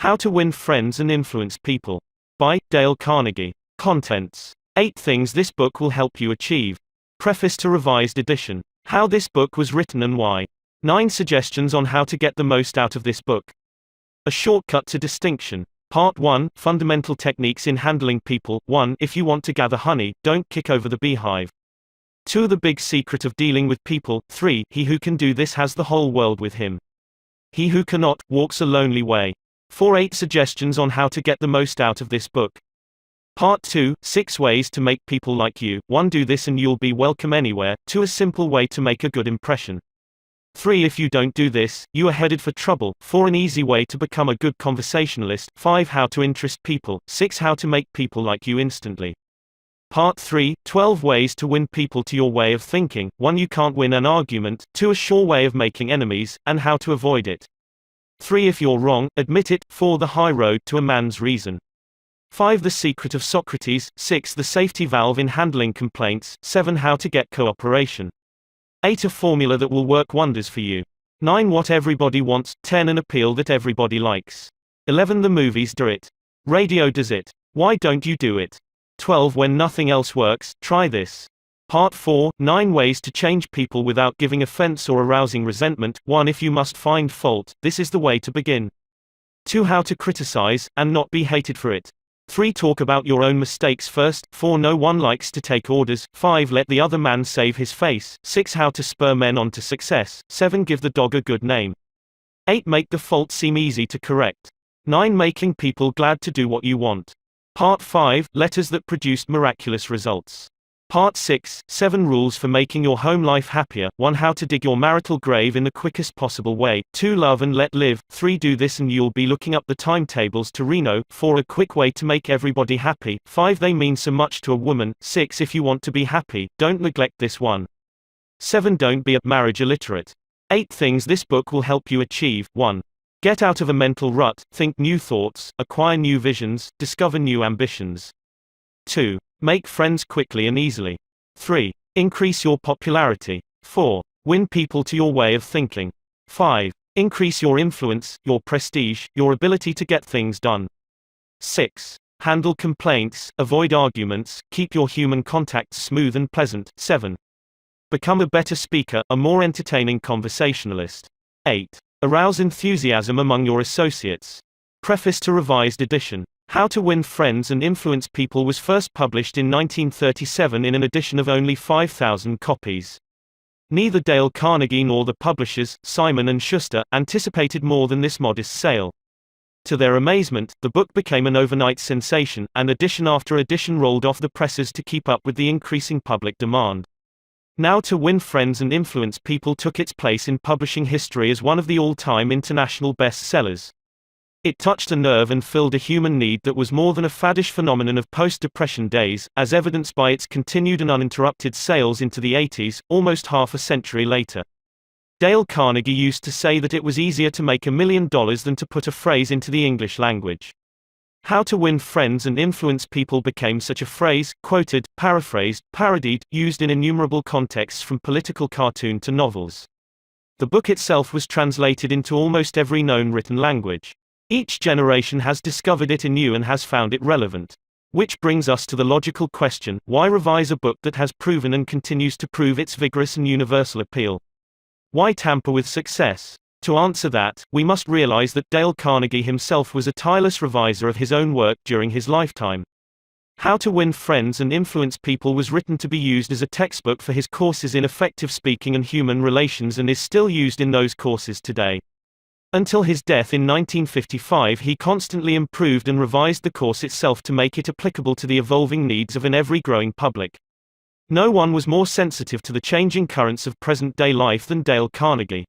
How to Win Friends and Influence People. By Dale Carnegie. Contents. 8 things this book will help you achieve. Preface to Revised Edition. How this book was written and why. 9 suggestions on how to get the most out of this book. A shortcut to distinction. Part 1, Fundamental Techniques in Handling People. 1. If you want to gather honey, don't kick over the beehive. 2. The Big Secret of Dealing with People. 3. He who can do this has the whole world with him. He who cannot, walks a lonely way. 4. 8 suggestions on how to get the most out of this book. Part 2, 6 ways to make people like you. 1. Do this and you'll be welcome anywhere. 2. A simple way to make a good impression. 3. If you don't do this, you are headed for trouble. 4. An easy way to become a good conversationalist. 5. How to interest people. 6. How to make people like you instantly. Part 3, 12 ways to win people to your way of thinking. 1. You can't win an argument. 2. A sure way of making enemies, and how to avoid it. 3. If you're wrong, admit it. 4. The high road to a man's reason. 5. The secret of Socrates. 6. The safety valve in handling complaints. 7. How to get cooperation. 8. A formula that will work wonders for you. 9. What everybody wants. 10. An appeal that everybody likes. 11. The movies do it. Radio does it. Why don't you do it? 12. When nothing else works, try this. Part 4, 9 ways to change people without giving offense or arousing resentment. 1. If you must find fault, this is the way to begin. 2. How to criticize, and not be hated for it. 3. Talk about your own mistakes first. 4. No one likes to take orders. 5. Let the other man save his face. 6. How to spur men on to success. 7. Give the dog a good name. 8. Make the fault seem easy to correct. 9. Making people glad to do what you want. Part 5, letters that produced miraculous results. Part 6, 7 rules for making your home life happier. 1. How to dig your marital grave in the quickest possible way. 2. Love and let live. 3. Do this and you'll be looking up the timetables to Reno. 4. A quick way to make everybody happy. 5. They mean so much to a woman. 6. If you want to be happy, don't neglect this one. 7. Don't be a marriage illiterate. 8 things this book will help you achieve. 1. Get out of a mental rut, think new thoughts, acquire new visions, discover new ambitions. 2. Make friends quickly and easily. 3. Increase your popularity. 4. Win people to your way of thinking. 5. Increase your influence, your prestige, your ability to get things done. 6. Handle complaints, avoid arguments, keep your human contacts smooth and pleasant. 7. Become a better speaker, a more entertaining conversationalist. 8. Arouse enthusiasm among your associates. Preface to Revised Edition. How to Win Friends and Influence People was first published in 1937 in an edition of only 5,000 copies. Neither Dale Carnegie nor the publishers, Simon & Schuster, anticipated more than this modest sale. To their amazement, the book became an overnight sensation, and edition after edition rolled off the presses to keep up with the increasing public demand. Now To Win Friends and Influence People took its place in publishing history as one of the all-time international bestsellers. It touched a nerve and filled a human need that was more than a faddish phenomenon of post-Depression days, as evidenced by its continued and uninterrupted sales into the 80s, almost half a century later. Dale Carnegie used to say that it was easier to make $1 million than to put a phrase into the English language. How to Win Friends and Influence People became such a phrase, quoted, paraphrased, parodied, used in innumerable contexts from political cartoon to novels. The book itself was translated into almost every known written language. Each generation has discovered it anew and has found it relevant. Which brings us to the logical question, why revise a book that has proven and continues to prove its vigorous and universal appeal? Why tamper with success? To answer that, we must realize that Dale Carnegie himself was a tireless reviser of his own work during his lifetime. How to Win Friends and Influence People was written to be used as a textbook for his courses in effective speaking and human relations and is still used in those courses today. Until his death in 1955, he constantly improved and revised the course itself to make it applicable to the evolving needs of an ever-growing public. No one was more sensitive to the changing currents of present-day life than Dale Carnegie.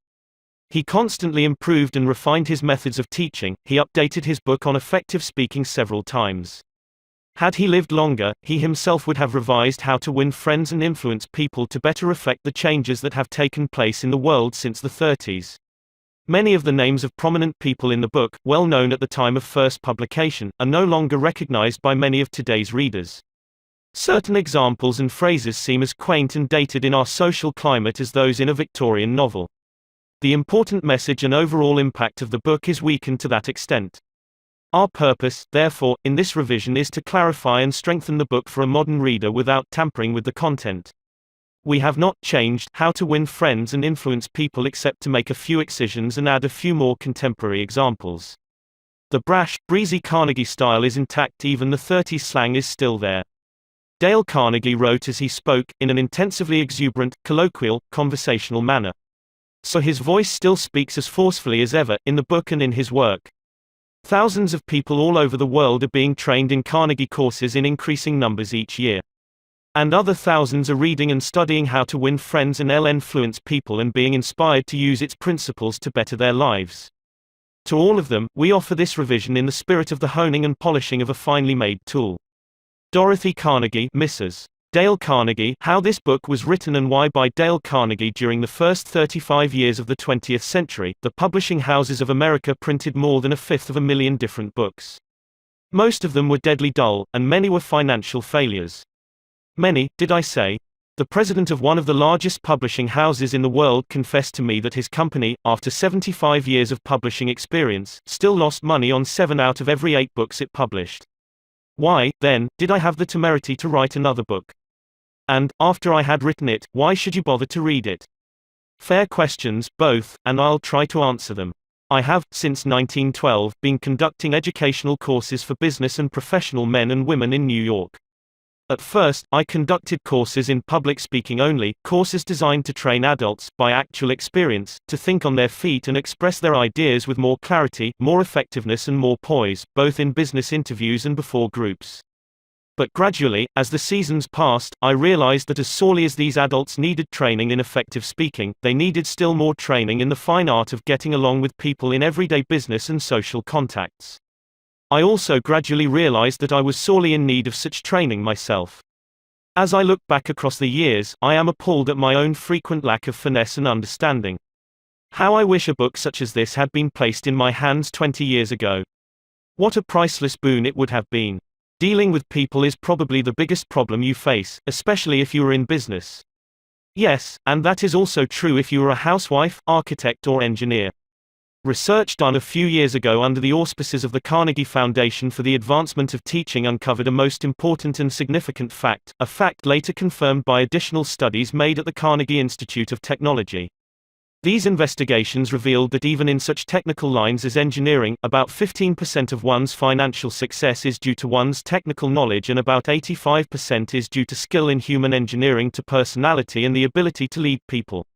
He constantly improved and refined his methods of teaching. He updated his book on effective speaking several times. Had he lived longer, he himself would have revised How to Win Friends and Influence People to better reflect the changes that have taken place in the world since the 30s. Many of the names of prominent people in the book, well known at the time of first publication, are no longer recognized by many of today's readers. Certain examples and phrases seem as quaint and dated in our social climate as those in a Victorian novel. The important message and overall impact of the book is weakened to that extent. Our purpose, therefore, in this revision is to clarify and strengthen the book for a modern reader without tampering with the content. We have not changed How to Win Friends and Influence People except to make a few excisions and add a few more contemporary examples. The brash, breezy Carnegie style is intact, even the 30s slang is still there. Dale Carnegie wrote as he spoke, in an intensively exuberant, colloquial, conversational manner. So his voice still speaks as forcefully as ever, in the book and in his work. Thousands of people all over the world are being trained in Carnegie courses in increasing numbers each year. And other thousands are reading and studying How to Win Friends and Influence People and being inspired to use its principles to better their lives. To all of them, we offer this revision in the spirit of the honing and polishing of a finely made tool. Dorothy Carnegie, Mrs. Dale Carnegie, How This Book Was Written and Why by Dale Carnegie. During the first 35 years of the 20th century, the publishing houses of America printed more than 1/5 different books. Most of them were deadly dull, and many were financial failures. Many, did I say? The president of one of the largest publishing houses in the world confessed to me that his company, after 75 years of publishing experience, still lost money on 7 out of every 8 books it published. Why, then, did I have the temerity to write another book? And, after I had written it, why should you bother to read it? Fair questions, both, and I'll try to answer them. I have, since 1912, been conducting educational courses for business and professional men and women in New York. At first, I conducted courses in public speaking only, courses designed to train adults, by actual experience, to think on their feet and express their ideas with more clarity, more effectiveness and more poise, both in business interviews and before groups. But gradually, as the seasons passed, I realized that as sorely as these adults needed training in effective speaking, they needed still more training in the fine art of getting along with people in everyday business and social contacts. I also gradually realized that I was sorely in need of such training myself. As I look back across the years, I am appalled at my own frequent lack of finesse and understanding. How I wish a book such as this had been placed in my hands 20 years ago. What a priceless boon it would have been. Dealing with people is probably the biggest problem you face, especially if you are in business. Yes, and that is also true if you are a housewife, architect or engineer. Research done a few years ago under the auspices of the Carnegie Foundation for the Advancement of Teaching uncovered a most important and significant fact, a fact later confirmed by additional studies made at the Carnegie Institute of Technology. These investigations revealed that even in such technical lines as engineering, about 15% of one's financial success is due to one's technical knowledge and about 85% is due to skill in human engineering to personality and the ability to lead people.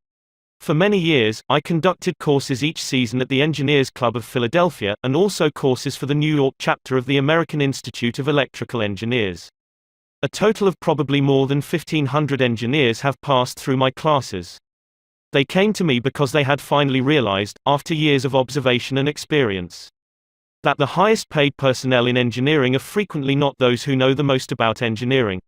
For many years, I conducted courses each season at the Engineers Club of Philadelphia, and also courses for the New York chapter of the American Institute of Electrical Engineers. A total of probably more than 1,500 engineers have passed through my classes. They came to me because they had finally realized, after years of observation and experience, that the highest paid personnel in engineering are frequently not those who know the most about engineering.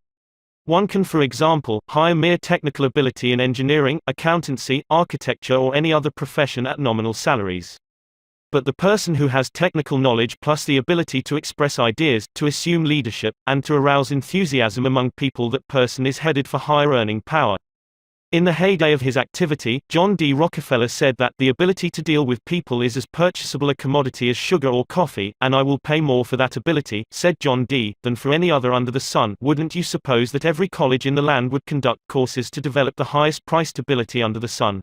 One can, for example, hire mere technical ability in engineering, accountancy, architecture or any other profession at nominal salaries. But the person who has technical knowledge plus the ability to express ideas, to assume leadership, and to arouse enthusiasm among people, that person is headed for higher earning power. In the heyday of his activity, John D. Rockefeller said that the ability to deal with people is as purchasable a commodity as sugar or coffee, and I will pay more for that ability, said John D., than for any other under the sun. Wouldn't you suppose that every college in the land would conduct courses to develop the highest priced ability under the sun?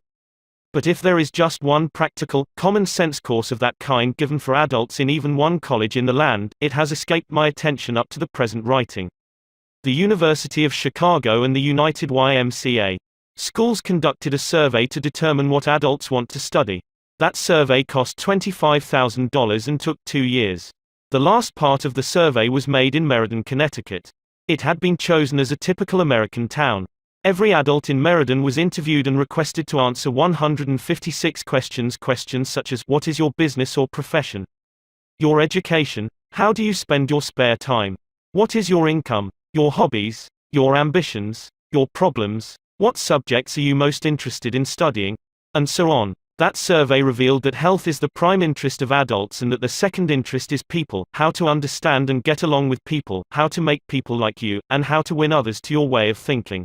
But if there is just one practical, common sense course of that kind given for adults in even one college in the land, it has escaped my attention up to the present writing. The University of Chicago and the United YMCA. Schools conducted a survey to determine what adults want to study. That survey cost $25,000 and took 2 years. The last part of the survey was made in Meriden, Connecticut. It had been chosen as a typical American town. Every adult in Meriden was interviewed and requested to answer 156 questions. Questions such as, what is your business or profession? Your education? How do you spend your spare time? What is your income? Your hobbies? Your ambitions? Your problems? What subjects are you most interested in studying? And so on. That survey revealed that health is the prime interest of adults and that the second interest is people, how to understand and get along with people, how to make people like you, and how to win others to your way of thinking.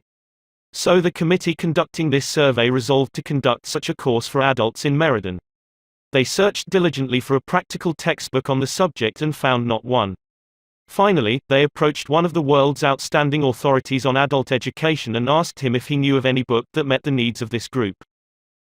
So the committee conducting this survey resolved to conduct such a course for adults in Meriden. They searched diligently for a practical textbook on the subject and found not one. Finally, they approached one of the world's outstanding authorities on adult education and asked him if he knew of any book that met the needs of this group.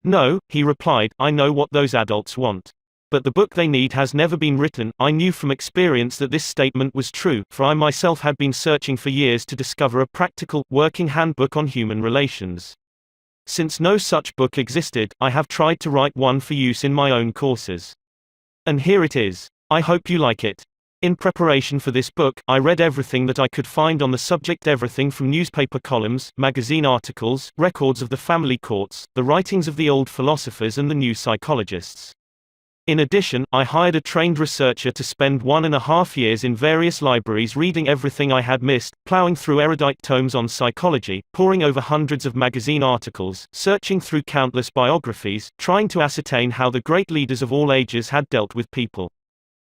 No, he replied, I know what those adults want. But the book they need has never been written. I knew from experience that this statement was true, for I myself had been searching for years to discover a practical, working handbook on human relations. Since no such book existed, I have tried to write one for use in my own courses. And here it is. I hope you like it. In preparation for this book, I read everything that I could find on the subject, everything from newspaper columns, magazine articles, records of the family courts, the writings of the old philosophers and the new psychologists. In addition, I hired a trained researcher to spend 1.5 years in various libraries reading everything I had missed, plowing through erudite tomes on psychology, poring over hundreds of magazine articles, searching through countless biographies, trying to ascertain how the great leaders of all ages had dealt with people.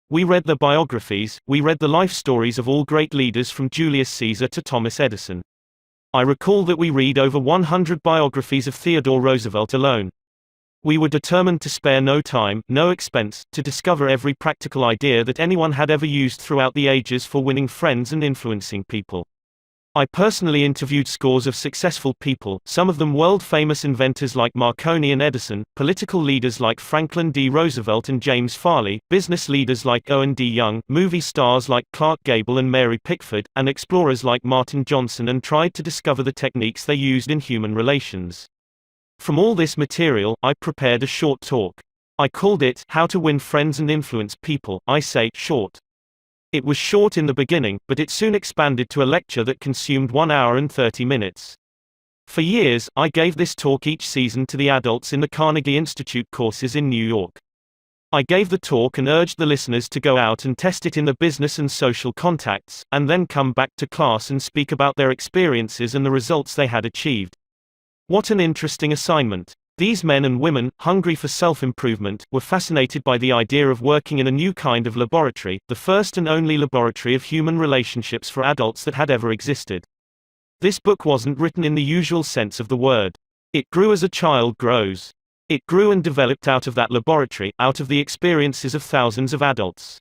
We read their biographies, we read the life stories of all great leaders from Julius Caesar to Thomas Edison. I recall that we read over 100 biographies of Theodore Roosevelt alone. We were determined to spare no time, no expense, to discover every practical idea that anyone had ever used throughout the ages for winning friends and influencing people. I personally interviewed scores of successful people, some of them world-famous inventors like Marconi and Edison, political leaders like Franklin D. Roosevelt and James Farley, business leaders like Owen D. Young, movie stars like Clark Gable and Mary Pickford, and explorers like Martin Johnson, and tried to discover the techniques they used in human relations. From all this material, I prepared a short talk. I called it, How to Win Friends and Influence People. I say, short. It was short in the beginning, but it soon expanded to a lecture that consumed 1 hour and 30 minutes. For years, I gave this talk each season to the adults in the Carnegie Institute courses in New York. I gave the talk and urged the listeners to go out and test it in the business and social contacts, and then come back to class and speak about their experiences and the results they had achieved. What an interesting assignment. These men and women, hungry for self-improvement, were fascinated by the idea of working in a new kind of laboratory, the first and only laboratory of human relationships for adults that had ever existed. This book wasn't written in the usual sense of the word. It grew as a child grows. It grew and developed out of that laboratory, out of the experiences of thousands of adults.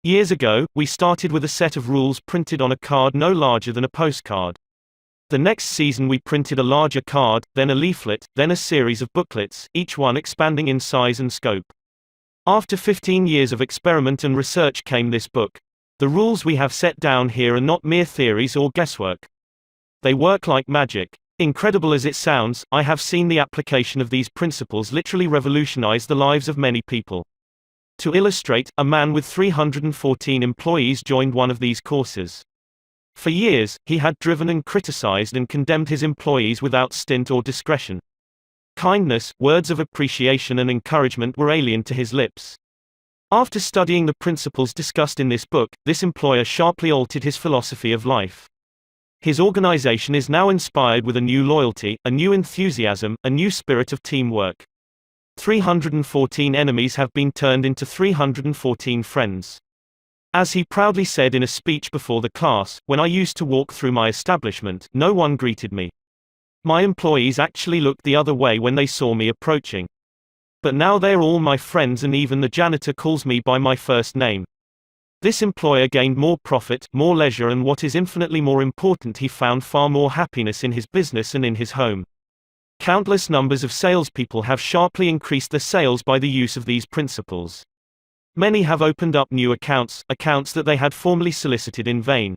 Years ago, we started with a set of rules printed on a card no larger than a postcard. The next season we printed a larger card, then a leaflet, then a series of booklets, each one expanding in size and scope. After 15 years of experiment and research came this book. The rules we have set down here are not mere theories or guesswork. They work like magic. Incredible as it sounds, I have seen the application of these principles literally revolutionize the lives of many people. To illustrate, a man with 314 employees joined one of these courses. For years, he had driven and criticized and condemned his employees without stint or discretion. Kindness, words of appreciation and encouragement were alien to his lips. After studying the principles discussed in this book, this employer sharply altered his philosophy of life. His organization is now inspired with a new loyalty, a new enthusiasm, a new spirit of teamwork. 314 enemies have been turned into 314 friends. As he proudly said in a speech before the class, when I used to walk through my establishment, no one greeted me. My employees actually looked the other way when they saw me approaching. But now they are all my friends and even the janitor calls me by my first name. This employer gained more profit, more leisure, and what is infinitely more important, he found far more happiness in his business and in his home. Countless numbers of salespeople have sharply increased their sales by the use of these principles. Many have opened up new accounts that they had formerly solicited in vain.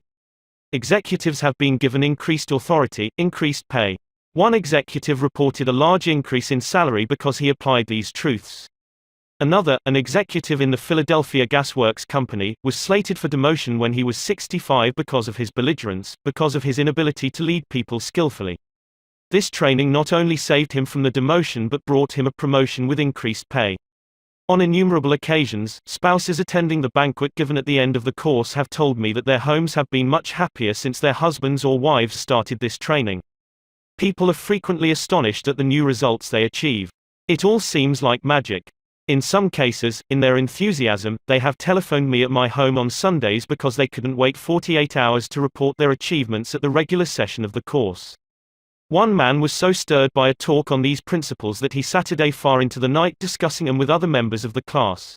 Executives have been given increased authority, increased pay. One executive reported a large increase in salary because he applied these truths. Another, an executive in the Philadelphia Gas Works Company, was slated for demotion when he was 65 because of his belligerence, because of his inability to lead people skillfully. This training not only saved him from the demotion but brought him a promotion with increased pay. On innumerable occasions, spouses attending the banquet given at the end of the course have told me that their homes have been much happier since their husbands or wives started this training. People are frequently astonished at the new results they achieve. It all seems like magic. In some cases, in their enthusiasm, they have telephoned me at my home on Sundays because they couldn't wait 48 hours to report their achievements at the regular session of the course. One man was so stirred by a talk on these principles that he sat a day far into the night discussing them with other members of the class.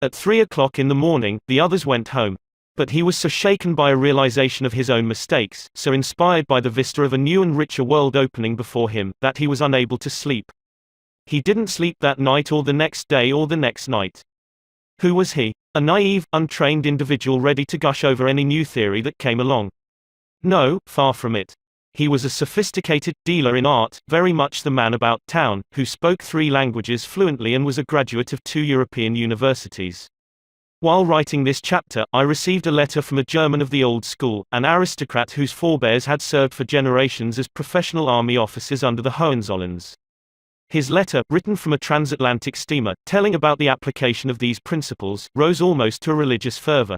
At 3 o'clock in the morning, the others went home. But he was so shaken by a realization of his own mistakes, so inspired by the vista of a new and richer world opening before him, that he was unable to sleep. He didn't sleep that night or the next day or the next night. Who was he? A naive, untrained individual ready to gush over any new theory that came along? No, far from it. He was a sophisticated dealer in art, very much the man about town, who spoke 3 languages fluently and was a graduate of 2 European universities. While writing this chapter, I received a letter from a German of the old school, an aristocrat whose forebears had served for generations as professional army officers under the Hohenzollerns. His letter, written from a transatlantic steamer, telling about the application of these principles, rose almost to a religious fervor.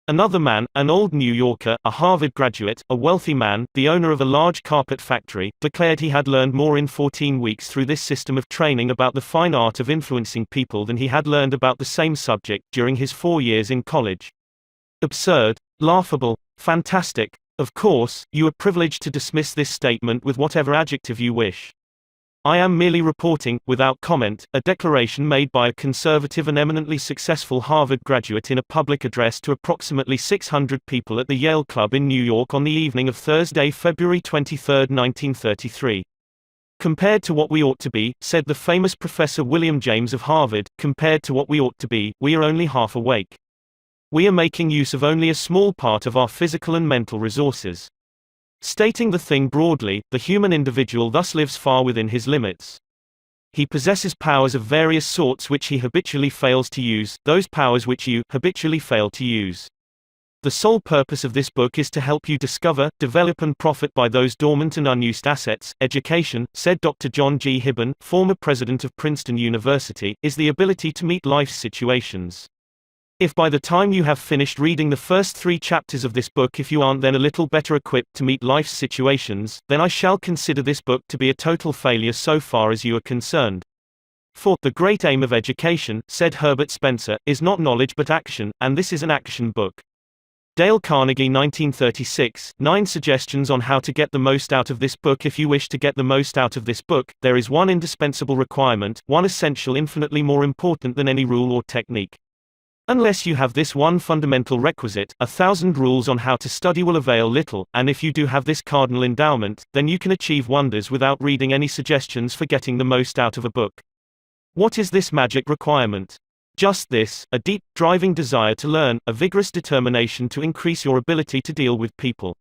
Another man, an old New Yorker, a Harvard graduate, a wealthy man, the owner of a large carpet factory, declared he had learned more in 14 weeks through this system of training about the fine art of influencing people than he had learned about the same subject during his 4 years in college. Absurd, laughable, fantastic. Of course, you are privileged to dismiss this statement with whatever adjective you wish. I am merely reporting, without comment, a declaration made by a conservative and eminently successful Harvard graduate in a public address to approximately 600 people at the Yale Club in New York on the evening of Thursday, February 23, 1933. Compared to what we ought to be, said the famous Professor William James of Harvard, compared to what we ought to be, we are only half awake. We are making use of only a small part of our physical and mental resources. Stating the thing broadly, the human individual thus lives far within his limits. He possesses powers of various sorts which he habitually fails to use, those powers which you habitually fail to use. The sole purpose of this book is to help you discover, develop and profit by those dormant and unused assets. Education, said Dr. John G. Hibben, former president of Princeton University, is the ability to meet life's situations. If by the time you have finished reading the first 3 chapters of this book if you aren't then a little better equipped to meet life's situations, then I shall consider this book to be a total failure so far as you are concerned. For, the great aim of education, said Herbert Spencer, is not knowledge but action, and this is an action book. Dale Carnegie 1936, 9 suggestions on how to get the most out of this book. If you wish to get the most out of this book, there is one indispensable requirement, one essential infinitely more important than any rule or technique. Unless you have this one fundamental requisite, 1,000 rules on how to study will avail little, and if you do have this cardinal endowment, then you can achieve wonders without reading any suggestions for getting the most out of a book. What is this magic requirement? Just this, a deep, driving desire to learn, a vigorous determination to increase your ability to deal with people.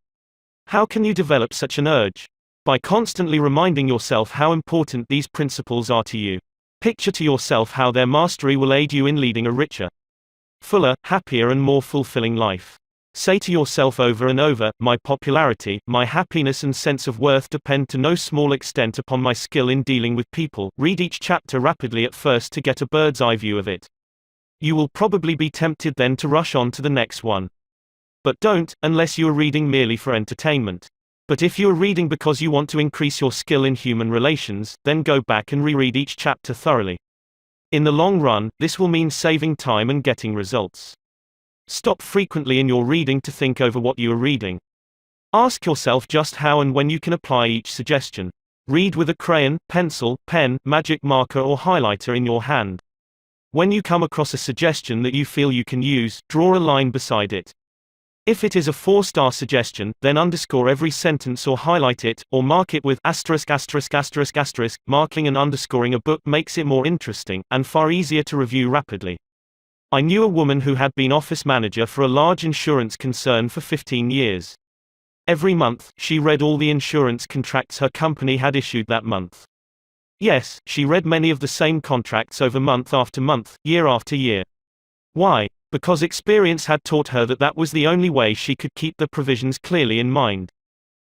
How can you develop such an urge? By constantly reminding yourself how important these principles are to you. Picture to yourself how their mastery will aid you in leading a richer, fuller, happier and more fulfilling life. Say to yourself over and over, my popularity, my happiness and sense of worth depend to no small extent upon my skill in dealing with people. Read each chapter rapidly at first to get a bird's eye view of it. You will probably be tempted then to rush on to the next one. But don't, unless you are reading merely for entertainment. But if you are reading because you want to increase your skill in human relations, then go back and reread each chapter thoroughly. In the long run, this will mean saving time and getting results. Stop frequently in your reading to think over what you are reading. Ask yourself just how and when you can apply each suggestion. Read with a crayon, pencil, pen, magic marker or highlighter in your hand. When you come across a suggestion that you feel you can use, draw a line beside it. If it is a 4-star suggestion, then underscore every sentence or highlight it, or mark it with ********. Marking and underscoring a book makes it more interesting, and far easier to review rapidly. I knew a woman who had been office manager for a large insurance concern for 15 years. Every month, she read all the insurance contracts her company had issued that month. Yes, she read many of the same contracts over month after month, year after year. Why? Because experience had taught her that that was the only way she could keep the provisions clearly in mind.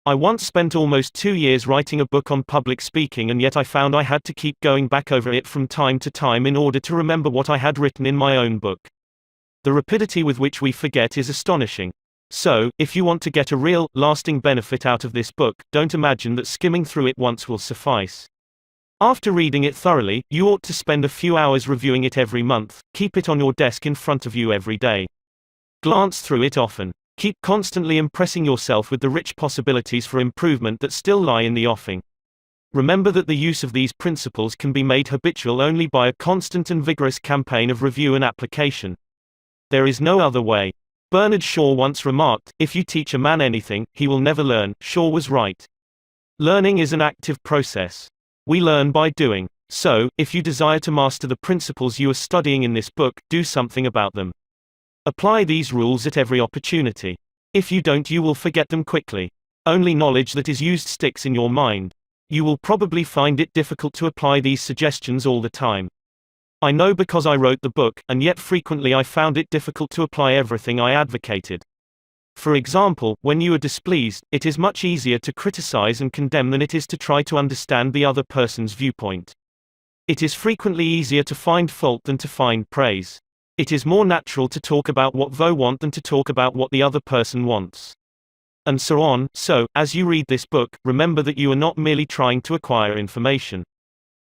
I once spent almost 2 years writing a book on public speaking, and yet I found I had to keep going back over it from time to time in order to remember what I had written in my own book. The rapidity with which we forget is astonishing. So, if you want to get a real, lasting benefit out of this book, don't imagine that skimming through it once will suffice. After reading it thoroughly, you ought to spend a few hours reviewing it every month. Keep it on your desk in front of you every day. Glance through it often. Keep constantly impressing yourself with the rich possibilities for improvement that still lie in the offing. Remember that the use of these principles can be made habitual only by a constant and vigorous campaign of review and application. There is no other way. Bernard Shaw once remarked, "If you teach a man anything, he will never learn." Shaw was right. Learning is an active process. We learn by doing. So, if you desire to master the principles you are studying in this book, do something about them. Apply these rules at every opportunity. If you don't, you will forget them quickly. Only knowledge that is used sticks in your mind. You will probably find it difficult to apply these suggestions all the time. I know because I wrote the book, and yet frequently I found it difficult to apply everything I advocated. For example, when you are displeased, it is much easier to criticize and condemn than it is to try to understand the other person's viewpoint. It is frequently easier to find fault than to find praise. It is more natural to talk about what they want than to talk about what the other person wants. And so on. So, as you read this book, remember that you are not merely trying to acquire information.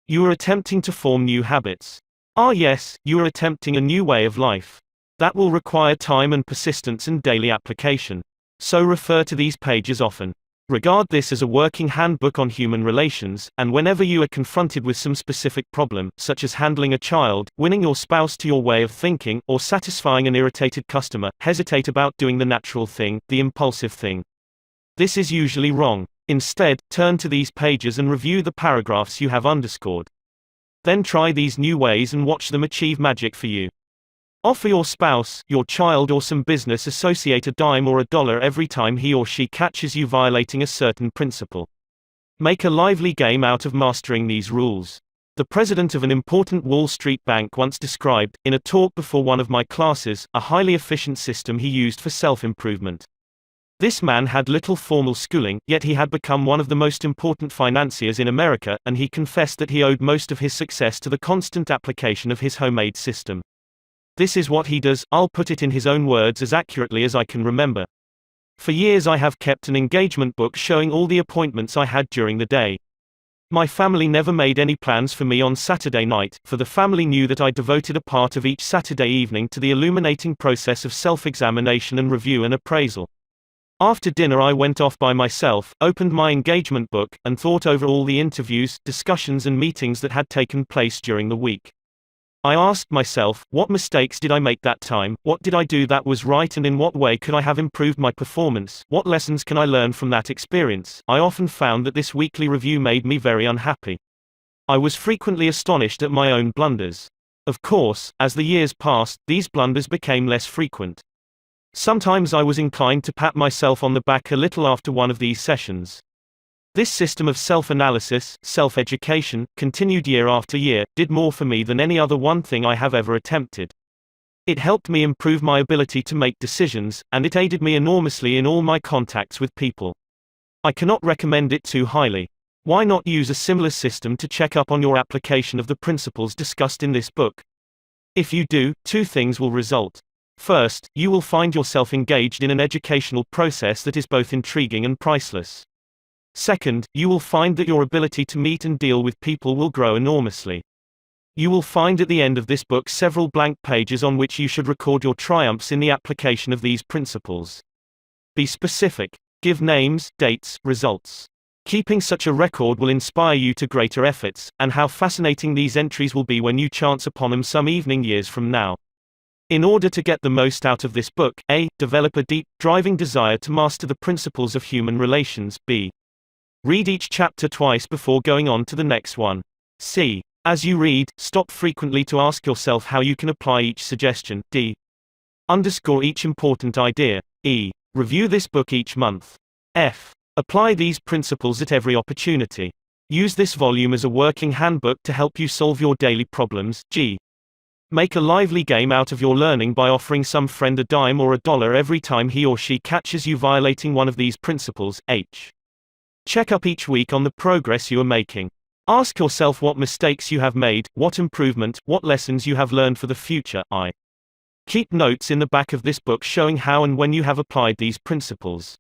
You are attempting to form new habits. Ah yes, you are attempting a new way of life. That will require time and persistence and daily application. So refer to these pages often. Regard this as a working handbook on human relations, and whenever you are confronted with some specific problem, such as handling a child, winning your spouse to your way of thinking, or satisfying an irritated customer, hesitate about doing the natural thing, the impulsive thing. This is usually wrong. Instead, turn to these pages and review the paragraphs you have underscored. Then try these new ways and watch them achieve magic for you. Offer your spouse, your child, or some business associate a dime or a dollar every time he or she catches you violating a certain principle. Make a lively game out of mastering these rules. The president of an important Wall Street bank once described, in a talk before one of my classes, a highly efficient system he used for self-improvement. This man had little formal schooling, yet he had become one of the most important financiers in America, and he confessed that he owed most of his success to the constant application of his homemade system. This is what he does. I'll put it in his own words as accurately as I can remember. For years I have kept an engagement book showing all the appointments I had during the day. My family never made any plans for me on Saturday night, for the family knew that I devoted a part of each Saturday evening to the illuminating process of self-examination and review and appraisal. After dinner I went off by myself, opened my engagement book, and thought over all the interviews, discussions and meetings that had taken place during the week. I asked myself, what mistakes did I make that time, what did I do that was right, and in what way could I have improved my performance, what lessons can I learn from that experience? I often found that this weekly review made me very unhappy. I was frequently astonished at my own blunders. Of course, as the years passed, these blunders became less frequent. Sometimes I was inclined to pat myself on the back a little after one of these sessions. This system of self-analysis, self-education, continued year after year, did more for me than any other one thing I have ever attempted. It helped me improve my ability to make decisions, and it aided me enormously in all my contacts with people. I cannot recommend it too highly. Why not use a similar system to check up on your application of the principles discussed in this book? If you do, two things will result. First, you will find yourself engaged in an educational process that is both intriguing and priceless. Second, you will find that your ability to meet and deal with people will grow enormously. You will find at the end of this book several blank pages on which you should record your triumphs in the application of these principles. Be specific. Give names, dates, results. Keeping such a record will inspire you to greater efforts, and how fascinating these entries will be when you chance upon them some evening years from now. In order to get the most out of this book, A. Develop a deep, driving desire to master the principles of human relations. B. Read each chapter twice before going on to the next one. C. As you read, stop frequently to ask yourself how you can apply each suggestion. D. Underscore each important idea. E. Review this book each month. F. Apply these principles at every opportunity. Use this volume as a working handbook to help you solve your daily problems. G. Make a lively game out of your learning by offering some friend a dime or a dollar every time he or she catches you violating one of these principles. H. Check up each week on the progress you are making. Ask yourself what mistakes you have made, what improvement, what lessons you have learned for the future. I. Keep notes in the back of this book showing how and when you have applied these principles.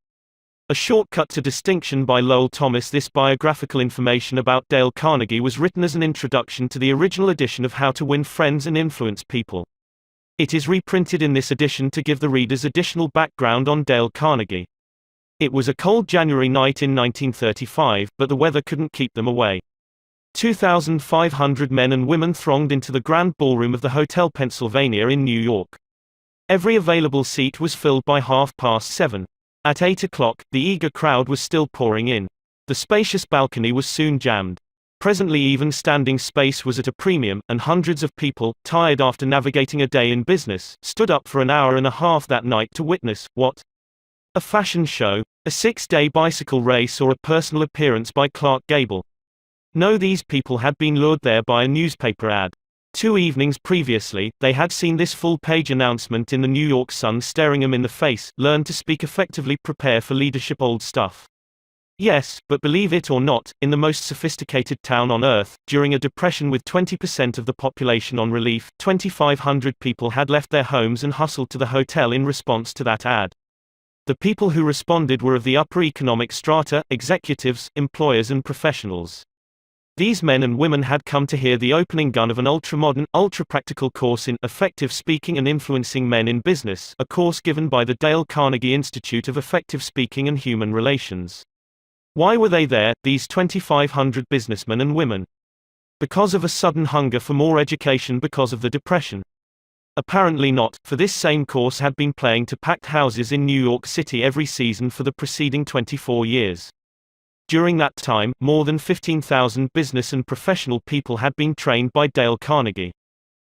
A Shortcut to Distinction by Lowell Thomas. This biographical information about Dale Carnegie was written as an introduction to the original edition of How to Win Friends and Influence People. It is reprinted in this edition to give the readers additional background on Dale Carnegie. It was a cold January night in 1935, but the weather couldn't keep them away. 2,500 men and women thronged into the grand ballroom of the Hotel Pennsylvania in New York. Every available seat was filled by 7:30. At 8 o'clock, the eager crowd was still pouring in. The spacious balcony was soon jammed. Presently even standing space was at a premium, and hundreds of people, tired after navigating a day in business, stood up for an hour and a half that night to witness, what? A fashion show, a 6-day bicycle race, or a personal appearance by Clark Gable. No, these people had been lured there by a newspaper ad. 2 evenings previously, they had seen this full-page announcement in the New York Sun staring them in the face: learn to speak effectively, prepare for leadership. Old stuff. Yes, but believe it or not, in the most sophisticated town on earth, during a depression with 20% of the population on relief, 2,500 people had left their homes and hustled to the hotel in response to that ad. The people who responded were of the upper economic strata, executives, employers and professionals. These men and women had come to hear the opening gun of an ultra-modern, ultra-practical course in Effective Speaking and Influencing Men in Business, a course given by the Dale Carnegie Institute of Effective Speaking and Human Relations. Why were they there, these 2,500 businessmen and women? Because of a sudden hunger for more education because of the Depression? Apparently not, for this same course had been playing to packed houses in New York City every season for the preceding 24 years. During that time, more than 15,000 business and professional people had been trained by Dale Carnegie.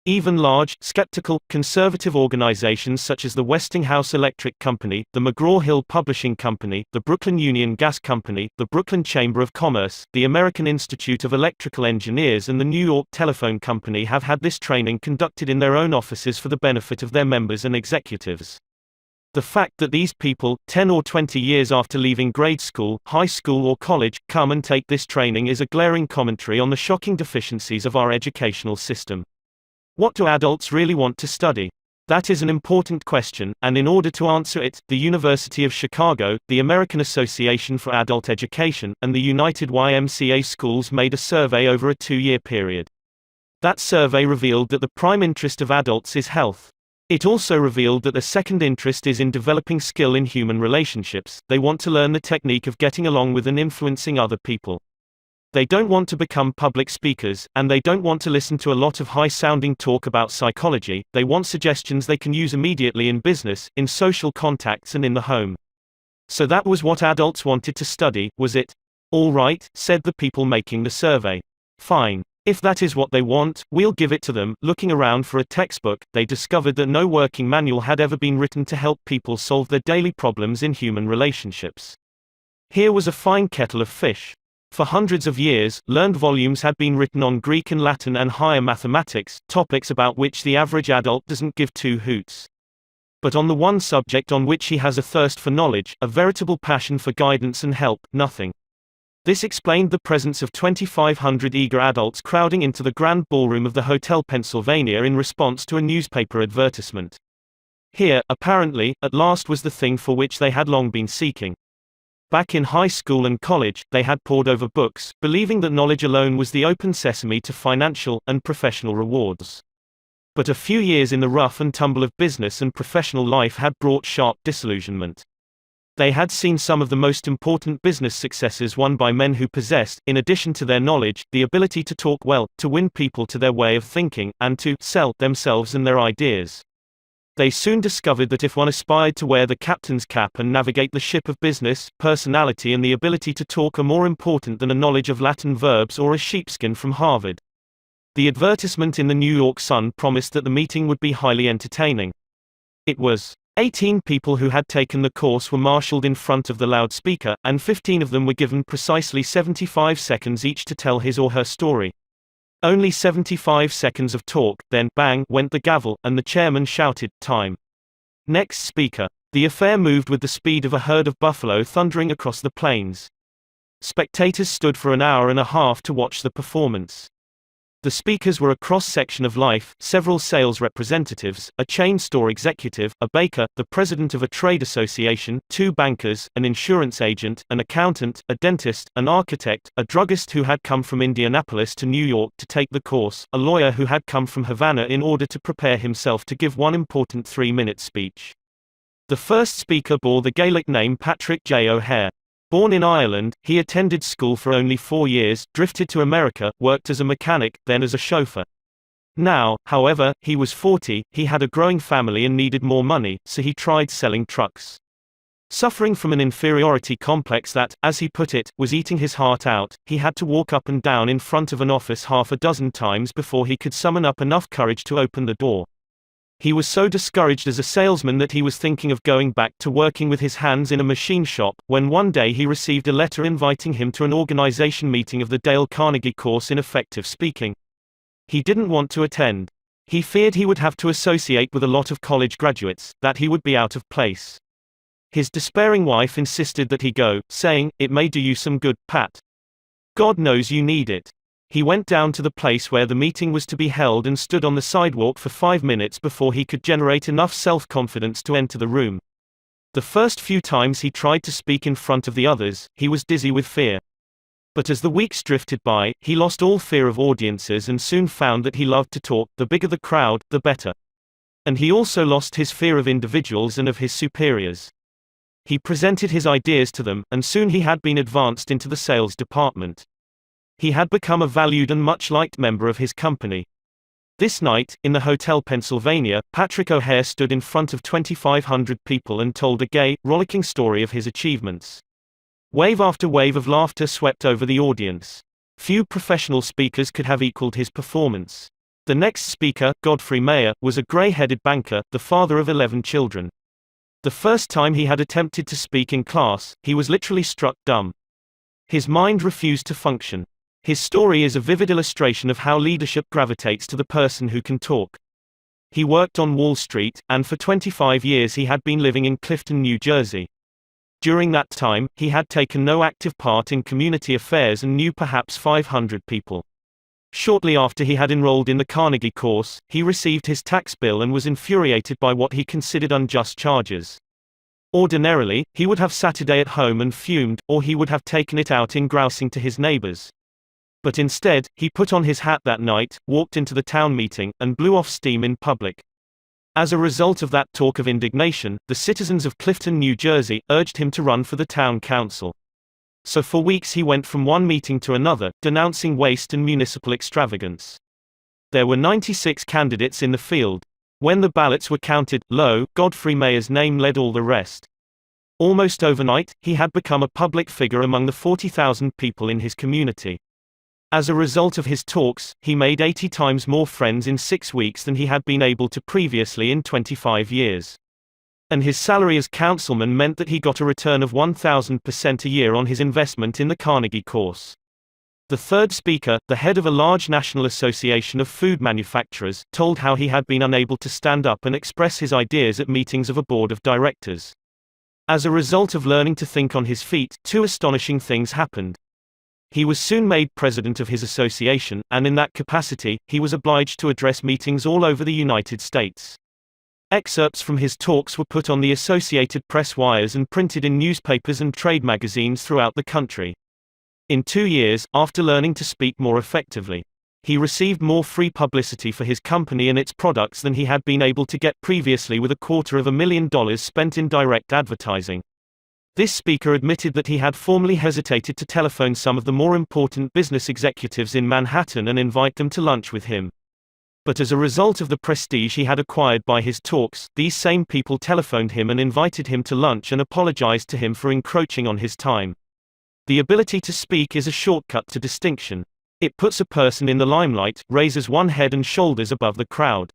Even large, skeptical, conservative organizations such as the Westinghouse Electric Company, the McGraw-Hill Publishing Company, the Brooklyn Union Gas Company, the Brooklyn Chamber of Commerce, the American Institute of Electrical Engineers and the New York Telephone Company have had this training conducted in their own offices for the benefit of their members and executives. The fact that these people, 10 or 20 years after leaving grade school, high school or college, come and take this training is a glaring commentary on the shocking deficiencies of our educational system. What do adults really want to study? That is an important question, and in order to answer it, the University of Chicago, the American Association for Adult Education, and the United YMCA Schools made a survey over a 2-year period. That survey revealed that the prime interest of adults is health. It also revealed that the second interest is in developing skill in human relationships. They want to learn the technique of getting along with and influencing other people. They don't want to become public speakers, and they don't want to listen to a lot of high-sounding talk about psychology. They want suggestions they can use immediately in business, in social contacts and in the home. So that was what adults wanted to study, was it? All right, said the people making the survey. Fine. If that is what they want, we'll give it to them. Looking around for a textbook, they discovered that no working manual had ever been written to help people solve their daily problems in human relationships. Here was a fine kettle of fish. For hundreds of years, learned volumes had been written on Greek and Latin and higher mathematics, topics about which the average adult doesn't give two hoots. But on the one subject on which he has a thirst for knowledge, a veritable passion for guidance and help, nothing. This explained the presence of 2,500 eager adults crowding into the grand ballroom of the Hotel Pennsylvania in response to a newspaper advertisement. Here, apparently, at last was the thing for which they had long been seeking. Back in high school and college, they had pored over books, believing that knowledge alone was the open sesame to financial and professional rewards. But a few years in the rough and tumble of business and professional life had brought sharp disillusionment. They had seen some of the most important business successes won by men who possessed, in addition to their knowledge, the ability to talk well, to win people to their way of thinking, and to sell themselves and their ideas. They soon discovered that if one aspired to wear the captain's cap and navigate the ship of business, personality and the ability to talk are more important than a knowledge of Latin verbs or a sheepskin from Harvard. The advertisement in the New York Sun promised that the meeting would be highly entertaining. It was. 18 people who had taken the course were marshaled in front of the loudspeaker, and 15 of them were given precisely 75 seconds each to tell his or her story. Only 75 seconds of talk, then, bang, went the gavel, and the chairman shouted, "Time." Next speaker. The affair moved with the speed of a herd of buffalo thundering across the plains. Spectators stood for an hour and a half to watch the performance. The speakers were a cross-section of life: several sales representatives, a chain store executive, a baker, the president of a trade association, two bankers, an insurance agent, an accountant, a dentist, an architect, a druggist who had come from Indianapolis to New York to take the course, a lawyer who had come from Havana in order to prepare himself to give one important 3-minute speech. The first speaker bore the Gaelic name Patrick J. O'Hare. Born in Ireland, he attended school for only 4 years, drifted to America, worked as a mechanic, then as a chauffeur. Now, however, he was 40, he had a growing family and needed more money, so he tried selling trucks. Suffering from an inferiority complex that, as he put it, was eating his heart out, he had to walk up and down in front of an office half a dozen times before he could summon up enough courage to open the door. He was so discouraged as a salesman that he was thinking of going back to working with his hands in a machine shop, when one day he received a letter inviting him to an organization meeting of the Dale Carnegie course in effective speaking. He didn't want to attend. He feared he would have to associate with a lot of college graduates, that he would be out of place. His despairing wife insisted that he go, saying, "It may do you some good, Pat. God knows you need it." He went down to the place where the meeting was to be held and stood on the sidewalk for 5 minutes before he could generate enough self-confidence to enter the room. The first few times he tried to speak in front of the others, he was dizzy with fear. But as the weeks drifted by, he lost all fear of audiences and soon found that he loved to talk. The bigger the crowd, the better. And he also lost his fear of individuals and of his superiors. He presented his ideas to them, and soon he had been advanced into the sales department. He had become a valued and much liked member of his company. This night, in the Hotel Pennsylvania, Patrick O'Hare stood in front of 2,500 people and told a gay, rollicking story of his achievements. Wave after wave of laughter swept over the audience. Few professional speakers could have equaled his performance. The next speaker, Godfrey Mayer, was a gray-headed banker, the father of 11 children. The first time he had attempted to speak in class, he was literally struck dumb. His mind refused to function. His story is a vivid illustration of how leadership gravitates to the person who can talk. He worked on Wall Street, and for 25 years he had been living in Clifton, New Jersey. During that time, he had taken no active part in community affairs and knew perhaps 500 people. Shortly after he had enrolled in the Carnegie course, he received his tax bill and was infuriated by what he considered unjust charges. Ordinarily, he would have Saturday at home and fumed, or he would have taken it out in grousing to his neighbors. But instead, he put on his hat that night, walked into the town meeting, and blew off steam in public. As a result of that talk of indignation, the citizens of Clifton, New Jersey, urged him to run for the town council. So for weeks he went from one meeting to another, denouncing waste and municipal extravagance. There were 96 candidates in the field. When the ballots were counted, lo, Godfrey Mayer's name led all the rest. Almost overnight, he had become a public figure among the 40,000 people in his community. As a result of his talks, he made 80 times more friends in 6 weeks than he had been able to previously in 25 years. And his salary as councilman meant that he got a return of 1,000% a year on his investment in the Carnegie course. The third speaker, the head of a large national association of food manufacturers, told how he had been unable to stand up and express his ideas at meetings of a board of directors. As a result of learning to think on his feet, 2 astonishing things happened. He was soon made president of his association, and in that capacity, he was obliged to address meetings all over the United States. Excerpts from his talks were put on the Associated Press wires and printed in newspapers and trade magazines throughout the country. In 2 years, after learning to speak more effectively, he received more free publicity for his company and its products than he had been able to get previously with $250,000 spent in direct advertising. This speaker admitted that he had formerly hesitated to telephone some of the more important business executives in Manhattan and invite them to lunch with him. But as a result of the prestige he had acquired by his talks, these same people telephoned him and invited him to lunch and apologized to him for encroaching on his time. The ability to speak is a shortcut to distinction. It puts a person in the limelight, raises one head and shoulders above the crowd.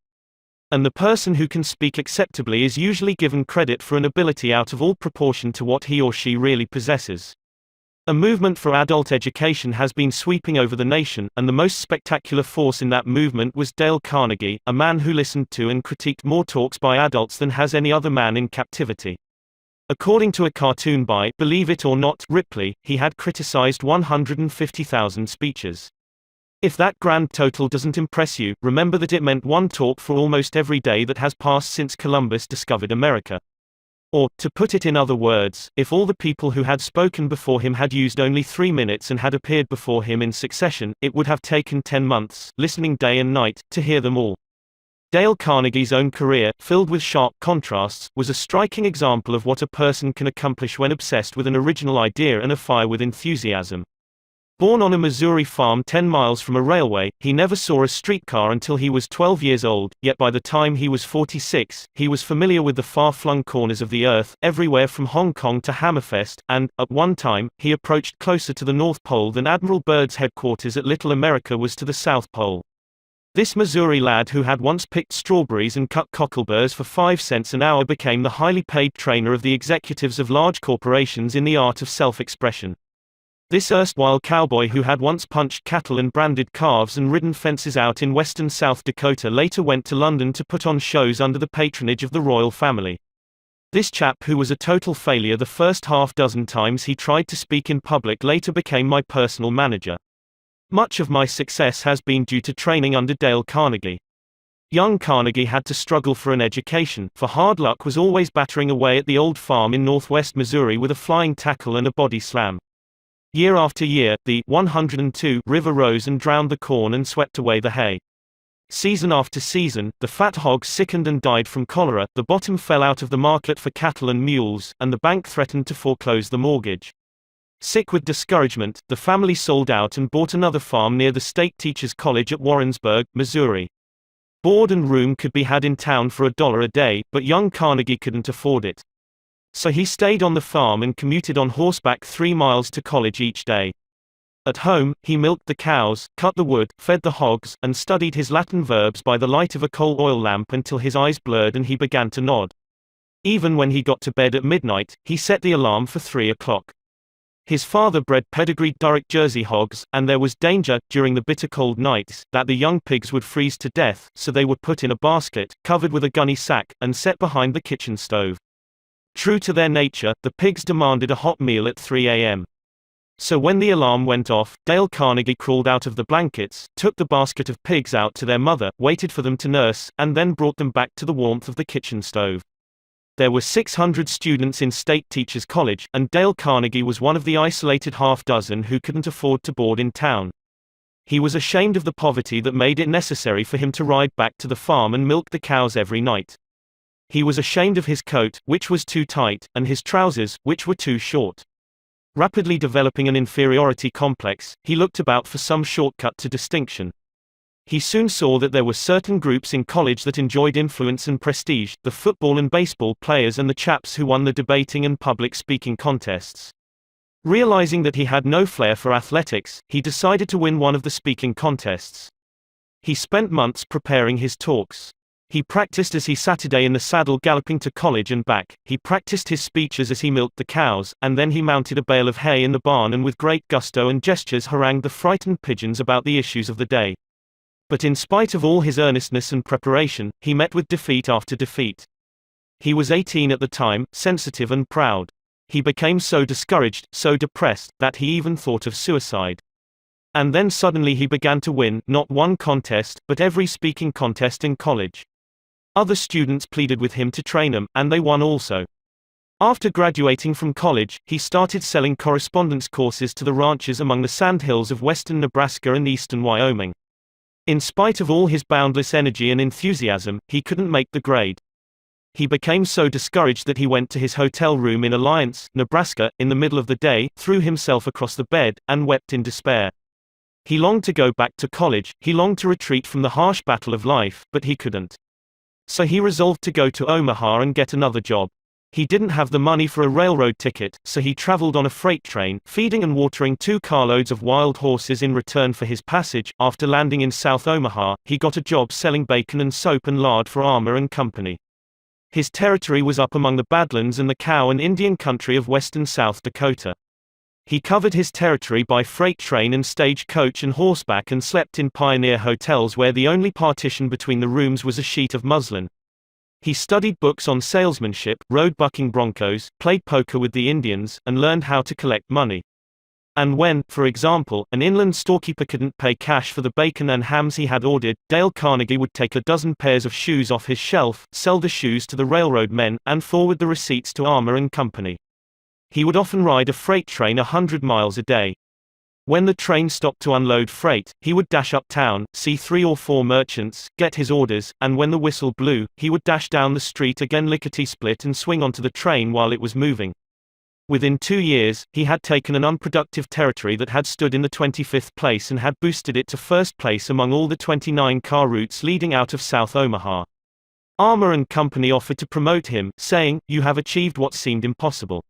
And the person who can speak acceptably is usually given credit for an ability out of all proportion to what he or she really possesses. A movement for adult education has been sweeping over the nation, and the most spectacular force in that movement was Dale Carnegie, a man who listened to and critiqued more talks by adults than has any other man in captivity. According to a cartoon by, believe it or not, Ripley, he had criticized 150,000 speeches. If that grand total doesn't impress you, remember that it meant one talk for almost every day that has passed since Columbus discovered America. Or, to put it in other words, if all the people who had spoken before him had used only 3 minutes and had appeared before him in succession, it would have taken 10 months, listening day and night, to hear them all. Dale Carnegie's own career, filled with sharp contrasts, was a striking example of what a person can accomplish when obsessed with an original idea and afire with enthusiasm. Born on a Missouri farm 10 miles from a railway, he never saw a streetcar until he was 12 years old, yet by the time he was 46, he was familiar with the far-flung corners of the earth, everywhere from Hong Kong to Hammerfest, and, at one time, he approached closer to the North Pole than Admiral Byrd's headquarters at Little America was to the South Pole. This Missouri lad who had once picked strawberries and cut cockleburrs for 5 cents an hour became the highly paid trainer of the executives of large corporations in the art of self-expression. This erstwhile cowboy who had once punched cattle and branded calves and ridden fences out in western South Dakota later went to London to put on shows under the patronage of the royal family. This chap who was a total failure the first half dozen times he tried to speak in public later became my personal manager. Much of my success has been due to training under Dale Carnegie. Young Carnegie had to struggle for an education, for hard luck was always battering away at the old farm in northwest Missouri with a flying tackle and a body slam. Year after year, the 102 river rose and drowned the corn and swept away the hay. Season after season, the fat hogs sickened and died from cholera, the bottom fell out of the market for cattle and mules, and the bank threatened to foreclose the mortgage. Sick with discouragement, the family sold out and bought another farm near the State Teachers College at Warrensburg, Missouri. Board and room could be had in town for $1 a day, but young Carnegie couldn't afford it. So he stayed on the farm and commuted on horseback 3 miles to college each day. At home, he milked the cows, cut the wood, fed the hogs, and studied his Latin verbs by the light of a coal oil lamp until his eyes blurred and he began to nod. Even when he got to bed at midnight, he set the alarm for 3 o'clock. His father bred pedigreed Durrick Jersey hogs, and there was danger, during the bitter cold nights, that the young pigs would freeze to death, so they were put in a basket, covered with a gunny sack, and set behind the kitchen stove. True to their nature, the pigs demanded a hot meal at 3 a.m. So when the alarm went off, Dale Carnegie crawled out of the blankets, took the basket of pigs out to their mother, waited for them to nurse, and then brought them back to the warmth of the kitchen stove. There were 600 students in State Teachers College, and Dale Carnegie was one of the isolated half-dozen who couldn't afford to board in town. He was ashamed of the poverty that made it necessary for him to ride back to the farm and milk the cows every night. He was ashamed of his coat, which was too tight, and his trousers, which were too short. Rapidly developing an inferiority complex, he looked about for some shortcut to distinction. He soon saw that there were certain groups in college that enjoyed influence and prestige, the football and baseball players and the chaps who won the debating and public speaking contests. Realizing that he had no flair for athletics, he decided to win one of the speaking contests. He spent months preparing his talks. He practiced as he Saturday in the saddle galloping to college and back, he practiced his speeches as he milked the cows, and then he mounted a bale of hay in the barn and with great gusto and gestures harangued the frightened pigeons about the issues of the day. But in spite of all his earnestness and preparation, he met with defeat after defeat. He was 18 at the time, sensitive and proud. He became so discouraged, so depressed, that he even thought of suicide. And then suddenly he began to win, not one contest, but every speaking contest in college. Other students pleaded with him to train them, and they won also. After graduating from college, he started selling correspondence courses to the ranchers among the sandhills of western Nebraska and eastern Wyoming. In spite of all his boundless energy and enthusiasm, he couldn't make the grade. He became so discouraged that he went to his hotel room in Alliance, Nebraska, in the middle of the day, threw himself across the bed, and wept in despair. He longed to go back to college, he longed to retreat from the harsh battle of life, but he couldn't. So he resolved to go to Omaha and get another job. He didn't have the money for a railroad ticket, so he traveled on a freight train, feeding and watering 2 carloads of wild horses in return for his passage. After landing in South Omaha, he got a job selling bacon and soap and lard for Armour and Company. His territory was up among the Badlands and the cow and Indian country of western South Dakota. He covered his territory by freight train and stage coach and horseback and slept in pioneer hotels where the only partition between the rooms was a sheet of muslin. He studied books on salesmanship, rode bucking broncos, played poker with the Indians, and learned how to collect money. And when, for example, an inland storekeeper couldn't pay cash for the bacon and hams he had ordered, Dale Carnegie would take a dozen pairs of shoes off his shelf, sell the shoes to the railroad men, and forward the receipts to Armour and Company. He would often ride a freight train 100 miles a day. When the train stopped to unload freight, he would dash uptown, see 3 or 4 merchants, get his orders, and when the whistle blew, he would dash down the street again lickety-split and swing onto the train while it was moving. Within 2 years, he had taken an unproductive territory that had stood in the 25th place and had boosted it to first place among all the 29 car routes leading out of South Omaha. Armour and Company offered to promote him, saying, "You have achieved what seemed impossible."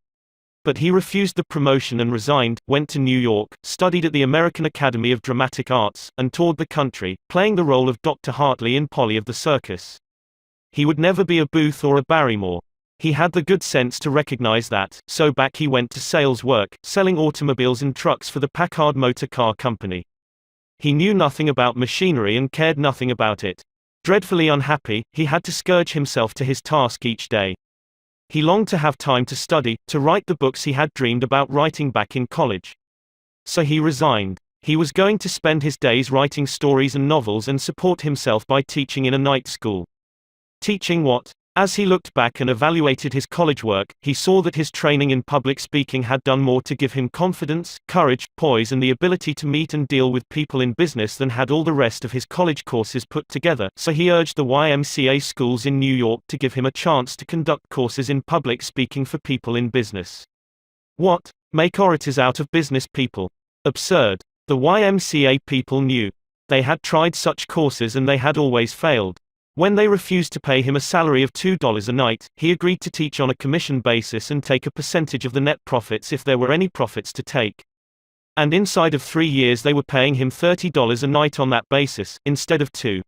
But he refused the promotion and resigned, went to New York, studied at the American Academy of Dramatic Arts, and toured the country, playing the role of Dr. Hartley in Polly of the Circus. He would never be a Booth or a Barrymore. He had the good sense to recognize that, so back he went to sales work, selling automobiles and trucks for the Packard Motor Car Company. He knew nothing about machinery and cared nothing about it. Dreadfully unhappy, he had to scourge himself to his task each day. He longed to have time to study, to write the books he had dreamed about writing back in college. So he resigned. He was going to spend his days writing stories and novels and support himself by teaching in a night school. Teaching what? As he looked back and evaluated his college work, he saw that his training in public speaking had done more to give him confidence, courage, poise and the ability to meet and deal with people in business than had all the rest of his college courses put together, so he urged the YMCA schools in New York to give him a chance to conduct courses in public speaking for people in business. What? Make orators out of business people? Absurd. The YMCA people knew. They had tried such courses and they had always failed. When they refused to pay him a salary of $2 a night, he agreed to teach on a commission basis and take a percentage of the net profits if there were any profits to take. And inside of 3 years they were paying him $30 a night on that basis, instead of $2.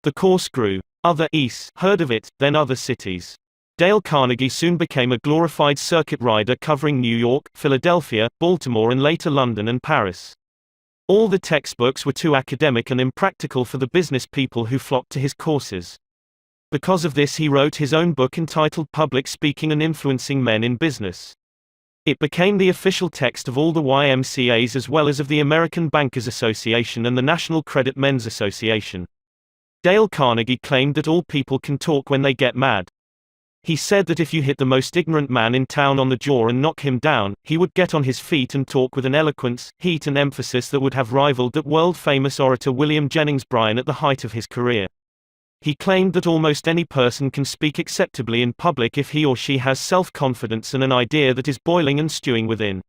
The course grew. Other East heard of it, then other cities. Dale Carnegie soon became a glorified circuit rider covering New York, Philadelphia, Baltimore and later London and Paris. All the textbooks were too academic and impractical for the business people who flocked to his courses. Because of this he wrote his own book entitled Public Speaking and Influencing Men in Business. It became the official text of all the YMCAs as well as of the American Bankers Association and the National Credit Men's Association. Dale Carnegie claimed that all people can talk when they get mad. He said that if you hit the most ignorant man in town on the jaw and knock him down, he would get on his feet and talk with an eloquence, heat and emphasis that would have rivaled that world-famous orator William Jennings Bryan at the height of his career. He claimed that almost any person can speak acceptably in public if he or she has self-confidence and an idea that is boiling and stewing within.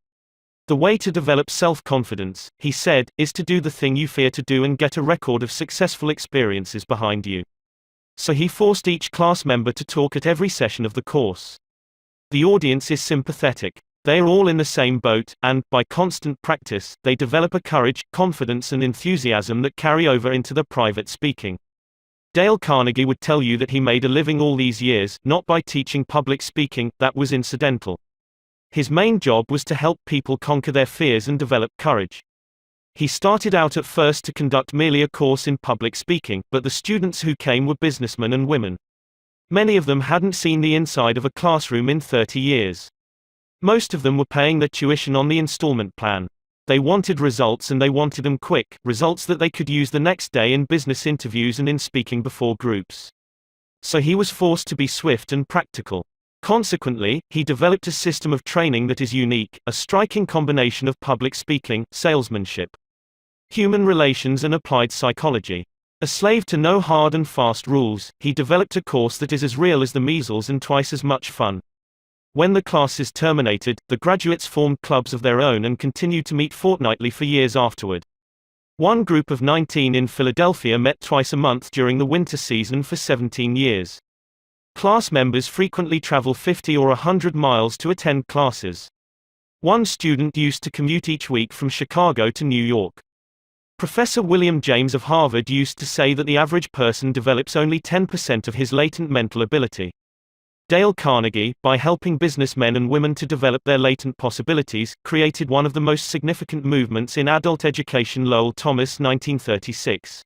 The way to develop self-confidence, he said, is to do the thing you fear to do and get a record of successful experiences behind you. So he forced each class member to talk at every session of the course. The audience is sympathetic. They are all in the same boat, and, by constant practice, they develop a courage, confidence and enthusiasm that carry over into their private speaking. Dale Carnegie would tell you that he made a living all these years, not by teaching public speaking, that was incidental. His main job was to help people conquer their fears and develop courage. He started out at first to conduct merely a course in public speaking, but the students who came were businessmen and women. Many of them hadn't seen the inside of a classroom in 30 years. Most of them were paying their tuition on the installment plan. They wanted results and they wanted them quick, results that they could use the next day in business interviews and in speaking before groups. So he was forced to be swift and practical. Consequently, he developed a system of training that is unique, a striking combination of public speaking, salesmanship, human relations and applied psychology. A slave to no hard and fast rules, he developed a course that is as real as the measles and twice as much fun. When the classes terminated, the graduates formed clubs of their own and continued to meet fortnightly for years afterward. One group of 19 in Philadelphia met twice a month during the winter season for 17 years. Class members frequently travel 50 or 100 miles to attend classes. One student used to commute each week from Chicago to New York. Professor William James of Harvard used to say that the average person develops only 10% of his latent mental ability. Dale Carnegie, by helping businessmen and women to develop their latent possibilities, created one of the most significant movements in adult education. Lowell Thomas, 1936.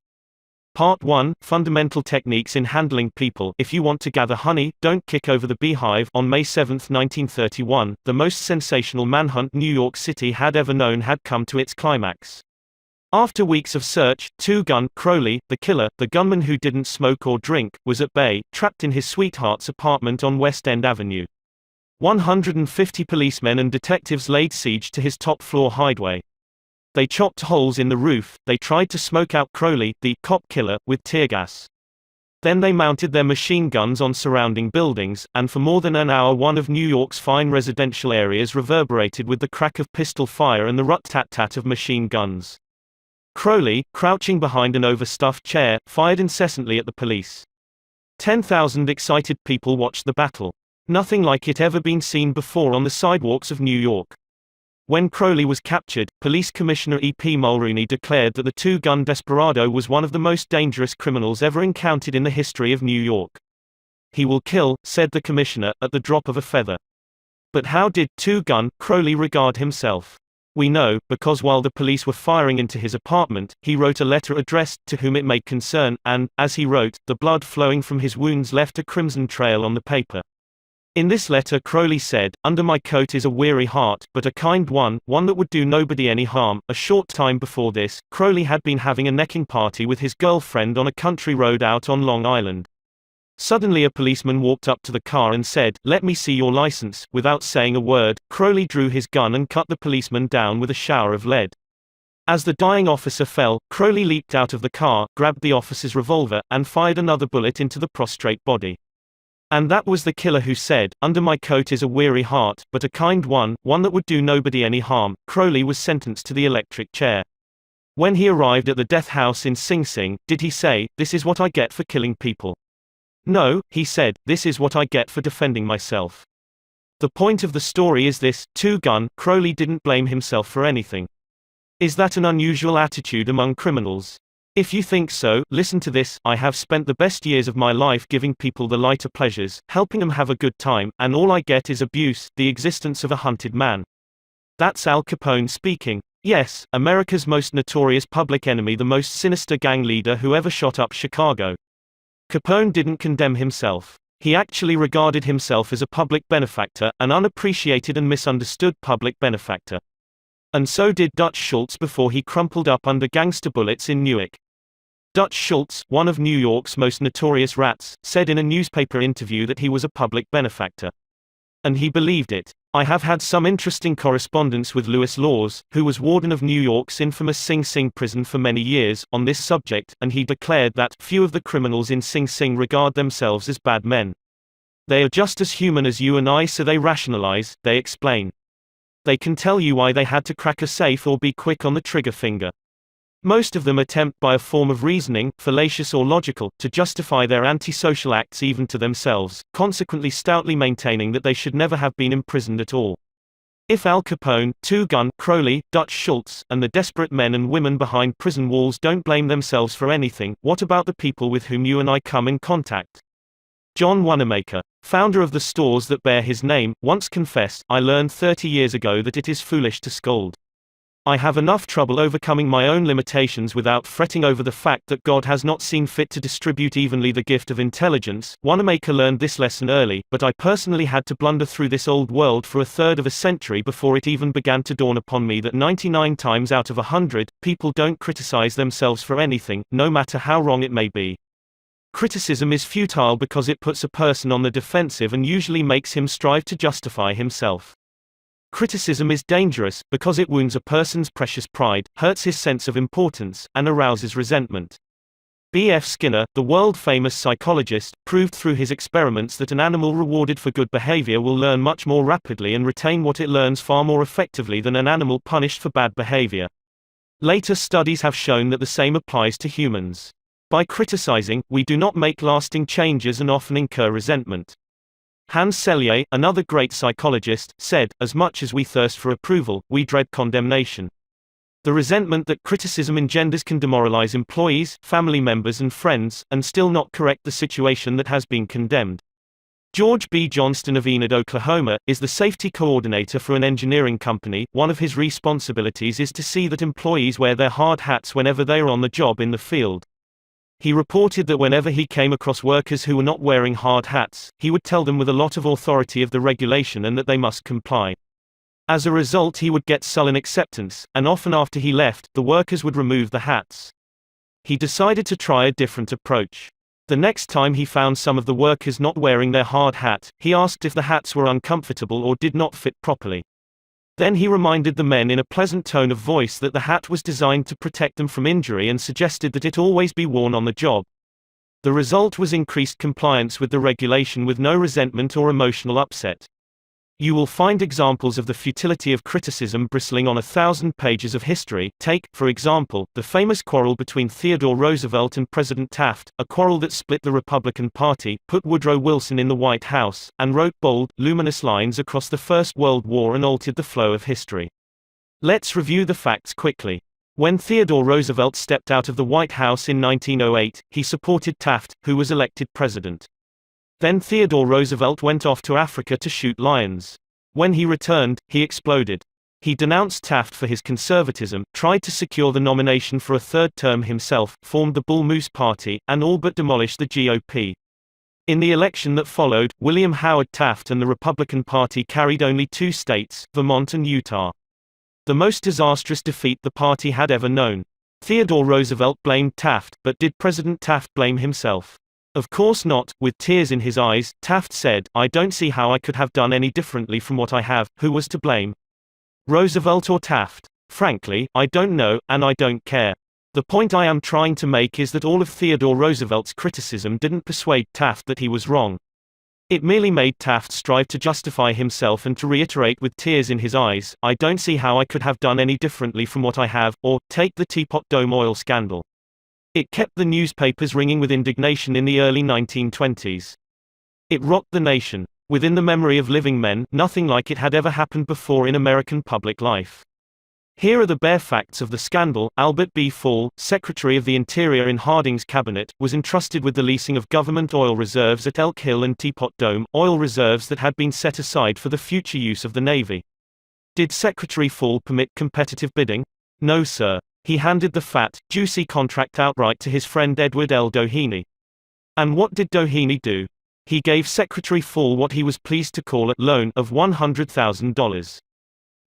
Part 1, Fundamental Techniques in Handling People. If you want to gather honey, don't kick over the beehive. On May 7, 1931, the most sensational manhunt New York City had ever known had come to its climax. After weeks of search, two-gun Crowley, the killer, the gunman who didn't smoke or drink, was at bay, trapped in his sweetheart's apartment on West End Avenue. 150 policemen and detectives laid siege to his top-floor hideaway. They chopped holes in the roof, they tried to smoke out Crowley, the cop killer, with tear gas. Then they mounted their machine guns on surrounding buildings, and for more than an hour one of New York's fine residential areas reverberated with the crack of pistol fire and the rut-tat-tat of machine guns. Crowley, crouching behind an overstuffed chair, fired incessantly at the police. 10,000 excited people watched the battle. Nothing like it ever been seen before on the sidewalks of New York. When Crowley was captured, Police Commissioner E.P. Mulrooney declared that the two-gun desperado was one of the most dangerous criminals ever encountered in the history of New York. "He will kill," said the commissioner, "at the drop of a feather." But how did two-gun Crowley regard himself? We know, because while the police were firing into his apartment, he wrote a letter addressed to whom it may concern, and, as he wrote, the blood flowing from his wounds left a crimson trail on the paper. In this letter Crowley said, "Under my coat is a weary heart, but a kind one, one that would do nobody any harm." A short time before this, Crowley had been having a necking party with his girlfriend on a country road out on Long Island. Suddenly a policeman walked up to the car and said, "Let me see your license." Without saying a word, Crowley drew his gun and cut the policeman down with a shower of lead. As the dying officer fell, Crowley leaped out of the car, grabbed the officer's revolver, and fired another bullet into the prostrate body. And that was the killer who said, "Under my coat is a weary heart, but a kind one, one that would do nobody any harm." Crowley was sentenced to the electric chair. When he arrived at the death house in Sing Sing, did he say, "This is what I get for killing people"? No, he said, "This is what I get for defending myself." The point of the story is this: two-gun Crowley didn't blame himself for anything. Is that an unusual attitude among criminals? If you think so, listen to this. "I have spent the best years of my life giving people the lighter pleasures, helping them have a good time, and all I get is abuse, the existence of a hunted man." That's Al Capone speaking. Yes, America's most notorious public enemy, the most sinister gang leader who ever shot up Chicago. Capone didn't condemn himself. He actually regarded himself as a public benefactor, an unappreciated and misunderstood public benefactor. And so did Dutch Schultz before he crumpled up under gangster bullets in Newark. Dutch Schultz, one of New York's most notorious rats, said in a newspaper interview that he was a public benefactor. And he believed it. I have had some interesting correspondence with Louis Laws, who was warden of New York's infamous Sing Sing prison for many years, on this subject, and he declared that few of the criminals in Sing Sing regard themselves as bad men. They are just as human as you and I, so they rationalize, they explain. They can tell you why they had to crack a safe or be quick on the trigger finger. Most of them attempt by a form of reasoning, fallacious or logical, to justify their antisocial acts even to themselves, consequently stoutly maintaining that they should never have been imprisoned at all. If Al Capone, two-gun Crowley, Dutch Schultz, and the desperate men and women behind prison walls don't blame themselves for anything, what about the people with whom you and I come in contact? John Wanamaker, founder of the stores that bear his name, once confessed, "I learned 30 years ago that it is foolish to scold. I have enough trouble overcoming my own limitations without fretting over the fact that God has not seen fit to distribute evenly the gift of intelligence." Wanamaker learned this lesson early, but I personally had to blunder through this old world for a third of a century before it even began to dawn upon me that 99 times out of 100, people don't criticize themselves for anything, no matter how wrong it may be. Criticism is futile because it puts a person on the defensive and usually makes him strive to justify himself. Criticism is dangerous, because it wounds a person's precious pride, hurts his sense of importance, and arouses resentment. B.F. Skinner, the world-famous psychologist, proved through his experiments that an animal rewarded for good behavior will learn much more rapidly and retain what it learns far more effectively than an animal punished for bad behavior. Later studies have shown that the same applies to humans. By criticizing, we do not make lasting changes and often incur resentment. Hans Selye, another great psychologist, said, "As much as we thirst for approval, we dread condemnation." The resentment that criticism engenders can demoralize employees, family members and friends, and still not correct the situation that has been condemned. George B. Johnston of Enid, Oklahoma, is the safety coordinator for an engineering company. One of his responsibilities is to see that employees wear their hard hats whenever they are on the job in the field. He reported that whenever he came across workers who were not wearing hard hats, he would tell them with a lot of authority of the regulation and that they must comply. As a result, he would get sullen acceptance, and often after he left, the workers would remove the hats. He decided to try a different approach. The next time he found some of the workers not wearing their hard hat, he asked if the hats were uncomfortable or did not fit properly. Then he reminded the men in a pleasant tone of voice that the hat was designed to protect them from injury and suggested that it always be worn on the job. The result was increased compliance with the regulation with no resentment or emotional upset. You will find examples of the futility of criticism bristling on 1,000 pages of history. Take, for example, the famous quarrel between Theodore Roosevelt and President Taft, a quarrel that split the Republican Party, put Woodrow Wilson in the White House, and wrote bold, luminous lines across the First World War and altered the flow of history. Let's review the facts quickly. When Theodore Roosevelt stepped out of the White House in 1908, he supported Taft, who was elected president. Then Theodore Roosevelt went off to Africa to shoot lions. When he returned, he exploded. He denounced Taft for his conservatism, tried to secure the nomination for a third term himself, formed the Bull Moose Party, and all but demolished the GOP. In the election that followed, William Howard Taft and the Republican Party carried only 2 states, Vermont and Utah. The most disastrous defeat the party had ever known. Theodore Roosevelt blamed Taft, but did President Taft blame himself? Of course not. With tears in his eyes, Taft said, "I don't see how I could have done any differently from what I have." Who was to blame? Roosevelt or Taft? Frankly, I don't know, and I don't care. The point I am trying to make is that all of Theodore Roosevelt's criticism didn't persuade Taft that he was wrong. It merely made Taft strive to justify himself and to reiterate with tears in his eyes, "I don't see how I could have done any differently from what I have." Or, take the Teapot Dome oil scandal. It kept the newspapers ringing with indignation in the early 1920s. It rocked the nation. Within the memory of living men, nothing like it had ever happened before in American public life. Here are the bare facts of the scandal. Albert B. Fall, Secretary of the Interior in Harding's cabinet, was entrusted with the leasing of government oil reserves at Elk Hill and Teapot Dome, oil reserves that had been set aside for the future use of the Navy. Did Secretary Fall permit competitive bidding? No, sir. He handed the fat, juicy contract outright to his friend Edward L. Doheny. And what did Doheny do? He gave Secretary Fall what he was pleased to call a loan of $100,000.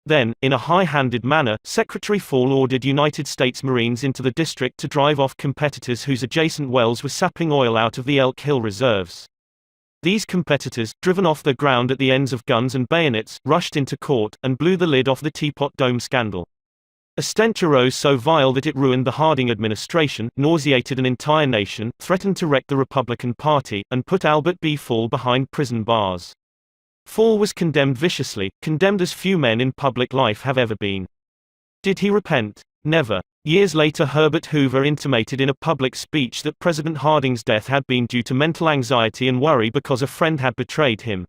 Then, in a high-handed manner, Secretary Fall ordered United States Marines into the district to drive off competitors whose adjacent wells were sapping oil out of the Elk Hill reserves. These competitors, driven off the ground at the ends of guns and bayonets, rushed into court, and blew the lid off the Teapot Dome scandal. A stench arose so vile that it ruined the Harding administration, nauseated an entire nation, threatened to wreck the Republican Party, and put Albert B. Fall behind prison bars. Fall was condemned viciously, condemned as few men in public life have ever been. Did he repent? Never. Years later, Herbert Hoover intimated in a public speech that President Harding's death had been due to mental anxiety and worry because a friend had betrayed him.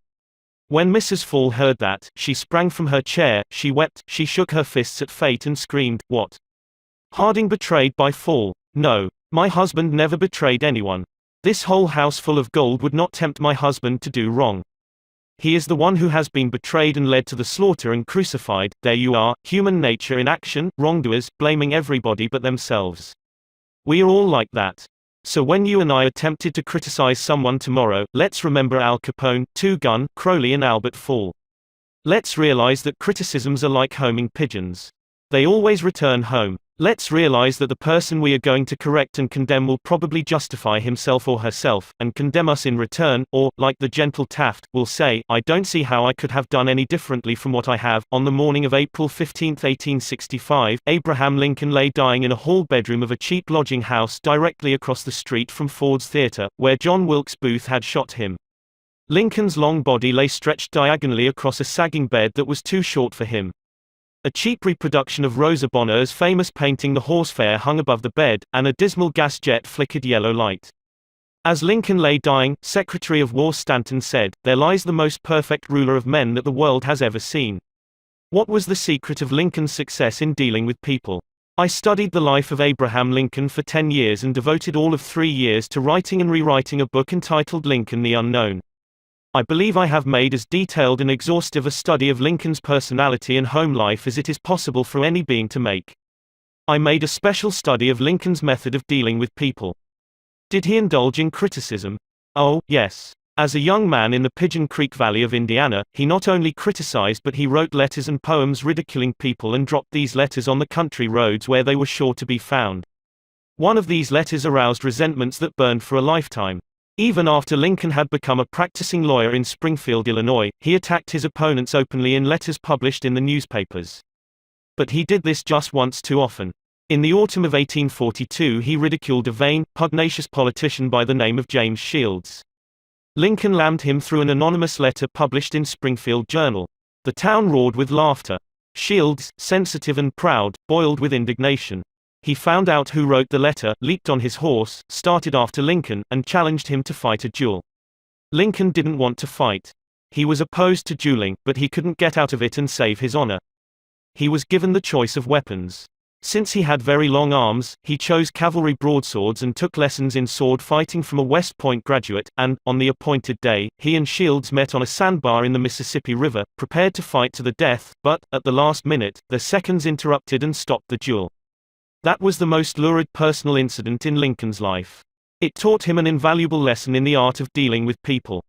When Mrs. Fall heard that, she sprang from her chair, she wept, she shook her fists at fate and screamed, "What? Harding betrayed by Fall? No. My husband never betrayed anyone. This whole house full of gold would not tempt my husband to do wrong. He is the one who has been betrayed and led to the slaughter and crucified." There you are, human nature in action, wrongdoers, blaming everybody but themselves. We are all like that. So when you and I are tempted to criticize someone tomorrow, let's remember Al Capone, Two Gun, Crowley and Albert Fall. Let's realize that criticisms are like homing pigeons. They always return home. Let's realize that the person we are going to correct and condemn will probably justify himself or herself, and condemn us in return, or, like the gentle Taft, will say, "I don't see how I could have done any differently from what I have." On the morning of April 15, 1865, Abraham Lincoln lay dying in a hall bedroom of a cheap lodging house directly across the street from Ford's Theater, where John Wilkes Booth had shot him. Lincoln's long body lay stretched diagonally across a sagging bed that was too short for him. A cheap reproduction of Rosa Bonheur's famous painting The Horsefair hung above the bed, and a dismal gas jet flickered yellow light. As Lincoln lay dying, Secretary of War Stanton said, "There lies the most perfect ruler of men that the world has ever seen." What was the secret of Lincoln's success in dealing with people? I studied the life of Abraham Lincoln for 10 years and devoted all of 3 years to writing and rewriting a book entitled Lincoln the Unknown. I believe I have made as detailed and exhaustive a study of Lincoln's personality and home life as it is possible for any being to make. I made a special study of Lincoln's method of dealing with people. Did he indulge in criticism? Oh, yes. As a young man in the Pigeon Creek Valley of Indiana, he not only criticized but he wrote letters and poems ridiculing people and dropped these letters on the country roads where they were sure to be found. One of these letters aroused resentments that burned for a lifetime. Even after Lincoln had become a practicing lawyer in Springfield, Illinois, he attacked his opponents openly in letters published in the newspapers. But he did this just once too often. In the autumn of 1842 he ridiculed a vain, pugnacious politician by the name of James Shields. Lincoln lammed him through an anonymous letter published in Springfield Journal. The town roared with laughter. Shields, sensitive and proud, boiled with indignation. He found out who wrote the letter, leaped on his horse, started after Lincoln, and challenged him to fight a duel. Lincoln didn't want to fight. He was opposed to dueling, but he couldn't get out of it and save his honor. He was given the choice of weapons. Since he had very long arms, he chose cavalry broadswords and took lessons in sword fighting from a West Point graduate, and, on the appointed day, he and Shields met on a sandbar in the Mississippi River, prepared to fight to the death, but, at the last minute, their seconds interrupted and stopped the duel. That was the most lurid personal incident in Lincoln's life. It taught him an invaluable lesson in the art of dealing with people.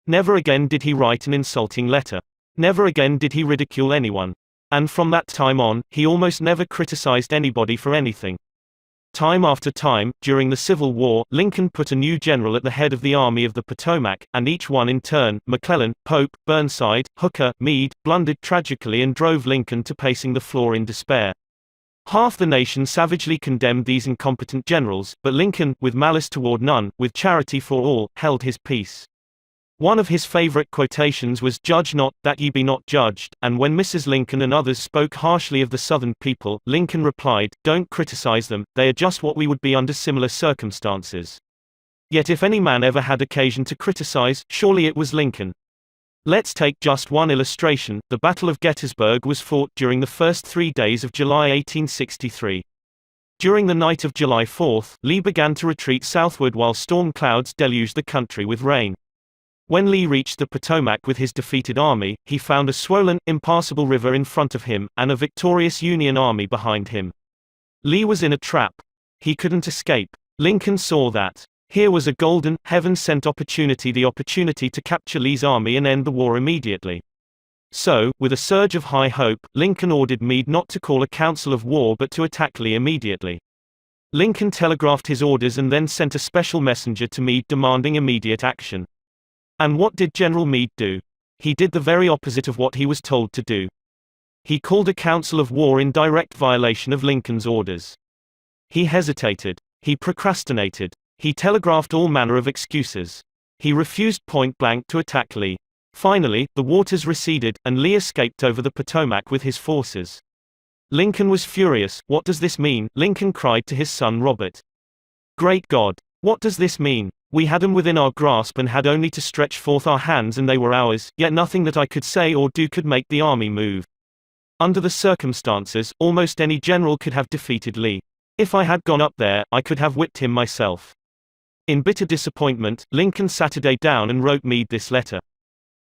Never again did he write an insulting letter. Never again did he ridicule anyone. And from that time on, he almost never criticized anybody for anything. Time after time, during the Civil War, Lincoln put a new general at the head of the Army of the Potomac, and each one in turn, McClellan, Pope, Burnside, Hooker, Meade, blundered tragically and drove Lincoln to pacing the floor in despair. Half the nation savagely condemned these incompetent generals, but Lincoln, with malice toward none, with charity for all, held his peace. One of his favorite quotations was, "Judge not, that ye be not judged," and when Mrs. Lincoln and others spoke harshly of the Southern people, Lincoln replied, "Don't criticize them, they are just what we would be under similar circumstances." Yet if any man ever had occasion to criticize, surely it was Lincoln. Let's take just one illustration. The Battle of Gettysburg was fought during the first 3 days of July 1863. During the night of July 4, Lee began to retreat southward while storm clouds deluged the country with rain. When Lee reached the Potomac with his defeated army, he found a swollen, impassable river in front of him, and a victorious Union army behind him. Lee was in a trap. He couldn't escape. Lincoln saw that. Here was a golden, heaven-sent opportunity, the opportunity to capture Lee's army and end the war immediately. So, with a surge of high hope, Lincoln ordered Meade not to call a council of war but to attack Lee immediately. Lincoln telegraphed his orders and then sent a special messenger to Meade demanding immediate action. And what did General Meade do? He did the very opposite of what he was told to do. He called a council of war in direct violation of Lincoln's orders. He hesitated. He procrastinated. He telegraphed all manner of excuses. He refused point blank to attack Lee. Finally, the waters receded, and Lee escaped over the Potomac with his forces. Lincoln was furious. "What does this mean?" Lincoln cried to his son Robert. "Great God! What does this mean? We had them within our grasp and had only to stretch forth our hands and they were ours, yet nothing that I could say or do could make the army move. Under the circumstances, almost any general could have defeated Lee. If I had gone up there, I could have whipped him myself." In bitter disappointment, Lincoln sat a day down and wrote Meade this letter.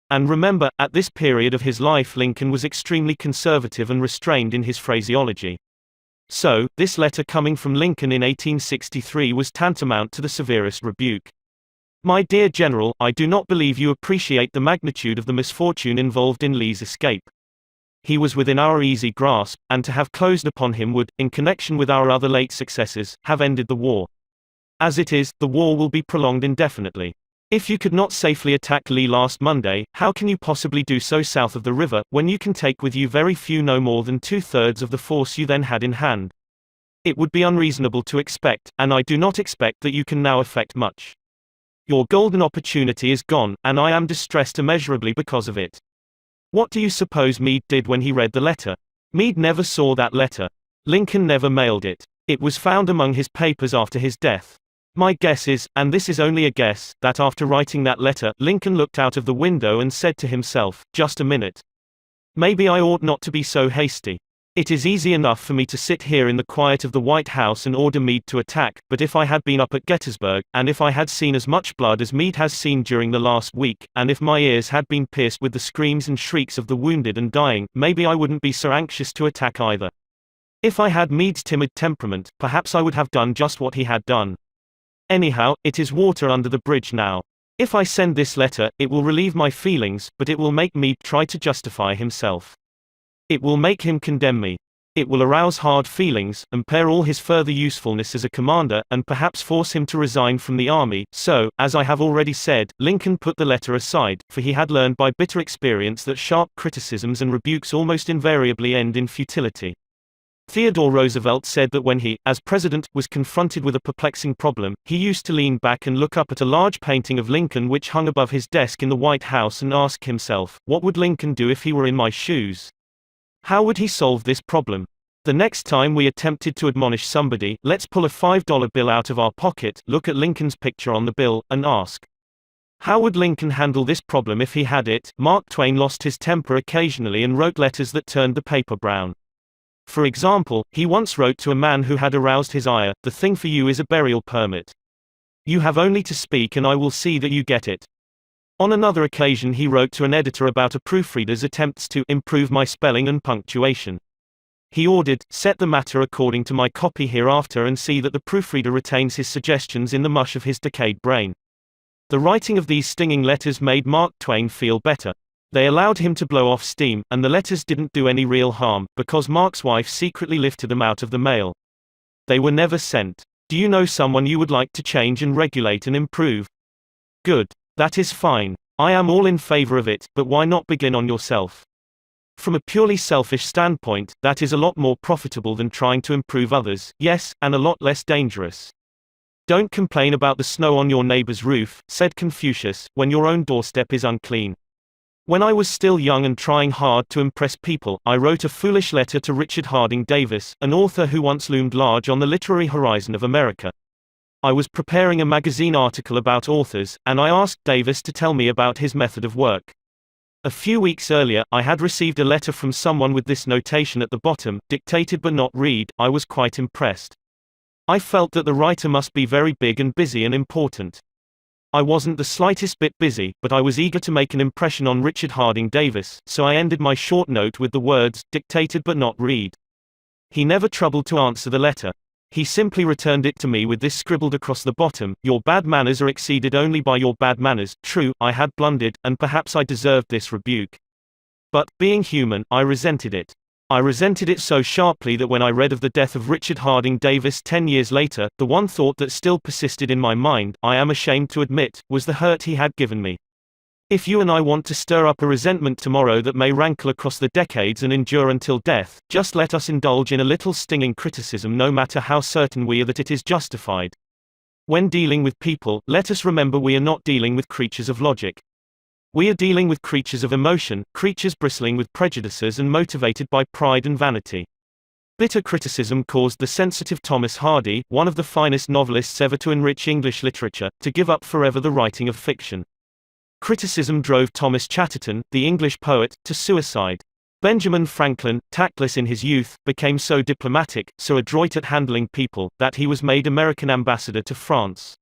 And remember, at this period of his life Lincoln was extremely conservative and restrained in his phraseology. So, this letter coming from Lincoln in 1863 was tantamount to the severest rebuke. "My dear General, I do not believe you appreciate the magnitude of the misfortune involved in Lee's escape. He was within our easy grasp, and to have closed upon him would, in connection with our other late successes, have ended the war. As it is, the war will be prolonged indefinitely. If you could not safely attack Lee last Monday, how can you possibly do so south of the river, when you can take with you very few, no more than 2/3 of the force you then had in hand? It would be unreasonable to expect, and I do not expect, that you can now effect much. Your golden opportunity is gone, and I am distressed immeasurably because of it." What do you suppose Meade did when he read the letter? Meade never saw that letter. Lincoln never mailed it. It was found among his papers after his death. My guess is, and this is only a guess, that after writing that letter, Lincoln looked out of the window and said to himself, "Just a minute. Maybe I ought not to be so hasty. It is easy enough for me to sit here in the quiet of the White House and order Meade to attack, but if I had been up at Gettysburg, and if I had seen as much blood as Meade has seen during the last week, and if my ears had been pierced with the screams and shrieks of the wounded and dying, maybe I wouldn't be so anxious to attack either. If I had Meade's timid temperament, perhaps I would have done just what he had done." Anyhow, it is water under the bridge now. If I send this letter, it will relieve my feelings, but it will make me try to justify himself. It will make him condemn me. It will arouse hard feelings, impair all his further usefulness as a commander, and perhaps force him to resign from the army. So, as I have already said, Lincoln put the letter aside, for he had learned by bitter experience that sharp criticisms and rebukes almost invariably end in futility. Theodore Roosevelt said that when he, as president, was confronted with a perplexing problem, he used to lean back and look up at a large painting of Lincoln which hung above his desk in the White House and ask himself, what would Lincoln do if he were in my shoes? How would he solve this problem? The next time we attempted to admonish somebody, let's pull a $5 bill out of our pocket, look at Lincoln's picture on the bill, and ask, how would Lincoln handle this problem if he had it? Mark Twain lost his temper occasionally and wrote letters that turned the paper brown. For example, he once wrote to a man who had aroused his ire, "The thing for you is a burial permit. You have only to speak and I will see that you get it." On another occasion he wrote to an editor about a proofreader's attempts to improve my spelling and punctuation. He ordered, "Set the matter according to my copy hereafter and see that the proofreader retains his suggestions in the mush of his decayed brain." The writing of these stinging letters made Mark Twain feel better. They allowed him to blow off steam, and the letters didn't do any real harm, because Mark's wife secretly lifted them out of the mail. They were never sent. Do you know someone you would like to change and regulate and improve? Good. That is fine. I am all in favor of it, but why not begin on yourself? From a purely selfish standpoint, that is a lot more profitable than trying to improve others, yes, and a lot less dangerous. Don't complain about the snow on your neighbor's roof, said Confucius, when your own doorstep is unclean. When I was still young and trying hard to impress people, I wrote a foolish letter to Richard Harding Davis, an author who once loomed large on the literary horizon of America. I was preparing a magazine article about authors, and I asked Davis to tell me about his method of work. A few weeks earlier, I had received a letter from someone with this notation at the bottom, "Dictated but not read." I was quite impressed. I felt that the writer must be very big and busy and important. I wasn't the slightest bit busy, but I was eager to make an impression on Richard Harding Davis, so I ended my short note with the words, "Dictated but not read." He never troubled to answer the letter. He simply returned it to me with this scribbled across the bottom: "Your bad manners are exceeded only by your bad manners." True, I had blundered, and perhaps I deserved this rebuke. But, being human, I resented it. I resented it so sharply that when I read of the death of Richard Harding Davis 10 years later, the one thought that still persisted in my mind, I am ashamed to admit, was the hurt he had given me. If you and I want to stir up a resentment tomorrow that may rankle across the decades and endure until death, just let us indulge in a little stinging criticism no matter how certain we are that it is justified. When dealing with people, let us remember we are not dealing with creatures of logic. We are dealing with creatures of emotion, creatures bristling with prejudices and motivated by pride and vanity. Bitter criticism caused the sensitive Thomas Hardy, one of the finest novelists ever to enrich English literature, to give up forever the writing of fiction. Criticism drove Thomas Chatterton, the English poet, to suicide. Benjamin Franklin, tactless in his youth, became so diplomatic, so adroit at handling people, that he was made American ambassador to France.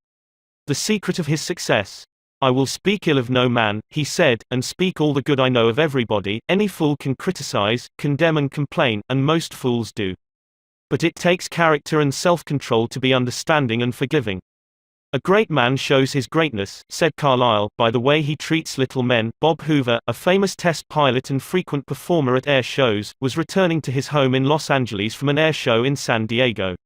The secret of his success: "I will speak ill of no man," he said, "and speak all the good I know of everybody. Any fool can criticize, condemn and complain, and most fools do. But it takes character and self-control to be understanding and forgiving. A great man shows his greatness," said Carlyle, "by the way he treats little men." Bob Hoover, a famous test pilot and frequent performer at air shows, was returning to his home in Los Angeles from an air show in San Diego.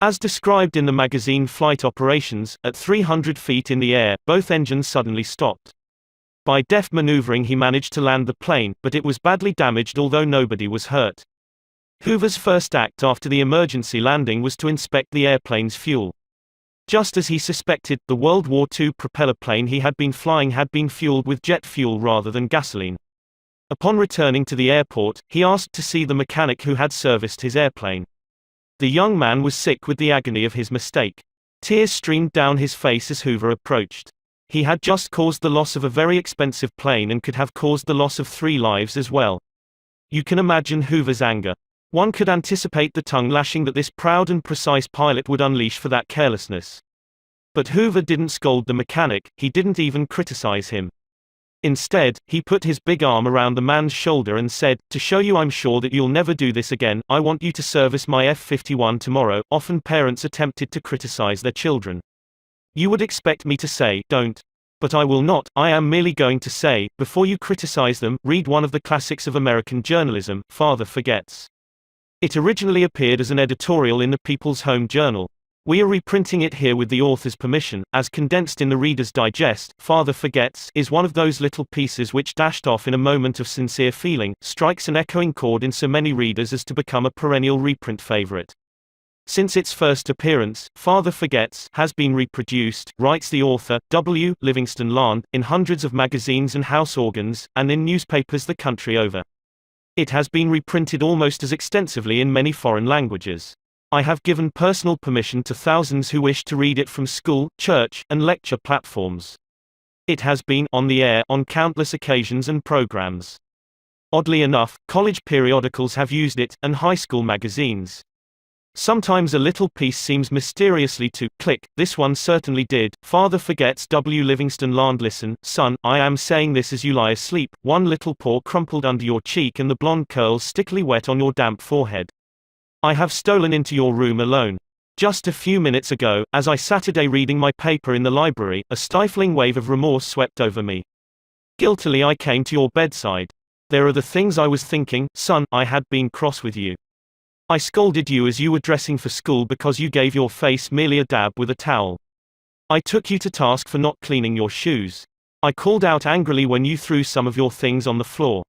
As described in the magazine Flight Operations, at 300 feet in the air, both engines suddenly stopped. By deft maneuvering he managed to land the plane, but it was badly damaged although nobody was hurt. Hoover's first act after the emergency landing was to inspect the airplane's fuel. Just as he suspected, the World War II propeller plane he had been flying had been fueled with jet fuel rather than gasoline. Upon returning to the airport, he asked to see the mechanic who had serviced his airplane. The young man was sick with the agony of his mistake. Tears streamed down his face as Hoover approached. He had just caused the loss of a very expensive plane and could have caused the loss of 3 lives as well. You can imagine Hoover's anger. One could anticipate the tongue lashing that this proud and precise pilot would unleash for that carelessness. But Hoover didn't scold the mechanic, he didn't even criticize him. Instead, he put his big arm around the man's shoulder and said, "To show you I'm sure that you'll never do this again, I want you to service my F-51 tomorrow." Often parents attempted to criticize their children. You would expect me to say, don't. But I will not. I am merely going to say, before you criticize them, read one of the classics of American journalism, Father Forgets. It originally appeared as an editorial in the People's Home Journal. We are reprinting it here with the author's permission, as condensed in the Reader's Digest. Father Forgets is one of those little pieces which, dashed off in a moment of sincere feeling, strikes an echoing chord in so many readers as to become a perennial reprint favorite. Since its first appearance, Father Forgets has been reproduced, writes the author, W. Livingston Land, in hundreds of magazines and house organs, and in newspapers the country over. It has been reprinted almost as extensively in many foreign languages. I have given personal permission to thousands who wish to read it from school, church, and lecture platforms. It has been on the air on countless occasions and programs. Oddly enough, college periodicals have used it, and high school magazines. Sometimes a little piece seems mysteriously to click. This one certainly did. Father Forgets. W. Livingston Land. Listen, son, I am saying this as you lie asleep, one little paw crumpled under your cheek and the blonde curls stickily wet on your damp forehead. I have stolen into your room alone. Just a few minutes ago, as I Saturday reading my paper in the library, a stifling wave of remorse swept over me. Guiltily I came to your bedside. There are the things I was thinking, son. I had been cross with you. I scolded you as you were dressing for school because you gave your face merely a dab with a towel. I took you to task for not cleaning your shoes. I called out angrily when you threw some of your things on the floor.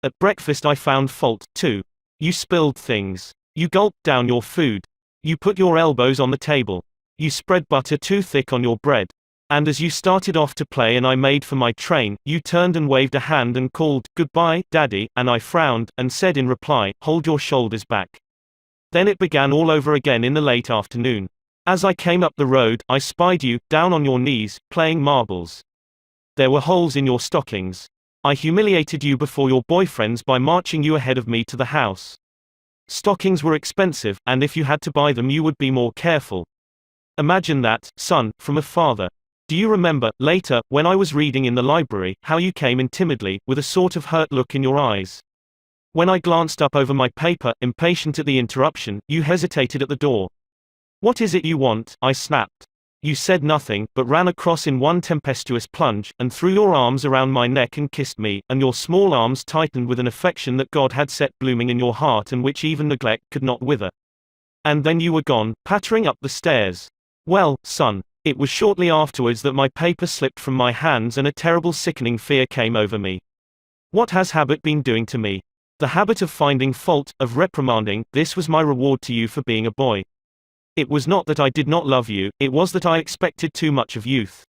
At breakfast I found fault, too. You spilled things. You gulped down your food. You put your elbows on the table. You spread butter too thick on your bread. And as you started off to play and I made for my train, you turned and waved a hand and called, "Goodbye, Daddy," and I frowned, and said in reply, "Hold your shoulders back." Then it began all over again in the late afternoon. As I came up the road, I spied you, down on your knees, playing marbles. There were holes in your stockings. I humiliated you before your boyfriends by marching you ahead of me to the house. Stockings were expensive, and if you had to buy them you would be more careful. Imagine that, son, from a father. Do you remember, later, when I was reading in the library, how you came in timidly, with a sort of hurt look in your eyes? When I glanced up over my paper, impatient at the interruption, you hesitated at the door. "What is it you want?" I snapped. You said nothing, but ran across in one tempestuous plunge, and threw your arms around my neck and kissed me, and your small arms tightened with an affection that God had set blooming in your heart and which even neglect could not wither. And then you were gone, pattering up the stairs. Well, son, it was shortly afterwards that my paper slipped from my hands and a terrible sickening fear came over me. What has habit been doing to me? The habit of finding fault, of reprimanding. This was my reward to you for being a boy. It was not that I did not love you, it was that I expected too much of youth.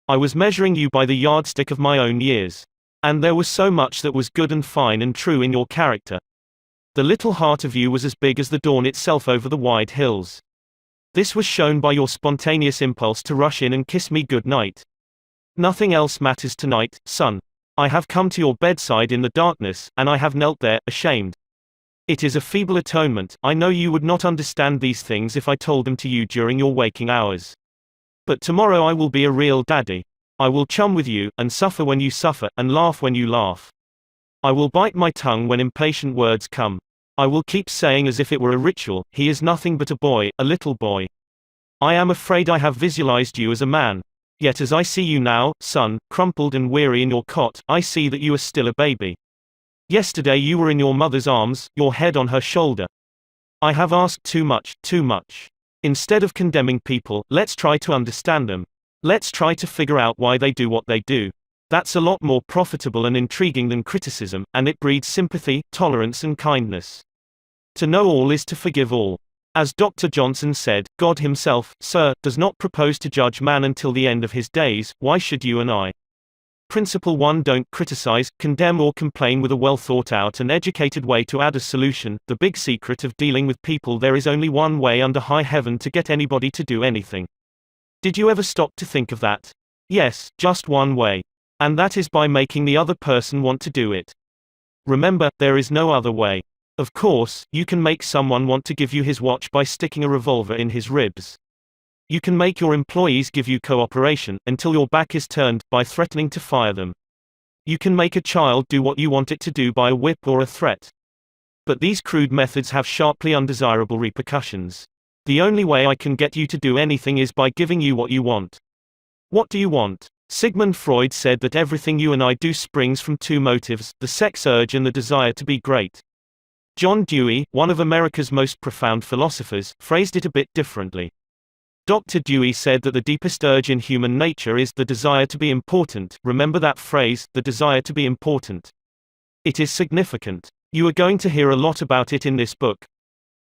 I was measuring you by the yardstick of my own years. And there was so much that was good and fine and true in your character. The little heart of you was as big as the dawn itself over the wide hills. This was shown by your spontaneous impulse to rush in and kiss me good night. Nothing else matters tonight, son. I have come to your bedside in the darkness, and I have knelt there, ashamed. It is a feeble atonement. I know you would not understand these things if I told them to you during your waking hours. But tomorrow I will be a real daddy. I will chum with you, and suffer when you suffer, and laugh when you laugh. I will bite my tongue when impatient words come. I will keep saying as if it were a ritual, he is nothing but a boy, a little boy. I am afraid I have visualized you as a man. Yet as I see you now, son, crumpled and weary in your cot, I see that you are still a baby. Yesterday you were in your mother's arms, your head on her shoulder. I have asked too much, too much. Instead of condemning people, let's try to understand them. Let's try to figure out why they do what they do. That's a lot more profitable and intriguing than criticism, and it breeds sympathy, tolerance and kindness. To know all is to forgive all. As Dr. Johnson said, God himself, sir, does not propose to judge man until the end of his days. Why should you and I? Principle 1. Don't criticize, condemn or complain with a well thought out and educated way to add a solution. The big secret of dealing with people: there is only one way under high heaven to get anybody to do anything. Did you ever stop to think of that? Yes, just one way. And that is by making the other person want to do it. Remember, there is no other way. Of course, you can make someone want to give you his watch by sticking a revolver in his ribs. You can make your employees give you cooperation, until your back is turned, by threatening to fire them. You can make a child do what you want it to do by a whip or a threat. But these crude methods have sharply undesirable repercussions. The only way I can get you to do anything is by giving you what you want. What do you want? Sigmund Freud said that everything you and I do springs from two motives, the sex urge and the desire to be great. John Dewey, one of America's most profound philosophers, phrased it a bit differently. Dr. Dewey said that the deepest urge in human nature is the desire to be important. Remember that phrase, the desire to be important. It is significant. You are going to hear a lot about it in this book.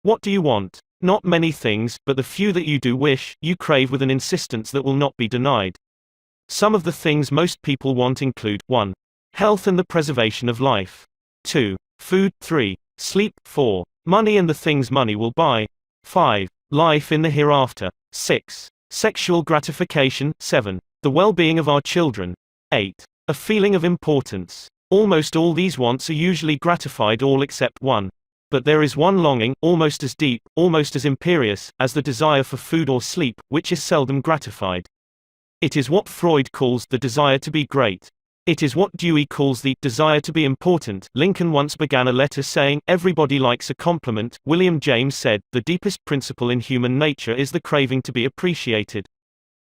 What do you want? Not many things, but the few that you do wish, you crave with an insistence that will not be denied. Some of the things most people want include 1. Health and the preservation of life. 2. Food. 3. Sleep. 4. Money and the things money will buy. 5. Life in the hereafter. 6. Sexual gratification. 7. The well-being of our children. 8. A feeling of importance. Almost all these wants are usually gratified, all except one. But there is one longing, almost as deep, almost as imperious, as the desire for food or sleep, which is seldom gratified. It is what Freud calls the desire to be great. It is what Dewey calls the desire to be important. Lincoln once began a letter saying, "Everybody likes a compliment." William James said, "The deepest principle in human nature is the craving to be appreciated."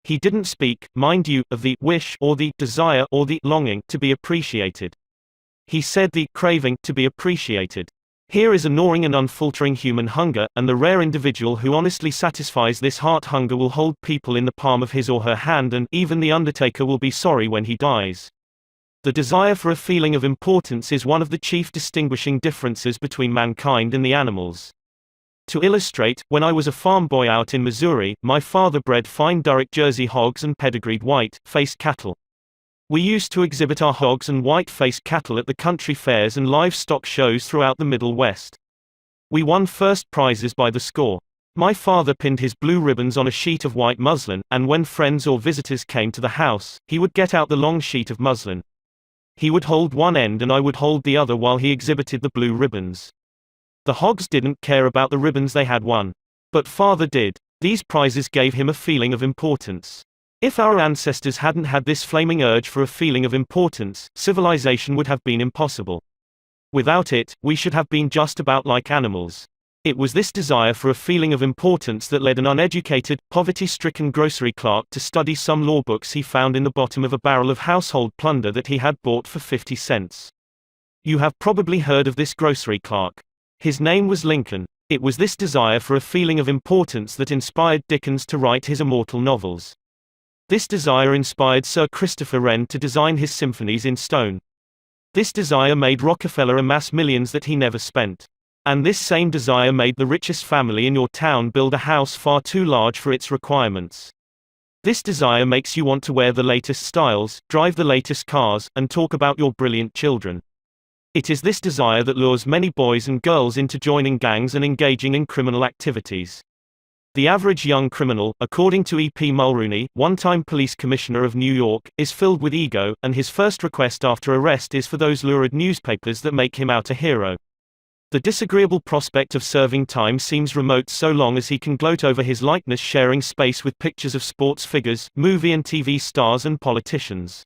He didn't speak, mind you, of the wish or the desire or the longing to be appreciated. He said the craving to be appreciated. Here is a gnawing and unfaltering human hunger, and the rare individual who honestly satisfies this heart hunger will hold people in the palm of his or her hand, and even the undertaker will be sorry when he dies. The desire for a feeling of importance is one of the chief distinguishing differences between mankind and the animals. To illustrate, when I was a farm boy out in Missouri, my father bred fine Duroc Jersey hogs and pedigreed white-faced cattle. We used to exhibit our hogs and white-faced cattle at the country fairs and livestock shows throughout the Middle West. We won first prizes by the score. My father pinned his blue ribbons on a sheet of white muslin, and when friends or visitors came to the house, he would get out the long sheet of muslin. He would hold one end and I would hold the other while he exhibited the blue ribbons. The hogs didn't care about the ribbons they had won. But father did. These prizes gave him a feeling of importance. If our ancestors hadn't had this flaming urge for a feeling of importance, civilization would have been impossible. Without it, we should have been just about like animals. It was this desire for a feeling of importance that led an uneducated, poverty-stricken grocery clerk to study some law books he found in the bottom of a barrel of household plunder that he had bought for 50 cents. You have probably heard of this grocery clerk. His name was Lincoln. It was this desire for a feeling of importance that inspired Dickens to write his immortal novels. This desire inspired Sir Christopher Wren to design his symphonies in stone. This desire made Rockefeller amass millions that he never spent. And this same desire made the richest family in your town build a house far too large for its requirements. This desire makes you want to wear the latest styles, drive the latest cars, and talk about your brilliant children. It is this desire that lures many boys and girls into joining gangs and engaging in criminal activities. The average young criminal, according to E.P. Mulrooney, one-time police commissioner of New York, is filled with ego, and his first request after arrest is for those lurid newspapers that make him out a hero. The disagreeable prospect of serving time seems remote so long as he can gloat over his likeness sharing space with pictures of sports figures, movie and TV stars and politicians.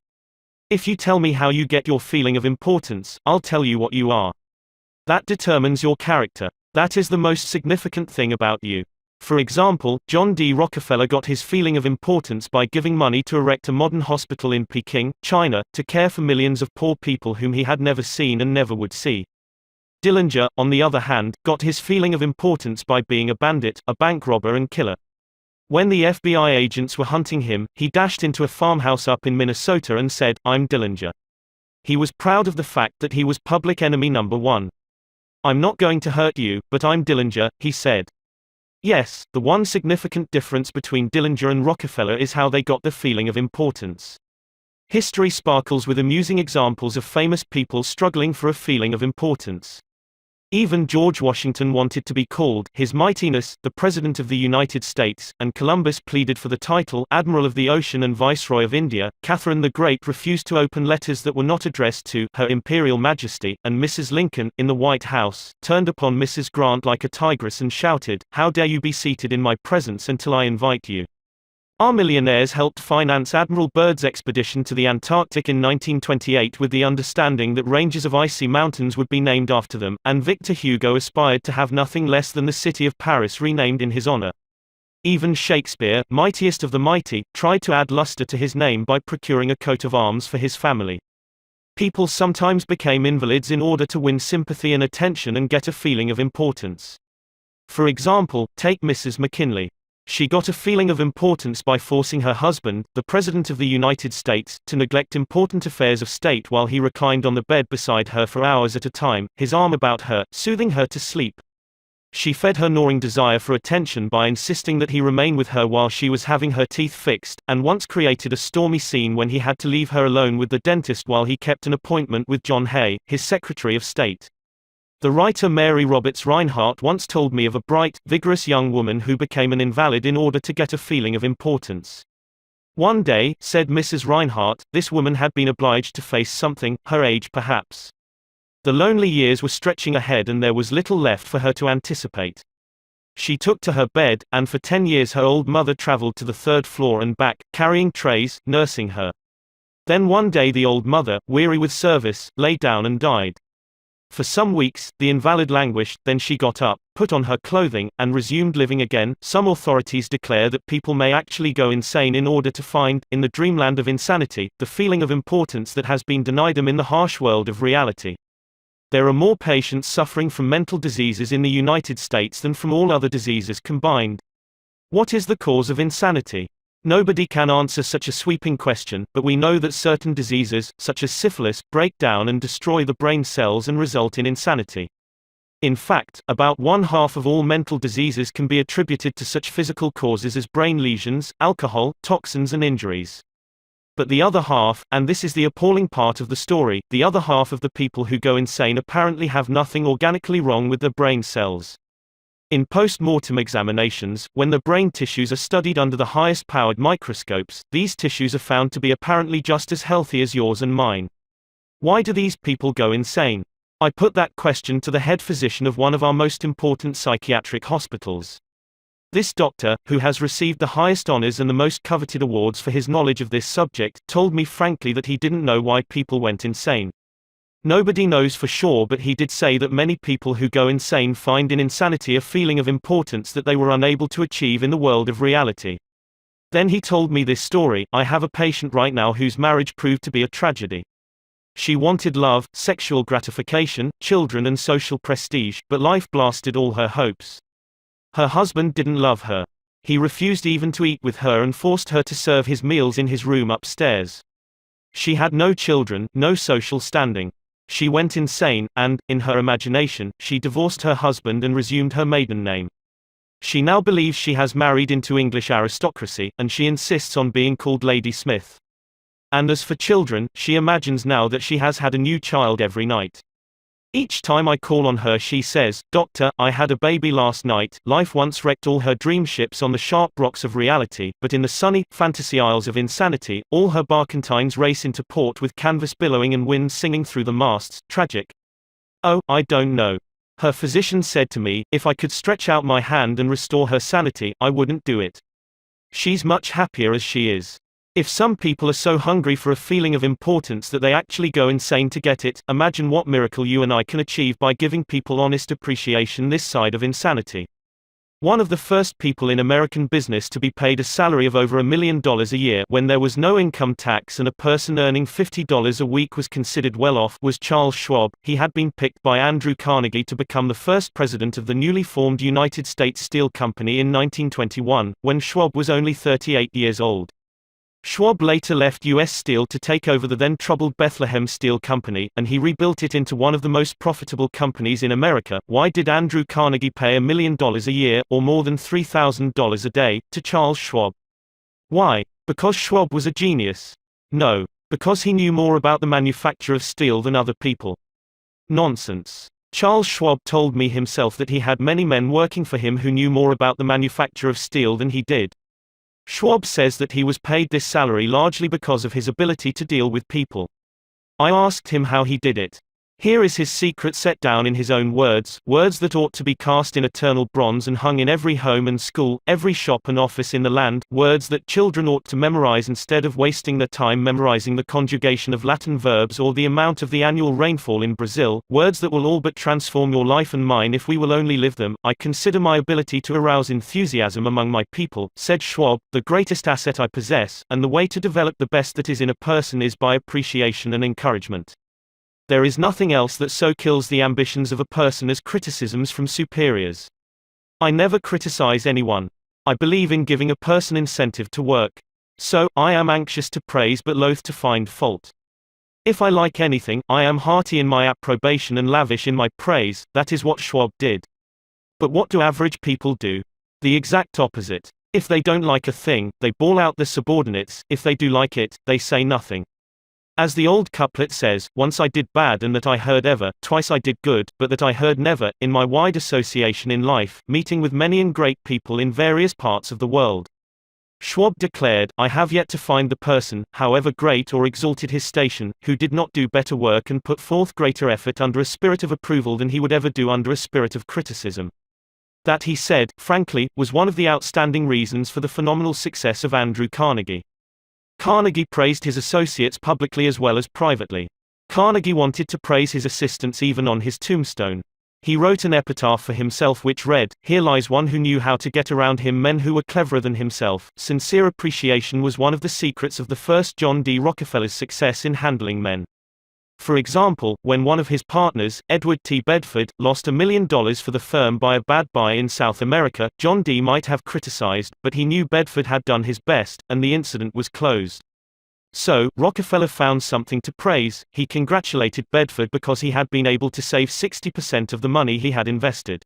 If you tell me how you get your feeling of importance, I'll tell you what you are. That determines your character. That is the most significant thing about you. For example, John D. Rockefeller got his feeling of importance by giving money to erect a modern hospital in Peking, China, to care for millions of poor people whom he had never seen and never would see. Dillinger, on the other hand, got his feeling of importance by being a bandit, a bank robber and killer. When the FBI agents were hunting him, he dashed into a farmhouse up in Minnesota and said, "I'm Dillinger." He was proud of the fact that he was public enemy number one. "I'm not going to hurt you, but I'm Dillinger," he said. Yes, the one significant difference between Dillinger and Rockefeller is how they got the feeling of importance. History sparkles with amusing examples of famous people struggling for a feeling of importance. Even George Washington wanted to be called His Mightiness, the President of the United States, and Columbus pleaded for the title Admiral of the Ocean and Viceroy of India. Catherine the Great refused to open letters that were not addressed to Her Imperial Majesty, and Mrs. Lincoln, in the White House, turned upon Mrs. Grant like a tigress and shouted, "How dare you be seated in my presence until I invite you?" Our millionaires helped finance Admiral Byrd's expedition to the Antarctic in 1928 with the understanding that ranges of icy mountains would be named after them, and Victor Hugo aspired to have nothing less than the city of Paris renamed in his honor. Even Shakespeare, mightiest of the mighty, tried to add luster to his name by procuring a coat of arms for his family. People sometimes became invalids in order to win sympathy and attention and get a feeling of importance. For example, take Mrs. McKinley. She got a feeling of importance by forcing her husband, the President of the United States, to neglect important affairs of state while he reclined on the bed beside her for hours at a time, his arm about her, soothing her to sleep. She fed her gnawing desire for attention by insisting that he remain with her while she was having her teeth fixed, and once created a stormy scene when he had to leave her alone with the dentist while he kept an appointment with John Hay, his Secretary of State. The writer Mary Roberts Rinehart once told me of a bright, vigorous young woman who became an invalid in order to get a feeling of importance. One day, said Mrs. Rinehart, this woman had been obliged to face something, her age perhaps. The lonely years were stretching ahead and there was little left for her to anticipate. She took to her bed, and for 10 years her old mother traveled to the 3rd floor and back, carrying trays, nursing her. Then one day the old mother, weary with service, lay down and died. For some weeks, the invalid languished, then she got up, put on her clothing, and resumed living again. Some authorities declare that people may actually go insane in order to find, in the dreamland of insanity, the feeling of importance that has been denied them in the harsh world of reality. There are more patients suffering from mental diseases in the United States than from all other diseases combined. What is the cause of insanity? Nobody can answer such a sweeping question, but we know that certain diseases, such as syphilis, break down and destroy the brain cells and result in insanity. In fact, about 1/2 of all mental diseases can be attributed to such physical causes as brain lesions, alcohol, toxins and injuries. But the other half, and this is the appalling part of the story, the other half of the people who go insane apparently have nothing organically wrong with their brain cells. In post-mortem examinations, when the brain tissues are studied under the highest-powered microscopes, these tissues are found to be apparently just as healthy as yours and mine. Why do these people go insane? I put that question to the head physician of one of our most important psychiatric hospitals. This doctor, who has received the highest honors and the most coveted awards for his knowledge of this subject, told me frankly that he didn't know why people went insane. Nobody knows for sure, but he did say that many people who go insane find in insanity a feeling of importance that they were unable to achieve in the world of reality. Then he told me this story. I have a patient right now whose marriage proved to be a tragedy. She wanted love, sexual gratification, children and social prestige, but life blasted all her hopes. Her husband didn't love her. He refused even to eat with her and forced her to serve his meals in his room upstairs. She had no children, no social standing. She went insane, and, in her imagination, she divorced her husband and resumed her maiden name. She now believes she has married into English aristocracy, and she insists on being called Lady Smith. And as for children, she imagines now that she has had a new child every night. Each time I call on her she says, "Doctor, I had a baby last night." Life once wrecked all her dream ships on the sharp rocks of reality, but in the sunny, fantasy isles of insanity, all her barkentines race into port with canvas billowing and wind singing through the masts. Tragic. Oh, I don't know. Her physician said to me, if I could stretch out my hand and restore her sanity, I wouldn't do it. She's much happier as she is. If some people are so hungry for a feeling of importance that they actually go insane to get it, imagine what miracle you and I can achieve by giving people honest appreciation this side of insanity. One of the first people in American business to be paid a salary of over $1 million a year when there was no income tax and a person earning $50 a week was considered well off was Charles Schwab. He had been picked by Andrew Carnegie to become the first president of the newly formed United States Steel Company in 1921, when Schwab was only 38 years old. Schwab later left U.S. Steel to take over the then troubled Bethlehem Steel Company, and he rebuilt it into one of the most profitable companies in America. Why did Andrew Carnegie pay $1 million a year, or more than $3,000 a day, to Charles Schwab? Why? Because Schwab was a genius? No. Because he knew more about the manufacture of steel than other people. Nonsense. Charles Schwab told me himself that he had many men working for him who knew more about the manufacture of steel than he did. Schwab says that he was paid this salary largely because of his ability to deal with people. I asked him how he did it. Here is his secret set down in his own words, words that ought to be cast in eternal bronze and hung in every home and school, every shop and office in the land, words that children ought to memorize instead of wasting their time memorizing the conjugation of Latin verbs or the amount of the annual rainfall in Brazil, words that will all but transform your life and mine if we will only live them. I consider my ability to arouse enthusiasm among my people, said Schwab, the greatest asset I possess, and the way to develop the best that is in a person is by appreciation and encouragement. There is nothing else that so kills the ambitions of a person as criticisms from superiors. I never criticize anyone. I believe in giving a person incentive to work. So, I am anxious to praise but loath to find fault. If I like anything, I am hearty in my approbation and lavish in my praise. That is what Schwab did. But what do average people do? The exact opposite. If they don't like a thing, they bawl out their subordinates. If they do like it, they say nothing. As the old couplet says, once I did bad and that I heard ever, twice I did good, but that I heard never. In my wide association in life, meeting with many and great people in various parts of the world, Schwab declared, I have yet to find the person, however great or exalted his station, who did not do better work and put forth greater effort under a spirit of approval than he would ever do under a spirit of criticism. That, he said, frankly, was one of the outstanding reasons for the phenomenal success of Andrew Carnegie. Carnegie praised his associates publicly as well as privately. Carnegie wanted to praise his assistants even on his tombstone. He wrote an epitaph for himself which read, "Here lies one who knew how to get around him men who were cleverer than himself." Sincere appreciation was one of the secrets of the first John D. Rockefeller's success in handling men. For example, when one of his partners, Edward T. Bedford, lost $1 million for the firm by a bad buy in South America, John D. might have criticized, but he knew Bedford had done his best, and the incident was closed. So, Rockefeller found something to praise. He congratulated Bedford because he had been able to save 60% of the money he had invested.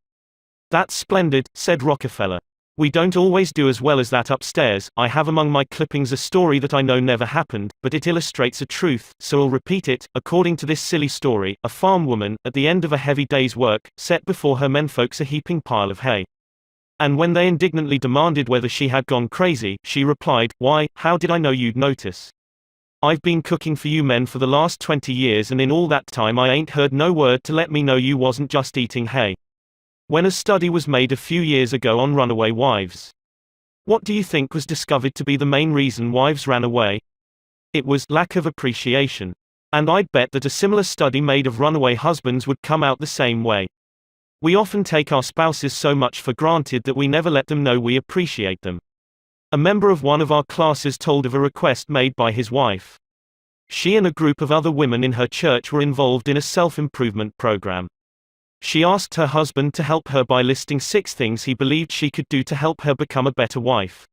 "That's splendid," said Rockefeller. "We don't always do as well as that upstairs. I have among my clippings a story that I know never happened, but it illustrates a truth, so I'll repeat it. According to this silly story, a farm woman, at the end of a heavy day's work, set before her menfolks a heaping pile of hay. And when they indignantly demanded whether she had gone crazy, she replied, 'Why, how did I know you'd notice? I've been cooking for you men for the last 20 years and in all that time I ain't heard no word to let me know you wasn't just eating hay.'" When a study was made a few years ago on runaway wives, what do you think was discovered to be the main reason wives ran away? It was lack of appreciation. And I'd bet that a similar study made of runaway husbands would come out the same way. We often take our spouses so much for granted that we never let them know we appreciate them. A member of one of our classes told of a request made by his wife. She and a group of other women in her church were involved in a self-improvement program. She asked her husband to help her by listing 6 things he believed she could do to help her become a better wife.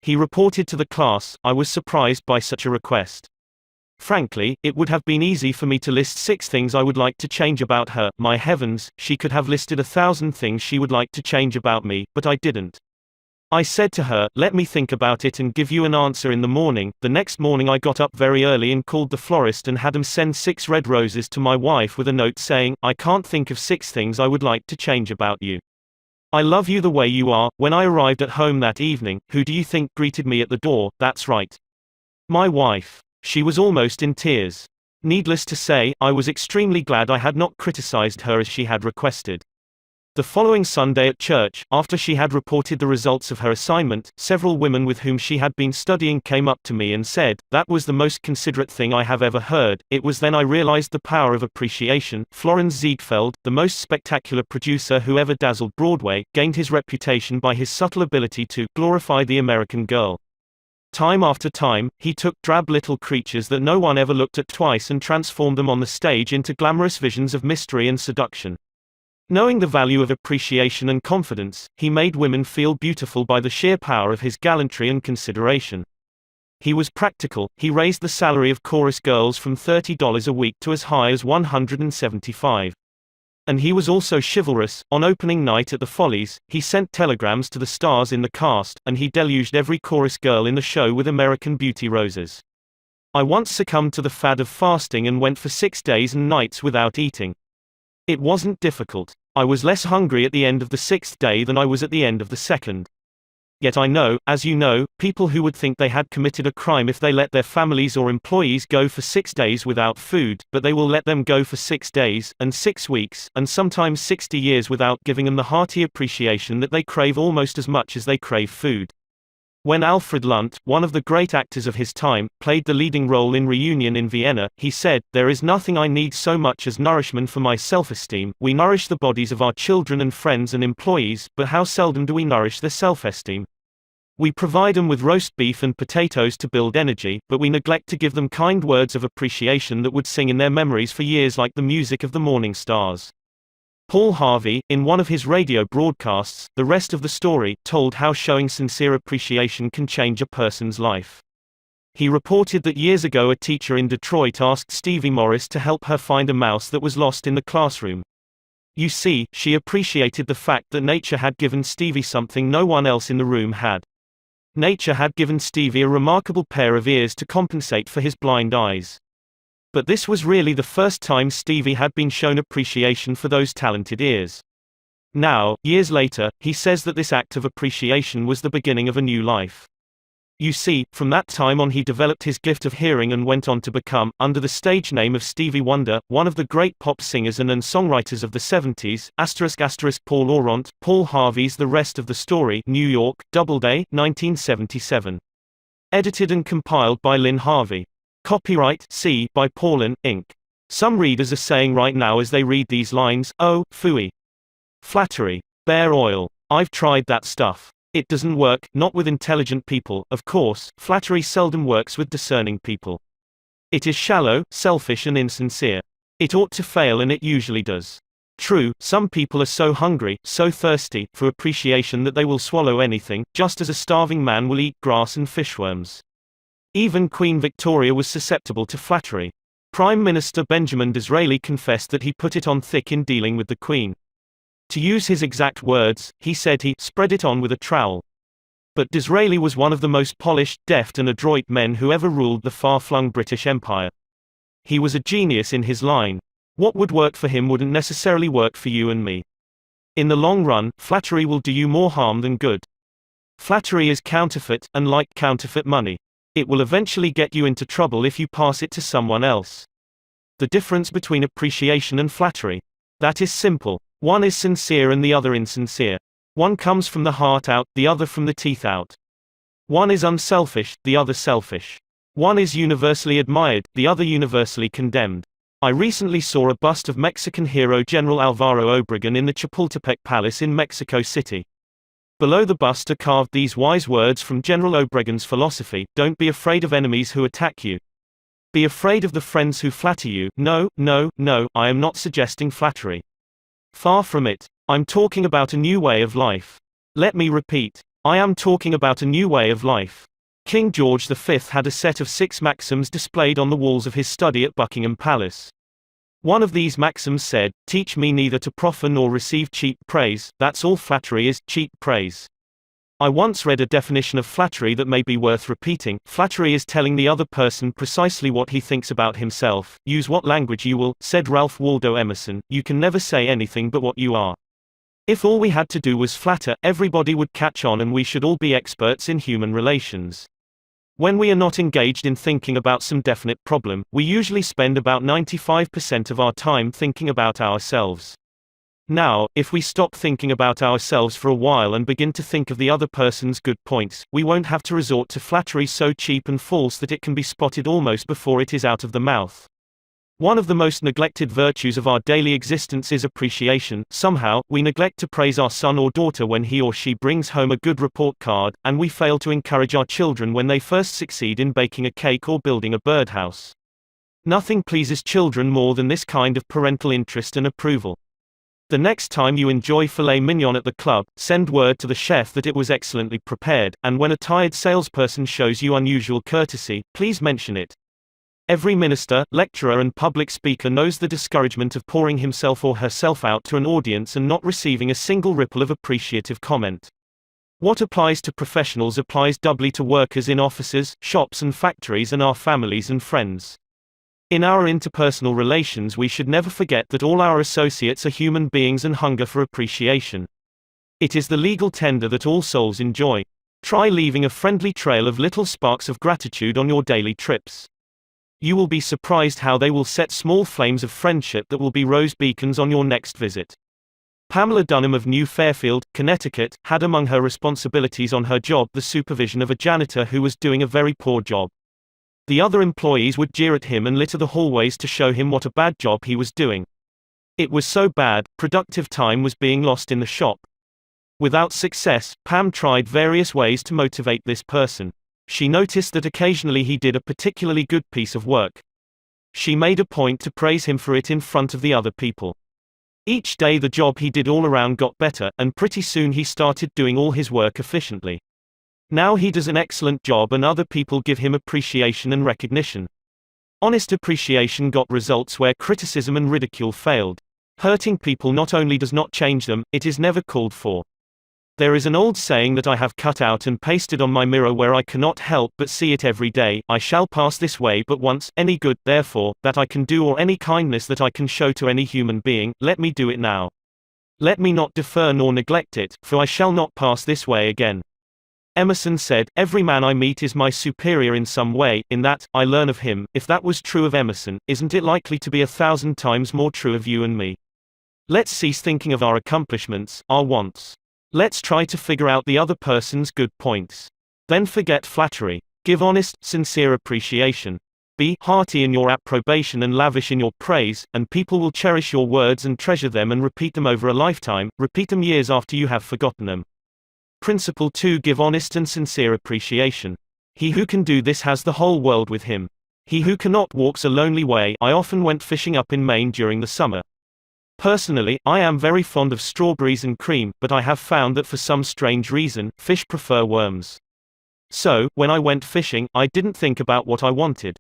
He reported to the class, "I was surprised by such a request. Frankly, it would have been easy for me to list 6 things I would like to change about her. My heavens, she could have listed 1,000 things she would like to change about me, but I didn't. I said to her, 'Let me think about it and give you an answer in the morning.' The next morning I got up very early and called the florist and had him send 6 red roses to my wife with a note saying, 'I can't think of 6 things I would like to change about you. I love you the way you are.' When I arrived at home that evening, who do you think greeted me at the door? That's right. My wife. She was almost in tears. Needless to say, I was extremely glad I had not criticized her as she had requested. The following Sunday at church, after she had reported the results of her assignment, several women with whom she had been studying came up to me and said, 'That was the most considerate thing I have ever heard.' It was then I realized the power of appreciation." Florence Ziegfeld, the most spectacular producer who ever dazzled Broadway, gained his reputation by his subtle ability to glorify the American girl. Time after time, he took drab little creatures that no one ever looked at twice and transformed them on the stage into glamorous visions of mystery and seduction. Knowing the value of appreciation and confidence, he made women feel beautiful by the sheer power of his gallantry and consideration. He was practical. He raised the salary of chorus girls from $30 a week to as high as $175. And he was also chivalrous. On opening night at the Follies, he sent telegrams to the stars in the cast, and he deluged every chorus girl in the show with American Beauty roses. "I once succumbed to the fad of fasting and went for 6 days and nights without eating. It wasn't difficult. I was less hungry at the end of the 6th day than I was at the end of the 2nd. Yet I know, as you know, people who would think they had committed a crime if they let their families or employees go for 6 days without food, but they will let them go for 6 days, and 6 weeks, and sometimes 60 years without giving them the hearty appreciation that they crave almost as much as they crave food. When Alfred Lunt, one of the great actors of his time, played the leading role in Reunion in Vienna, he said, "There is nothing I need so much as nourishment for my self-esteem. We nourish the bodies of our children and friends and employees, but how seldom do we nourish their self-esteem? We provide them with roast beef and potatoes to build energy, but we neglect to give them kind words of appreciation that would sing in their memories for years like the music of the morning stars." Paul Harvey, in one of his radio broadcasts, The Rest of the Story, told how showing sincere appreciation can change a person's life. He reported that years ago a teacher in Detroit asked Stevie Morris to help her find a mouse that was lost in the classroom. You see, she appreciated the fact that nature had given Stevie something no one else in the room had. Nature had given Stevie a remarkable pair of ears to compensate for his blind eyes. But this was really the first time Stevie had been shown appreciation for those talented ears. Now, years later, he says that this act of appreciation was the beginning of a new life. You see, from that time on he developed his gift of hearing and went on to become, under the stage name of Stevie Wonder, one of the great pop singers and songwriters of the 70s, *** Paul Orant, Paul Harvey's The Rest of the Story, New York, Doubleday, 1977. Edited and compiled by Lynn Harvey. Copyright C by Paulin, Inc. Some readers are saying right now as they read these lines, "Oh, phooey. Flattery. Bear oil. I've tried that stuff. It doesn't work, not with intelligent people, of course. Flattery seldom works with discerning people. It is shallow, selfish and insincere. It ought to fail and it usually does. True, some people are so hungry, so thirsty, for appreciation that they will swallow anything, just as a starving man will eat grass and fishworms. Even Queen Victoria was susceptible to flattery. Prime Minister Benjamin Disraeli confessed that he put it on thick in dealing with the Queen. To use his exact words, he said he spread it on with a trowel. But Disraeli was one of the most polished, deft and adroit men who ever ruled the far-flung British Empire. He was a genius in his line. What would work for him wouldn't necessarily work for you and me. In the long run, flattery will do you more harm than good. Flattery is counterfeit, and like counterfeit money. It will eventually get you into trouble if you pass it to someone else. The difference between appreciation and flattery. That is simple. One is sincere and the other insincere. One comes from the heart out, the other from the teeth out. One is unselfish, the other selfish. One is universally admired, the other universally condemned. I recently saw a bust of Mexican hero General Alvaro Obregón in the Chapultepec Palace in Mexico City. Below the bust are carved these wise words from General Obregón's philosophy: don't be afraid of enemies who attack you. Be afraid of the friends who flatter you. No, no, no, I am not suggesting flattery. Far from it. I'm talking about a new way of life. Let me repeat. I am talking about a new way of life. King George V had a set of 6 maxims displayed on the walls of his study at Buckingham Palace. One of these maxims said, "Teach me neither to proffer nor receive cheap praise, that's all flattery is, cheap praise." I once read a definition of flattery that may be worth repeating. Flattery is telling the other person precisely what he thinks about himself. Use what language you will, said Ralph Waldo Emerson, you can never say anything but what you are. If all we had to do was flatter, everybody would catch on and we should all be experts in human relations. When we are not engaged in thinking about some definite problem, we usually spend about 95% of our time thinking about ourselves. Now, if we stop thinking about ourselves for a while and begin to think of the other person's good points, we won't have to resort to flattery so cheap and false that it can be spotted almost before it is out of the mouth. One of the most neglected virtues of our daily existence is appreciation. Somehow, we neglect to praise our son or daughter when he or she brings home a good report card, and we fail to encourage our children when they first succeed in baking a cake or building a birdhouse. Nothing pleases children more than this kind of parental interest and approval. The next time you enjoy filet mignon at the club, send word to the chef that it was excellently prepared, and when a tired salesperson shows you unusual courtesy, please mention it. Every minister, lecturer and public speaker knows the discouragement of pouring himself or herself out to an audience and not receiving a single ripple of appreciative comment. What applies to professionals applies doubly to workers in offices, shops and factories and our families and friends. In our interpersonal relations we should never forget that all our associates are human beings and hunger for appreciation. It is the legal tender that all souls enjoy. Try leaving a friendly trail of little sparks of gratitude on your daily trips. You will be surprised how they will set small flames of friendship that will be rose beacons on your next visit. Pamela Dunham of New Fairfield, Connecticut, had among her responsibilities on her job the supervision of a janitor who was doing a very poor job. The other employees would jeer at him and litter the hallways to show him what a bad job he was doing. It was so bad, productive time was being lost in the shop. Without success, Pam tried various ways to motivate this person. She noticed that occasionally he did a particularly good piece of work. She made a point to praise him for it in front of the other people. Each day the job he did all around got better, and pretty soon he started doing all his work efficiently. Now he does an excellent job and other people give him appreciation and recognition. Honest appreciation got results where criticism and ridicule failed. Hurting people not only does not change them, it is never called for. There is an old saying that I have cut out and pasted on my mirror where I cannot help but see it every day: I shall pass this way but once, any good, therefore, that I can do or any kindness that I can show to any human being, let me do it now. Let me not defer nor neglect it, for I shall not pass this way again. Emerson said, "Every man I meet is my superior in some way, in that, I learn of him." If that was true of Emerson, isn't it likely to be 1,000 times more true of you and me? Let's cease thinking of our accomplishments, our wants. Let's try to figure out the other person's good points. Then forget flattery. Give honest, sincere appreciation. Be hearty in your approbation and lavish in your praise, and people will cherish your words and treasure them and repeat them over a lifetime, repeat them years after you have forgotten them. Principle 2: Give honest and sincere appreciation. He who can do this has the whole world with him. He who cannot walks a lonely way. I often went fishing up in Maine during the summer. Personally, I am very fond of strawberries and cream, but I have found that for some strange reason, fish prefer worms. So, when I went fishing, I didn't think about what I wanted.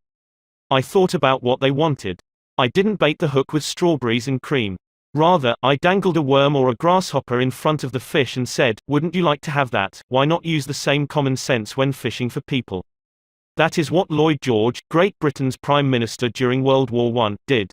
I thought about what they wanted. I didn't bait the hook with strawberries and cream. Rather, I dangled a worm or a grasshopper in front of the fish and said, "Wouldn't you like to have that?" Why not use the same common sense when fishing for people? That is what Lloyd George, Great Britain's Prime Minister during World War I, did.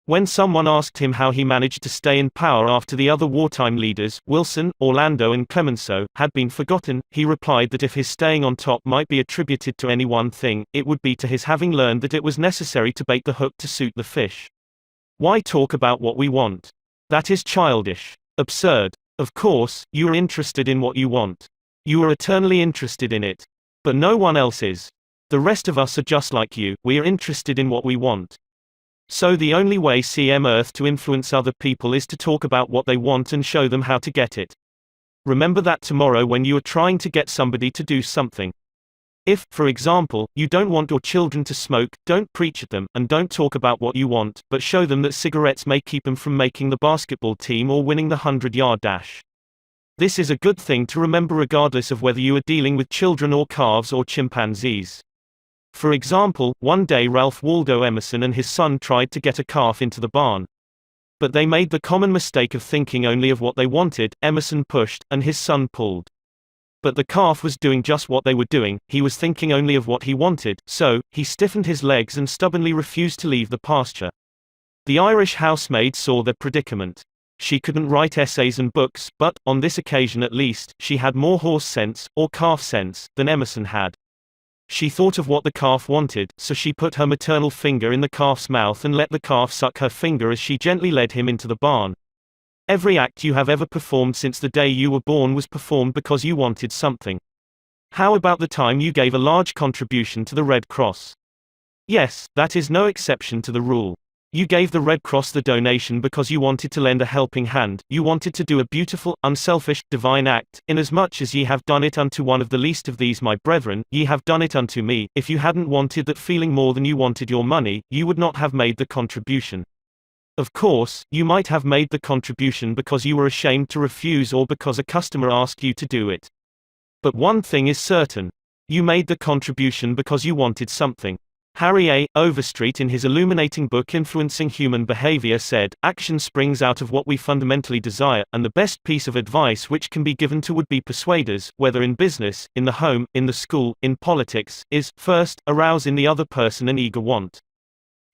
When someone asked him how he managed to stay in power after the other wartime leaders, Wilson, Orlando and Clemenceau, had been forgotten, he replied that if his staying on top might be attributed to any one thing, it would be to his having learned that it was necessary to bait the hook to suit the fish. Why talk about what we want? That is childish. Absurd. Of course, you are interested in what you want. You are eternally interested in it. But no one else is. The rest of us are just like you, we are interested in what we want. So the only way CM Earth to influence other people is to talk about what they want and show them how to get it. Remember that tomorrow when you are trying to get somebody to do something. If, for example, you don't want your children to smoke, don't preach at them, and don't talk about what you want, but show them that cigarettes may keep them from making the basketball team or winning the 100-yard dash. This is a good thing to remember regardless of whether you are dealing with children or calves or chimpanzees. For example, one day Ralph Waldo Emerson and his son tried to get a calf into the barn. But they made the common mistake of thinking only of what they wanted. Emerson pushed, and his son pulled. But the calf was doing just what they were doing, he was thinking only of what he wanted, so, he stiffened his legs and stubbornly refused to leave the pasture. The Irish housemaid saw their predicament. She couldn't write essays and books, but, on this occasion at least, she had more horse sense, or calf sense, than Emerson had. She thought of what the calf wanted, so she put her maternal finger in the calf's mouth and let the calf suck her finger as she gently led him into the barn. Every act you have ever performed since the day you were born was performed because you wanted something. How about the time you gave a large contribution to the Red Cross? Yes, that is no exception to the rule. You gave the Red Cross the donation because you wanted to lend a helping hand, you wanted to do a beautiful, unselfish, divine act, inasmuch as ye have done it unto one of the least of these my brethren, ye have done it unto me. If you hadn't wanted that feeling more than you wanted your money, you would not have made the contribution. Of course, you might have made the contribution because you were ashamed to refuse or because a customer asked you to do it. But one thing is certain. You made the contribution because you wanted something. Harry A. Overstreet in his illuminating book Influencing Human Behavior said, "Action springs out of what we fundamentally desire, and the best piece of advice which can be given to would-be persuaders, whether in business, in the home, in the school, in politics, is, first, arouse in the other person an eager want.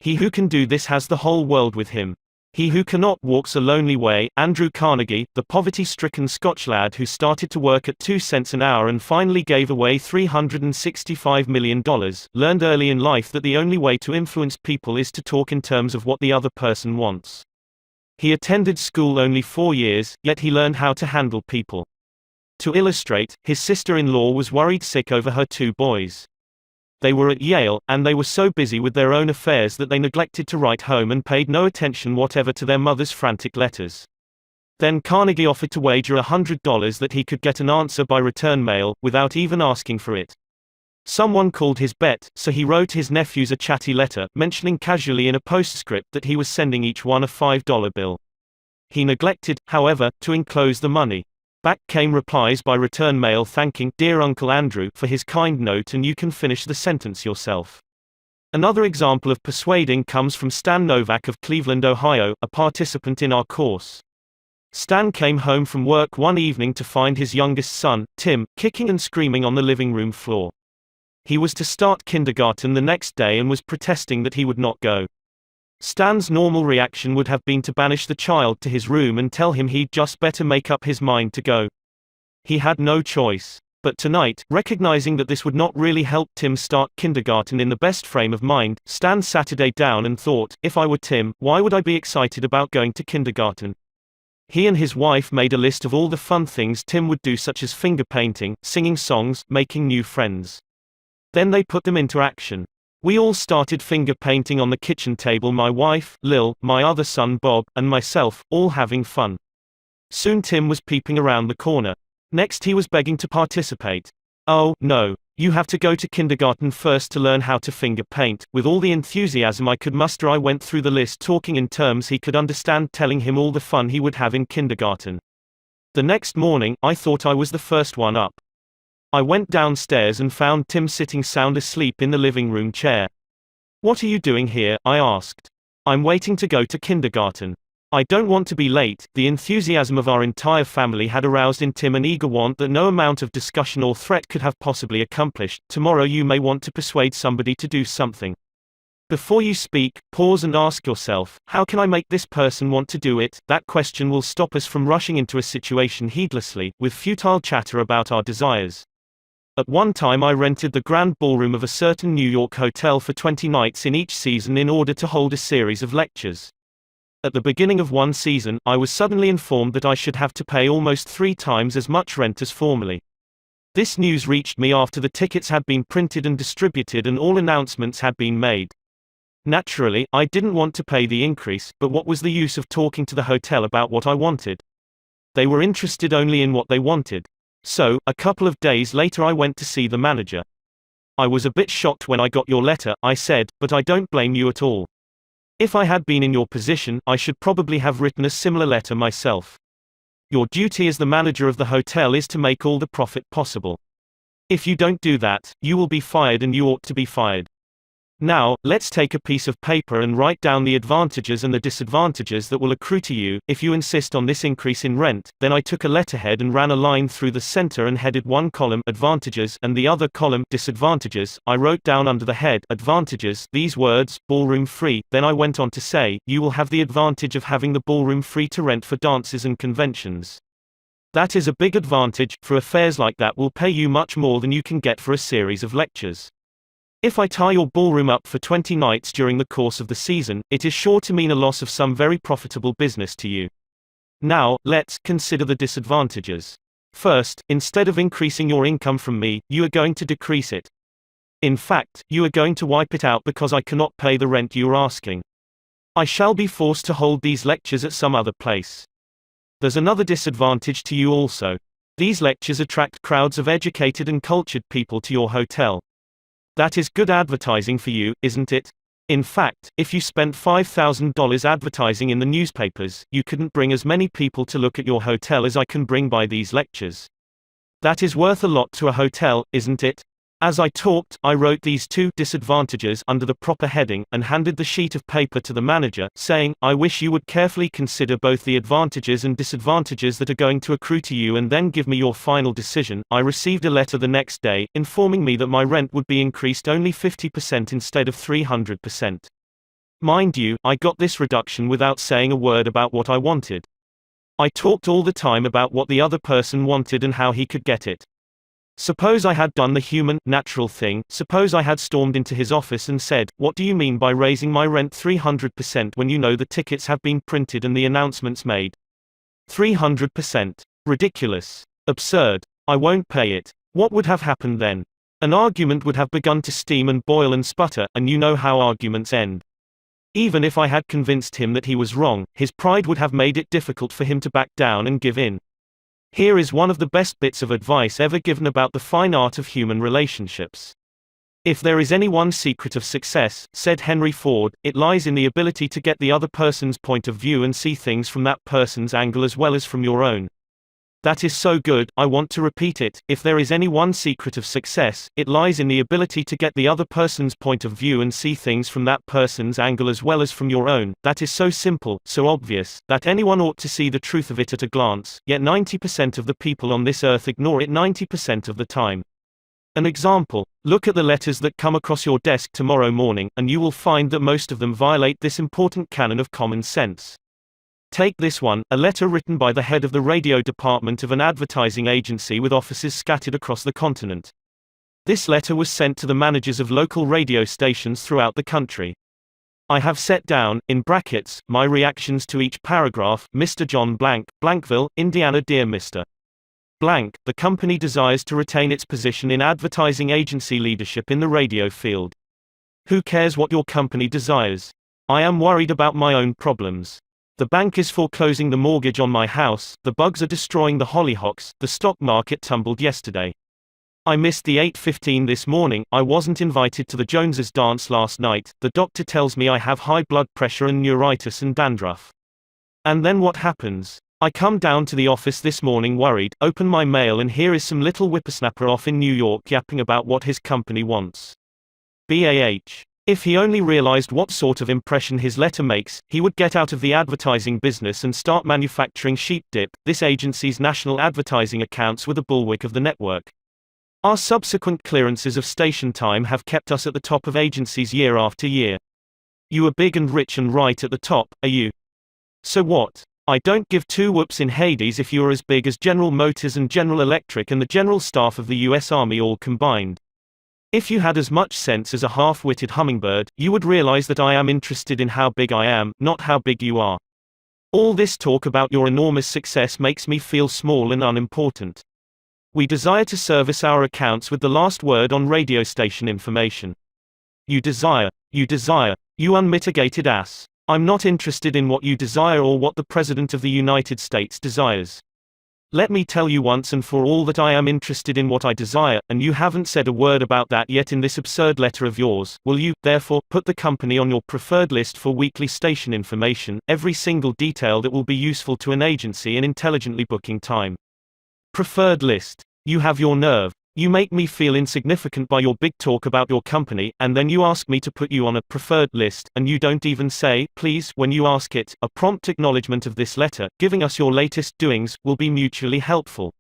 He who can do this has the whole world with him. He who cannot walks a lonely way. Andrew Carnegie, the poverty-stricken Scotch lad who started to work at 2 cents an hour and finally gave away $365 million, learned early in life that the only way to influence people is to talk in terms of what the other person wants. He attended school only 4 years, yet he learned how to handle people. To illustrate, his sister-in-law was worried sick over her 2 boys. They were at Yale, and they were so busy with their own affairs that they neglected to write home and paid no attention whatever to their mother's frantic letters. Then Carnegie offered to wager $100 that he could get an answer by return mail, without even asking for it. Someone called his bet, so he wrote his nephews a chatty letter, mentioning casually in a postscript that he was sending each one a $5 bill. He neglected, however, to enclose the money. Back came replies by return mail thanking "Dear Uncle Andrew" for his kind note, and you can finish the sentence yourself. Another example of persuading comes from Stan Novak of Cleveland, Ohio, a participant in our course. Stan came home from work one evening to find his youngest son, Tim, kicking and screaming on the living room floor. He was to start kindergarten the next day and was protesting that he would not go. Stan's normal reaction would have been to banish the child to his room and tell him he'd just better make up his mind to go. He had no choice. But tonight, recognizing that this would not really help Tim start kindergarten in the best frame of mind, Stan Saturday down and thought, if I were Tim, why would I be excited about going to kindergarten? He and his wife made a list of all the fun things Tim would do, such as finger painting, singing songs, making new friends. Then they put them into action. We all started finger painting on the kitchen table, my wife, Lil, my other son Bob, and myself, all having fun. Soon Tim was peeping around the corner. Next he was begging to participate. Oh, no. You have to go to kindergarten first to learn how to finger paint. With all the enthusiasm I could muster, I went through the list, talking in terms he could understand, telling him all the fun he would have in kindergarten. The next morning, I thought I was the first one up. I went downstairs and found Tim sitting sound asleep in the living room chair. What are you doing here? I asked. I'm waiting to go to kindergarten. I don't want to be late. The enthusiasm of our entire family had aroused in Tim an eager want that no amount of discussion or threat could have possibly accomplished. Tomorrow you may want to persuade somebody to do something. Before you speak, pause and ask yourself, how can I make this person want to do it? That question will stop us from rushing into a situation heedlessly, with futile chatter about our desires. At one time I rented the grand ballroom of a certain New York hotel for 20 nights in each season in order to hold a series of lectures. At the beginning of one season, I was suddenly informed that I should have to pay almost 3 times as much rent as formerly. This news reached me after the tickets had been printed and distributed and all announcements had been made. Naturally, I didn't want to pay the increase, but what was the use of talking to the hotel about what I wanted? They were interested only in what they wanted. So, a couple of days later I went to see the manager. I was a bit shocked when I got your letter, I said, but I don't blame you at all. If I had been in your position, I should probably have written a similar letter myself. Your duty as the manager of the hotel is to make all the profit possible. If you don't do that, you will be fired, and you ought to be fired. Now, let's take a piece of paper and write down the advantages and the disadvantages that will accrue to you if you insist on this increase in rent. Then I took a letterhead and ran a line through the center and headed one column advantages and the other column disadvantages. I wrote down under the head advantages these words, ballroom free. Then I went on to say, you will have the advantage of having the ballroom free to rent for dances and conventions. That is a big advantage, for affairs like that will pay you much more than you can get for a series of lectures. If I tie your ballroom up for 20 nights during the course of the season, it is sure to mean a loss of some very profitable business to you. Now, let's consider the disadvantages. First, instead of increasing your income from me, you are going to decrease it. In fact, you are going to wipe it out because I cannot pay the rent you are asking. I shall be forced to hold these lectures at some other place. There's another disadvantage to you also. These lectures attract crowds of educated and cultured people to your hotel. That is good advertising for you, isn't it? In fact, if you spent $5,000 advertising in the newspapers, you couldn't bring as many people to look at your hotel as I can bring by these lectures. That is worth a lot to a hotel, isn't it? As I talked, I wrote these 2 disadvantages under the proper heading, and handed the sheet of paper to the manager, saying, I wish you would carefully consider both the advantages and disadvantages that are going to accrue to you and then give me your final decision. I received a letter the next day, informing me that my rent would be increased only 50% instead of 300%. Mind you, I got this reduction without saying a word about what I wanted. I talked all the time about what the other person wanted and how he could get it. Suppose I had done the human, natural thing, suppose I had stormed into his office and said, "What do you mean by raising my rent 300% when you know the tickets have been printed and the announcements made? 300%. Ridiculous. Absurd. I won't pay it." What would have happened then? An argument would have begun to steam and boil and sputter, and you know how arguments end. Even if I had convinced him that he was wrong, his pride would have made it difficult for him to back down and give in. Here is one of the best bits of advice ever given about the fine art of human relationships. "If there is any one secret of success," said Henry Ford, "it lies in the ability to get the other person's point of view and see things from that person's angle as well as from your own." That is so good, I want to repeat it. If there is any one secret of success, it lies in the ability to get the other person's point of view and see things from that person's angle as well as from your own. That is so simple, so obvious, that anyone ought to see the truth of it at a glance, yet 90% of the people on this earth ignore it 90% of the time. An example: look at the letters that come across your desk tomorrow morning, and you will find that most of them violate this important canon of common sense. Take this one, a letter written by the head of the radio department of an advertising agency with offices scattered across the continent. This letter was sent to the managers of local radio stations throughout the country. I have set down, in brackets, my reactions to each paragraph. Mr. John Blank, Blankville, Indiana. Dear Mr. Blank, the company desires to retain its position in advertising agency leadership in the radio field. Who cares what your company desires? I am worried about my own problems. The bank is foreclosing the mortgage on my house, the bugs are destroying the hollyhocks, the stock market tumbled yesterday. I missed the 8:15 this morning, I wasn't invited to the Joneses dance last night, the doctor tells me I have high blood pressure and neuritis and dandruff. And then what happens? I come down to the office this morning worried, open my mail and here is some little whippersnapper off in New York yapping about what his company wants. BAH. If he only realized what sort of impression his letter makes, he would get out of the advertising business and start manufacturing sheep dip. This agency's national advertising accounts were the bulwark of the network. Our subsequent clearances of station time have kept us at the top of agencies year after year. You are big and rich and right at the top, are you? So what? I don't give two whoops in Hades if you are as big as General Motors and General Electric and the general staff of the US Army all combined. If you had as much sense as a half-witted hummingbird, you would realize that I am interested in how big I am, not how big you are. All this talk about your enormous success makes me feel small and unimportant. We desire to service our accounts with the last word on radio station information. You desire, you unmitigated ass. I'm not interested in what you desire or what the President of the United States desires. Let me tell you once and for all that I am interested in what I desire, and you haven't said a word about that yet in this absurd letter of yours. Will you, therefore, put the company on your preferred list for weekly station information, every single detail that will be useful to an agency in intelligently booking time? Preferred list. You have your nerve. You make me feel insignificant by your big talk about your company, and then you ask me to put you on a preferred list, and you don't even say, please, when you ask it. A prompt acknowledgement of this letter, giving us your latest doings, will be mutually helpful.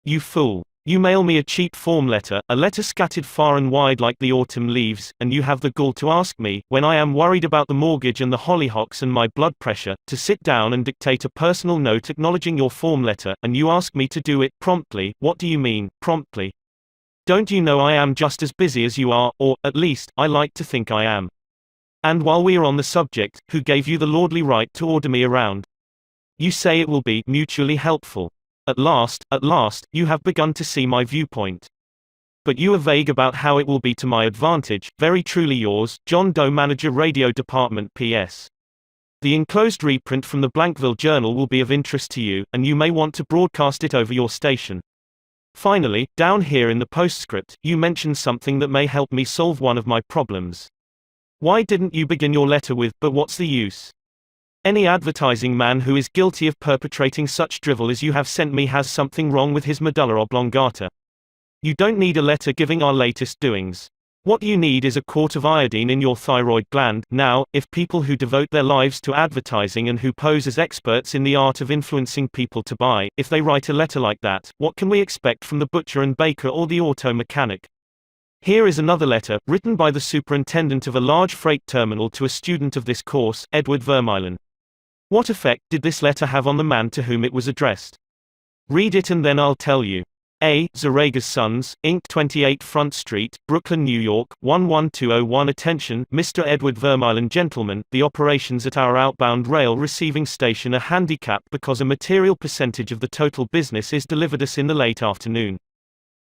You fool. You mail me a cheap form letter, a letter scattered far and wide like the autumn leaves, and you have the gall to ask me, when I am worried about the mortgage and the hollyhocks and my blood pressure, to sit down and dictate a personal note acknowledging your form letter, and you ask me to do it promptly. What do you mean, promptly? Don't you know I am just as busy as you are, or, at least, I like to think I am. And while we are on the subject, who gave you the lordly right to order me around? You say it will be mutually helpful. At last, you have begun to see my viewpoint. But you are vague about how it will be to my advantage. Very truly yours, John Doe, Manager, Radio Department. P.S. The enclosed reprint from the Blankville Journal will be of interest to you, and you may want to broadcast it over your station. Finally, down here in the postscript, you mention something that may help me solve one of my problems. Why didn't you begin your letter with, "But what's the use?" Any advertising man who is guilty of perpetrating such drivel as you have sent me has something wrong with his medulla oblongata. You don't need a letter giving our latest doings. What you need is a quart of iodine in your thyroid gland. Now, if people who devote their lives to advertising and who pose as experts in the art of influencing people to buy, if they write a letter like that, what can we expect from the butcher and baker or the auto mechanic? Here is another letter, written by the superintendent of a large freight terminal to a student of this course, Edward Vermeulen. What effect did this letter have on the man to whom it was addressed? Read it and then I'll tell you. A. Zaraga's Sons, Inc., 28 Front Street, Brooklyn, New York, 11201. Attention, Mr. Edward Vermeulen. Gentlemen, the operations at our outbound rail receiving station are handicapped because a material percentage of the total business is delivered us in the late afternoon.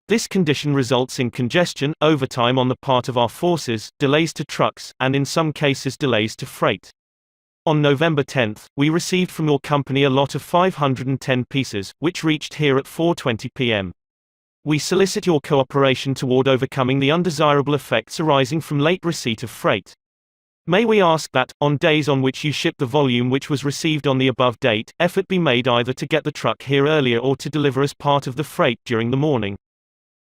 This condition results in congestion, overtime on the part of our forces, delays to trucks, and in some cases delays to freight. On November 10, we received from your company a lot of 510 pieces, which reached here at 4:20 p.m. We solicit your cooperation toward overcoming the undesirable effects arising from late receipt of freight. May we ask that, on days on which you ship the volume which was received on the above date, effort be made either to get the truck here earlier or to deliver as part of the freight during the morning.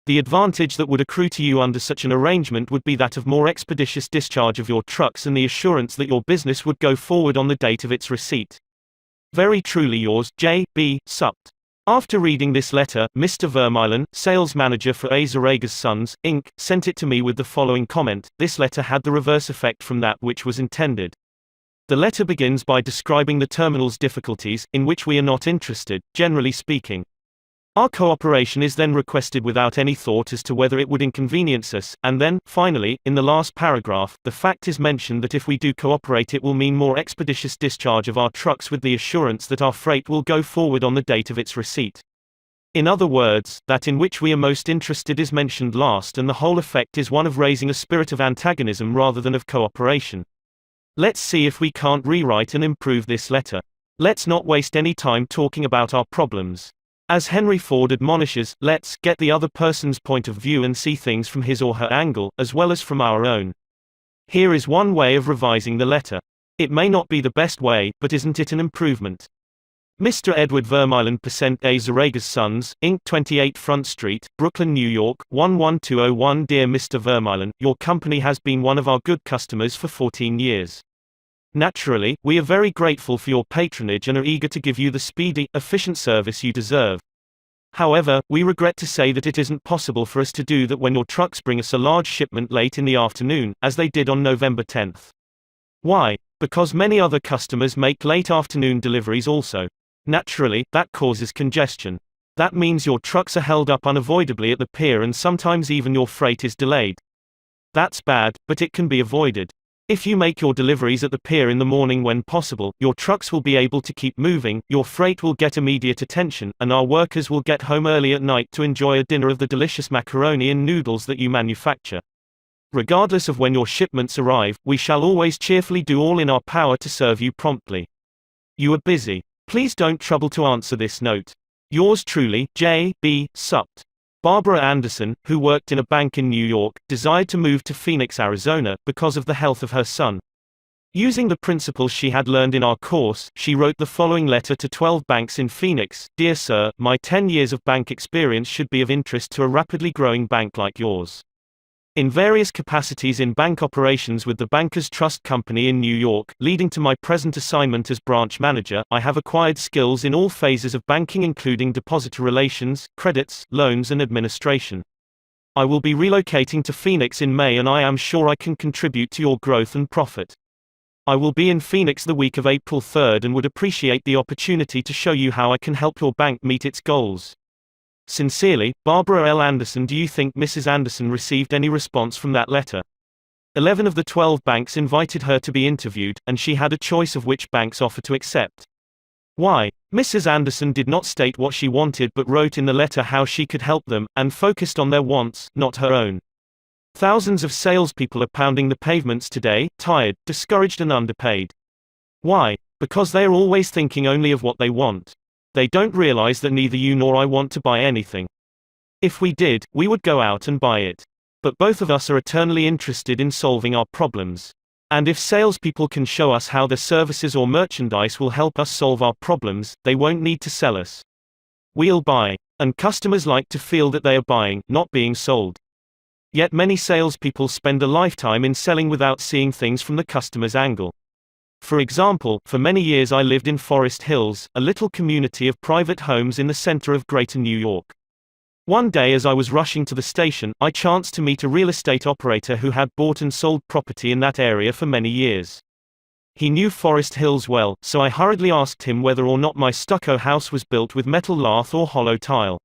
The advantage that would accrue to you under such an arrangement would be that of more expeditious discharge of your trucks and the assurance that your business would go forward on the date of its receipt. Very truly yours, J. B. Supt. After reading this letter, Mr. Vermeulen, sales manager for A. Zaraga's Sons, Inc., sent it to me with the following comment: this letter had the reverse effect from that which was intended. The letter begins by describing the terminal's difficulties, in which we are not interested, generally speaking. Our cooperation is then requested without any thought as to whether it would inconvenience us, and then, finally, in the last paragraph, the fact is mentioned that if we do cooperate it will mean more expeditious discharge of our trucks with the assurance that our freight will go forward on the date of its receipt. In other words, that in which we are most interested is mentioned last, and the whole effect is one of raising a spirit of antagonism rather than of cooperation. Let's see if we can't rewrite and improve this letter. Let's not waste any time talking about our problems. As Henry Ford admonishes, let's get the other person's point of view and see things from his or her angle, as well as from our own. Here is one way of revising the letter. It may not be the best way, but isn't it an improvement? Mr. Edward Vermeulen % A. Zaraga's Sons, Inc., 28 Front Street, Brooklyn, New York, 11201. Dear Mr. Vermeulen, your company has been one of our good customers for 14 years. Naturally, we are very grateful for your patronage and are eager to give you the speedy, efficient service you deserve. However, we regret to say that it isn't possible for us to do that when your trucks bring us a large shipment late in the afternoon, as they did on November 10. Why? Because many other customers make late afternoon deliveries also. Naturally, that causes congestion. That means your trucks are held up unavoidably at the pier and sometimes even your freight is delayed. That's bad, but it can be avoided. If you make your deliveries at the pier in the morning when possible, your trucks will be able to keep moving, your freight will get immediate attention, and our workers will get home early at night to enjoy a dinner of the delicious macaroni and noodles that you manufacture. Regardless of when your shipments arrive, we shall always cheerfully do all in our power to serve you promptly. You are busy. Please don't trouble to answer this note. Yours truly, J. B. Supt. Barbara Anderson, who worked in a bank in New York, desired to move to Phoenix, Arizona, because of the health of her son. Using the principles she had learned in our course, she wrote the following letter to 12 banks in Phoenix: Dear Sir, my 10 years of bank experience should be of interest to a rapidly growing bank like yours. In various capacities in bank operations with the Bankers Trust Company in New York, leading to my present assignment as branch manager, I have acquired skills in all phases of banking including depositor relations, credits, loans and administration. I will be relocating to Phoenix in May and I am sure I can contribute to your growth and profit. I will be in Phoenix the week of April 3rd and would appreciate the opportunity to show you how I can help your bank meet its goals. Sincerely, Barbara L. Anderson. Do you think Mrs. Anderson received any response from that letter? 11 of the 12 banks invited her to be interviewed, and she had a choice of which bank's offer to accept. Why? Mrs. Anderson did not state what she wanted but wrote in the letter how she could help them, and focused on their wants, not her own. Thousands of salespeople are pounding the pavements today, tired, discouraged and underpaid. Why? Because they are always thinking only of what they want. They don't realize that neither you nor I want to buy anything. If we did, we would go out and buy it. But both of us are eternally interested in solving our problems. And if salespeople can show us how their services or merchandise will help us solve our problems, they won't need to sell us. We'll buy. And customers like to feel that they are buying, not being sold. Yet many salespeople spend a lifetime in selling without seeing things from the customer's angle. For example, for many years I lived in Forest Hills, a little community of private homes in the center of Greater New York. One day as I was rushing to the station, I chanced to meet a real estate operator who had bought and sold property in that area for many years. He knew Forest Hills well, so I hurriedly asked him whether or not my stucco house was built with metal lath or hollow tile.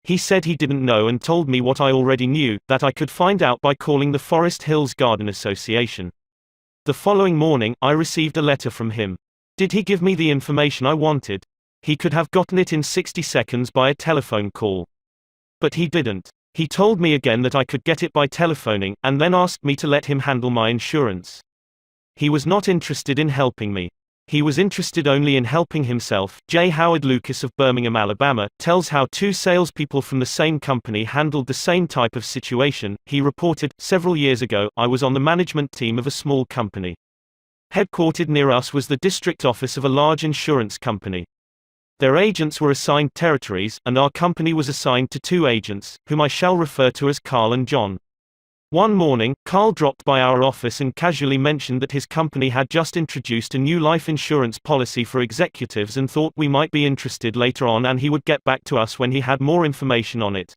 He said he didn't know and told me what I already knew, that I could find out by calling the Forest Hills Garden Association. The following morning, I received a letter from him. Did he give me the information I wanted? He could have gotten it in 60 seconds by a telephone call. But he didn't. He told me again that I could get it by telephoning, and then asked me to let him handle my insurance. He was not interested in helping me. He was interested only in helping himself. J. Howard Lucas of Birmingham, Alabama, tells how two salespeople from the same company handled the same type of situation. He reported, "Several years ago, I was on the management team of a small company. Headquartered near us was the district office of a large insurance company. Their agents were assigned territories, and our company was assigned to two agents, whom I shall refer to as Carl and John. One morning, Carl dropped by our office and casually mentioned that his company had just introduced a new life insurance policy for executives and thought we might be interested later on, and he would get back to us when he had more information on it.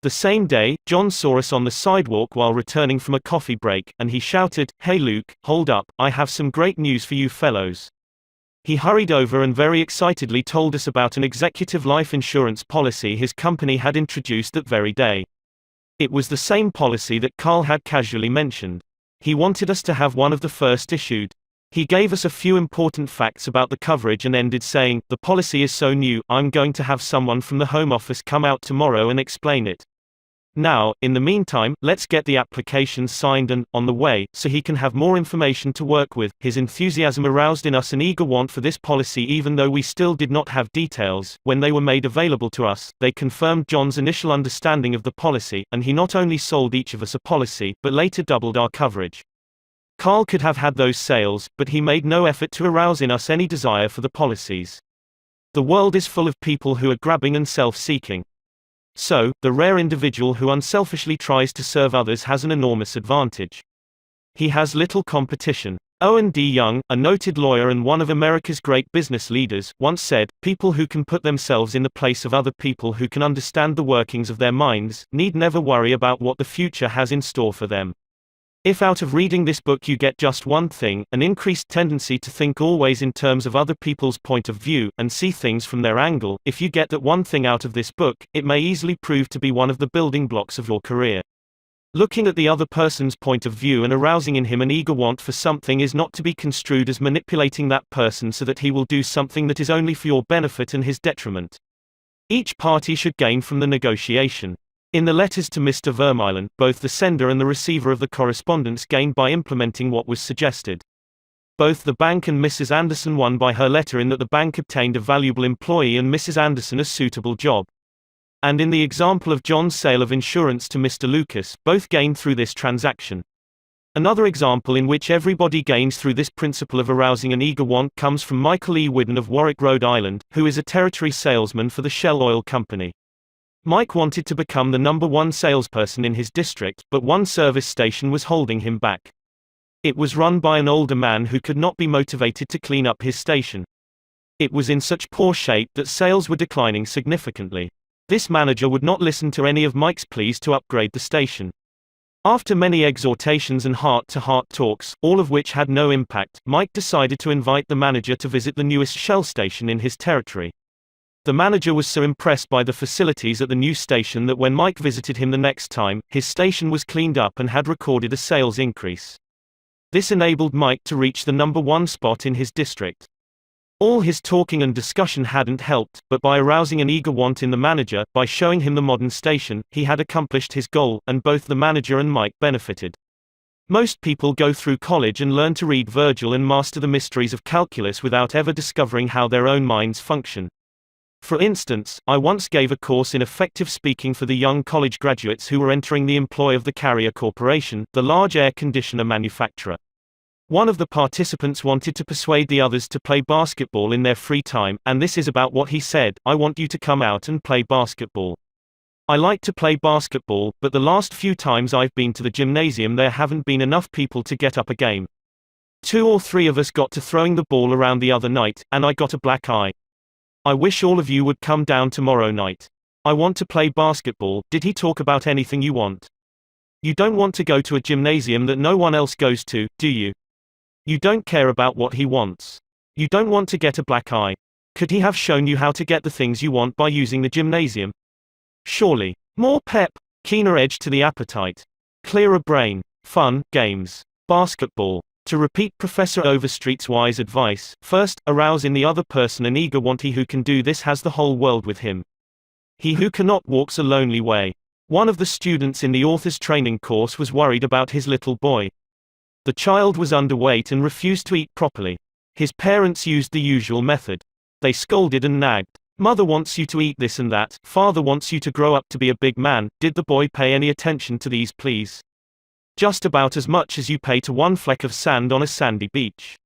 The same day, John saw us on the sidewalk while returning from a coffee break, and he shouted, 'Hey Luke, hold up, I have some great news for you fellows.' He hurried over and very excitedly told us about an executive life insurance policy his company had introduced that very day. It was the same policy that Carl had casually mentioned. He wanted us to have one of the first issued. He gave us a few important facts about the coverage and ended saying, 'The policy is so new, I'm going to have someone from the Home Office come out tomorrow and explain it. Now, in the meantime, let's get the application signed and on the way, so he can have more information to work with.' His enthusiasm aroused in us an eager want for this policy even though we still did not have details. When they were made available to us, they confirmed John's initial understanding of the policy, and he not only sold each of us a policy, but later doubled our coverage. Carl could have had those sales, but he made no effort to arouse in us any desire for the policies. The world is full of people who are grabbing and self-seeking. So, the rare individual who unselfishly tries to serve others has an enormous advantage. He has little competition. Owen D. Young, a noted lawyer and one of America's great business leaders, once said, "People who can put themselves in the place of other people who can understand the workings of their minds, need never worry about what the future has in store for them." If out of reading this book you get just one thing, an increased tendency to think always in terms of other people's point of view, and see things from their angle, if you get that one thing out of this book, it may easily prove to be one of the building blocks of your career. Looking at the other person's point of view and arousing in him an eager want for something is not to be construed as manipulating that person so that he will do something that is only for your benefit and his detriment. Each party should gain from the negotiation. In the letters to Mr. Vermeulen, both the sender and the receiver of the correspondence gained by implementing what was suggested. Both the bank and Mrs. Anderson won by her letter in that the bank obtained a valuable employee and Mrs. Anderson a suitable job. And in the example of John's sale of insurance to Mr. Lucas, both gained through this transaction. Another example in which everybody gains through this principle of arousing an eager want comes from Michael E. Whidden of Warwick, Rhode Island, who is a territory salesman for the Shell Oil Company. Mike wanted to become the number one salesperson in his district, but one service station was holding him back. It was run by an older man who could not be motivated to clean up his station. It was in such poor shape that sales were declining significantly. This manager would not listen to any of Mike's pleas to upgrade the station. After many exhortations and heart-to-heart talks, all of which had no impact, Mike decided to invite the manager to visit the newest Shell station in his territory. The manager was so impressed by the facilities at the new station that when Mike visited him the next time, his station was cleaned up and had recorded a sales increase. This enabled Mike to reach the number one spot in his district. All his talking and discussion hadn't helped, but by arousing an eager want in the manager, by showing him the modern station, he had accomplished his goal, and both the manager and Mike benefited. Most people go through college and learn to read Virgil and master the mysteries of calculus without ever discovering how their own minds function. For instance, I once gave a course in effective speaking for the young college graduates who were entering the employ of the Carrier Corporation, the large air conditioner manufacturer. One of the participants wanted to persuade the others to play basketball in their free time, and this is about what he said: "I want you to come out and play basketball. I like to play basketball, but the last few times I've been to the gymnasium there haven't been enough people to get up a game. 2 or 3 of us got to throwing the ball around the other night, and I got a black eye. I wish all of you would come down tomorrow night. I want to play basketball. Did he talk about anything you want? You don't want to go to a gymnasium that no one else goes to, do you? You don't care about what he wants. You don't want to get a black eye. Could he have shown you how to get the things you want by using the gymnasium? Surely. More pep, keener edge to the appetite. Clearer brain. Fun, games. Basketball. To repeat Professor Overstreet's wise advice, first, arouse in the other person an eager want. He who can do this has the whole world with him. He who cannot walks a lonely way. One of the students in the author's training course was worried about his little boy. The child was underweight and refused to eat properly. His parents used the usual method. They scolded and nagged. Mother wants you to eat this and that, father wants you to grow up to be a big man. Did the boy pay any attention to these pleas? Just about as much as you pay to one fleck of sand on a sandy beach.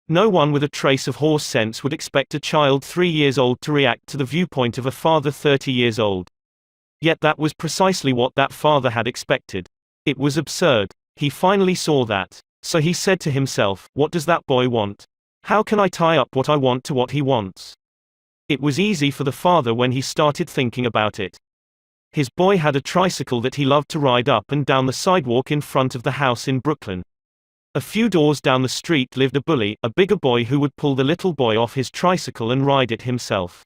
No one with a trace of horse sense would expect a child 3 years old to react to the viewpoint of a father 30 years old. Yet that was precisely what that father had expected. It was absurd. He finally saw that. So he said to himself, what does that boy want? How can I tie up what I want to what he wants? It was easy for the father when he started thinking about it. His boy had a tricycle that he loved to ride up and down the sidewalk in front of the house in Brooklyn. A few doors down the street lived a bully, a bigger boy who would pull the little boy off his tricycle and ride it himself.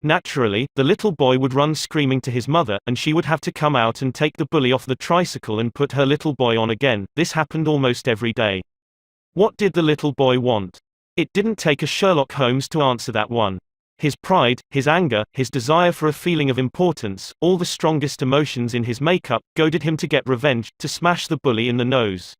Naturally, the little boy would run screaming to his mother, and she would have to come out and take the bully off the tricycle and put her little boy on again. This happened almost every day. What did the little boy want? It didn't take a Sherlock Holmes to answer that one. His pride, his anger, his desire for a feeling of importance, all the strongest emotions in his makeup, goaded him to get revenge, to smash the bully in the nose.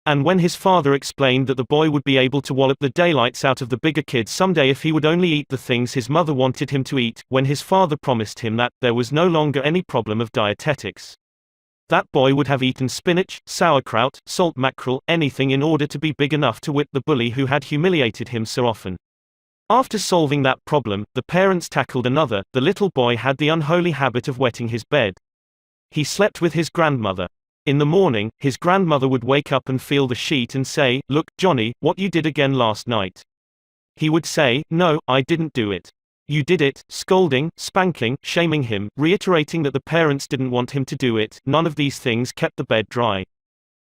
And when his father explained that the boy would be able to wallop the daylights out of the bigger kid someday if he would only eat the things his mother wanted him to eat, when his father promised him that there was no longer any problem of dietetics. That boy would have eaten spinach, sauerkraut, salt mackerel, anything in order to be big enough to whip the bully who had humiliated him so often. After solving that problem, the parents tackled another. The little boy had the unholy habit of wetting his bed. He slept with his grandmother. In the morning, his grandmother would wake up and feel the sheet and say, "Look, Johnny, what you did again last night." He would say, "No, I didn't do it." "You did it," scolding, spanking, shaming him, reiterating that the parents didn't want him to do it. None of these things kept the bed dry.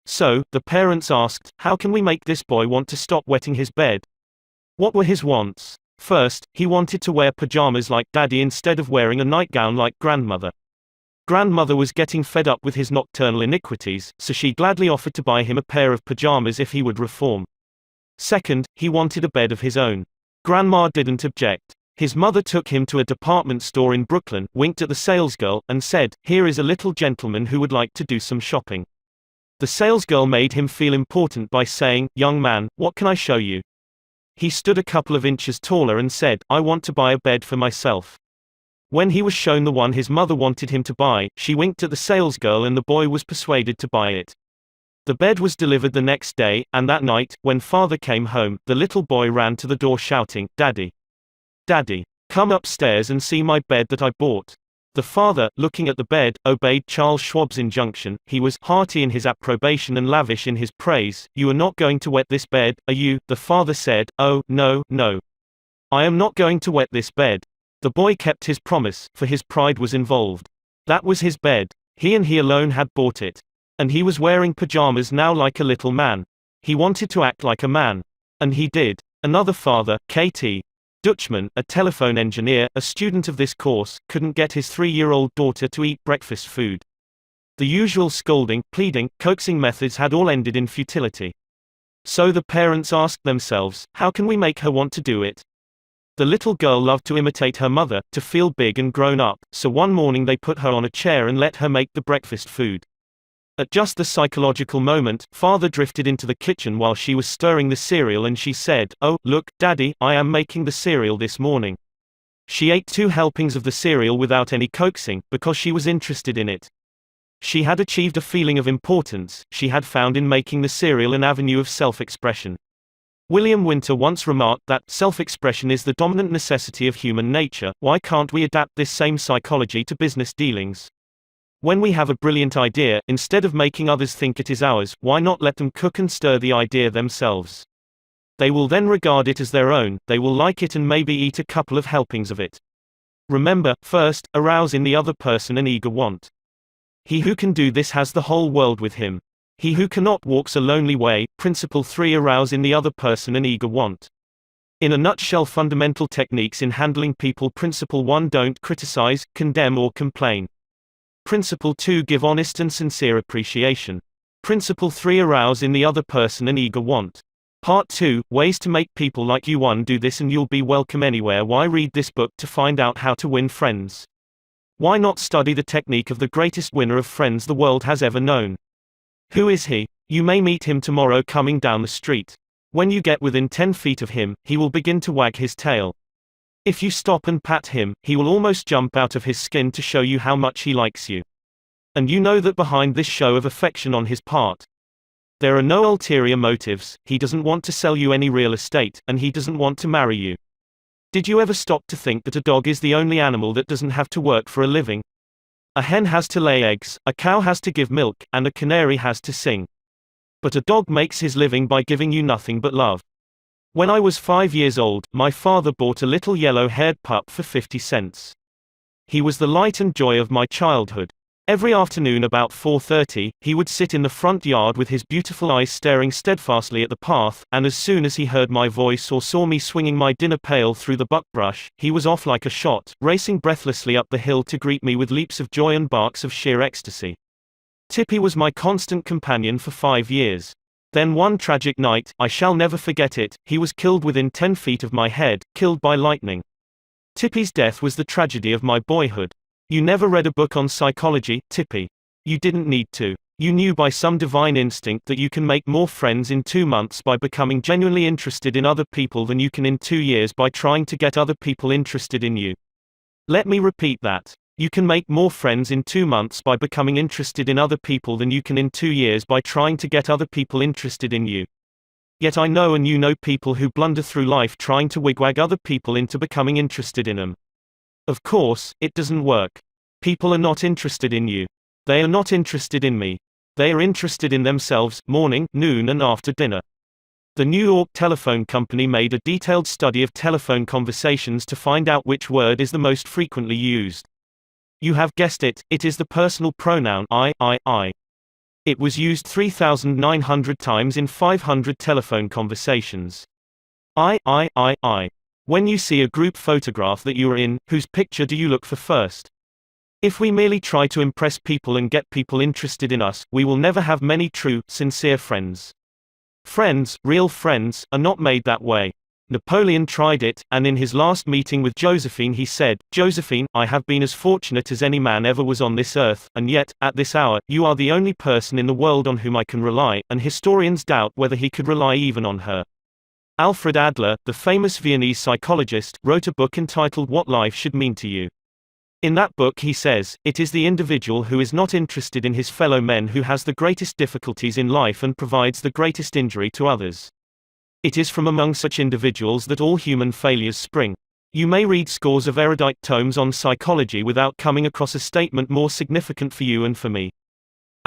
So, the parents asked, how can we make this boy want to stop wetting his bed? What were his wants? First, he wanted to wear pajamas like Daddy instead of wearing a nightgown like Grandmother. Grandmother was getting fed up with his nocturnal iniquities, so she gladly offered to buy him a pair of pajamas if he would reform. Second, he wanted a bed of his own. Grandma didn't object. His mother took him to a department store in Brooklyn, winked at the salesgirl, and said, "Here is a little gentleman who would like to do some shopping." The salesgirl made him feel important by saying, "Young man, what can I show you?" He stood a couple of inches taller and said, "I want to buy a bed for myself." When he was shown the one his mother wanted him to buy, she winked at the salesgirl and the boy was persuaded to buy it. The bed was delivered the next day, and that night, when father came home, the little boy ran to the door shouting, "Daddy! Daddy! Come upstairs and see my bed that I bought." The father, looking at the bed, obeyed Charles Schwab's injunction. He was hearty in his approbation and lavish in his praise. "You are not going to wet this bed, are you?" The father said. "Oh, no, no. I am not going to wet this bed." The boy kept his promise, for his pride was involved. That was his bed. He and he alone had bought it. And he was wearing pajamas now like a little man. He wanted to act like a man. And he did. Another father, K.T. Dutchman, a telephone engineer, a student of this course, couldn't get his 3-year-old daughter to eat breakfast food. The usual scolding, pleading, coaxing methods had all ended in futility. So the parents asked themselves, how can we make her want to do it? The little girl loved to imitate her mother, to feel big and grown up, so one morning they put her on a chair and let her make the breakfast food. At just the psychological moment, father drifted into the kitchen while she was stirring the cereal and she said, "Oh, look, Daddy, I am making the cereal this morning." She ate 2 helpings of the cereal without any coaxing, because she was interested in it. She had achieved a feeling of importance. She had found in making the cereal an avenue of self-expression. William Winter once remarked that, "Self-expression is the dominant necessity of human nature. Why can't we adapt this same psychology to business dealings? When we have a brilliant idea, instead of making others think it is ours, why not let them cook and stir the idea themselves? They will then regard it as their own, they will like it and maybe eat a couple of helpings of it. Remember, first, arouse in the other person an eager want. He who can do this has the whole world with him. He who cannot walks a lonely way. Principle 3. Arouse in the other person an eager want. In a nutshell, fundamental techniques in handling people. Principle 1. Don't criticize, condemn or complain. Principle 2. Give honest and sincere appreciation. Principle 3. Arouse in the other person an eager want. Part 2. Ways to make people like you. 1. Do this and you'll be welcome anywhere. Why read this book to find out how to win friends? Why not study the technique of the greatest winner of friends the world has ever known? Who is he? You may meet him tomorrow coming down the street. When you get within 10 feet of him, he will begin to wag his tail. If you stop and pat him, he will almost jump out of his skin to show you how much he likes you. And you know that behind this show of affection on his part, there are no ulterior motives. He doesn't want to sell you any real estate, and he doesn't want to marry you. Did you ever stop to think that a dog is the only animal that doesn't have to work for a living? A hen has to lay eggs, a cow has to give milk, and a canary has to sing. But a dog makes his living by giving you nothing but love. When I was 5 years old, my father bought a little yellow-haired pup for 50 cents. He was the light and joy of my childhood. Every afternoon about 4:30, he would sit in the front yard with his beautiful eyes staring steadfastly at the path, and as soon as he heard my voice or saw me swinging my dinner pail through the buckbrush, he was off like a shot, racing breathlessly up the hill to greet me with leaps of joy and barks of sheer ecstasy. Tippy was my constant companion for 5 years. Then one tragic night, I shall never forget it, he was killed within 10 feet of my head, killed by lightning. Tippy's death was the tragedy of my boyhood. You never read a book on psychology, Tippy. You didn't need to. You knew by some divine instinct that you can make more friends in 2 months by becoming genuinely interested in other people than you can in 2 years by trying to get other people interested in you. Let me repeat that. You can make more friends in 2 months by becoming interested in other people than you can in 2 years by trying to get other people interested in you. Yet I know and you know people who blunder through life trying to wigwag other people into becoming interested in them. Of course, it doesn't work. People are not interested in you. They are not interested in me. They are interested in themselves, morning, noon and after dinner. The New York Telephone Company made a detailed study of telephone conversations to find out which word is the most frequently used. You have guessed it, it is the personal pronoun I. It was used 3,900 times in 500 telephone conversations. I. When you see a group photograph that you are in, whose picture do you look for first? If we merely try to impress people and get people interested in us, we will never have many true, sincere friends. Friends, real friends, are not made that way. Napoleon tried it, and in his last meeting with Josephine he said, "Josephine, I have been as fortunate as any man ever was on this earth, and yet, at this hour, you are the only person in the world on whom I can rely," and historians doubt whether he could rely even on her. Alfred Adler, the famous Viennese psychologist, wrote a book entitled What Life Should Mean to You. In that book he says, "It is the individual who is not interested in his fellow men who has the greatest difficulties in life and provides the greatest injury to others. It is from among such individuals that all human failures spring." You may read scores of erudite tomes on psychology without coming across a statement more significant for you and for me.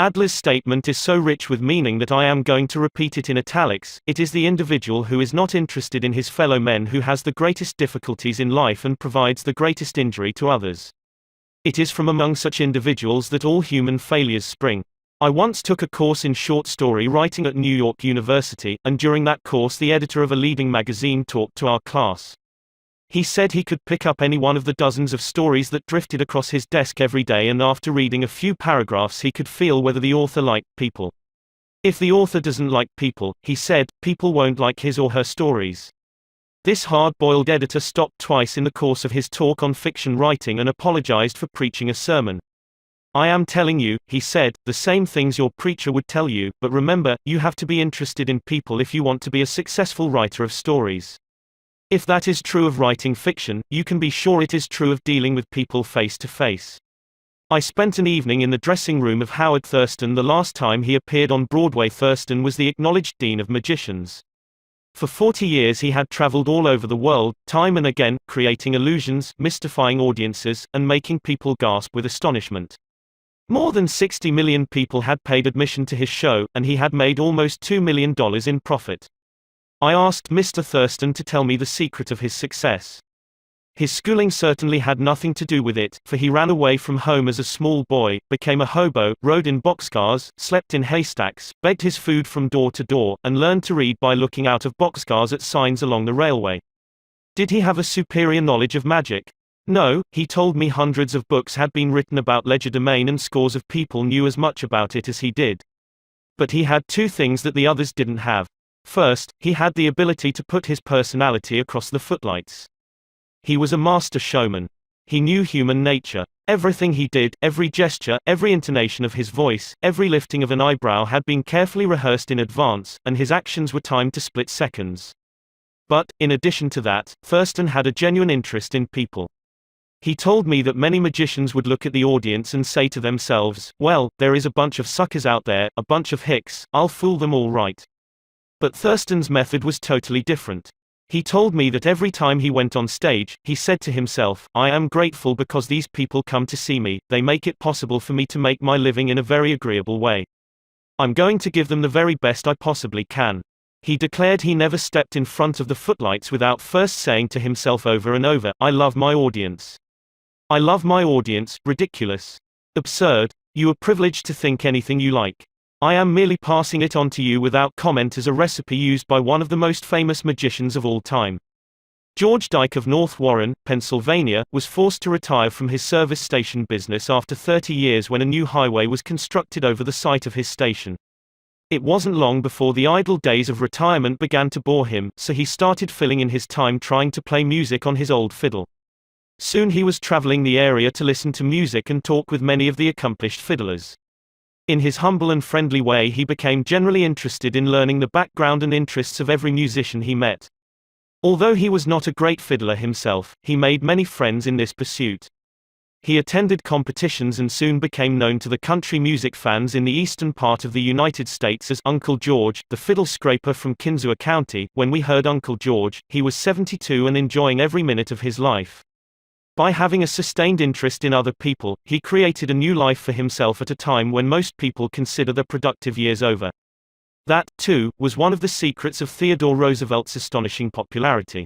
Adler's statement is so rich with meaning that I am going to repeat it in italics. It is the individual who is not interested in his fellow men who has the greatest difficulties in life and provides the greatest injury to others. It is from among such individuals that all human failures spring. I once took a course in short story writing at New York University, and during that course the editor of a leading magazine talked to our class. He said he could pick up any one of the dozens of stories that drifted across his desk every day, and after reading a few paragraphs he could feel whether the author liked people. If the author doesn't like people, he said, people won't like his or her stories. This hard-boiled editor stopped twice in the course of his talk on fiction writing and apologized for preaching a sermon. "I am telling you," he said, "the same things your preacher would tell you, but remember, you have to be interested in people if you want to be a successful writer of stories. If that is true of writing fiction, you can be sure it is true of dealing with people face to face." I spent an evening in the dressing room of Howard Thurston the last time he appeared on Broadway. Thurston was the acknowledged dean of magicians. For 40 years he had traveled all over the world, time and again, creating illusions, mystifying audiences, and making people gasp with astonishment. More than 60 million people had paid admission to his show, and he had made almost $2 million in profit. I asked Mr. Thurston to tell me the secret of his success. His schooling certainly had nothing to do with it, for he ran away from home as a small boy, became a hobo, rode in boxcars, slept in haystacks, begged his food from door to door, and learned to read by looking out of boxcars at signs along the railway. Did he have a superior knowledge of magic? No, he told me hundreds of books had been written about legerdemain and scores of people knew as much about it as he did. But he had two things that the others didn't have. First, he had the ability to put his personality across the footlights. He was a master showman. He knew human nature. Everything he did, every gesture, every intonation of his voice, every lifting of an eyebrow had been carefully rehearsed in advance, and his actions were timed to split seconds. But, in addition to that, Thurston had a genuine interest in people. He told me that many magicians would look at the audience and say to themselves, well, there is a bunch of suckers out there, a bunch of hicks, I'll fool them all right. But Thurston's method was totally different. He told me that every time he went on stage, he said to himself, I am grateful because these people come to see me, they make it possible for me to make my living in a very agreeable way. I'm going to give them the very best I possibly can. He declared he never stepped in front of the footlights without first saying to himself over and over, I love my audience. I love my audience, ridiculous. Absurd. You are privileged to think anything you like. I am merely passing it on to you without comment as a recipe used by one of the most famous magicians of all time. George Dyke of North Warren, Pennsylvania, was forced to retire from his service station business after 30 years when a new highway was constructed over the site of his station. It wasn't long before the idle days of retirement began to bore him, so he started filling in his time trying to play music on his old fiddle. Soon he was traveling the area to listen to music and talk with many of the accomplished fiddlers. In his humble and friendly way he became generally interested in learning the background and interests of every musician he met. Although he was not a great fiddler himself, he made many friends in this pursuit. He attended competitions and soon became known to the country music fans in the eastern part of the United States as Uncle George, the fiddle scraper from Kinzua County. When we heard Uncle George, he was 72 and enjoying every minute of his life. By having a sustained interest in other people, he created a new life for himself at a time when most people consider their productive years over. That, too, was one of the secrets of Theodore Roosevelt's astonishing popularity.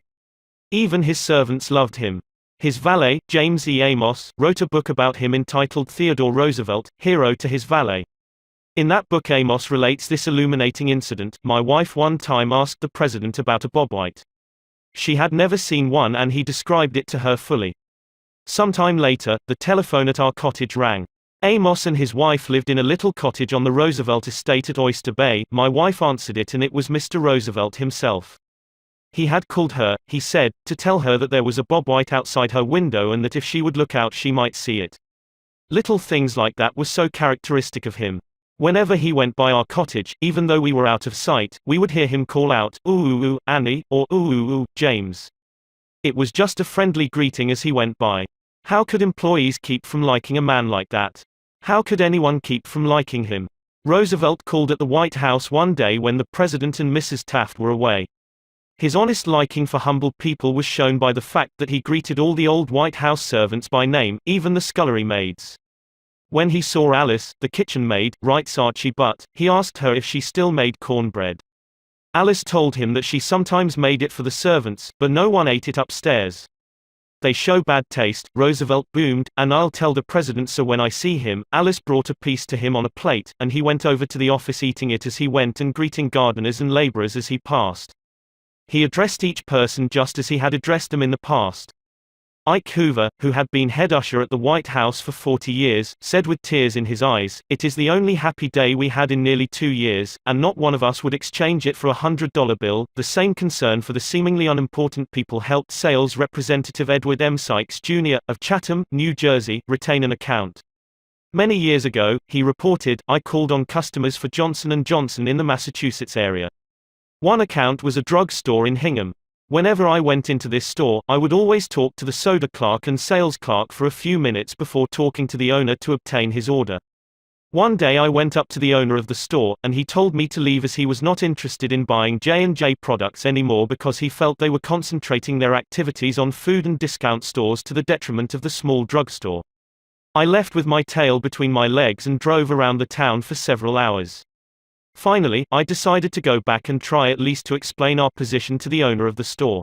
Even his servants loved him. His valet, James E. Amos, wrote a book about him entitled Theodore Roosevelt, Hero to His Valet. In that book Amos relates this illuminating incident. My wife one time asked the president about a bobwhite. She had never seen one and he described it to her fully. Sometime later, the telephone at our cottage rang. Amos and his wife lived in a little cottage on the Roosevelt estate at Oyster Bay. My wife answered it and it was Mr. Roosevelt himself. He had called her, he said, to tell her that there was a bobwhite outside her window and that if she would look out she might see it. Little things like that were so characteristic of him. Whenever he went by our cottage, even though we were out of sight, we would hear him call out, "Ooh ooh ooh, Annie," or "Ooh ooh ooh, James." It was just a friendly greeting as he went by. How could employees keep from liking a man like that? How could anyone keep from liking him? Roosevelt called at the White House one day when the President and Mrs. Taft were away. His honest liking for humble people was shown by the fact that he greeted all the old White House servants by name, even the scullery maids. When he saw Alice, the kitchen maid, writes Archie Butt, he asked her if she still made cornbread. Alice told him that she sometimes made it for the servants, but no one ate it upstairs. They show bad taste, Roosevelt boomed, and I'll tell the president so when I see him. Alice brought a piece to him on a plate, and he went over to the office eating it as he went and greeting gardeners and laborers as he passed. He addressed each person just as he had addressed them in the past. Ike Hoover, who had been head usher at the White House for 40 years, said with tears in his eyes, "It is the only happy day we had in nearly 2 years, and not one of us would exchange it for a $100 bill." The same concern for the seemingly unimportant people helped sales representative Edward M. Sykes Jr., of Chatham, New Jersey, retain an account. Many years ago, he reported, "I called on customers for Johnson & Johnson in the Massachusetts area. One account was a drug store in Hingham. Whenever I went into this store, I would always talk to the soda clerk and sales clerk for a few minutes before talking to the owner to obtain his order. One day I went up to the owner of the store, and he told me to leave as he was not interested in buying J&J products anymore because he felt they were concentrating their activities on food and discount stores to the detriment of the small drugstore. I left with my tail between my legs and drove around the town for several hours. Finally, I decided to go back and try at least to explain our position to the owner of the store.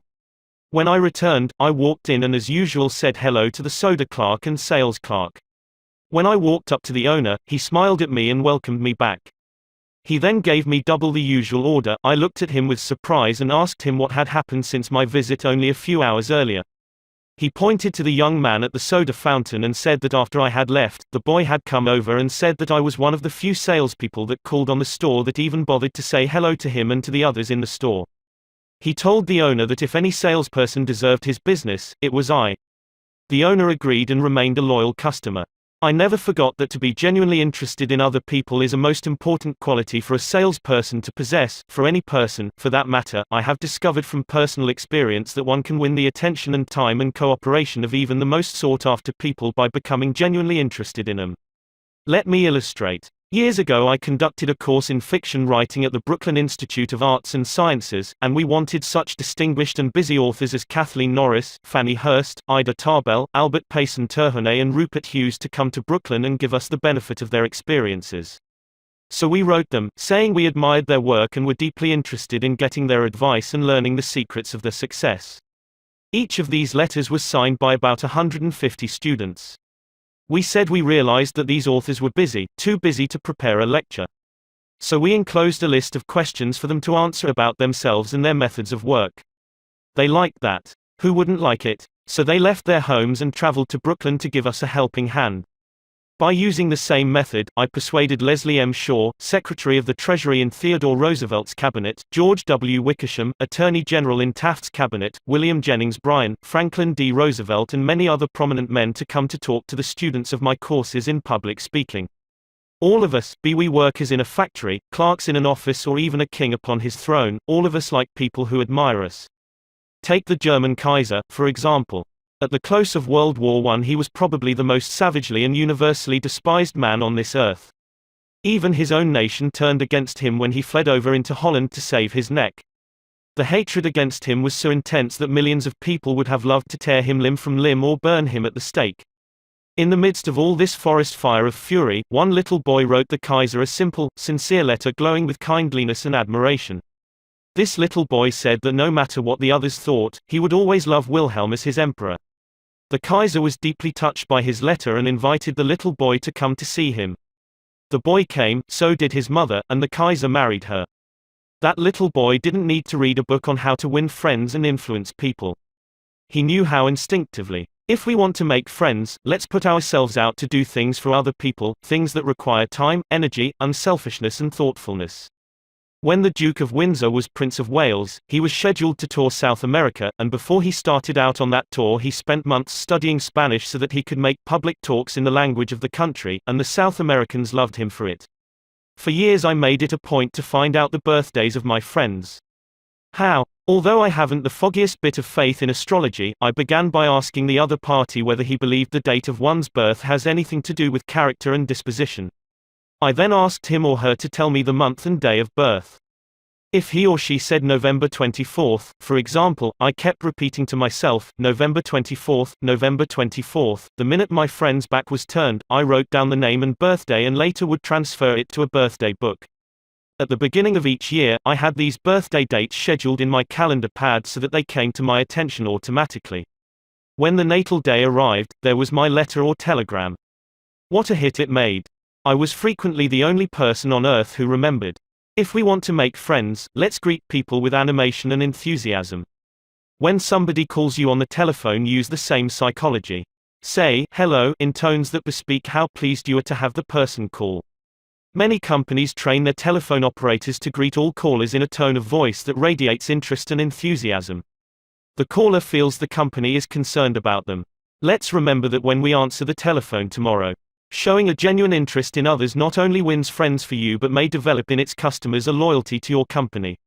When I returned, I walked in and as usual said hello to the soda clerk and sales clerk. When I walked up to the owner, he smiled at me and welcomed me back. He then gave me double the usual order. I looked at him with surprise and asked him what had happened since my visit only a few hours earlier. He pointed to the young man at the soda fountain and said that after I had left, the boy had come over and said that I was one of the few salespeople that called on the store that even bothered to say hello to him and to the others in the store. He told the owner that if any salesperson deserved his business, it was I. The owner agreed and remained a loyal customer. I never forgot that to be genuinely interested in other people is a most important quality for a salesperson to possess, for any person, for that matter. I have discovered from personal experience that one can win the attention and time and cooperation of even the most sought-after people by becoming genuinely interested in them. Let me illustrate. Years ago I conducted a course in fiction writing at the Brooklyn Institute of Arts and Sciences, and we wanted such distinguished and busy authors as Kathleen Norris, Fannie Hurst, Ida Tarbell, Albert Payson Terhune and Rupert Hughes to come to Brooklyn and give us the benefit of their experiences. So we wrote them, saying we admired their work and were deeply interested in getting their advice and learning the secrets of their success. Each of these letters was signed by about 150 students. We said we realized that these authors were busy, too busy to prepare a lecture. So we enclosed a list of questions for them to answer about themselves and their methods of work. They liked that. Who wouldn't like it? So they left their homes and traveled to Brooklyn to give us a helping hand. By using the same method, I persuaded Leslie M. Shaw, Secretary of the Treasury in Theodore Roosevelt's cabinet, George W. Wickersham, Attorney General in Taft's cabinet, William Jennings Bryan, Franklin D. Roosevelt and many other prominent men to come to talk to the students of my courses in public speaking. All of us, be we workers in a factory, clerks in an office or even a king upon his throne, all of us like people who admire us. Take the German Kaiser, for example. At the close of World War I he was probably the most savagely and universally despised man on this earth. Even his own nation turned against him when he fled over into Holland to save his neck. The hatred against him was so intense that millions of people would have loved to tear him limb from limb or burn him at the stake. In the midst of all this forest fire of fury, one little boy wrote the Kaiser a simple, sincere letter glowing with kindliness and admiration. This little boy said that no matter what the others thought, he would always love Wilhelm as his emperor. The Kaiser was deeply touched by his letter and invited the little boy to come to see him. The boy came, so did his mother, and the Kaiser married her. That little boy didn't need to read a book on how to win friends and influence people. He knew how instinctively. If we want to make friends, let's put ourselves out to do things for other people, things that require time, energy, unselfishness and thoughtfulness. When the Duke of Windsor was Prince of Wales, he was scheduled to tour South America, and before he started out on that tour he spent months studying Spanish so that he could make public talks in the language of the country, and the South Americans loved him for it. For years I made it a point to find out the birthdays of my friends. How? Although I haven't the foggiest bit of faith in astrology, I began by asking the other party whether he believed the date of one's birth has anything to do with character and disposition. I then asked him or her to tell me the month and day of birth. If he or she said November 24th, for example, I kept repeating to myself, November 24th, November 24th. The minute my friend's back was turned, I wrote down the name and birthday and later would transfer it to a birthday book. At the beginning of each year, I had these birthday dates scheduled in my calendar pad so that they came to my attention automatically. When the natal day arrived, there was my letter or telegram. What a hit it made. I was frequently the only person on earth who remembered. If we want to make friends, let's greet people with animation and enthusiasm. When somebody calls you on the telephone, use the same psychology. Say, hello, in tones that bespeak how pleased you are to have the person call. Many companies train their telephone operators to greet all callers in a tone of voice that radiates interest and enthusiasm. The caller feels the company is concerned about them. Let's remember that when we answer the telephone tomorrow. Showing a genuine interest in others not only wins friends for you but may develop in its customers a loyalty to your company.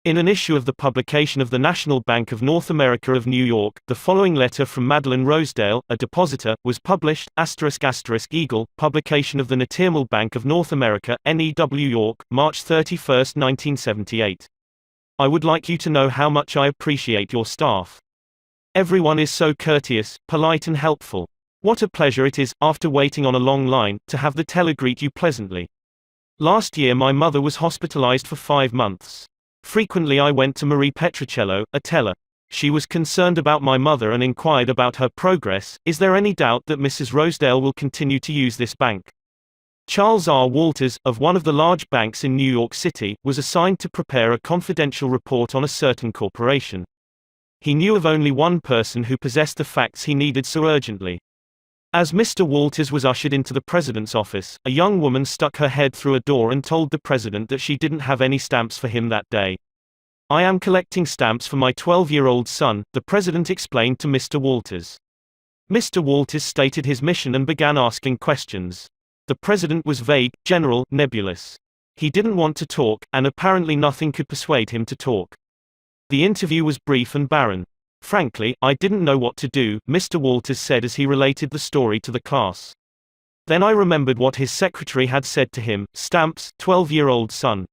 In an issue of the publication of the National Bank of North America of New York, the following letter from Madeline Rosedale, a depositor, was published, *** Eagle, publication of the Natiirmal Bank of North America, NEW York, March 31, 1978. I would like you to know how much I appreciate your staff. Everyone is so courteous, polite and helpful. What a pleasure it is, after waiting on a long line, to have the teller greet you pleasantly. Last year my mother was hospitalized for 5 months. Frequently I went to Marie Petricello, a teller. She was concerned about my mother and inquired about her progress. Is there any doubt that Mrs. Rosedale will continue to use this bank? Charles R. Walters, of one of the large banks in New York City, was assigned to prepare a confidential report on a certain corporation. He knew of only one person who possessed the facts he needed so urgently. As Mr. Walters was ushered into the president's office, a young woman stuck her head through a door and told the president that she didn't have any stamps for him that day. "I am collecting stamps for my 12-year-old son," the president explained to Mr. Walters. Mr. Walters stated his mission and began asking questions. The president was vague, general, nebulous. He didn't want to talk, and apparently nothing could persuade him to talk. The interview was brief and barren. "Frankly, I didn't know what to do," Mr. Walters said as he related the story to the class. "Then I remembered what his secretary had said to him, stamps, 12-year-old son.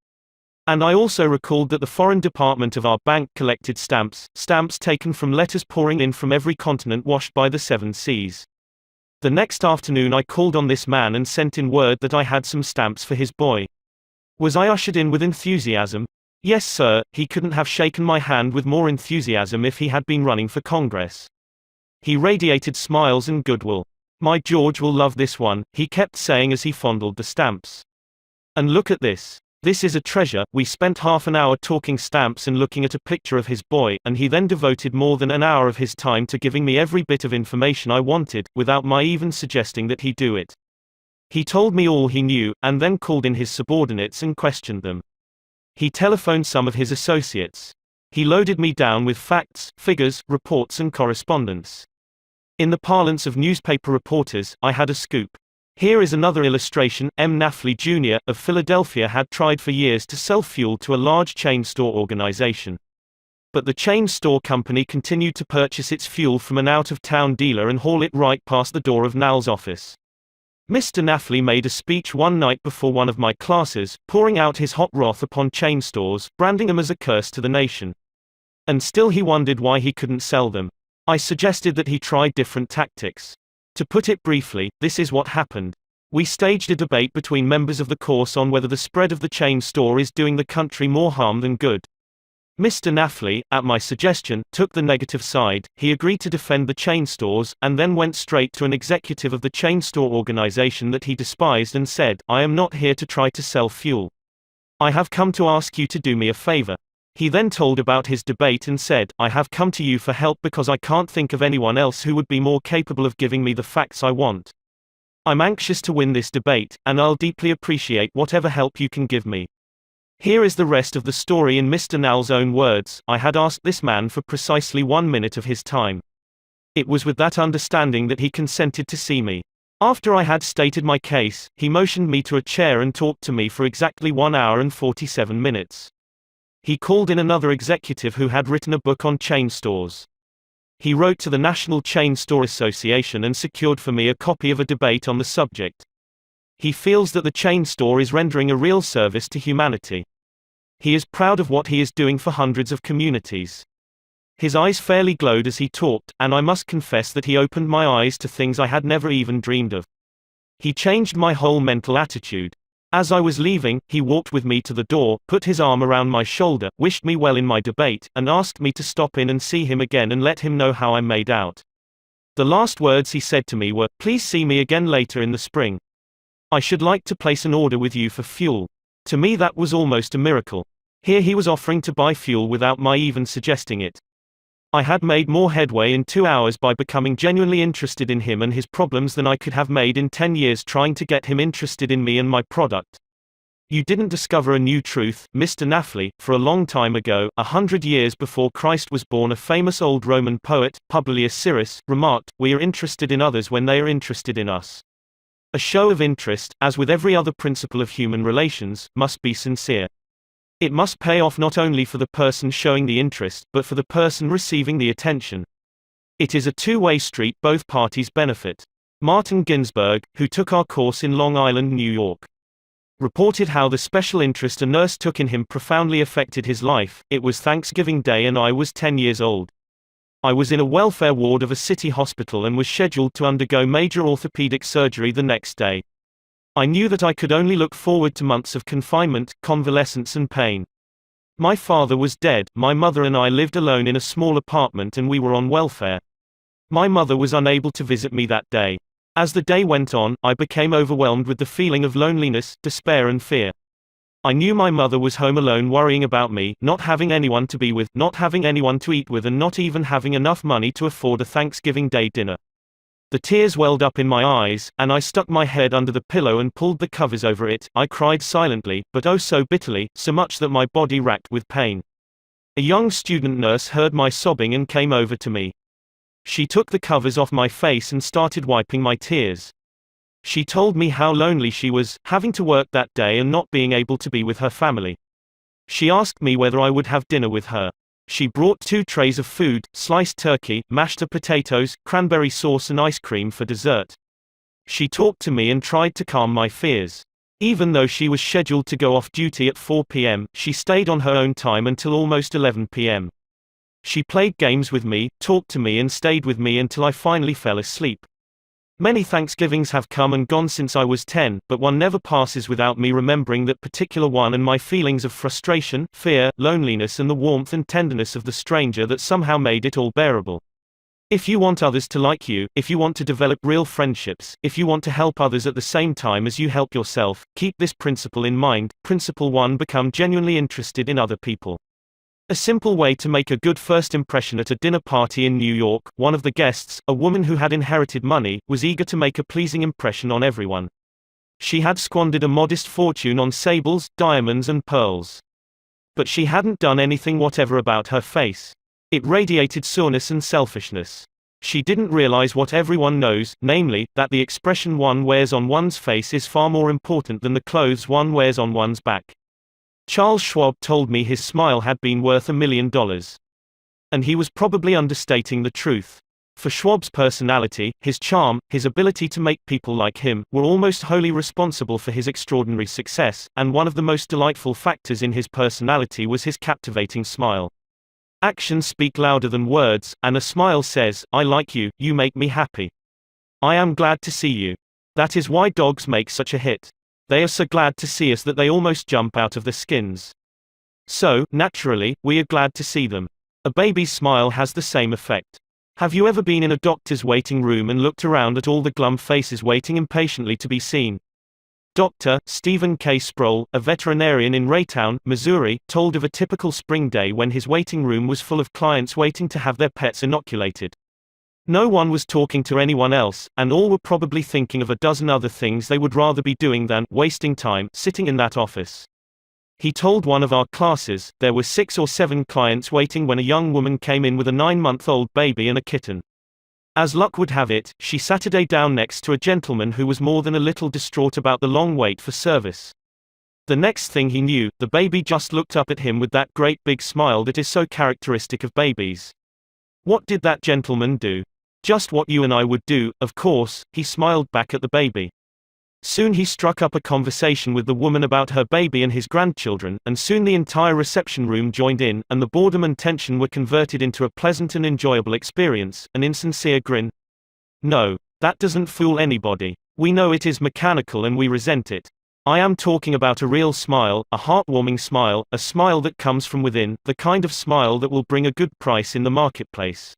And I also recalled that the foreign department of our bank collected stamps taken from letters pouring in from every continent washed by the 7 seas. The next afternoon I called on this man and sent in word that I had some stamps for his boy. Was I ushered in with enthusiasm? Yes, sir, he couldn't have shaken my hand with more enthusiasm if he had been running for Congress. He radiated smiles and goodwill. My George will love this one," he kept saying as he fondled the stamps. "And look at this. This is a treasure." We spent half an hour talking stamps and looking at a picture of his boy, and he then devoted more than an hour of his time to giving me every bit of information I wanted, without my even suggesting that he do it. He told me all he knew, and then called in his subordinates and questioned them. He telephoned some of his associates. He loaded me down with facts, figures, reports and correspondence. In the parlance of newspaper reporters, I had a scoop. Here is another illustration. M. Nafley Jr. of Philadelphia had tried for years to sell fuel to a large chain store organization. But the chain store company continued to purchase its fuel from an out-of-town dealer and haul it right past the door of Nal's office. Mr. Nafley made a speech one night before one of my classes, pouring out his hot wrath upon chain stores, branding them as a curse to the nation. And still he wondered why he couldn't sell them. I suggested that he try different tactics. To put it briefly, this is what happened. We staged a debate between members of the course on whether the spread of the chain store is doing the country more harm than good. Mr. Nafley, at my suggestion, took the negative side. He agreed to defend the chain stores, and then went straight to an executive of the chain store organization that he despised and said, "I am not here to try to sell fuel. I have come to ask you to do me a favor." He then told about his debate and said, "I have come to you for help because I can't think of anyone else who would be more capable of giving me the facts I want. I'm anxious to win this debate, and I'll deeply appreciate whatever help you can give me." Here is the rest of the story in Mr. Nal's own words. I had asked this man for precisely 1 minute of his time. It was with that understanding that he consented to see me. After I had stated my case, he motioned me to a chair and talked to me for exactly 1 hour and 47 minutes. He called in another executive who had written a book on chain stores. He wrote to the National Chain Store Association and secured for me a copy of a debate on the subject. He feels that the chain store is rendering a real service to humanity. He is proud of what he is doing for hundreds of communities. His eyes fairly glowed as he talked, and I must confess that he opened my eyes to things I had never even dreamed of. He changed my whole mental attitude. As I was leaving, he walked with me to the door, put his arm around my shoulder, wished me well in my debate, and asked me to stop in and see him again and let him know how I made out. The last words he said to me were, "Please see me again later in the spring. I should like to place an order with you for fuel." To me that was almost a miracle. Here he was offering to buy fuel without my even suggesting it. I had made more headway in 2 hours by becoming genuinely interested in him and his problems than I could have made in 10 years trying to get him interested in me and my product. You didn't discover a new truth, Mr. Nafley. For a long time ago, 100 years before Christ was born, a famous old Roman poet, Publius Syrus, remarked, "We are interested in others when they are interested in us." A show of interest, as with every other principle of human relations, must be sincere. It must pay off not only for the person showing the interest, but for the person receiving the attention. It is a two-way street, both parties benefit. Martin Ginsburg, who took our course in Long Island, New York, reported how the special interest a nurse took in him profoundly affected his life. It was Thanksgiving Day and I was 10 years old. I was in a welfare ward of a city hospital and was scheduled to undergo major orthopedic surgery the next day. I knew that I could only look forward to months of confinement, convalescence and pain. My father was dead, my mother and I lived alone in a small apartment and we were on welfare. My mother was unable to visit me that day. As the day went on, I became overwhelmed with the feeling of loneliness, despair and fear. I knew my mother was home alone worrying about me, not having anyone to be with, not having anyone to eat with and not even having enough money to afford a Thanksgiving Day dinner. The tears welled up in my eyes, and I stuck my head under the pillow and pulled the covers over it. I cried silently, but oh so bitterly, so much that my body racked with pain. A young student nurse heard my sobbing and came over to me. She took the covers off my face and started wiping my tears. She told me how lonely she was, having to work that day and not being able to be with her family. She asked me whether I would have dinner with her. She brought 2 trays of food, sliced turkey, mashed potatoes, cranberry sauce and ice cream for dessert. She talked to me and tried to calm my fears. Even though she was scheduled to go off duty at 4 p.m., she stayed on her own time until almost 11 p.m. She played games with me, talked to me and stayed with me until I finally fell asleep. Many Thanksgivings have come and gone since I was 10, but one never passes without me remembering that particular one and my feelings of frustration, fear, loneliness and the warmth and tenderness of the stranger that somehow made it all bearable. If you want others to like you, if you want to develop real friendships, if you want to help others at the same time as you help yourself, keep this principle in mind. Principle 1: Become genuinely interested in other people. A simple way to make a good first impression. At a dinner party in New York, one of the guests, a woman who had inherited money, was eager to make a pleasing impression on everyone. She had squandered a modest fortune on sables, diamonds and pearls. But she hadn't done anything whatever about her face. It radiated soreness and selfishness. She didn't realize what everyone knows, namely, that the expression one wears on one's face is far more important than the clothes one wears on one's back. Charles Schwab told me his smile had been worth $1 million. And he was probably understating the truth. For Schwab's personality, his charm, his ability to make people like him, were almost wholly responsible for his extraordinary success, and one of the most delightful factors in his personality was his captivating smile. Actions speak louder than words, and a smile says, "I like you, you make me happy. I am glad to see you." That is why dogs make such a hit. They are so glad to see us that they almost jump out of their skins. So, naturally, we are glad to see them. A baby's smile has the same effect. Have you ever been in a doctor's waiting room and looked around at all the glum faces waiting impatiently to be seen? Dr. Stephen K. Sproul, a veterinarian in Raytown, Missouri, told of a typical spring day when his waiting room was full of clients waiting to have their pets inoculated. No one was talking to anyone else, and all were probably thinking of a dozen other things they would rather be doing than wasting time sitting in that office. He told one of our classes, there were 6 or 7 clients waiting when a young woman came in with a 9-month-old baby and a kitten. As luck would have it, she sat down next to a gentleman who was more than a little distraught about the long wait for service. The next thing he knew, the baby just looked up at him with that great big smile that is so characteristic of babies. What did that gentleman do? Just what you and I would do, of course. He smiled back at the baby. Soon he struck up a conversation with the woman about her baby and his grandchildren, and soon the entire reception room joined in, and the boredom and tension were converted into a pleasant and enjoyable experience, an insincere grin. No, that doesn't fool anybody. We know it is mechanical and we resent it. I am talking about a real smile, a heartwarming smile, a smile that comes from within, the kind of smile that will bring a good price in the marketplace.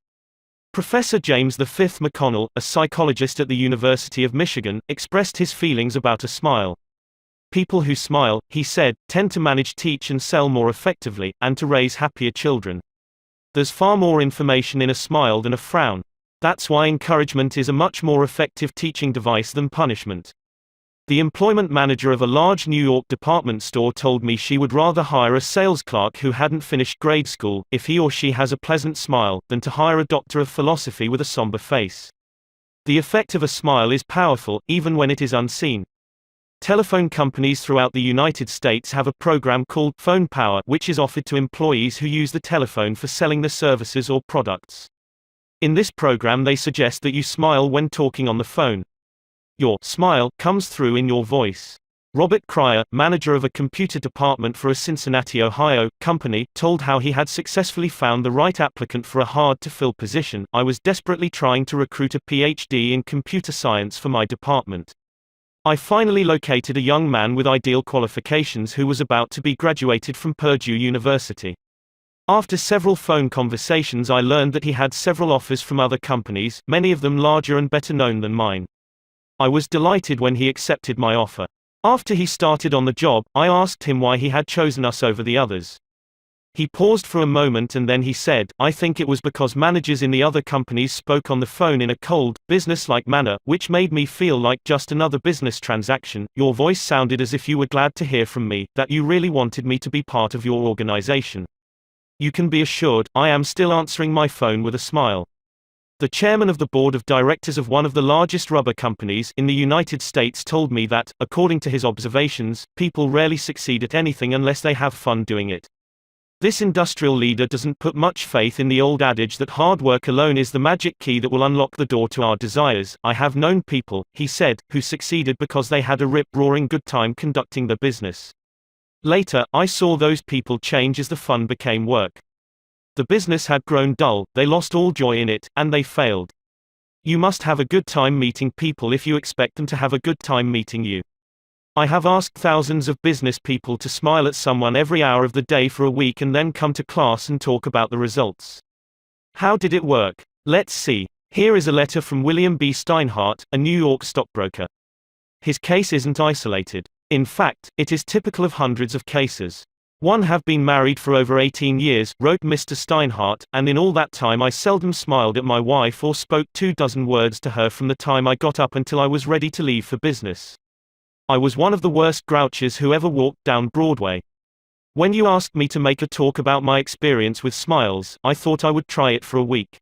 Professor James V. McConnell, a psychologist at the University of Michigan, expressed his feelings about a smile. People who smile, he said, tend to manage, teach and sell more effectively, and to raise happier children. There's far more information in a smile than a frown. That's why encouragement is a much more effective teaching device than punishment. The employment manager of a large New York department store told me she would rather hire a sales clerk who hadn't finished grade school, if he or she has a pleasant smile, than to hire a doctor of philosophy with a somber face. The effect of a smile is powerful, even when it is unseen. Telephone companies throughout the United States have a program called Phone Power, which is offered to employees who use the telephone for selling their services or products. In this program, they suggest that you smile when talking on the phone. Your smile comes through in your voice. Robert Cryer, manager of a computer department for a Cincinnati, Ohio, company, told how he had successfully found the right applicant for a hard-to-fill position. I was desperately trying to recruit a PhD in computer science for my department. I finally located a young man with ideal qualifications who was about to be graduated from Purdue University. After several phone conversations, I learned that he had several offers from other companies, many of them larger and better known than mine. I was delighted when he accepted my offer. After he started on the job, I asked him why he had chosen us over the others. He paused for a moment and then he said, "I think it was because managers in the other companies spoke on the phone in a cold, business-like manner, which made me feel like just another business transaction. Your voice sounded as if you were glad to hear from me, that you really wanted me to be part of your organization. You can be assured, I am still answering my phone with a smile." The chairman of the board of directors of one of the largest rubber companies in the United States told me that, according to his observations, people rarely succeed at anything unless they have fun doing it. This industrial leader doesn't put much faith in the old adage that hard work alone is the magic key that will unlock the door to our desires. "I have known people," he said, "who succeeded because they had a rip-roaring good time conducting their business. Later, I saw those people change as the fun became work. The business had grown dull, they lost all joy in it, and they failed. You must have a good time meeting people if you expect them to have a good time meeting you. I have asked thousands of business people to smile at someone every hour of the day for a week and then come to class and talk about the results. How did it work? Let's see. Here is a letter from William B. Steinhardt, a New York stockbroker. His case isn't isolated. In fact, it is typical of hundreds of cases. "One have been married for over 18 years, wrote Mr. Steinhardt, and in all that time I seldom smiled at my wife or spoke 24 words to her from the time I got up until I was ready to leave for business. I was one of the worst grouches who ever walked down Broadway. When you asked me to make a talk about my experience with smiles, I thought I would try it for a week.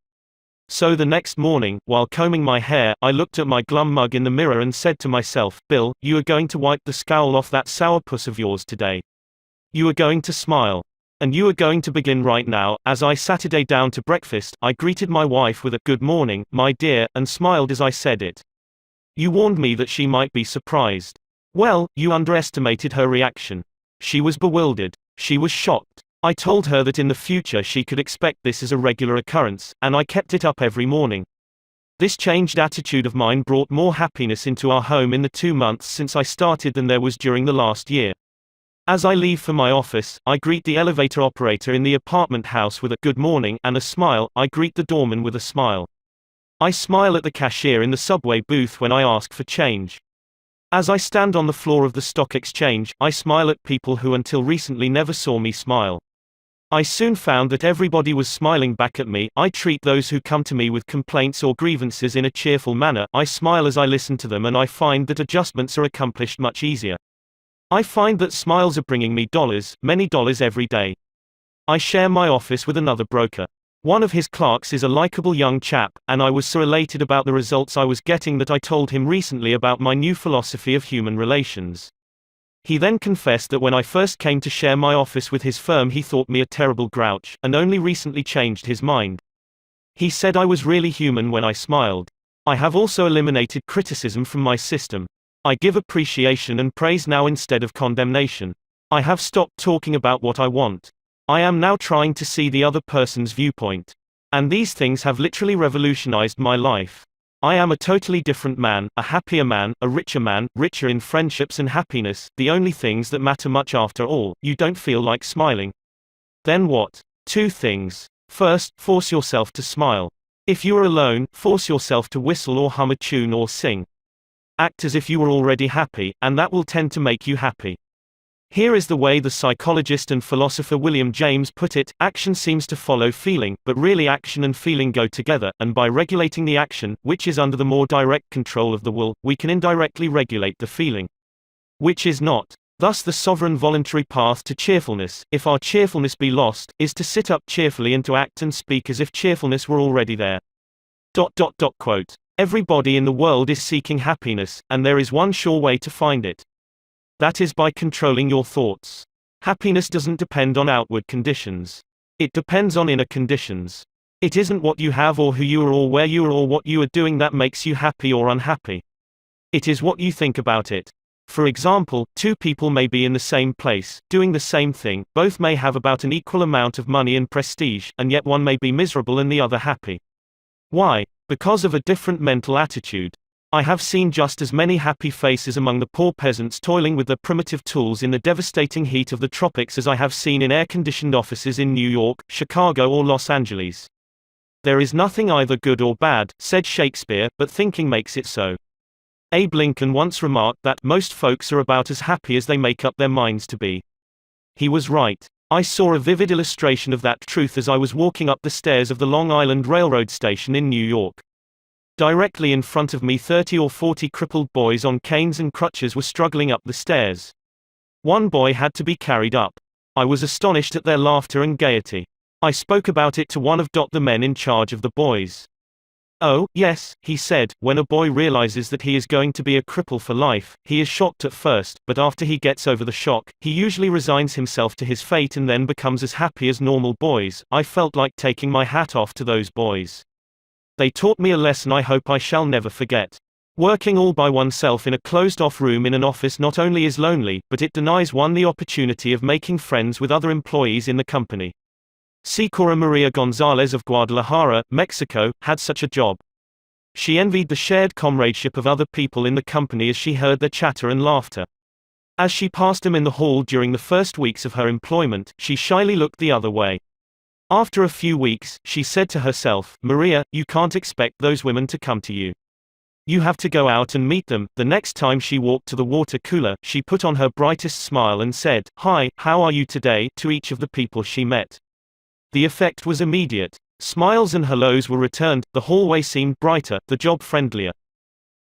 So the next morning, while combing my hair, I looked at my glum mug in the mirror and said to myself, Bill, you are going to wipe the scowl off that sourpuss of yours today. You are going to smile. And you are going to begin right now." As I sat down to breakfast, I greeted my wife with a "Good morning, my dear," and smiled as I said it. You warned me that she might be surprised. Well, you underestimated her reaction. She was bewildered. She was shocked. I told her that in the future she could expect this as a regular occurrence, and I kept it up every morning. This changed attitude of mine brought more happiness into our home in the 2 months since I started than there was during the last year. As I leave for my office, I greet the elevator operator in the apartment house with a "Good morning" and a smile. I greet the doorman with a smile. I smile at the cashier in the subway booth when I ask for change. As I stand on the floor of the stock exchange, I smile at people who until recently never saw me smile. I soon found that everybody was smiling back at me. I treat those who come to me with complaints or grievances in a cheerful manner. I smile as I listen to them, and I find that adjustments are accomplished much easier. I find that smiles are bringing me dollars, many dollars every day. I share my office with another broker. One of his clerks is a likable young chap, and I was so elated about the results I was getting that I told him recently about my new philosophy of human relations. He then confessed that when I first came to share my office with his firm he thought me a terrible grouch, and only recently changed his mind. He said I was really human when I smiled. I have also eliminated criticism from my system. I give appreciation and praise now instead of condemnation. I have stopped talking about what I want. I am now trying to see the other person's viewpoint. And these things have literally revolutionized my life. I am a totally different man, a happier man, a richer man, richer in friendships and happiness, the only things that matter much after all. You don't feel like smiling? Then what? 2 things. First, force yourself to smile. If you are alone, force yourself to whistle or hum a tune or sing. Act as if you were already happy, and that will tend to make you happy. Here is the way the psychologist and philosopher William James put it: action seems to follow feeling, but really action and feeling go together, and by regulating the action, which is under the more direct control of the will, we can indirectly regulate the feeling, which is not. Thus the sovereign voluntary path to cheerfulness, if our cheerfulness be lost, is to sit up cheerfully and to act and speak as if cheerfulness were already there. Quote. Everybody in the world is seeking happiness, and there is one sure way to find it. That is by controlling your thoughts. Happiness doesn't depend on outward conditions. It depends on inner conditions. It isn't what you have or who you are or where you are or what you are doing that makes you happy or unhappy. It is what you think about it. For example, 2 people may be in the same place, doing the same thing, both may have about an equal amount of money and prestige, and yet one may be miserable and the other happy. Why? Because of a different mental attitude. I have seen just as many happy faces among the poor peasants toiling with their primitive tools in the devastating heat of the tropics as I have seen in air-conditioned offices in New York, Chicago or Los Angeles. There is nothing either good or bad, said Shakespeare, but thinking makes it so. Abe Lincoln once remarked that most folks are about as happy as they make up their minds to be. He was right. I saw a vivid illustration of that truth as I was walking up the stairs of the Long Island Railroad station in New York. Directly in front of me 30 or 40 crippled boys on canes and crutches were struggling up the stairs. One boy had to be carried up. I was astonished at their laughter and gaiety. I spoke about it to one of the men in charge of the boys. "Oh, yes," he said, "when a boy realizes that he is going to be a cripple for life, he is shocked at first, but after he gets over the shock, he usually resigns himself to his fate and then becomes as happy as normal boys." I felt like taking my hat off to those boys. They taught me a lesson I hope I shall never forget. Working all by oneself in a closed-off room in an office not only is lonely, but it denies one the opportunity of making friends with other employees in the company. Sikora Maria Gonzalez of Guadalajara, Mexico, had such a job. She envied the shared comradeship of other people in the company as she heard their chatter and laughter. As she passed them in the hall during the first weeks of her employment, she shyly looked the other way. After a few weeks, she said to herself, "Maria, you can't expect those women to come to you. You have to go out and meet them." The next time she walked to the water cooler, she put on her brightest smile and said, "Hi, how are you today?" to each of the people she met. The effect was immediate. Smiles and hellos were returned, the hallway seemed brighter, the job friendlier.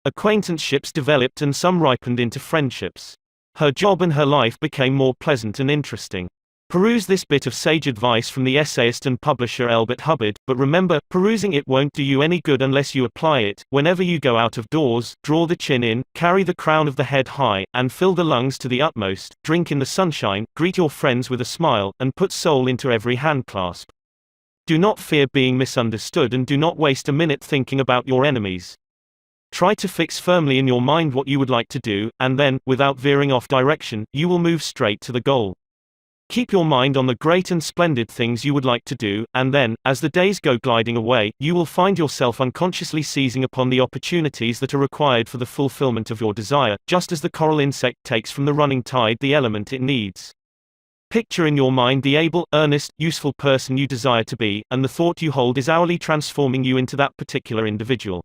Acquaintanceships developed and some ripened into friendships. Her job and her life became more pleasant and interesting. Peruse this bit of sage advice from the essayist and publisher Elbert Hubbard, but remember, perusing it won't do you any good unless you apply it. Whenever you go out of doors, draw the chin in, carry the crown of the head high, and fill the lungs to the utmost, drink in the sunshine, greet your friends with a smile, and put soul into every handclasp. Do not fear being misunderstood and do not waste a minute thinking about your enemies. Try to fix firmly in your mind what you would like to do, and then, without veering off direction, you will move straight to the goal. Keep your mind on the great and splendid things you would like to do, and then, as the days go gliding away, you will find yourself unconsciously seizing upon the opportunities that are required for the fulfillment of your desire, just as the coral insect takes from the running tide the element it needs. Picture in your mind the able, earnest, useful person you desire to be, and the thought you hold is hourly transforming you into that particular individual.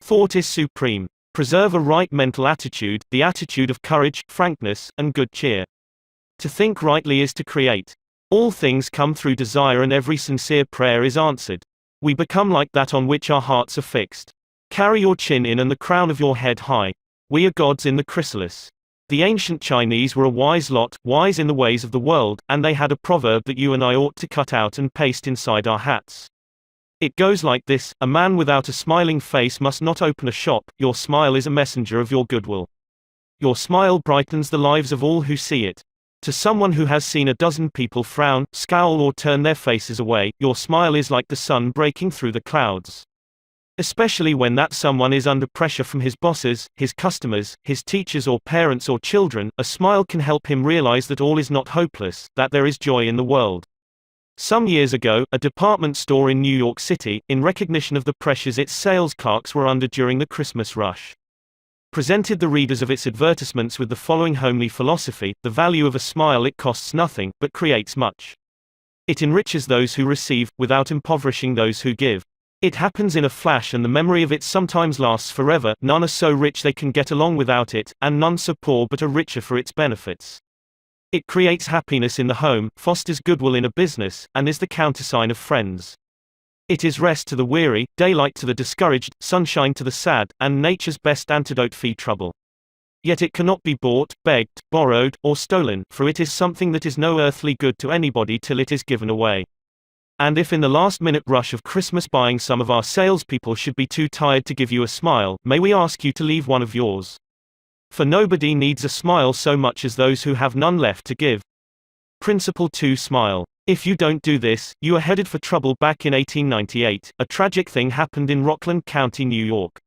Thought is supreme. Preserve a right mental attitude, the attitude of courage, frankness, and good cheer. To think rightly is to create. All things come through desire and every sincere prayer is answered. We become like that on which our hearts are fixed. Carry your chin in and the crown of your head high. We are gods in the chrysalis. The ancient Chinese were a wise lot, wise in the ways of the world, and they had a proverb that you and I ought to cut out and paste inside our hats. It goes like this: a man without a smiling face must not open a shop. Your smile is a messenger of your goodwill. Your smile brightens the lives of all who see it. To someone who has seen a dozen people frown, scowl or turn their faces away, your smile is like the sun breaking through the clouds. Especially when that someone is under pressure from his bosses, his customers, his teachers or parents or children, a smile can help him realize that all is not hopeless, that there is joy in the world. Some years ago, a department store in New York City, in recognition of the pressures its sales clerks were under during the Christmas rush, presented the readers of its advertisements with the following homely philosophy: the value of a smile, it costs nothing, but creates much. It enriches those who receive, without impoverishing those who give. It happens in a flash and the memory of it sometimes lasts forever. None are so rich they can get along without it, and none so poor but are richer for its benefits. It creates happiness in the home, fosters goodwill in a business, and is the countersign of friends. It is rest to the weary, daylight to the discouraged, sunshine to the sad, and nature's best antidote for trouble. Yet it cannot be bought, begged, borrowed, or stolen, for it is something that is no earthly good to anybody till it is given away. And if in the last-minute rush of Christmas buying some of our salespeople should be too tired to give you a smile, may we ask you to leave one of yours? For nobody needs a smile so much as those who have none left to give. Principle 2: Smile. If you don't do this, you are headed for trouble. Back in 1898, a tragic thing happened in Rockland County, New York.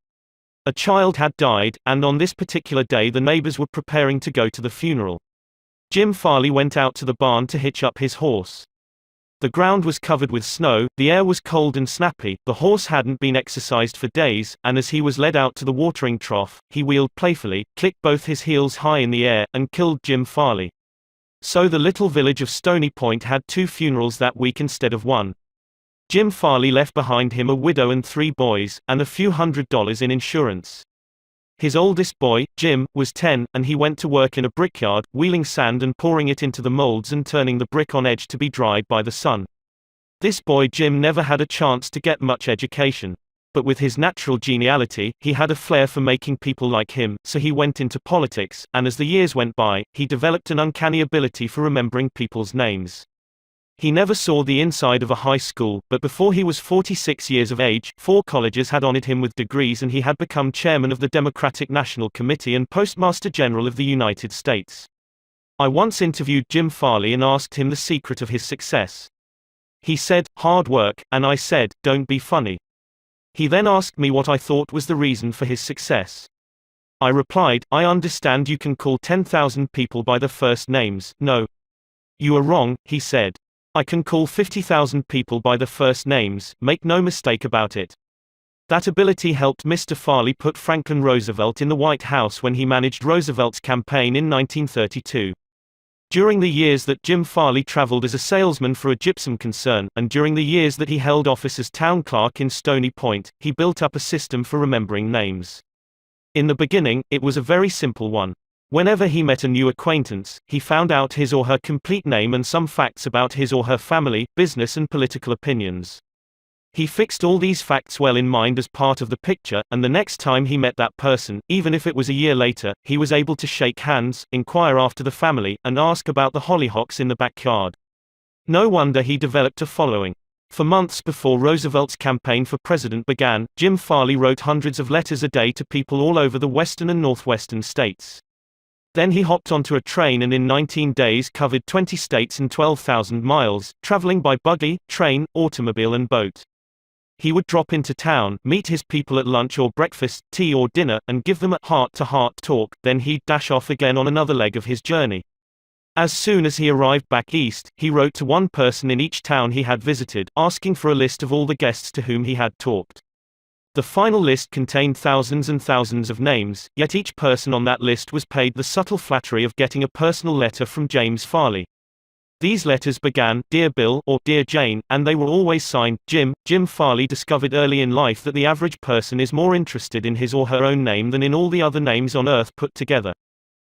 A child had died, and on this particular day the neighbors were preparing to go to the funeral. Jim Farley went out to the barn to hitch up his horse. The ground was covered with snow, the air was cold and snappy, the horse hadn't been exercised for days, and as he was led out to the watering trough, he wheeled playfully, clicked both his heels high in the air, and killed Jim Farley. So the little village of Stony Point had 2 funerals that week instead of 1. Jim Farley left behind him a widow and 3 boys, and a few $100s in insurance. His oldest boy, Jim, was 10, and he went to work in a brickyard, wheeling sand and pouring it into the molds and turning the brick on edge to be dried by the sun. This boy Jim never had a chance to get much education. But with his natural geniality, he had a flair for making people like him, so he went into politics, and as the years went by, he developed an uncanny ability for remembering people's names. He never saw the inside of a high school, but before he was 46 years of age, 4 colleges had honored him with degrees and he had become chairman of the Democratic National Committee and Postmaster General of the United States. I once interviewed Jim Farley and asked him the secret of his success. He said, "Hard work," and I said, "Don't be funny." He then asked me what I thought was the reason for his success. I replied, "I understand you can call 10,000 people by their first names." "No. You are wrong," he said. "I can call 50,000 people by their first names, make no mistake about it." That ability helped Mr. Farley put Franklin Roosevelt in the White House when he managed Roosevelt's campaign in 1932. During the years that Jim Farley traveled as a salesman for a gypsum concern, and during the years that he held office as town clerk in Stony Point, he built up a system for remembering names. In the beginning, it was a very simple one. Whenever he met a new acquaintance, he found out his or her complete name and some facts about his or her family, business and political opinions. He fixed all these facts well in mind as part of the picture, and the next time he met that person, even if it was a year later, he was able to shake hands, inquire after the family, and ask about the hollyhocks in the backyard. No wonder he developed a following. For months before Roosevelt's campaign for president began, Jim Farley wrote hundreds of letters a day to people all over the western and northwestern states. Then he hopped onto a train and in 19 days covered 20 states and 12,000 miles, traveling by buggy, train, automobile and boat. He would drop into town, meet his people at lunch or breakfast, tea or dinner, and give them a heart-to-heart talk, then he'd dash off again on another leg of his journey. As soon as he arrived back east, he wrote to one person in each town he had visited, asking for a list of all the guests to whom he had talked. The final list contained thousands and thousands of names, yet each person on that list was paid the subtle flattery of getting a personal letter from James Farley. These letters began, "Dear Bill" or "Dear Jane," and they were always signed, Jim. Jim Farley discovered early in life that the average person is more interested in his or her own name than in all the other names on earth put together.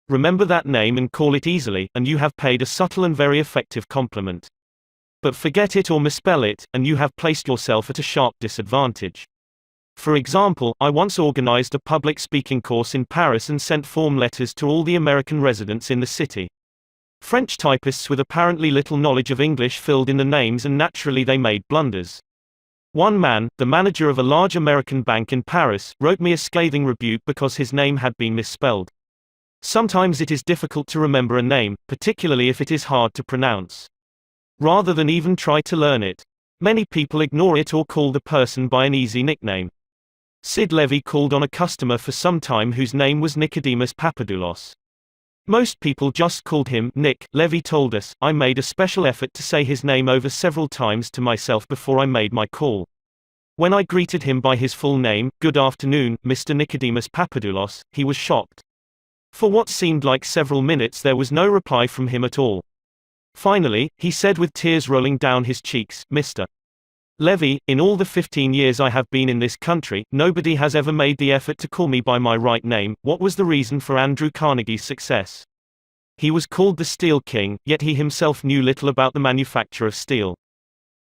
Remember that name and call it easily, and you have paid a subtle and very effective compliment. But forget it or misspell it, and you have placed yourself at a sharp disadvantage. For example, I once organized a public speaking course in Paris and sent form letters to all the American residents in the city. French typists with apparently little knowledge of English filled in the names and naturally they made blunders. One man, the manager of a large American bank in Paris, wrote me a scathing rebuke because his name had been misspelled. Sometimes it is difficult to remember a name, particularly if it is hard to pronounce. Rather than even try to learn it, many people ignore it or call the person by an easy nickname. Sid Levy called on a customer for some time whose name was Nicodemus Papadoulos. Most people just called him Nick. Levy told us, "I made a special effort to say his name over several times to myself before I made my call. When I greeted him by his full name, 'Good afternoon, Mr. Nicodemus Papadoulos,' he was shocked. For what seemed like several minutes there was no reply from him at all. Finally, he said with tears rolling down his cheeks, 'Mr. Levy, in all the 15 years I have been in this country, nobody has ever made the effort to call me by my right name.' What was the reason for Andrew Carnegie's success? He was called the Steel King, yet he himself knew little about the manufacture of steel.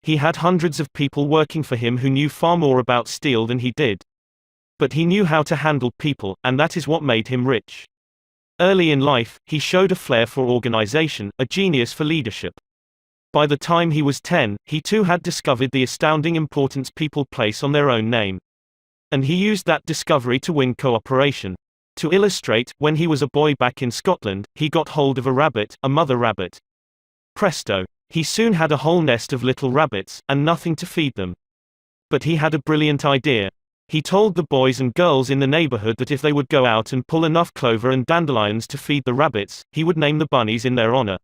He had hundreds of people working for him who knew far more about steel than he did. But he knew how to handle people, and that is what made him rich. Early in life, he showed a flair for organization, a genius for leadership. By the time he was 10, he too had discovered the astounding importance people place on their own name. And he used that discovery to win cooperation. To illustrate, when he was a boy back in Scotland, he got hold of a rabbit, a mother rabbit. Presto! He soon had a whole nest of little rabbits, and nothing to feed them. But he had a brilliant idea. He told the boys and girls in the neighborhood that if they would go out and pull enough clover and dandelions to feed the rabbits, he would name the bunnies in their honor.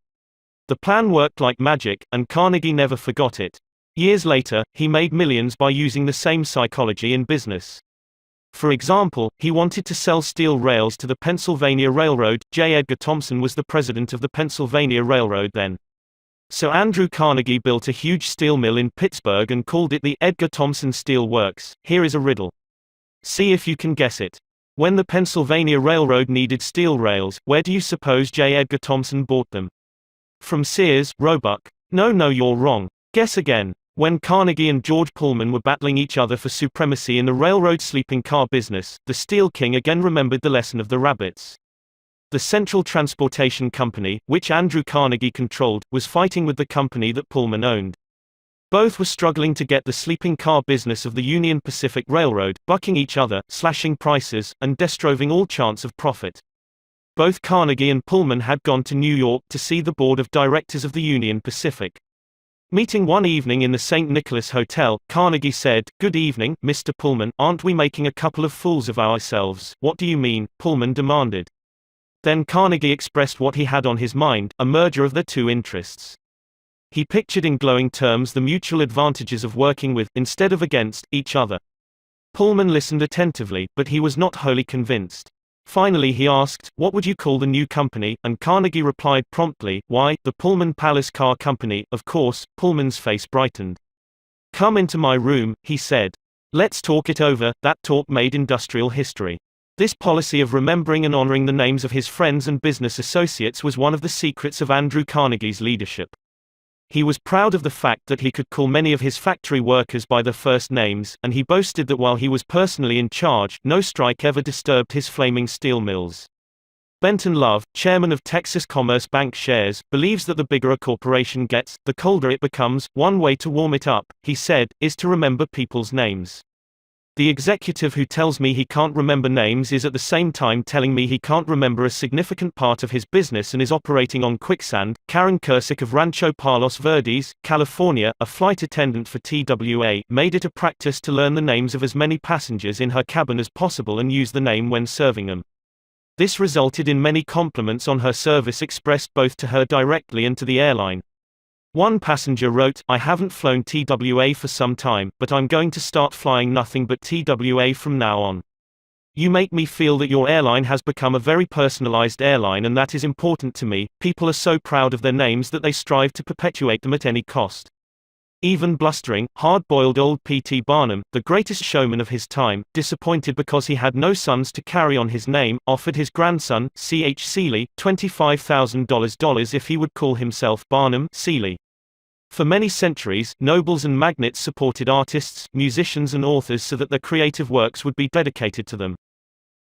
The plan worked like magic, and Carnegie never forgot it. Years later, he made millions by using the same psychology in business. For example, he wanted to sell steel rails to the Pennsylvania Railroad. J. Edgar Thomson was the president of the Pennsylvania Railroad then. So Andrew Carnegie built a huge steel mill in Pittsburgh and called it the Edgar Thomson Steel Works. Here is a riddle. See if you can guess it. When the Pennsylvania Railroad needed steel rails, where do you suppose J. Edgar Thomson bought them? From Sears, Roebuck? No, you're wrong. Guess again. When Carnegie and George Pullman were battling each other for supremacy in the railroad sleeping car business, the Steel King again remembered the lesson of the rabbits. The Central Transportation Company, which Andrew Carnegie controlled, was fighting with the company that Pullman owned. Both were struggling to get the sleeping car business of the Union Pacific Railroad, bucking each other, slashing prices, and destroying all chance of profit. Both Carnegie and Pullman had gone to New York to see the board of directors of the Union Pacific. Meeting one evening in the St. Nicholas Hotel, Carnegie said, "Good evening, Mr. Pullman, aren't we making a couple of fools of ourselves?" "What do you mean?" Pullman demanded. Then Carnegie expressed what he had on his mind, a merger of their two interests. He pictured in glowing terms the mutual advantages of working with, instead of against, each other. Pullman listened attentively, but he was not wholly convinced. Finally he asked, "What would you call the new company?" And Carnegie replied promptly, "Why, the Pullman Palace Car Company, of course." Pullman's face brightened. "Come into my room," he said. "Let's talk it over." That talk made industrial history. This policy of remembering and honoring the names of his friends and business associates was one of the secrets of Andrew Carnegie's leadership. He was proud of the fact that he could call many of his factory workers by their first names, and he boasted that while he was personally in charge, no strike ever disturbed his flaming steel mills. Benton Love, chairman of Texas Commerce Bank Shares, believes that the bigger a corporation gets, the colder it becomes. One way to warm it up, he said, is to remember people's names. The executive who tells me he can't remember names is at the same time telling me he can't remember a significant part of his business and is operating on quicksand. Karen Kersick of Rancho Palos Verdes, California, a flight attendant for TWA, made it a practice to learn the names of as many passengers in her cabin as possible and use the name when serving them. This resulted in many compliments on her service expressed both to her directly and to the airline. One passenger wrote, "I haven't flown TWA for some time, but I'm going to start flying nothing but TWA from now on. You make me feel that your airline has become a very personalized airline, and that is important to me. People are so proud of their names that they strive to perpetuate them at any cost." Even blustering, hard-boiled old P.T. Barnum, the greatest showman of his time, disappointed because he had no sons to carry on his name, offered his grandson, C.H. Seeley, $25,000 if he would call himself Barnum Seeley. For many centuries, nobles and magnates supported artists, musicians and authors so that their creative works would be dedicated to them.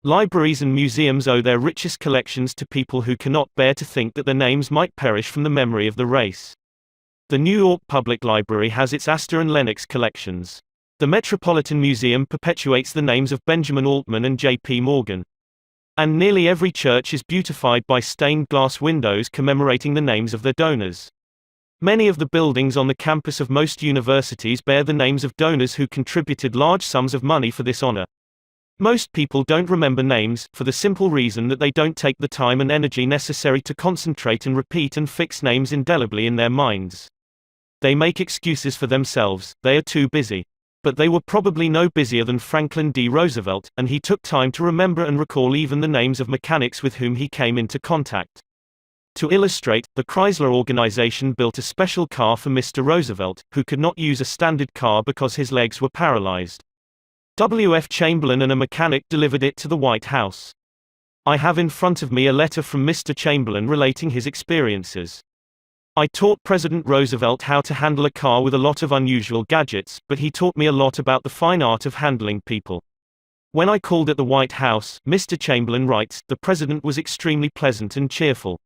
Libraries and museums owe their richest collections to people who cannot bear to think that their names might perish from the memory of the race. The New York Public Library has its Astor and Lenox collections. The Metropolitan Museum perpetuates the names of Benjamin Altman and J.P. Morgan. And nearly every church is beautified by stained glass windows commemorating the names of their donors. Many of the buildings on the campus of most universities bear the names of donors who contributed large sums of money for this honor. Most people don't remember names, for the simple reason that they don't take the time and energy necessary to concentrate and repeat and fix names indelibly in their minds. They make excuses for themselves, they are too busy. But they were probably no busier than Franklin D. Roosevelt, and he took time to remember and recall even the names of mechanics with whom he came into contact. To illustrate, the Chrysler organization built a special car for Mr. Roosevelt, who could not use a standard car because his legs were paralyzed. W. F. Chamberlain and a mechanic delivered it to the White House. I have in front of me a letter from Mr. Chamberlain relating his experiences. "I taught President Roosevelt how to handle a car with a lot of unusual gadgets, but he taught me a lot about the fine art of handling people." When I called at the White House, Mr. Chamberlain writes, the president was extremely pleasant and cheerful.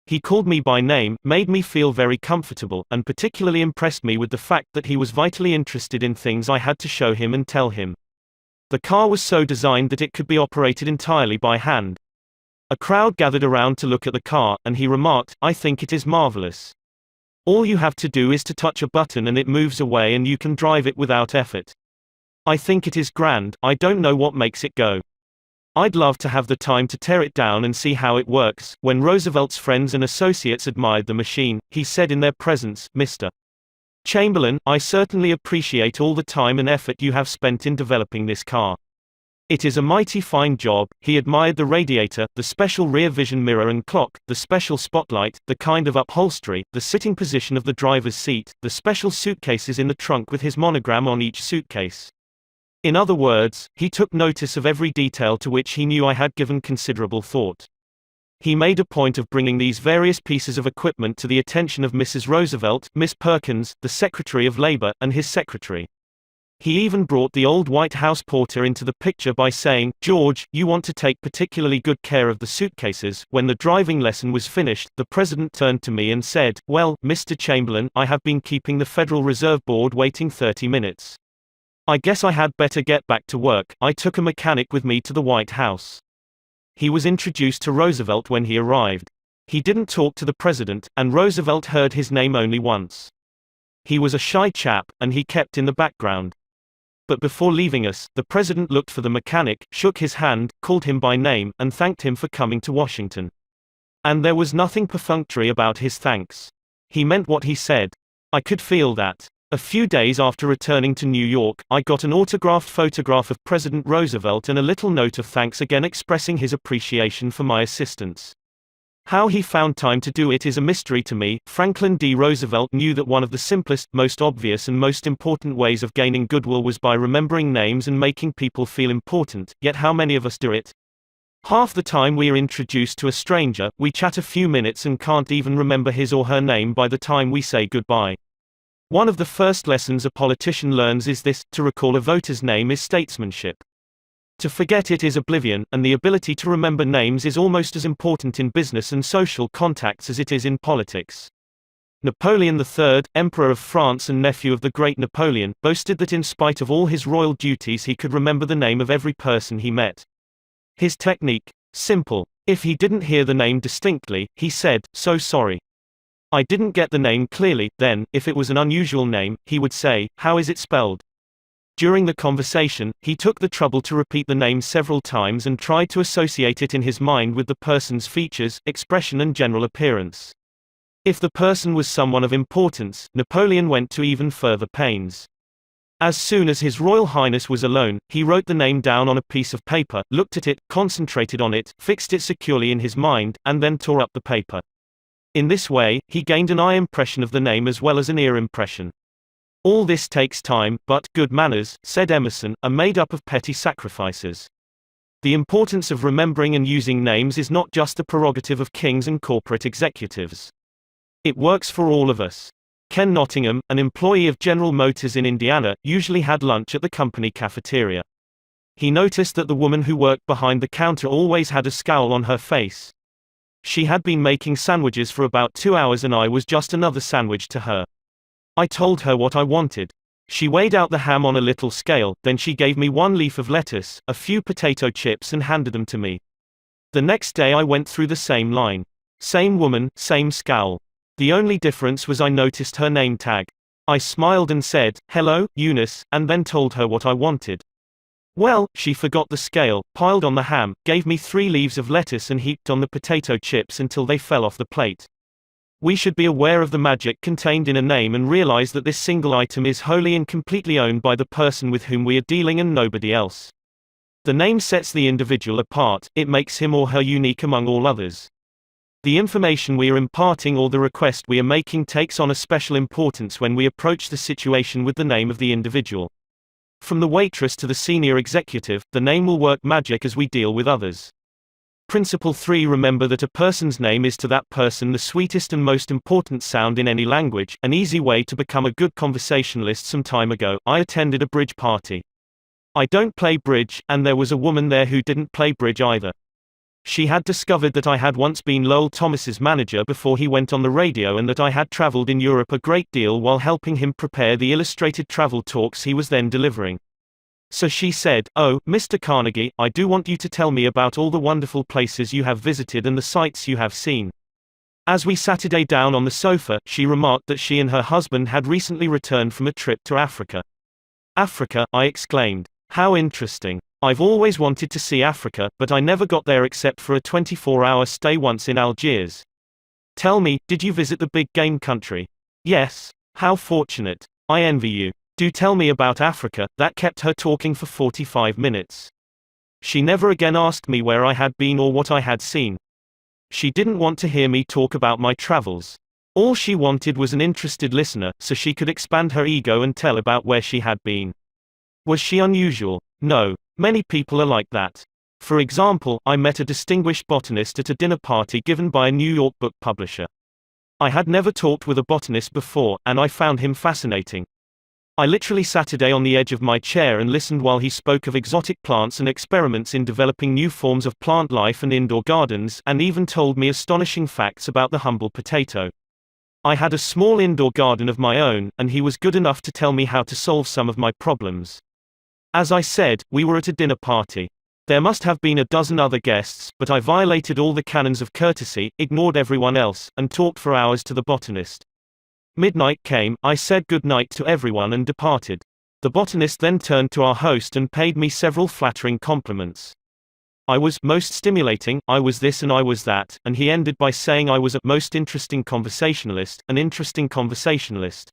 He called me by name, made me feel very comfortable, and particularly impressed me with the fact that he was vitally interested in things I had to show him and tell him. The car was so designed that it could be operated entirely by hand. A crowd gathered around to look at the car, and he remarked, "I think it is marvelous. All you have to do is to touch a button and it moves away and you can drive it without effort. I think it is grand, I don't know what makes it go. I'd love to have the time to tear it down and see how it works." When Roosevelt's friends and associates admired the machine, he said in their presence, "Mr. Chamberlain, I certainly appreciate all the time and effort you have spent in developing this car. It is a mighty fine job." He admired the radiator, the special rear vision mirror and clock, the special spotlight, the kind of upholstery, the sitting position of the driver's seat, the special suitcases in the trunk with his monogram on each suitcase. In other words, he took notice of every detail to which he knew I had given considerable thought. He made a point of bringing these various pieces of equipment to the attention of Mrs. Roosevelt, Miss Perkins, the Secretary of Labor, and his secretary. He even brought the old White House porter into the picture by saying, "George, you want to take particularly good care of the suitcases." When the driving lesson was finished, the president turned to me and said, "Well, Mr. Chamberlain, I have been keeping the Federal Reserve Board waiting 30 minutes. I guess I had better get back to work." I took a mechanic with me to the White House. He was introduced to Roosevelt when he arrived. He didn't talk to the president, and Roosevelt heard his name only once. He was a shy chap, and he kept in the background. But before leaving us, the president looked for the mechanic, shook his hand, called him by name, and thanked him for coming to Washington. And there was nothing perfunctory about his thanks. He meant what he said. I could feel that. A few days after returning to New York, I got an autographed photograph of President Roosevelt and a little note of thanks again expressing his appreciation for my assistance. How he found time to do it is a mystery to me. Franklin D. Roosevelt knew that one of the simplest, most obvious and most important ways of gaining goodwill was by remembering names and making people feel important, yet how many of us do it? Half the time we are introduced to a stranger, we chat a few minutes and can't even remember his or her name by the time we say goodbye. One of the first lessons a politician learns is this: to recall a voter's name is statesmanship. To forget it is oblivion, and the ability to remember names is almost as important in business and social contacts as it is in politics. Napoleon III, Emperor of France and nephew of the great Napoleon, boasted that in spite of all his royal duties he could remember the name of every person he met. His technique? Simple. If he didn't hear the name distinctly, he said, "So sorry. I didn't get the name clearly." Then, if it was an unusual name, he would say, "How is it spelled?" During the conversation, he took the trouble to repeat the name several times and tried to associate it in his mind with the person's features, expression and general appearance. If the person was someone of importance, Napoleon went to even further pains. As soon as His Royal Highness was alone, he wrote the name down on a piece of paper, looked at it, concentrated on it, fixed it securely in his mind, and then tore up the paper. In this way, he gained an eye impression of the name as well as an ear impression. All this takes time, but good manners, said Emerson, are made up of petty sacrifices. The importance of remembering and using names is not just the prerogative of kings and corporate executives. It works for all of us. Ken Nottingham, an employee of General Motors in Indiana, usually had lunch at the company cafeteria. He noticed that the woman who worked behind the counter always had a scowl on her face. She had been making sandwiches for about 2 hours and I was just another sandwich to her. I told her what I wanted. She weighed out the ham on a little scale, then she gave me 1 leaf of lettuce, a few potato chips and handed them to me. The next day I went through the same line. Same woman, same scowl. The only difference was I noticed her name tag. I smiled and said, "Hello, Eunice," and then told her what I wanted. Well, she forgot the scale, piled on the ham, gave me 3 leaves of lettuce and heaped on the potato chips until they fell off the plate. We should be aware of the magic contained in a name and realize that this single item is wholly and completely owned by the person with whom we are dealing and nobody else. The name sets the individual apart, it makes him or her unique among all others. The information we are imparting or the request we are making takes on a special importance when we approach the situation with the name of the individual. From the waitress to the senior executive, the name will work magic as we deal with others. Principle 3: Remember that a person's name is to that person the sweetest and most important sound in any language. An easy way to become a good conversationalist. Some time ago, I attended a bridge party. I don't play bridge, and there was a woman there who didn't play bridge either. She had discovered that I had once been Lowell Thomas's manager before he went on the radio and that I had traveled in Europe a great deal while helping him prepare the illustrated travel talks he was then delivering. So she said, "Oh, Mr. Carnegie, I do want you to tell me about all the wonderful places you have visited and the sights you have seen." As we sat down on the sofa, she remarked that she and her husband had recently returned from a trip to Africa. "Africa," I exclaimed. "How interesting. I've always wanted to see Africa, but I never got there except for a 24-hour stay once in Algiers. Tell me, did you visit the big game country? Yes. How fortunate. I envy you. Do tell me about Africa. That kept her talking for 45 minutes. She never again asked me where I had been or what I had seen. She didn't want to hear me talk about my travels. All she wanted was an interested listener, so she could expand her ego and tell about where she had been. Was she unusual? No. Many people are like that. For example, I met a distinguished botanist at a dinner party given by a New York book publisher. I had never talked with a botanist before, and I found him fascinating. I literally sat on the edge of my chair and listened while he spoke of exotic plants and experiments in developing new forms of plant life and indoor gardens, and even told me astonishing facts about the humble potato. I had a small indoor garden of my own, and he was good enough to tell me how to solve some of my problems. As I said, we were at a dinner party. There must have been a dozen other guests, but I violated all the canons of courtesy, ignored everyone else, and talked for hours to the botanist. Midnight came, I said good night to everyone and departed. The botanist then turned to our host and paid me several flattering compliments. I was most stimulating, I was this and I was that, and he ended by saying I was a most interesting conversationalist, an interesting conversationalist.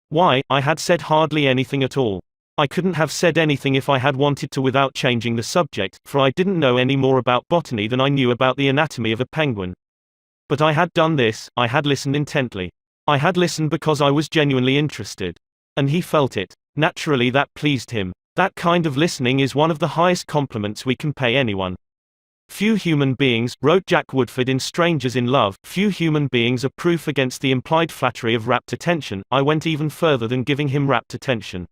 Why, I had said hardly anything at all. I couldn't have said anything if I had wanted to without changing the subject, for I didn't know any more about botany than I knew about the anatomy of a penguin. But I had done this, I had listened intently. I had listened because I was genuinely interested. And he felt it. Naturally that pleased him. That kind of listening is one of the highest compliments we can pay anyone. Few human beings, wrote Jack Woodford in Strangers in Love, few human beings are proof against the implied flattery of rapt attention. I went even further than giving him rapt attention.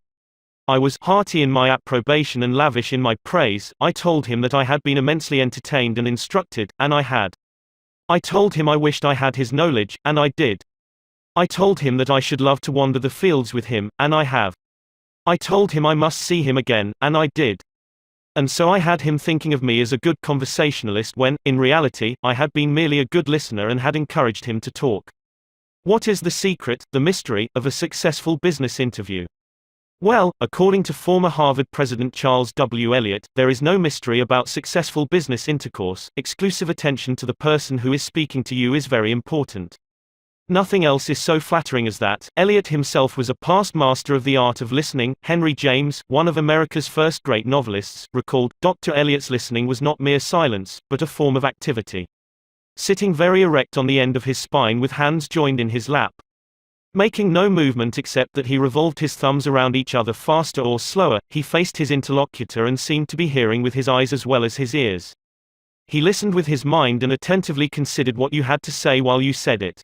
I was hearty in my approbation and lavish in my praise. I told him that I had been immensely entertained and instructed, and I had. I told him I wished I had his knowledge, and I did. I told him that I should love to wander the fields with him, and I have. I told him I must see him again, and I did. And so I had him thinking of me as a good conversationalist when, in reality, I had been merely a good listener and had encouraged him to talk. What is the secret, the mystery, of a successful business interview? Well, according to former Harvard President Charles W. Eliot, there is no mystery about successful business intercourse. Exclusive attention to the person who is speaking to you is very important. Nothing else is so flattering as that. Eliot himself was a past master of the art of listening. Henry James, one of America's first great novelists, recalled, Dr. Eliot's listening was not mere silence, but a form of activity. Sitting very erect on the end of his spine with hands joined in his lap. Making no movement except that he revolved his thumbs around each other faster or slower, he faced his interlocutor and seemed to be hearing with his eyes as well as his ears. He listened with his mind and attentively considered what you had to say while you said it.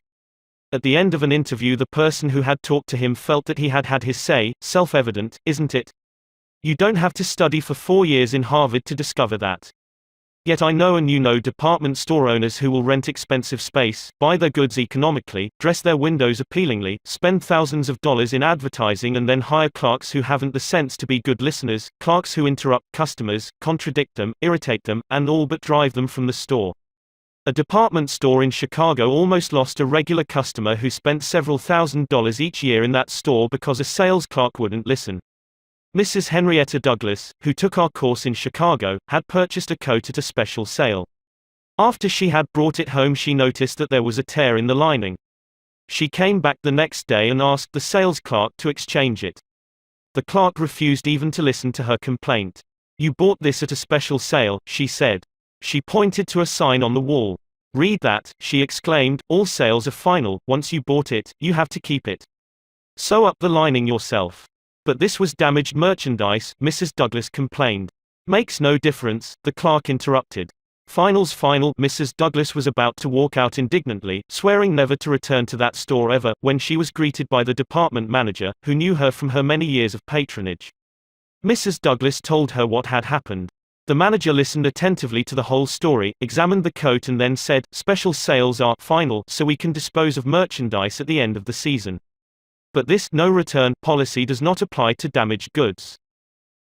At the end of an interview, the person who had talked to him felt that he had had his say. Self-evident, isn't it? You don't have to study for 4 years in Harvard to discover that. Yet I know and you know department store owners who will rent expensive space, buy their goods economically, dress their windows appealingly, spend thousands of dollars in advertising and then hire clerks who haven't the sense to be good listeners, clerks who interrupt customers, contradict them, irritate them, and all but drive them from the store. A department store in Chicago almost lost a regular customer who spent several $1,000s each year in that store because a sales clerk wouldn't listen. Mrs. Henrietta Douglas, who took our course in Chicago, had purchased a coat at a special sale. After she had brought it home, she noticed that there was a tear in the lining. She came back the next day and asked the sales clerk to exchange it. The clerk refused even to listen to her complaint. "You bought this at a special sale," she said. She pointed to a sign on the wall. "Read that," she exclaimed, "all sales are final, once you bought it, you have to keep it. Sew up the lining yourself." "But this was damaged merchandise," Mrs. Douglas complained. "Makes no difference," the clerk interrupted. "Final's final." Mrs. Douglas was about to walk out indignantly, swearing never to return to that store ever, when she was greeted by the department manager, who knew her from her many years of patronage. Mrs. Douglas told her what had happened. The manager listened attentively to the whole story, examined the coat and then said, "Special sales are final, so we can dispose of merchandise at the end of the season. But this no return policy does not apply to damaged goods.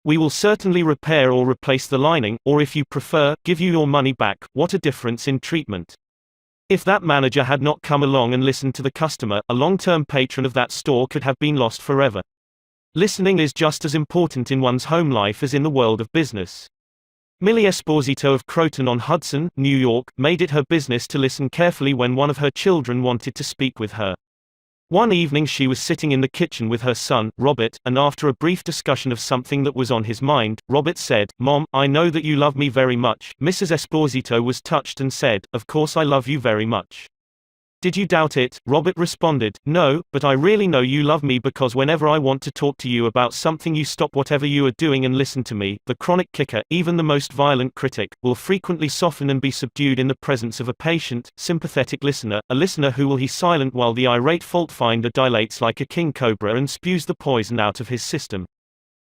We will certainly repair or replace the lining, or if you prefer, give you your money back." What a difference in treatment. If that manager had not come along and listened to the customer, a long-term patron of that store could have been lost forever. Listening is just as important in one's home life as in the world of business. Millie Esposito of Croton-on-Hudson, New York, made it her business to listen carefully when one of her children wanted to speak with her. One evening she was sitting in the kitchen with her son, Robert, and after a brief discussion of something that was on his mind, Robert said, "Mom, I know that you love me very much." Mrs. Esposito was touched and said, "Of course I love you very much. Did you doubt it?" Robert responded, "No, but I really know you love me because whenever I want to talk to you about something you stop whatever you are doing and listen to me." The chronic clicker, even the most violent critic, will frequently soften and be subdued in the presence of a patient, sympathetic listener, a listener who will be silent while the irate fault finder dilates like a king cobra and spews the poison out of his system.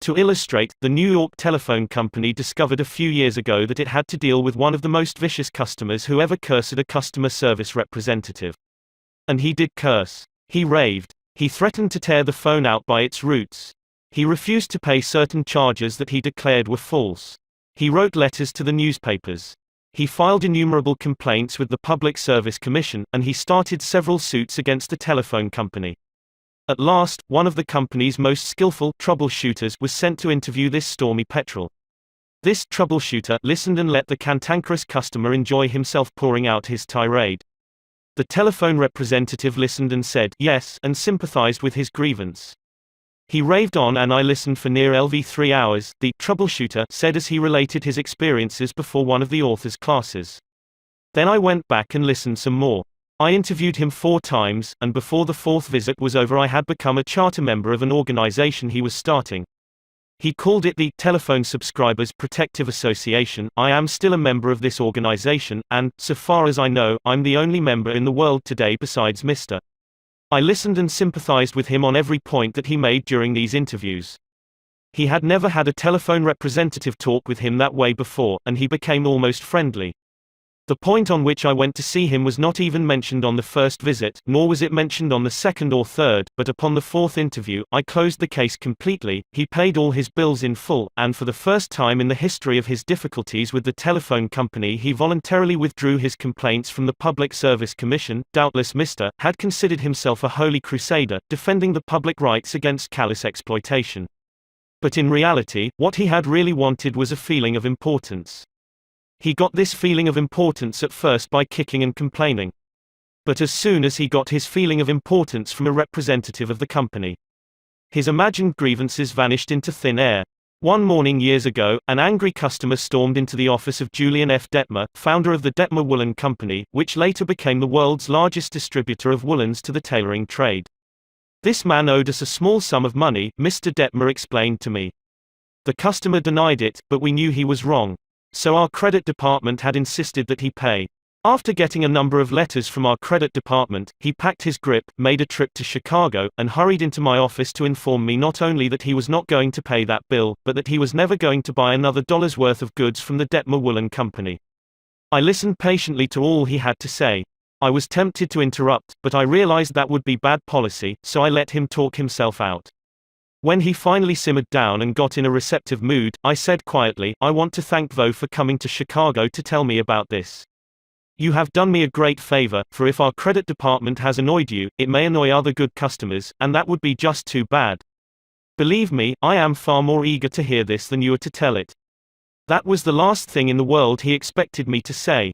To illustrate, the New York Telephone Company discovered a few years ago that it had to deal with one of the most vicious customers who ever cursed a customer service representative. And he did curse. He raved. He threatened to tear the phone out by its roots. He refused to pay certain charges that he declared were false. He wrote letters to the newspapers. He filed innumerable complaints with the Public Service Commission, and he started several suits against the telephone company. At last, one of the company's most skillful troubleshooters was sent to interview this stormy petrel. This troubleshooter listened and let the cantankerous customer enjoy himself pouring out his tirade. The telephone representative listened and said yes and sympathized with his grievance. He raved on and I listened for nearly 3 hours, the troubleshooter said as he related his experiences before one of the author's classes. Then I went back and listened some more. I interviewed him 4 times, and before the 4th visit was over I had become a charter member of an organization he was starting. He called it the Telephone Subscribers Protective Association. I am still a member of this organization, and, so far as I know, I'm the only member in the world today besides Mr. I listened and sympathized with him on every point that he made during these interviews. He had never had a telephone representative talk with him that way before, and he became almost friendly. The point on which I went to see him was not even mentioned on the first visit, nor was it mentioned on the second or third, but upon the 4th interview, I closed the case completely. He paid all his bills in full, and for the first time in the history of his difficulties with the telephone company he voluntarily withdrew his complaints from the Public Service Commission. Doubtless Mr. had considered himself a holy crusader, defending the public rights against callous exploitation. But in reality, what he had really wanted was a feeling of importance. He got this feeling of importance at first by kicking and complaining. But as soon as he got his feeling of importance from a representative of the company, his imagined grievances vanished into thin air. One morning years ago, an angry customer stormed into the office of Julian F. Detmer, founder of the Detmer Woolen Company, which later became the world's largest distributor of woolens to the tailoring trade. "This man owed us a small sum of money," Mr. Detmer explained to me. "The customer denied it, but we knew he was wrong. So our credit department had insisted that he pay. After getting a number of letters from our credit department, he packed his grip, made a trip to Chicago, and hurried into my office to inform me not only that he was not going to pay that bill, but that he was never going to buy another dollar's worth of goods from the Detmer Woolen Company." I listened patiently to all he had to say. I was tempted to interrupt, but I realized that would be bad policy, so I let him talk himself out. When he finally simmered down and got in a receptive mood, I said quietly, "I want to thank Vo for coming to Chicago to tell me about this. You have done me a great favor, for if our credit department has annoyed you, it may annoy other good customers, and that would be just too bad. Believe me, I am far more eager to hear this than you are to tell it." That was the last thing in the world he expected me to say.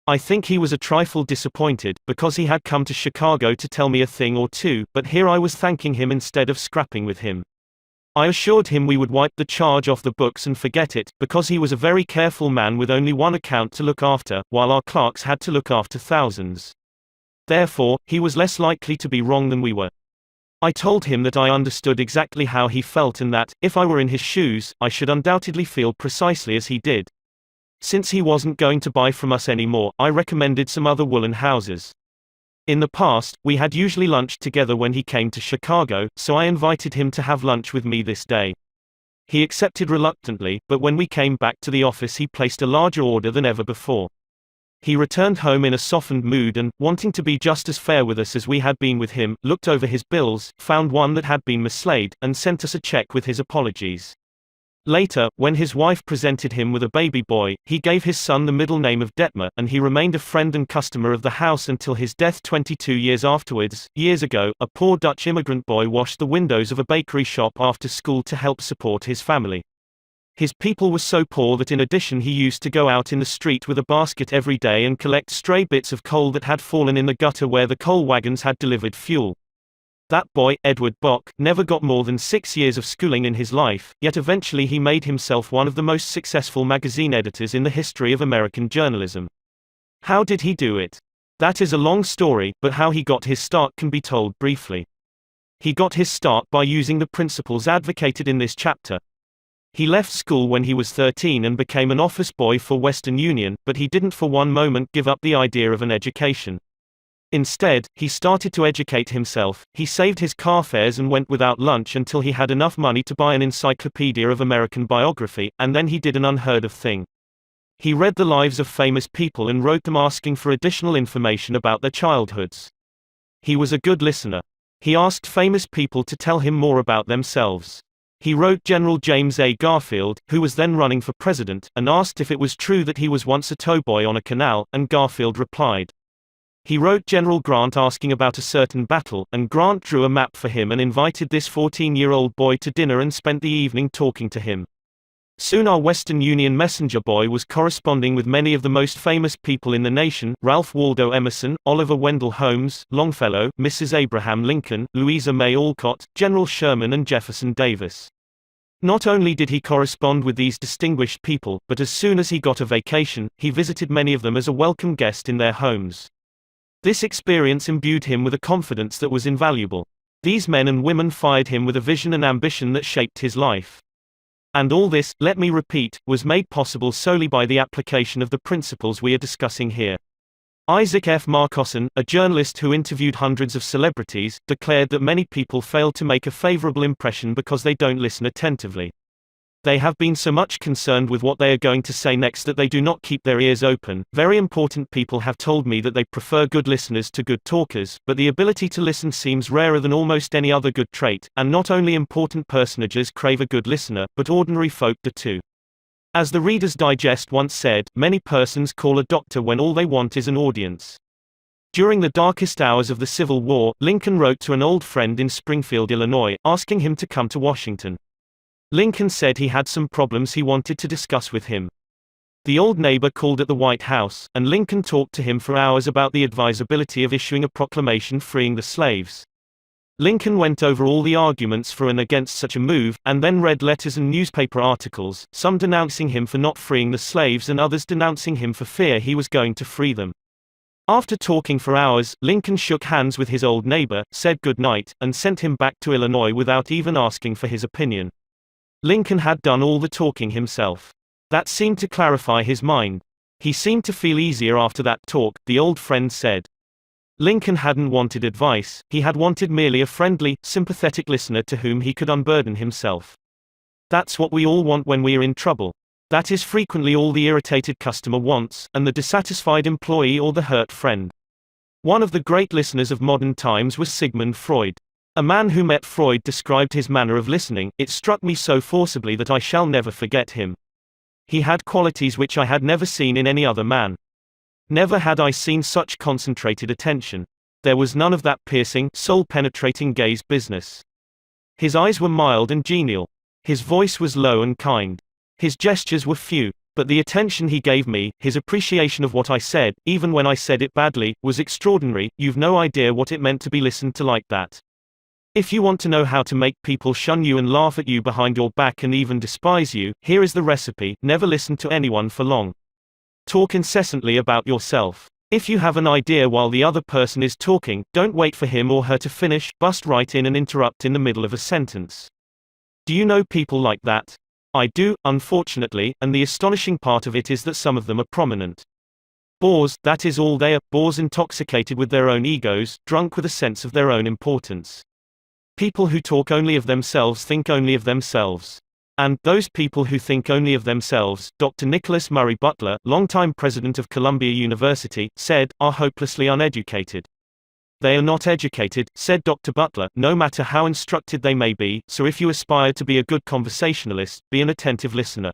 I think he was a trifle disappointed, because he had come to Chicago to tell me a thing or two, but here I was thanking him instead of scrapping with him. I assured him we would wipe the charge off the books and forget it, because he was a very careful man with only one account to look after, while our clerks had to look after thousands. Therefore, he was less likely to be wrong than we were. I told him that I understood exactly how he felt and that, if I were in his shoes, I should undoubtedly feel precisely as he did. Since he wasn't going to buy from us anymore, I recommended some other woolen houses. In the past, we had usually lunched together when he came to Chicago, so I invited him to have lunch with me this day. He accepted reluctantly, but when we came back to the office he placed a larger order than ever before. He returned home in a softened mood and, wanting to be just as fair with us as we had been with him, looked over his bills, found one that had been mislaid, and sent us a check with his apologies. Later, when his wife presented him with a baby boy, he gave his son the middle name of Detmer, and he remained a friend and customer of the house until his death 22 years afterwards. Years ago, a poor Dutch immigrant boy washed the windows of a bakery shop after school to help support his family. His people were so poor that in addition he used to go out in the street with a basket every day and collect stray bits of coal that had fallen in the gutter where the coal wagons had delivered fuel. That boy, Edward Bock, never got more than 6 years of schooling in his life, yet eventually he made himself one of the most successful magazine editors in the history of American journalism. How did he do it? That is a long story, but how he got his start can be told briefly. He got his start by using the principles advocated in this chapter. He left school when he was 13 and became an office boy for Western Union, but he didn't for one moment give up the idea of an education. Instead, he started to educate himself. He saved his car fares and went without lunch until he had enough money to buy an encyclopedia of American biography, and then he did an unheard of thing. He read the lives of famous people and wrote them asking for additional information about their childhoods. He was a good listener. He asked famous people to tell him more about themselves. He wrote General James A. Garfield, who was then running for president, and asked if it was true that he was once a towboy on a canal, and Garfield replied. He wrote General Grant asking about a certain battle, and Grant drew a map for him and invited this 14-year-old boy to dinner and spent the evening talking to him. Soon our Western Union messenger boy was corresponding with many of the most famous people in the nation: Ralph Waldo Emerson, Oliver Wendell Holmes, Longfellow, Mrs. Abraham Lincoln, Louisa May Alcott, General Sherman and Jefferson Davis. Not only did he correspond with these distinguished people, but as soon as he got a vacation, he visited many of them as a welcome guest in their homes. This experience imbued him with a confidence that was invaluable. These men and women fired him with a vision and ambition that shaped his life. And all this, let me repeat, was made possible solely by the application of the principles we are discussing here. Isaac F. Marcosson, a journalist who interviewed hundreds of celebrities, declared that many people fail to make a favorable impression because they don't listen attentively. They have been so much concerned with what they are going to say next that they do not keep their ears open. Very important people have told me that they prefer good listeners to good talkers, but the ability to listen seems rarer than almost any other good trait, and not only important personages crave a good listener, but ordinary folk do too. As the Reader's Digest once said, many persons call a doctor when all they want is an audience. During the darkest hours of the Civil War, Lincoln wrote to an old friend in Springfield, Illinois, asking him to come to Washington. Lincoln said he had some problems he wanted to discuss with him. The old neighbor called at the White House, and Lincoln talked to him for hours about the advisability of issuing a proclamation freeing the slaves. Lincoln went over all the arguments for and against such a move, and then read letters and newspaper articles, some denouncing him for not freeing the slaves and others denouncing him for fear he was going to free them. After talking for hours, Lincoln shook hands with his old neighbor, said good night, and sent him back to Illinois without even asking for his opinion. Lincoln had done all the talking himself. That seemed to clarify his mind. He seemed to feel easier after that talk, the old friend said. Lincoln hadn't wanted advice, he had wanted merely a friendly, sympathetic listener to whom he could unburden himself. That's what we all want when we are in trouble. That is frequently all the irritated customer wants, and the dissatisfied employee or the hurt friend. One of the great listeners of modern times was Sigmund Freud. A man who met Freud described his manner of listening. It struck me so forcibly that I shall never forget him. He had qualities which I had never seen in any other man. Never had I seen such concentrated attention. There was none of that piercing, soul-penetrating gaze business. His eyes were mild and genial. His voice was low and kind. His gestures were few, but the attention he gave me, his appreciation of what I said, even when I said it badly, was extraordinary. You've no idea what it meant to be listened to like that. If you want to know how to make people shun you and laugh at you behind your back and even despise you, here is the recipe: never listen to anyone for long. Talk incessantly about yourself. If you have an idea while the other person is talking, don't wait for him or her to finish, bust right in and interrupt in the middle of a sentence. Do you know people like that? I do, unfortunately, and the astonishing part of it is that some of them are prominent. Bores, that is all they are, bores intoxicated with their own egos, drunk with a sense of their own importance. People who talk only of themselves think only of themselves. And those people who think only of themselves, Dr. Nicholas Murray Butler, longtime president of Columbia University, said, are hopelessly uneducated. They are not educated, said Dr. Butler, no matter how instructed they may be, so if you aspire to be a good conversationalist, be an attentive listener.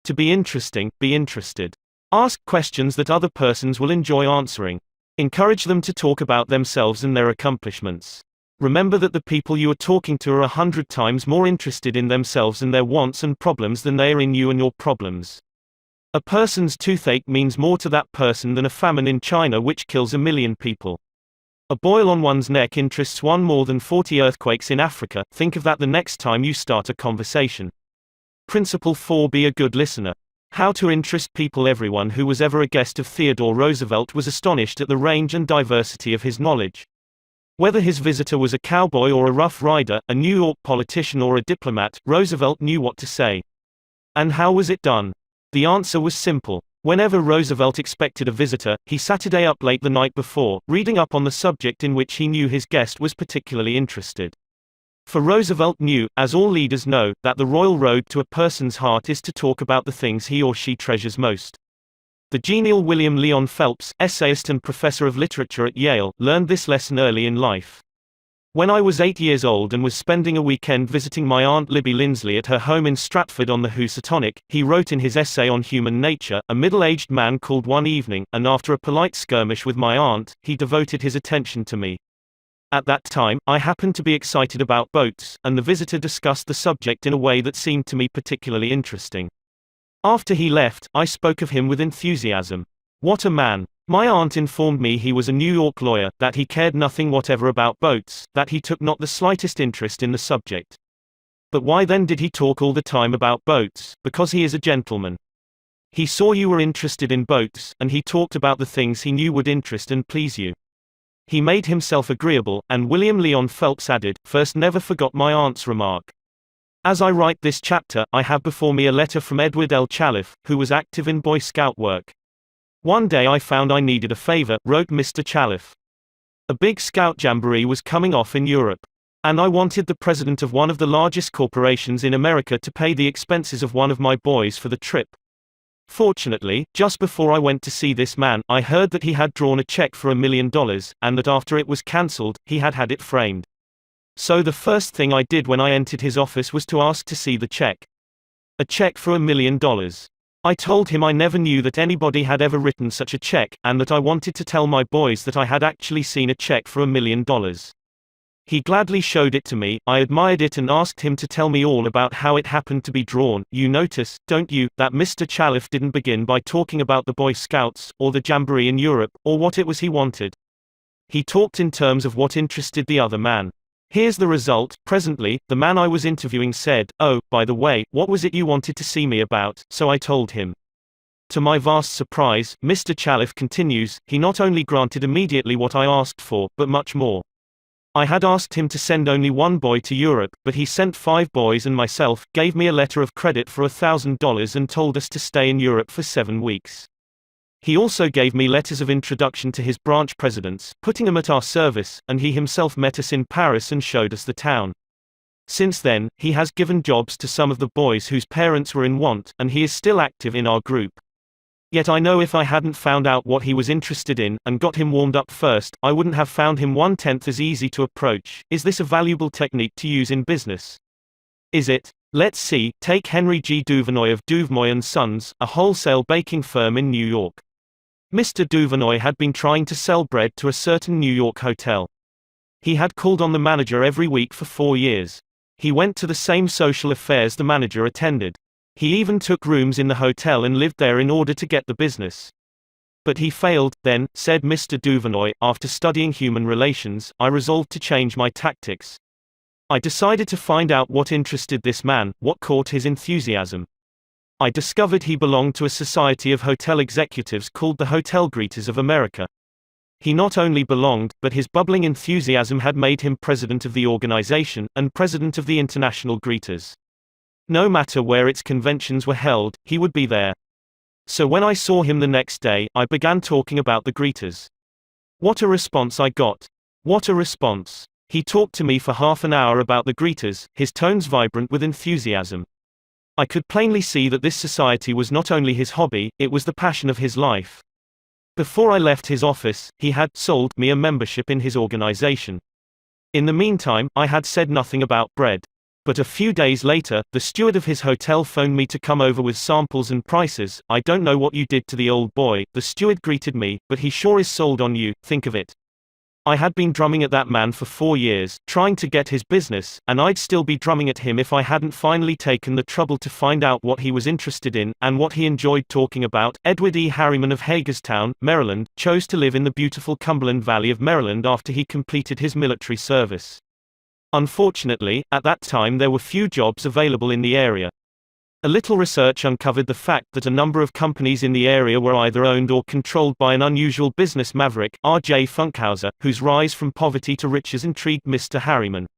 To be interesting, be interested. Ask questions that other persons will enjoy answering. Encourage them to talk about themselves and their accomplishments. Remember that the people you are talking to are 100 times more interested in themselves and their wants and problems than they are in you and your problems. A person's toothache means more to that person than a famine in China which kills 1 million people. A boil on one's neck interests one more than 40 earthquakes in Africa. Think of that the next time you start a conversation. Principle 4. Be a good listener. How to interest people. Everyone who was ever a guest of Theodore Roosevelt was astonished at the range and diversity of his knowledge. Whether his visitor was a cowboy or a rough rider, a New York politician or a diplomat, Roosevelt knew what to say. And how was it done? The answer was simple. Whenever Roosevelt expected a visitor, he sat a day up late the night before, reading up on the subject in which he knew his guest was particularly interested. For Roosevelt knew, as all leaders know, that the royal road to a person's heart is to talk about the things he or she treasures most. The genial William Leon Phelps, essayist and professor of literature at Yale, learned this lesson early in life. When I was 8 years old and was spending a weekend visiting my Aunt Libby Lindsley at her home in Stratford on the Housatonic, he wrote in his essay on human nature, a middle-aged man called one evening, and after a polite skirmish with my aunt, he devoted his attention to me. At that time, I happened to be excited about boats, and the visitor discussed the subject in a way that seemed to me particularly interesting. After he left, I spoke of him with enthusiasm. What a man! My aunt informed me he was a New York lawyer, that he cared nothing whatever about boats, that he took not the slightest interest in the subject. But why then did he talk all the time about boats? Because he is a gentleman. He saw you were interested in boats, and he talked about the things he knew would interest and please you. He made himself agreeable, and William Leon Phelps added, first never forgot my aunt's remark. As I write this chapter, I have before me a letter from Edward L. Challiff, who was active in Boy Scout work. One day I found I needed a favor, wrote Mr. Challiff. A big Scout jamboree was coming off in Europe. And I wanted the president of one of the largest corporations in America to pay the expenses of one of my boys for the trip. Fortunately, just before I went to see this man, I heard that he had drawn a check for $1 million, and that after it was cancelled, he had had it framed. So the first thing I did when I entered his office was to ask to see the check. A check for $1 million. I told him I never knew that anybody had ever written such a check, and that I wanted to tell my boys that I had actually seen a check for $1 million. He gladly showed it to me, I admired it and asked him to tell me all about how it happened to be drawn. You notice, don't you, that Mr. Challiff didn't begin by talking about the Boy Scouts, or the jamboree in Europe, or what it was he wanted. He talked in terms of what interested the other man. Here's the result. Presently, the man I was interviewing said, "Oh, by the way, what was it you wanted to see me about?" So I told him. To my vast surprise, Mr. Challiff continues, he not only granted immediately what I asked for, but much more. I had asked him to send only one boy to Europe, but he sent 5 boys and myself, gave me a letter of credit for $1,000 and told us to stay in Europe for 7 weeks. He also gave me letters of introduction to his branch presidents, putting them at our service, and he himself met us in Paris and showed us the town. Since then, he has given jobs to some of the boys whose parents were in want, and he is still active in our group. Yet I know if I hadn't found out what he was interested in, and got him warmed up first, I wouldn't have found him 1/10 as easy to approach. Is this a valuable technique to use in business? Is it? Let's see. Take Henry G. Duvernoy of Duvernoy & Sons, a wholesale baking firm in New York. Mr. Duvernoy had been trying to sell bread to a certain New York hotel. He had called on the manager every week for 4 years. He went to the same social affairs the manager attended. He even took rooms in the hotel and lived there in order to get the business. But he failed. Then, said Mr. Duvernoy, after studying human relations, I resolved to change my tactics. I decided to find out what interested this man, what caught his enthusiasm. I discovered he belonged to a society of hotel executives called the Hotel Greeters of America. He not only belonged, but his bubbling enthusiasm had made him president of the organization, and president of the International Greeters. No matter where its conventions were held, he would be there. So when I saw him the next day, I began talking about the greeters. What a response I got! What a response! He talked to me for half an hour about the greeters, his tones vibrant with enthusiasm. I could plainly see that this society was not only his hobby, it was the passion of his life. Before I left his office, he had sold me a membership in his organization. In the meantime, I had said nothing about bread. But a few days later, the steward of his hotel phoned me to come over with samples and prices. "I don't know what you did to the old boy," the steward greeted me, "but he sure is sold on you, think of it." I had been drumming at that man for 4 years, trying to get his business, and I'd still be drumming at him if I hadn't finally taken the trouble to find out what he was interested in, and what he enjoyed talking about. Edward E. Harriman of Hagerstown, Maryland, chose to live in the beautiful Cumberland Valley of Maryland after he completed his military service. Unfortunately, at that time there were few jobs available in the area. A little research uncovered the fact that a number of companies in the area were either owned or controlled by an unusual business maverick, R.J. Funkhauser, whose rise from poverty to riches intrigued Mr. Harriman.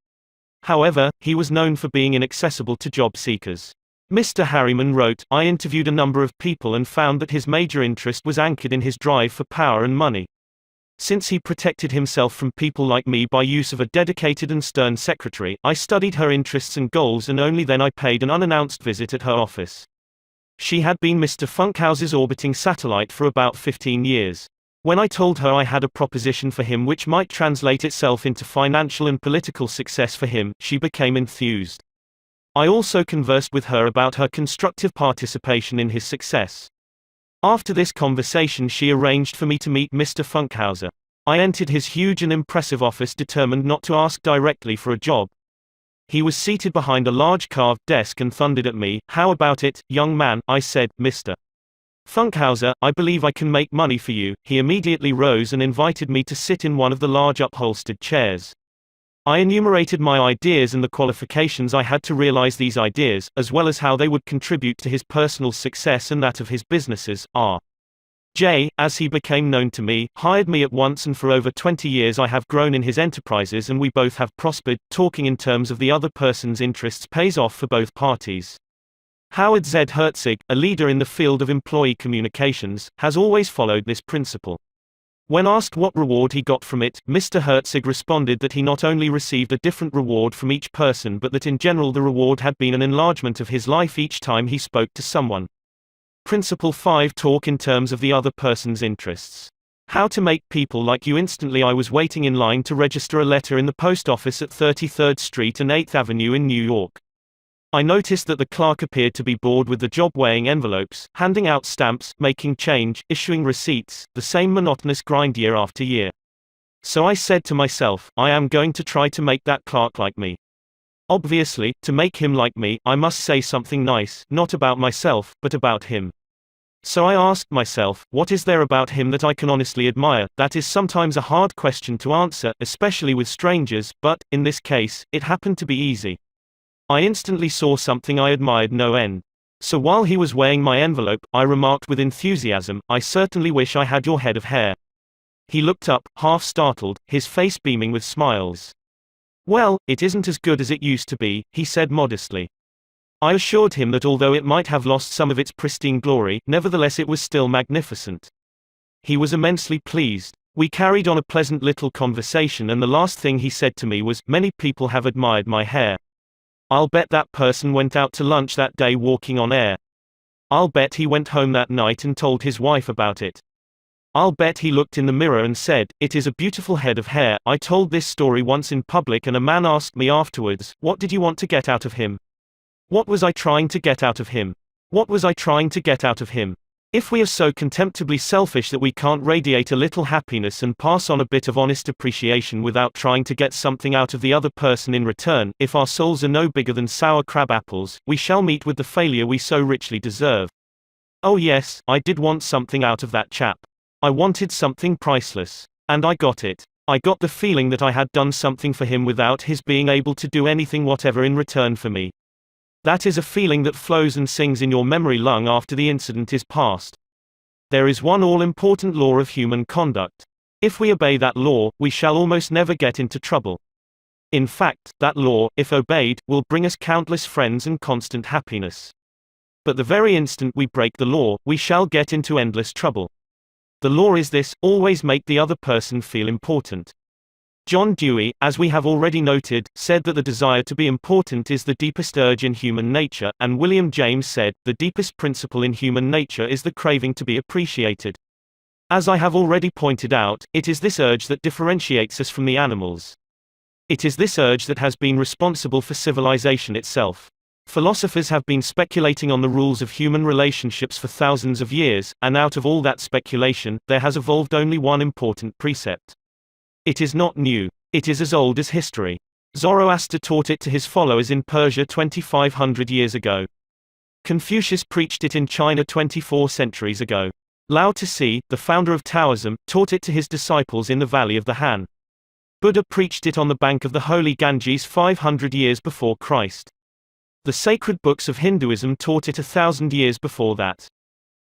However, he was known for being inaccessible to job seekers. Mr. Harriman wrote, "I interviewed a number of people and found that his major interest was anchored in his drive for power and money. Since he protected himself from people like me by use of a dedicated and stern secretary, I studied her interests and goals, and only then I paid an unannounced visit at her office. She had been Mr. Funkhauser's orbiting satellite for about 15 years. When I told her I had a proposition for him which might translate itself into financial and political success for him, she became enthused. I also conversed with her about her constructive participation in his success. After this conversation, she arranged for me to meet Mr. Funkhauser. I entered his huge and impressive office determined not to ask directly for a job. He was seated behind a large carved desk and thundered at me. "How about it, young man?" I said. "Mr. Funkhauser, I believe I can make money for you." He immediately rose and invited me to sit in one of the large upholstered chairs. I enumerated my ideas and the qualifications I had to realize these ideas, as well as how they would contribute to his personal success and that of his businesses. R.J., as he became known to me, hired me at once, and for over 20 years I have grown in his enterprises and we both have prospered. Talking in terms of the other person's interests pays off for both parties. Howard Z. Herzig, a leader in the field of employee communications, has always followed this principle. When asked what reward he got from it, Mr. Herzig responded that he not only received a different reward from each person, but that in general the reward had been an enlargement of his life each time he spoke to someone. Principle 5: Talk in terms of the other person's interests. How to make people like you instantly. I was waiting in line to register a letter in the post office at 33rd Street and 8th Avenue in New York. I noticed that the clerk appeared to be bored with the job, weighing envelopes, handing out stamps, making change, issuing receipts, the same monotonous grind year after year. So I said to myself, I am going to try to make that clerk like me. Obviously, to make him like me, I must say something nice, not about myself, but about him. So I asked myself, what is there about him that I can honestly admire? That is sometimes a hard question to answer, especially with strangers, but, in this case, it happened to be easy. I instantly saw something I admired no end. So while he was weighing my envelope, I remarked with enthusiasm, "I certainly wish I had your head of hair." He looked up, half startled, his face beaming with smiles. "Well, it isn't as good as it used to be," he said modestly. I assured him that although it might have lost some of its pristine glory, nevertheless it was still magnificent. He was immensely pleased. We carried on a pleasant little conversation, and the last thing he said to me was, "Many people have admired my hair. I'll bet that person went out to lunch that day walking on air. I'll bet he went home that night and told his wife about it. I'll bet he looked in the mirror and said, 'It is a beautiful head of hair.'" I told this story once in public, and a man asked me afterwards, "What did you want to get out of him? What was I trying to get out of him? What was I trying to get out of him?" If we are so contemptibly selfish that we can't radiate a little happiness and pass on a bit of honest appreciation without trying to get something out of the other person in return, if our souls are no bigger than sour crab apples, we shall meet with the failure we so richly deserve. Oh yes, I did want something out of that chap. I wanted something priceless. And I got it. I got the feeling that I had done something for him without his being able to do anything whatever in return for me. That is a feeling that flows and sings in your memory long after the incident is past. There is one all-important law of human conduct. If we obey that law, we shall almost never get into trouble. In fact, that law, if obeyed, will bring us countless friends and constant happiness. But the very instant we break the law, we shall get into endless trouble. The law is this: always make the other person feel important. John Dewey, as we have already noted, said that the desire to be important is the deepest urge in human nature, and William James said, the deepest principle in human nature is the craving to be appreciated. As I have already pointed out, it is this urge that differentiates us from the animals. It is this urge that has been responsible for civilization itself. Philosophers have been speculating on the rules of human relationships for thousands of years, and out of all that speculation, there has evolved only one important precept. It is not new. It is as old as history. Zoroaster taught it to his followers in Persia 2500 years ago. Confucius preached it in China 24 centuries ago. Lao Tzu, the founder of Taoism, taught it to his disciples in the Valley of the Han. Buddha preached it on the bank of the holy Ganges 500 years before Christ. The sacred books of Hinduism taught it 1,000 years before that.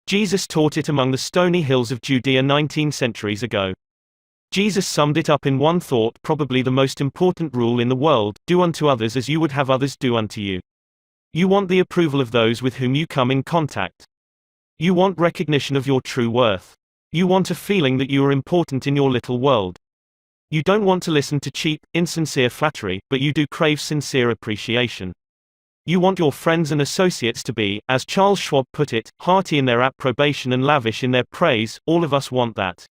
Jesus taught it among the stony hills of Judea 19 centuries ago. Jesus summed it up in one thought, probably the most important rule in the world: do unto others as you would have others do unto you. You want the approval of those with whom you come in contact. You want recognition of your true worth. You want a feeling that you are important in your little world. You don't want to listen to cheap, insincere flattery, but you do crave sincere appreciation. You want your friends and associates to be, as Charles Schwab put it, hearty in their approbation and lavish in their praise. All of us want that.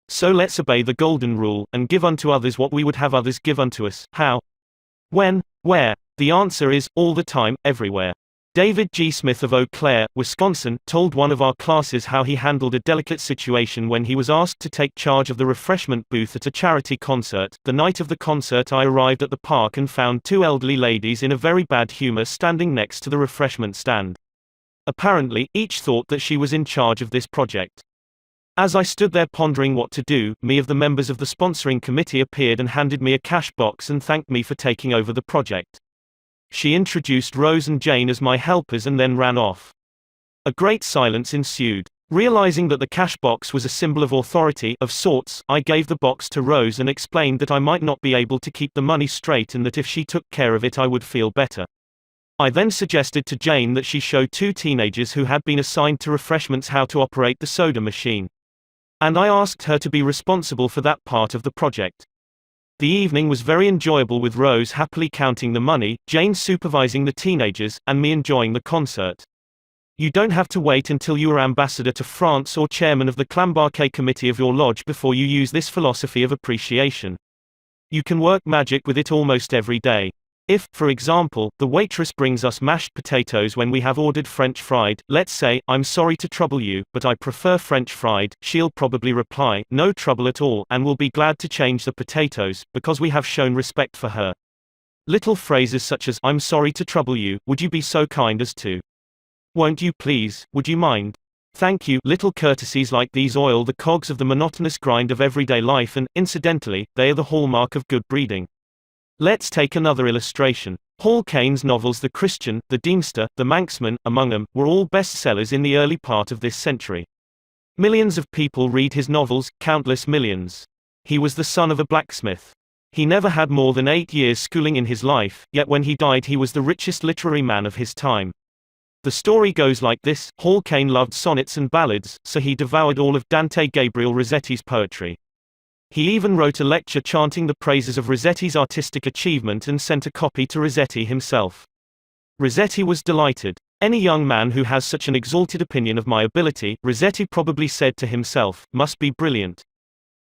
So let's obey the golden rule, and give unto others what we would have others give unto us. How? When? Where? The answer is, all the time, everywhere. David G. Smith of Eau Claire, Wisconsin, told one of our classes how he handled a delicate situation when he was asked to take charge of the refreshment booth at a charity concert. The night of the concert, I arrived at the park and found two elderly ladies in a very bad humor standing next to the refreshment stand. Apparently, each thought that she was in charge of this project. As I stood there pondering what to do, me of the members of the sponsoring committee appeared and handed me a cash box and thanked me for taking over the project. She introduced Rose and Jane as my helpers and then ran off. A great silence ensued. Realizing that the cash box was a symbol of authority, of sorts, I gave the box to Rose and explained that I might not be able to keep the money straight and that if she took care of it I would feel better. I then suggested to Jane that she show two teenagers who had been assigned to refreshments how to operate the soda machine. And I asked her to be responsible for that part of the project. The evening was very enjoyable, with Rose happily counting the money, Jane supervising the teenagers, and me enjoying the concert. You don't have to wait until you are ambassador to France or chairman of the Clambarquet committee of your lodge before you use this philosophy of appreciation. You can work magic with it almost every day. If, for example, the waitress brings us mashed potatoes when we have ordered French fried, let's say, "I'm sorry to trouble you, but I prefer French fried," she'll probably reply, "No trouble at all," and will be glad to change the potatoes, because we have shown respect for her. Little phrases such as, "I'm sorry to trouble you, would you be so kind as to? Won't you please, would you mind? Thank you." Little courtesies like these oil the cogs of the monotonous grind of everyday life, and, incidentally, they are the hallmark of good breeding. Let's take another illustration. Hall Caine's novels The Christian, The Deemster, The Manxman, among them, were all bestsellers in the early part of this century. Millions of people read his novels, countless millions. He was the son of a blacksmith. He never had more than 8 years schooling in his life, yet when he died he was the richest literary man of his time. The story goes like this: Hall Caine loved sonnets and ballads, so he devoured all of Dante Gabriel Rossetti's poetry. He even wrote a lecture chanting the praises of Rossetti's artistic achievement and sent a copy to Rossetti himself. Rossetti was delighted. "Any young man who has such an exalted opinion of my ability," Rossetti probably said to himself, "must be brilliant."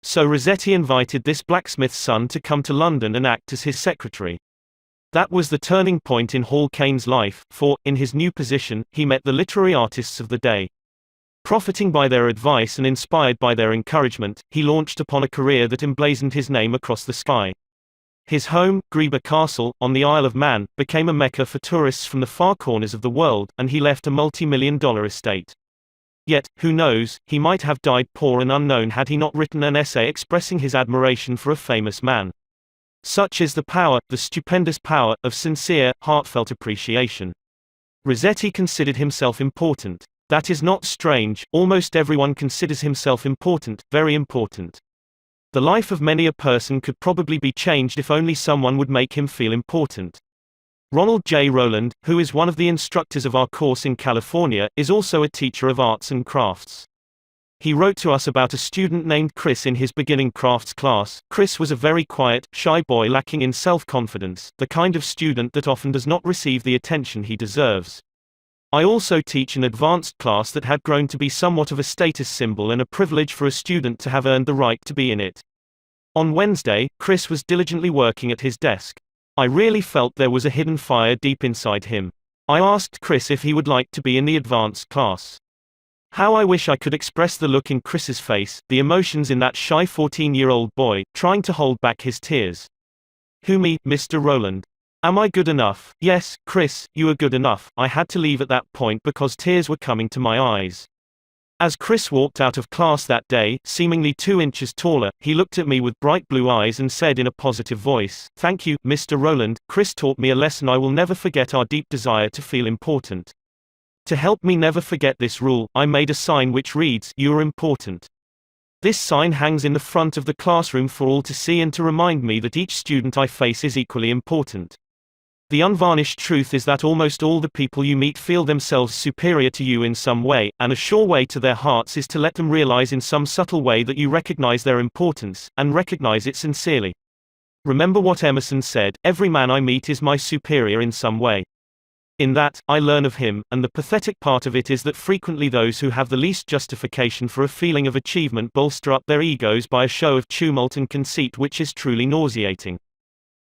So Rossetti invited this blacksmith's son to come to London and act as his secretary. That was the turning point in Hall Caine's life, for, in his new position, he met the literary artists of the day. Profiting by their advice and inspired by their encouragement, he launched upon a career that emblazoned his name across the sky. His home, Greeba Castle, on the Isle of Man, became a mecca for tourists from the far corners of the world, and he left a multi-million-dollar estate. Yet, who knows, he might have died poor and unknown had he not written an essay expressing his admiration for a famous man. Such is the power, the stupendous power, of sincere, heartfelt appreciation. Rossetti considered himself important. That is not strange, almost everyone considers himself important, very important. The life of many a person could probably be changed if only someone would make him feel important. Ronald J. Rowland, who is one of the instructors of our course in California, is also a teacher of arts and crafts. He wrote to us about a student named Chris in his beginning crafts class. Chris was a very quiet, shy boy lacking in self-confidence, the kind of student that often does not receive the attention he deserves. I also teach an advanced class that had grown to be somewhat of a status symbol and a privilege for a student to have earned the right to be in it. On Wednesday, Chris was diligently working at his desk. I really felt there was a hidden fire deep inside him. I asked Chris if he would like to be in the advanced class. How I wish I could express the look in Chris's face, the emotions in that shy 14-year-old boy, trying to hold back his tears. Who me, Mr. Rowland? Am I good enough? Yes, Chris, you are good enough. I had to leave at that point because tears were coming to my eyes. As Chris walked out of class that day, seemingly 2 inches taller, he looked at me with bright blue eyes and said in a positive voice, "Thank you, Mr. Rowland. Chris taught me a lesson I will never forget: our deep desire to feel important. To help me never forget this rule, I made a sign which reads, 'You are important.' This sign hangs in the front of the classroom for all to see and to remind me that each student I face is equally important. The unvarnished truth is that almost all the people you meet feel themselves superior to you in some way, and a sure way to their hearts is to let them realize in some subtle way that you recognize their importance, and recognize it sincerely. Remember what Emerson said, 'Every man I meet is my superior in some way.' In that, I learn of him, and the pathetic part of it is that frequently those who have the least justification for a feeling of achievement bolster up their egos by a show of tumult and conceit which is truly nauseating.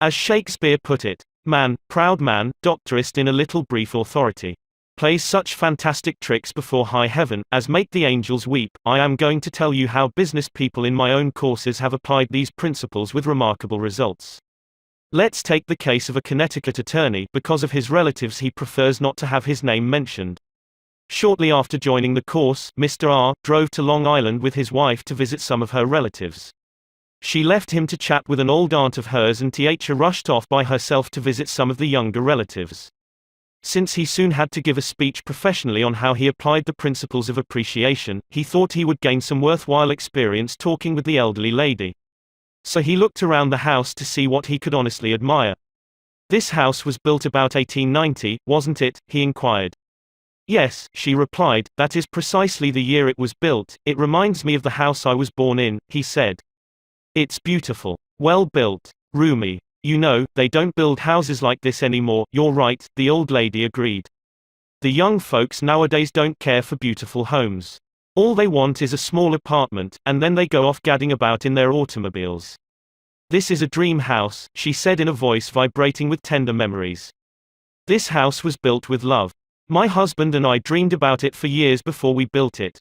As Shakespeare put it, man, proud man, doctorist in a little brief authority, plays such fantastic tricks before high heaven, as make the angels weep. I am going to tell you how business people in my own courses have applied these principles with remarkable results. Let's take the case of a Connecticut attorney. Because of his relatives, he prefers not to have his name mentioned. Shortly after joining the course, Mr. R drove to Long Island with his wife to visit some of her relatives. She left him to chat with an old aunt of hers, and Th rushed off by herself to visit some of the younger relatives. Since he soon had to give a speech professionally on how he applied the principles of appreciation, he thought he would gain some worthwhile experience talking with the elderly lady. So he looked around the house to see what he could honestly admire. "This house was built about 1890, wasn't it?" he inquired. "Yes," she replied, "that is precisely the year it was built. It reminds me of the house I was born in," he said. "It's beautiful. Well built. Roomy. You know, they don't build houses like this anymore." "You're right," the old lady agreed. "The young folks nowadays don't care for beautiful homes. All they want is a small apartment, and then they go off gadding about in their automobiles." "This is a dream house," she said in a voice vibrating with tender memories. "This house was built with love. My husband and I dreamed about it for years before we built it.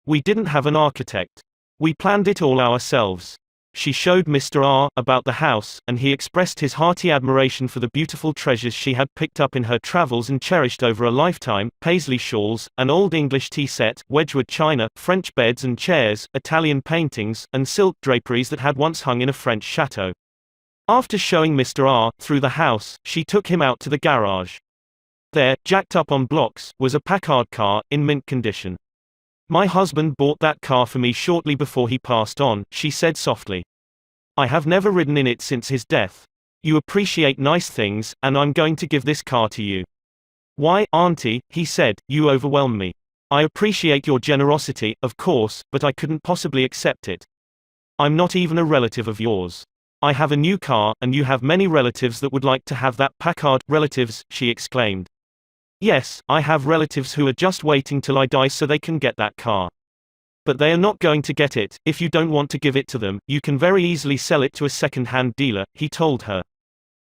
We didn't have an architect. We planned it all ourselves." She showed Mr. R about the house, and he expressed his hearty admiration for the beautiful treasures she had picked up in her travels and cherished over a lifetime: paisley shawls, an old English tea set, Wedgwood china, French beds and chairs, Italian paintings, and silk draperies that had once hung in a French chateau. After showing Mr. R through the house, she took him out to the garage. There, jacked up on blocks, was a Packard car, in mint condition. "My husband bought that car for me shortly before he passed on," she said softly. "I have never ridden in it since his death. You appreciate nice things, and I'm going to give this car to you." "Why, Auntie," he said, "you overwhelm me. I appreciate your generosity, of course, but I couldn't possibly accept it. I'm not even a relative of yours. I have a new car, and you have many relatives that would like to have that Packard." "Relatives?" she exclaimed. "Yes, I have relatives who are just waiting till I die so they can get that car. But they are not going to get it. If you don't want to give it to them, you can very easily sell it to a second-hand dealer," he told her.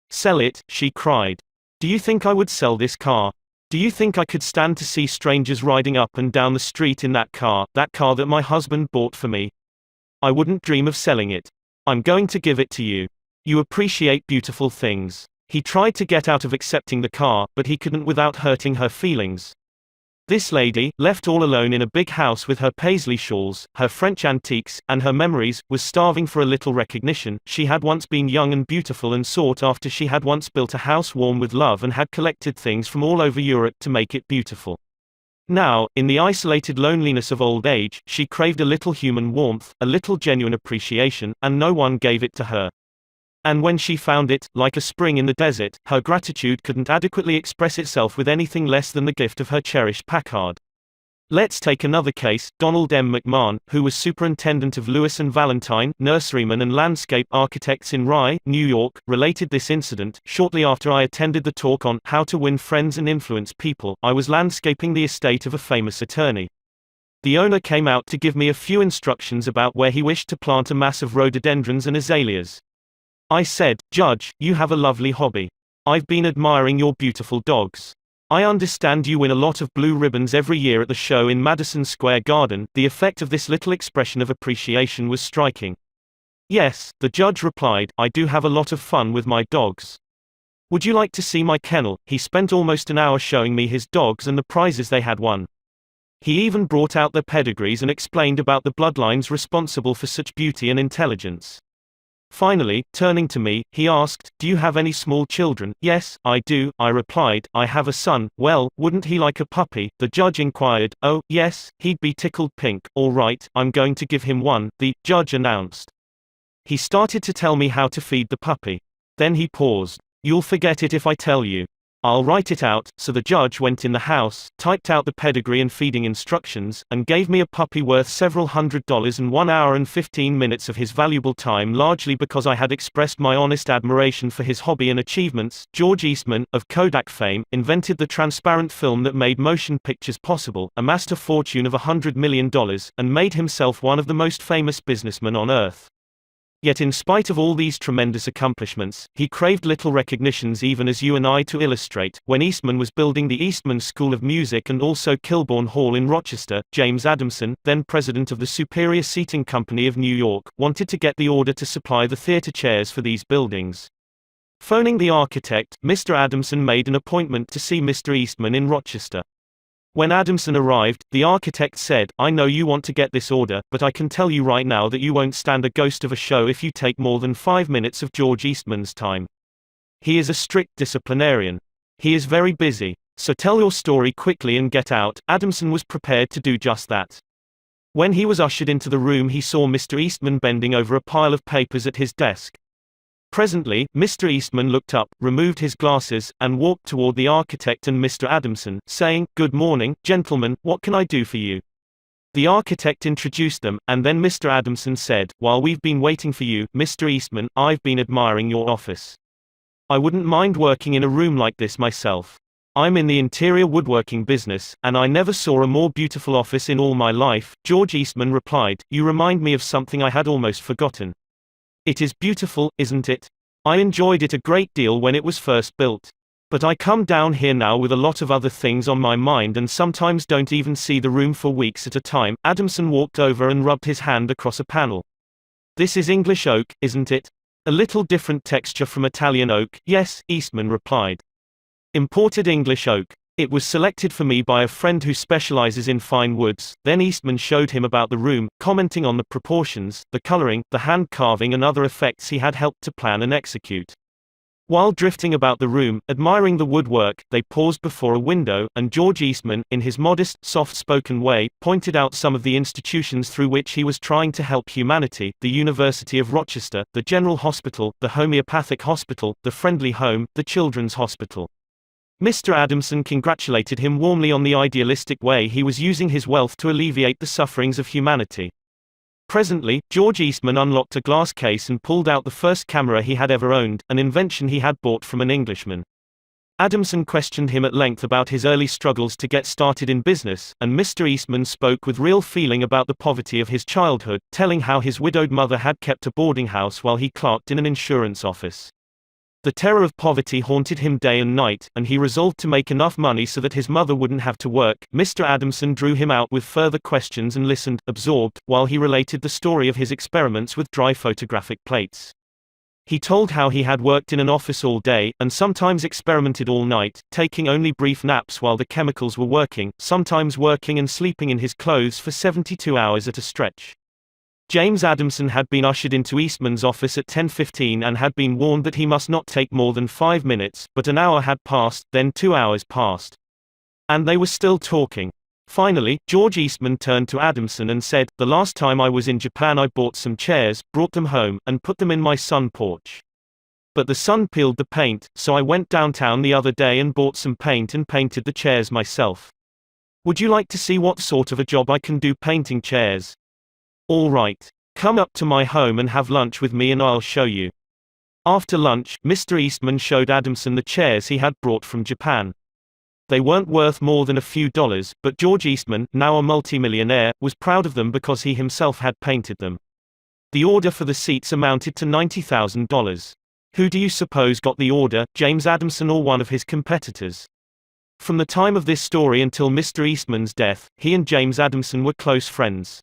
"Sell it?" she cried. "Do you think I would sell this car? Do you think I could stand to see strangers riding up and down the street in that car that my husband bought for me? I wouldn't dream of selling it. I'm going to give it to you. You appreciate beautiful things." He tried to get out of accepting the car, but he couldn't without hurting her feelings. This lady, left all alone in a big house with her paisley shawls, her French antiques, and her memories, was starving for a little recognition. She had once been young and beautiful and sought after. She had once built a house warm with love and had collected things from all over Europe to make it beautiful. Now, in the isolated loneliness of old age, she craved a little human warmth, a little genuine appreciation, and no one gave it to her. And when she found it, like a spring in the desert, her gratitude couldn't adequately express itself with anything less than the gift of her cherished Packard. Let's take another case. Donald M. McMahon, who was superintendent of Lewis and Valentine, nurseryman and landscape architects in Rye, New York, related this incident. Shortly after I attended the talk on how to win friends and influence people, I was landscaping the estate of a famous attorney. The owner came out to give me a few instructions about where he wished to plant a mass of rhododendrons and azaleas. I said, "Judge, you have a lovely hobby. I've been admiring your beautiful dogs. I understand you win a lot of blue ribbons every year at the show in Madison Square Garden." The effect of this little expression of appreciation was striking. "Yes," the judge replied, "I do have a lot of fun with my dogs. Would you like to see my kennel?" He spent almost an hour showing me his dogs and the prizes they had won. He even brought out their pedigrees and explained about the bloodlines responsible for such beauty and intelligence. Finally, turning to me, he asked, "Do you have any small children?" "Yes, I do," I replied. "I have a son." "Well, wouldn't he like a puppy?" the judge inquired. "Oh, yes, he'd be tickled pink." "All right, I'm going to give him one," the judge announced. He started to tell me how to feed the puppy. Then he paused. "You'll forget it if I tell you." "I'll write it out." So the judge went in the house, typed out the pedigree and feeding instructions, and gave me a puppy worth several $100s and 1 hour and 15 minutes of his valuable time, largely because I had expressed my honest admiration for his hobby and achievements. George Eastman, of Kodak fame, invented the transparent film that made motion pictures possible, amassed a fortune of $100 million, and made himself one of the most famous businessmen on earth. Yet in spite of all these tremendous accomplishments, he craved little recognitions, even as you and I. To illustrate, when Eastman was building the Eastman School of Music and also Kilbourne Hall in Rochester, James Adamson, then president of the Superior Seating Company of New York, wanted to get the order to supply the theater chairs for these buildings. Phoning the architect, Mr. Adamson made an appointment to see Mr. Eastman in Rochester. When Adamson arrived, the architect said, "I know you want to get this order, but I can tell you right now that you won't stand a ghost of a show if you take more than 5 minutes of George Eastman's time. He is a strict disciplinarian. He is very busy. So tell your story quickly and get out." Adamson was prepared to do just that. When he was ushered into the room, he saw Mr. Eastman bending over a pile of papers at his desk. Presently, Mr. Eastman looked up, removed his glasses, and walked toward the architect and Mr. Adamson, saying, "Good morning, gentlemen, what can I do for you?" The architect introduced them, and then Mr. Adamson said, "While we've been waiting for you, Mr. Eastman, I've been admiring your office. I wouldn't mind working in a room like this myself. I'm in the interior woodworking business, and I never saw a more beautiful office in all my life." George Eastman replied, "You remind me of something I had almost forgotten. It is beautiful, isn't it? I enjoyed it a great deal when it was first built. But I come down here now with a lot of other things on my mind and sometimes don't even see the room for weeks at a time." Adamson walked over and rubbed his hand across a panel. "This is English oak, isn't it? A little different texture from Italian oak." "Yes," Eastman replied. "Imported English oak. It was selected for me by a friend who specializes in fine woods." Then Eastman showed him about the room, commenting on the proportions, the coloring, the hand carving and other effects he had helped to plan and execute. While drifting about the room, admiring the woodwork, they paused before a window, and George Eastman, in his modest, soft-spoken way, pointed out some of the institutions through which he was trying to help humanity: the University of Rochester, the General Hospital, the Homeopathic Hospital, the Friendly Home, the Children's Hospital. Mr. Adamson congratulated him warmly on the idealistic way he was using his wealth to alleviate the sufferings of humanity. Presently, George Eastman unlocked a glass case and pulled out the first camera he had ever owned, an invention he had bought from an Englishman. Adamson questioned him at length about his early struggles to get started in business, and Mr. Eastman spoke with real feeling about the poverty of his childhood, telling how his widowed mother had kept a boarding house while he clerked in an insurance office. The terror of poverty haunted him day and night, and he resolved to make enough money so that his mother wouldn't have to work. Mr. Adamson drew him out with further questions and listened, absorbed, while he related the story of his experiments with dry photographic plates. He told how he had worked in an office all day, and sometimes experimented all night, taking only brief naps while the chemicals were working, sometimes working and sleeping in his clothes for 72 hours at a stretch. James Adamson had been ushered into Eastman's office at 10:15 and had been warned that he must not take more than 5 minutes, but an hour had passed, then 2 hours passed. And they were still talking. Finally, George Eastman turned to Adamson and said, "The last time I was in Japan I bought some chairs, brought them home, and put them in my sun porch. But the sun peeled the paint, so I went downtown the other day and bought some paint and painted the chairs myself. Would you like to see what sort of a job I can do painting chairs? All right. Come up to my home and have lunch with me and I'll show you. After lunch, Mr. Eastman showed Adamson the chairs he had brought from Japan. They weren't worth more than a few dollars, but George Eastman, now a multimillionaire, was proud of them because he himself had painted them. The order for the seats amounted to $90,000. Who do you suppose got the order, James Adamson or one of his competitors? From the time of this story until Mr. Eastman's death, he and James Adamson were close friends.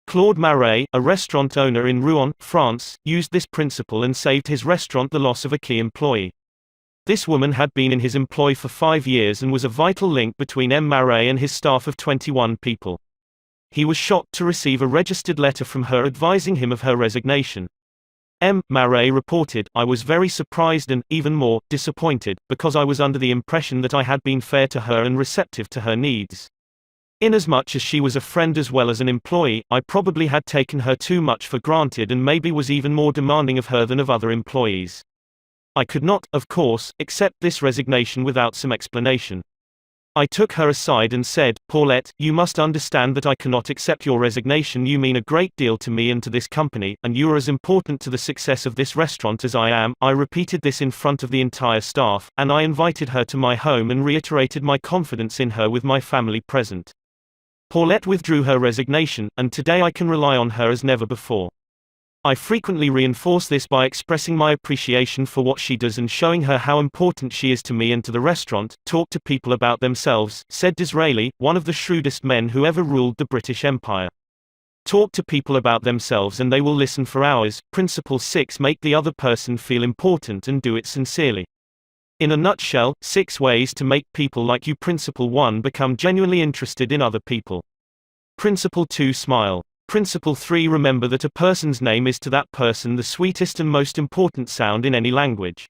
Claude Marais, a restaurant owner in Rouen, France, used this principle and saved his restaurant the loss of a key employee. This woman had been in his employ for 5 years and was a vital link between M. Marais and his staff of 21 people. He was shocked to receive a registered letter from her advising him of her resignation. M. Marais reported, "I was very surprised and, even more, disappointed, because I was under the impression that I had been fair to her and receptive to her needs. Inasmuch as she was a friend as well as an employee, I probably had taken her too much for granted and maybe was even more demanding of her than of other employees. I could not, of course, accept this resignation without some explanation. I took her aside and said, 'Paulette, you must understand that I cannot accept your resignation. You mean a great deal to me and to this company, and you are as important to the success of this restaurant as I am.' I repeated this in front of the entire staff, and I invited her to my home and reiterated my confidence in her with my family present. Paulette withdrew her resignation, and today I can rely on her as never before. I frequently reinforce this by expressing my appreciation for what she does and showing her how important she is to me and to the restaurant." Talk to people about themselves, said Disraeli, one of the shrewdest men who ever ruled the British Empire. Talk to people about themselves and they will listen for hours. Principle 6: Make the other person feel important and do it sincerely. In a nutshell, 6 ways to make people like you. Principle 1: Become genuinely interested in other people. Principle 2: Smile. Principle 3: Remember that a person's name is to that person the sweetest and most important sound in any language.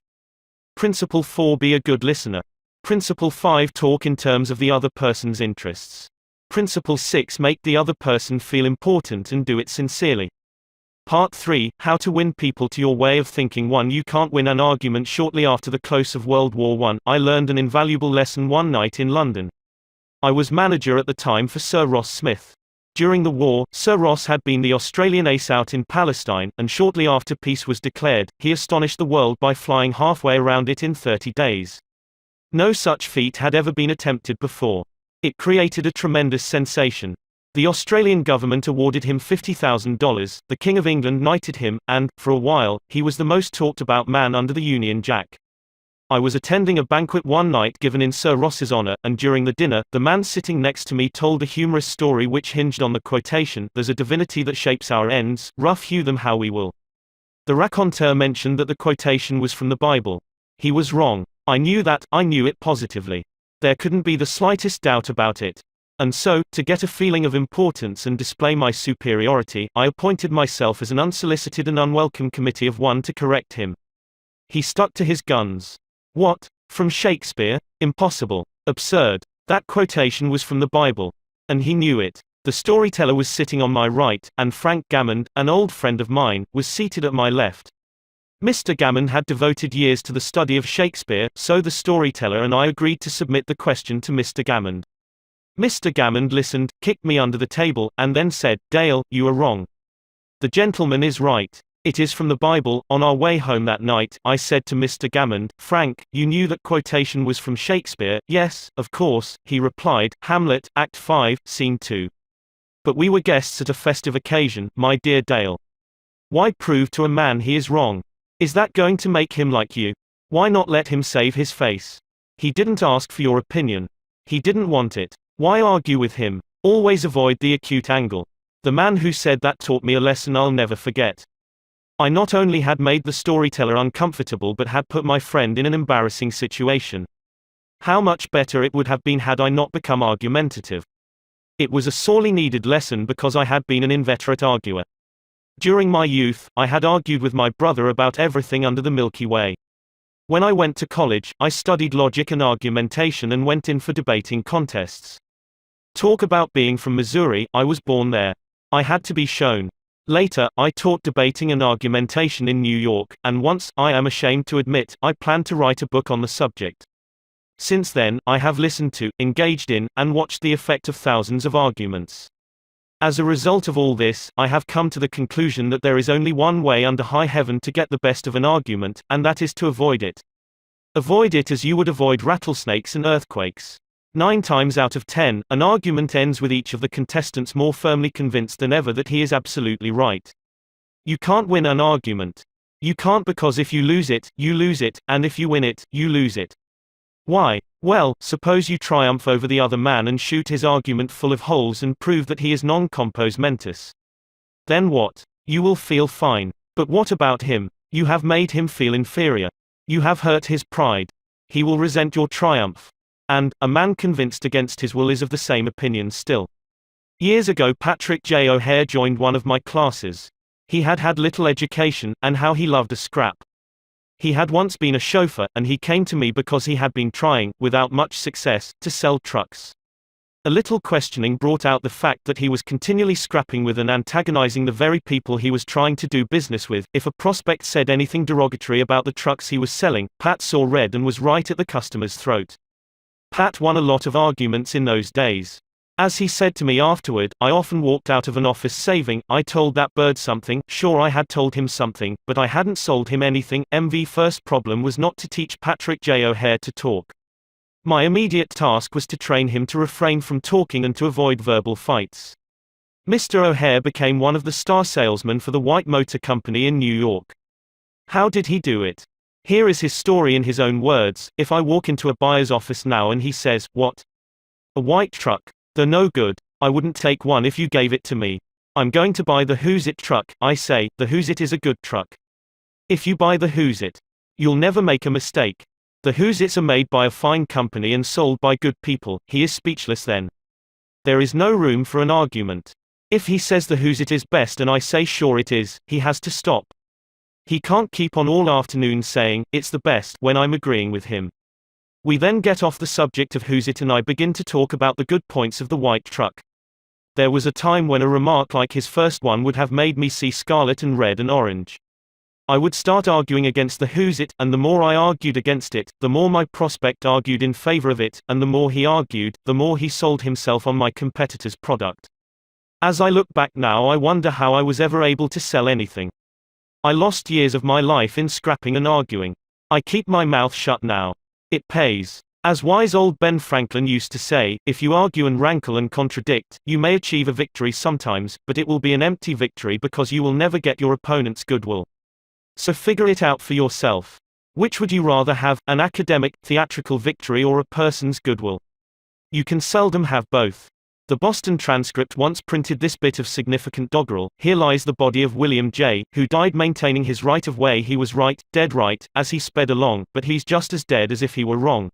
Principle 4: Be a good listener. Principle 5: Talk in terms of the other person's interests. Principle 6: Make the other person feel important and do it sincerely. Part 3: How to win people to your way of thinking. 1. You can't win an argument. Shortly after the close of World War I, I learned an invaluable lesson one night in London. I was manager at the time for Sir Ross Smith. During the war, Sir Ross had been the Australian ace out in Palestine, and shortly after peace was declared, he astonished the world by flying halfway around it in 30 days. No such feat had ever been attempted before. It created a tremendous sensation. The Australian government awarded him $50,000, the King of England knighted him, and, for a while, he was the most talked about man under the Union Jack. I was attending a banquet one night given in Sir Ross's honor, and during the dinner, the man sitting next to me told a humorous story which hinged on the quotation, "There's a divinity that shapes our ends, rough hew them how we will." The raconteur mentioned that the quotation was from the Bible. He was wrong. I knew it positively. There couldn't be the slightest doubt about it. And so, to get a feeling of importance and display my superiority, I appointed myself as an unsolicited and unwelcome committee of one to correct him. He stuck to his guns. "What? From Shakespeare? Impossible. Absurd. That quotation was from the Bible." And he knew it. The storyteller was sitting on my right, and Frank Gammond, an old friend of mine, was seated at my left. Mr. Gammond had devoted years to the study of Shakespeare, so the storyteller and I agreed to submit the question to Mr. Gammond. Mr. Gammond listened, kicked me under the table, and then said, "Dale, you are wrong. The gentleman is right. It is from the Bible." On our way home that night, I said to Mr. Gammond, "Frank, you knew that quotation was from Shakespeare?" "Yes, of course," he replied, "Hamlet, Act 5, Scene 2. But we were guests at a festive occasion, my dear Dale. Why prove to a man he is wrong? Is that going to make him like you? Why not let him save his face? He didn't ask for your opinion. He didn't want it. Why argue with him? Always avoid the acute angle." The man who said that taught me a lesson I'll never forget. I not only had made the storyteller uncomfortable but had put my friend in an embarrassing situation. How much better it would have been had I not become argumentative. It was a sorely needed lesson because I had been an inveterate arguer. During my youth, I had argued with my brother about everything under the Milky Way. When I went to college, I studied logic and argumentation and went in for debating contests. Talk about being from Missouri, I was born there. I had to be shown. Later, I taught debating and argumentation in New York, and once, I am ashamed to admit, I planned to write a book on the subject. Since then, I have listened to, engaged in, and watched the effect of thousands of arguments. As a result of all this, I have come to the conclusion that there is only one way under high heaven to get the best of an argument, and that is to avoid it. Avoid it as you would avoid rattlesnakes and earthquakes. 9 times out of 10, an argument ends with each of the contestants more firmly convinced than ever that he is absolutely right. You can't win an argument. You can't, because if you lose it, and if you win it, you lose it. Why? Well, suppose you triumph over the other man and shoot his argument full of holes and prove that he is non compos mentis. Then what? You will feel fine. But what about him? You have made him feel inferior. You have hurt his pride. He will resent your triumph. And, a man convinced against his will is of the same opinion still. Years ago, Patrick J. O'Hare joined one of my classes. He had had little education, and how he loved a scrap. He had once been a chauffeur, and he came to me because he had been trying, without much success, to sell trucks. A little questioning brought out the fact that he was continually scrapping with and antagonizing the very people he was trying to do business with. If a prospect said anything derogatory about the trucks he was selling, Pat saw red and was right at the customer's throat. Pat won a lot of arguments in those days. As he said to me afterward, I often walked out of an office saving, I told that bird something. Sure, I had told him something, but I hadn't sold him anything. MV first problem was not to teach Patrick J. O'Hare to talk. My immediate task was to train him to refrain from talking and to avoid verbal fights. Mr. O'Hare became one of the star salesmen for the White Motor Company in New York. How did he do it? Here is his story in his own words. If I walk into a buyer's office now and he says, "What? A white truck? They're no good. I wouldn't take one if you gave it to me. I'm going to buy the Who's It truck." I say, "The Who's It is a good truck. If you buy the Who's It, you'll never make a mistake. The Who's It's are made by a fine company and sold by good people." He is speechless then. There is no room for an argument. If he says the Who's It is best and I say sure it is, he has to stop. He can't keep on all afternoon saying, "It's the best," when I'm agreeing with him. We then get off the subject of Who's It and I begin to talk about the good points of the white truck. There was a time when a remark like his first one would have made me see scarlet and red and orange. I would start arguing against the Who's It, and the more I argued against it, the more my prospect argued in favor of it, and the more he argued, the more he sold himself on my competitor's product. As I look back now, I wonder how I was ever able to sell anything. I lost years of my life in scrapping and arguing. I keep my mouth shut now. It pays. As wise old Ben Franklin used to say, if you argue and rankle and contradict, you may achieve a victory sometimes, but it will be an empty victory because you will never get your opponent's goodwill. So figure it out for yourself. Which would you rather have, an academic, theatrical victory or a person's goodwill? You can seldom have both. The Boston Transcript once printed this bit of significant doggerel: "Here lies the body of William J., who died maintaining his right of way. He was right, dead right, as he sped along, but he's just as dead as if he were wrong."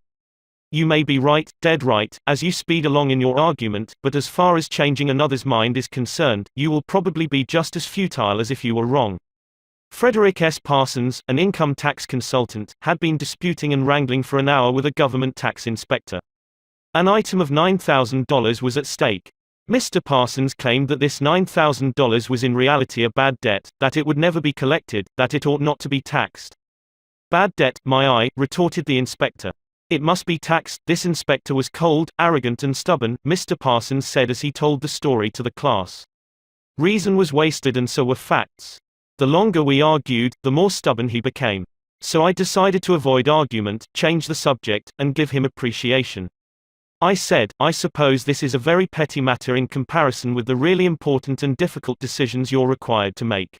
You may be right, dead right, as you speed along in your argument, but as far as changing another's mind is concerned, you will probably be just as futile as if you were wrong. Frederick S. Parsons, an income tax consultant, had been disputing and wrangling for an hour with a government tax inspector. An item of $9,000 was at stake. Mr. Parsons claimed that this $9,000 was in reality a bad debt, that it would never be collected, that it ought not to be taxed. "Bad debt, my eye," retorted the inspector. "It must be taxed." This inspector was cold, arrogant and stubborn, Mr. Parsons said as he told the story to the class. Reason was wasted and so were facts. The longer we argued, the more stubborn he became. So I decided to avoid argument, change the subject, and give him appreciation. I said, "I suppose this is a very petty matter in comparison with the really important and difficult decisions you're required to make.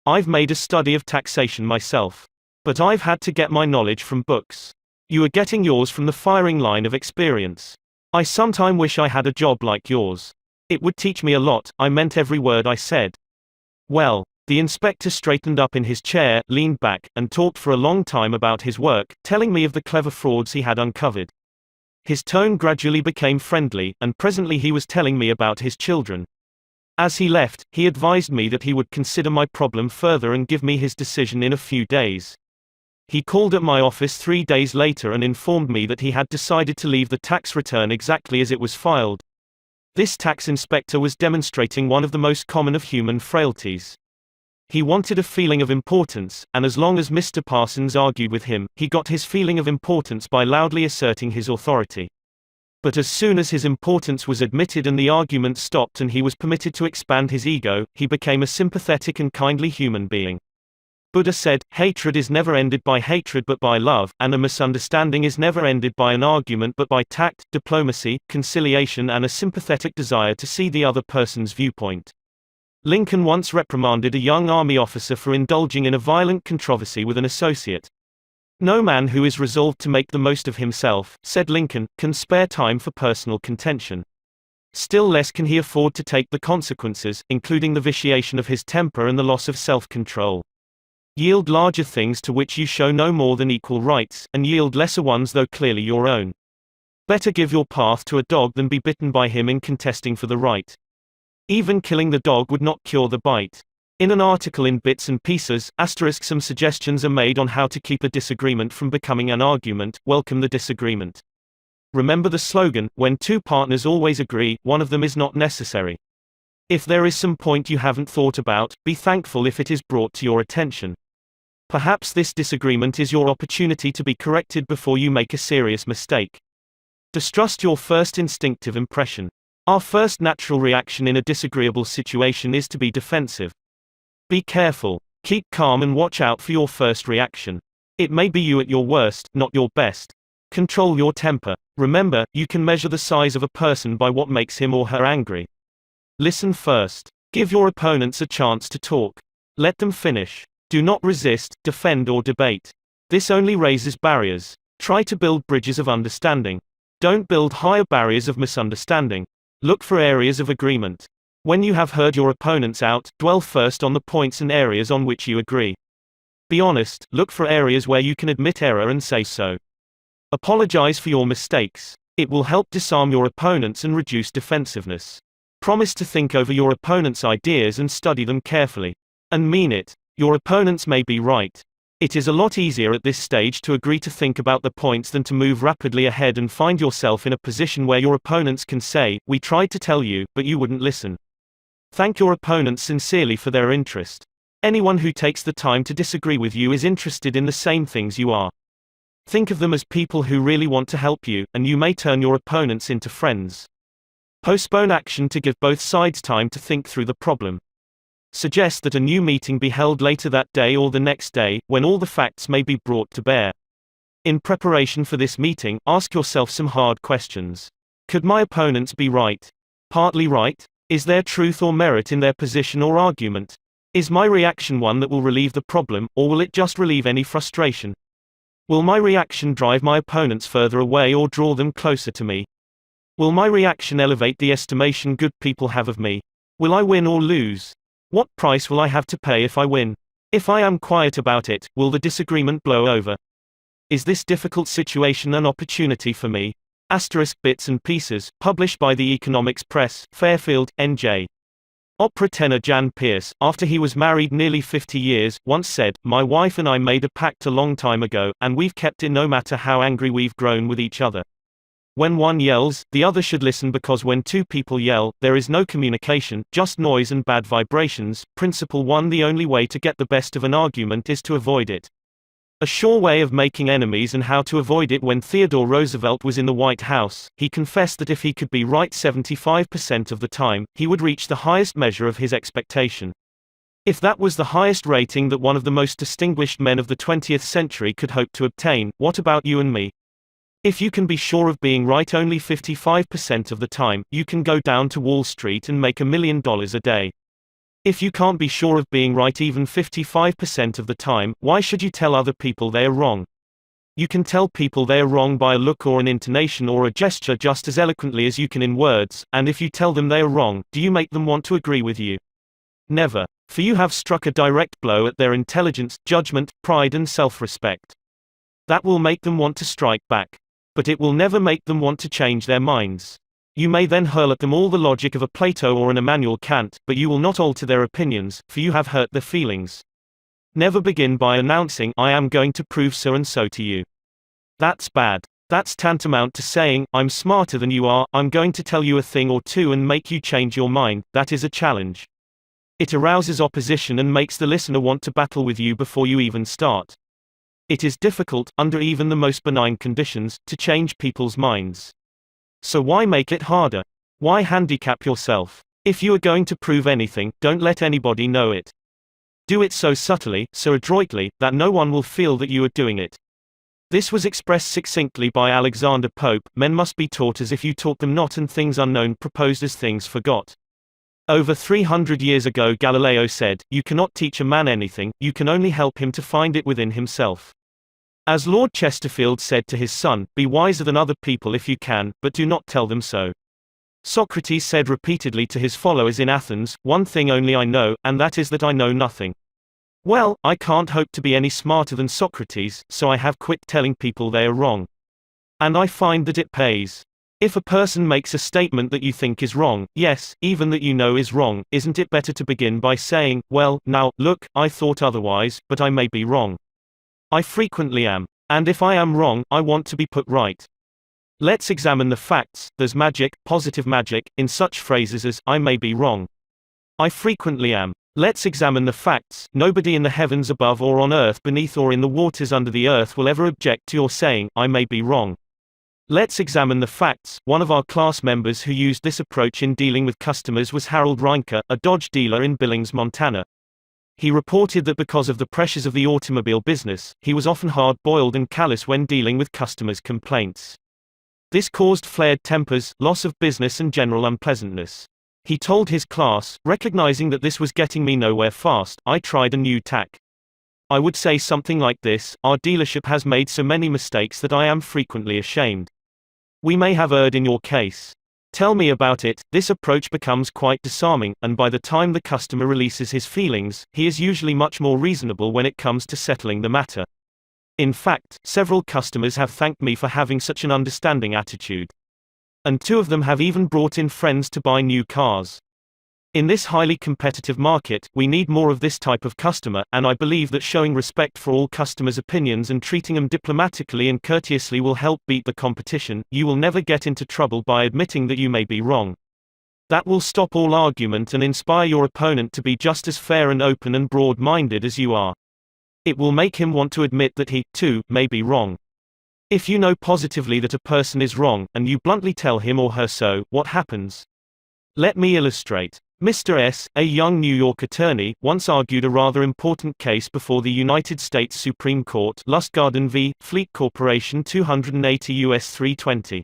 I've made a study of taxation myself. But I've had to get my knowledge from books. You are getting yours from the firing line of experience. I sometime wish I had a job like yours. It would teach me a lot." I meant every word I said. Well, the inspector straightened up in his chair, leaned back, and talked for a long time about his work, telling me of the clever frauds he had uncovered. His tone gradually became friendly, and presently he was telling me about his children. As he left, he advised me that he would consider my problem further and give me his decision in a few days. He called at my office 3 days later and informed me that he had decided to leave the tax return exactly as it was filed. This tax inspector was demonstrating one of the most common of human frailties. He wanted a feeling of importance, and as long as Mr. Parsons argued with him, he got his feeling of importance by loudly asserting his authority. But as soon as his importance was admitted and the argument stopped and he was permitted to expand his ego, he became a sympathetic and kindly human being. Buddha said, hatred is never ended by hatred but by love, and a misunderstanding is never ended by an argument but by tact, diplomacy, conciliation and a sympathetic desire to see the other person's viewpoint. Lincoln once reprimanded a young army officer for indulging in a violent controversy with an associate. No man who is resolved to make the most of himself, said Lincoln, can spare time for personal contention. Still less can he afford to take the consequences, including the vitiation of his temper and the loss of self-control. Yield larger things to which you show no more than equal rights, and yield lesser ones though clearly your own. Better give your path to a dog than be bitten by him in contesting for the right. Even killing the dog would not cure the bite. In an article in Bits and Pieces, some suggestions are made on how to keep a disagreement from becoming an argument. Welcome the disagreement. Remember the slogan, when two partners always agree, one of them is not necessary. If there is some point you haven't thought about, be thankful if it is brought to your attention. Perhaps this disagreement is your opportunity to be corrected before you make a serious mistake. Distrust your first instinctive impression. Our first natural reaction in a disagreeable situation is to be defensive. Be careful. Keep calm and watch out for your first reaction. It may be you at your worst, not your best. Control your temper. Remember, you can measure the size of a person by what makes him or her angry. Listen first. Give your opponents a chance to talk. Let them finish. Do not resist, defend or debate. This only raises barriers. Try to build bridges of understanding. Don't build higher barriers of misunderstanding. Look for areas of agreement. When you have heard your opponents out, dwell first on the points and areas on which you agree. Be honest, look for areas where you can admit error and say so. Apologize for your mistakes. It will help disarm your opponents and reduce defensiveness. Promise to think over your opponent's ideas and study them carefully. And mean it. Your opponents may be right. It is a lot easier at this stage to agree to think about the points than to move rapidly ahead and find yourself in a position where your opponents can say, "We tried to tell you, but you wouldn't listen." Thank your opponents sincerely for their interest. Anyone who takes the time to disagree with you is interested in the same things you are. Think of them as people who really want to help you, and you may turn your opponents into friends. Postpone action to give both sides time to think through the problem. Suggest that a new meeting be held later that day or the next day, when all the facts may be brought to bear. In preparation for this meeting, ask yourself some hard questions. Could my opponents be right? Partly right? Is there truth or merit in their position or argument? Is my reaction one that will relieve the problem, or will it just relieve any frustration? Will my reaction drive my opponents further away or draw them closer to me? Will my reaction elevate the estimation good people have of me? Will I win or lose? What price will I have to pay if I win? If I am quiet about it, will the disagreement blow over? Is this difficult situation an opportunity for me? Bits and Pieces, published by the Economics Press, Fairfield, NJ. Opera tenor Jan Pearce, after he was married nearly 50 years, once said, "My wife and I made a pact a long time ago, and we've kept it no matter how angry we've grown with each other. When one yells, the other should listen because when two people yell, there is no communication, just noise and bad vibrations." Principle 1. The only way to get the best of an argument is to avoid it. A sure way of making enemies and how to avoid it. When Theodore Roosevelt was in the White House, he confessed that if he could be right 75% of the time, he would reach the highest measure of his expectation. If that was the highest rating that one of the most distinguished men of the 20th century could hope to obtain, what about you and me? If you can be sure of being right only 55% of the time, you can go down to Wall Street and make $1 million a day. If you can't be sure of being right even 55% of the time, why should you tell other people they are wrong? You can tell people they are wrong by a look or an intonation or a gesture just as eloquently as you can in words, and if you tell them they are wrong, do you make them want to agree with you? Never. For you have struck a direct blow at their intelligence, judgment, pride and self-respect. That will make them want to strike back. But it will never make them want to change their minds. You may then hurl at them all the logic of a Plato or an Immanuel Kant, but you will not alter their opinions, for you have hurt their feelings. Never begin by announcing, "I am going to prove so and so to you." That's bad. That's tantamount to saying, "I'm smarter than you are, I'm going to tell you a thing or two and make you change your mind." That is a challenge. It arouses opposition and makes the listener want to battle with you before you even start. It is difficult, under even the most benign conditions, to change people's minds. So why make it harder? Why handicap yourself? If you are going to prove anything, don't let anybody know it. Do it so subtly, so adroitly, that no one will feel that you are doing it. This was expressed succinctly by Alexander Pope: men must be taught as if you taught them not, and things unknown proposed as things forgot. Over 300 years ago Galileo said, "You cannot teach a man anything, you can only help him to find it within himself." As Lord Chesterfield said to his son, "Be wiser than other people if you can, but do not tell them so." Socrates said repeatedly to his followers in Athens, "One thing only I know, and that is that I know nothing." Well, I can't hope to be any smarter than Socrates, so I have quit telling people they are wrong. And I find that it pays. If a person makes a statement that you think is wrong, yes, even that you know is wrong, isn't it better to begin by saying, "Well, now, look, I thought otherwise, but I may be wrong. I frequently am. And if I am wrong, I want to be put right. Let's examine the facts." There's magic, positive magic, in such phrases as, "I may be wrong. I frequently am." Let's examine the facts. Nobody in the heavens above or on earth beneath or in the waters under the earth will ever object to your saying, "I may be wrong." Let's examine the facts. One of our class members who used this approach in dealing with customers was Harold Reinke, a Dodge dealer in Billings, Montana. He reported that because of the pressures of the automobile business, he was often hard-boiled and callous when dealing with customers' complaints. This caused flared tempers, loss of business and general unpleasantness. He told his class, "Recognizing that this was getting me nowhere fast, I tried a new tack. I would say something like this: our dealership has made so many mistakes that I am frequently ashamed. We may have erred in your case. Tell me about it." This approach becomes quite disarming, and by the time the customer releases his feelings, he is usually much more reasonable when it comes to settling the matter. In fact, several customers have thanked me for having such an understanding attitude. And 2 of them have even brought in friends to buy new cars. In this highly competitive market, we need more of this type of customer, and I believe that showing respect for all customers' opinions and treating them diplomatically and courteously will help beat the competition. You will never get into trouble by admitting that you may be wrong. That will stop all argument and inspire your opponent to be just as fair and open and broad-minded as you are. It will make him want to admit that he, too, may be wrong. If you know positively that a person is wrong, and you bluntly tell him or her so, what happens? Let me illustrate. Mr. S., a young New York attorney, once argued a rather important case before the United States Supreme Court, Lustgarten v. Fleet Corporation 280 U.S. 320.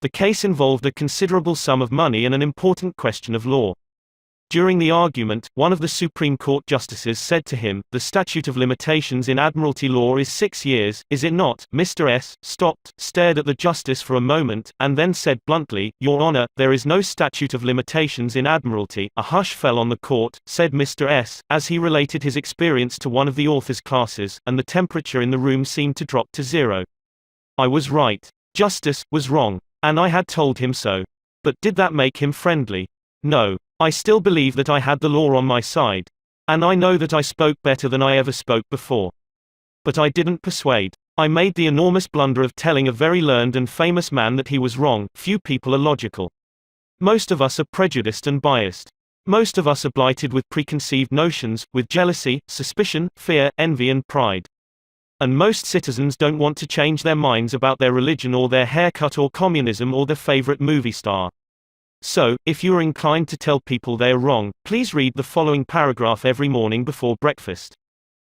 The case involved a considerable sum of money and an important question of law. During the argument, one of the Supreme Court justices said to him, "The statute of limitations in admiralty law is 6 years, is it not?" Mr. S. stopped, stared at the justice for a moment, and then said bluntly, "Your Honor, there is no statute of limitations in admiralty." A hush fell on the court, said Mr. S., as he related his experience to one of the author's classes, and the temperature in the room seemed to drop to 0. I was right. Justice was wrong. And I had told him so. But did that make him friendly? No. I still believe that I had the law on my side. And I know that I spoke better than I ever spoke before. But I didn't persuade. I made the enormous blunder of telling a very learned and famous man that he was wrong. Few people are logical. Most of us are prejudiced and biased. Most of us are blighted with preconceived notions, with jealousy, suspicion, fear, envy and pride. And most citizens don't want to change their minds about their religion or their haircut or communism or their favorite movie star. So, if you are inclined to tell people they are wrong, please read the following paragraph every morning before breakfast.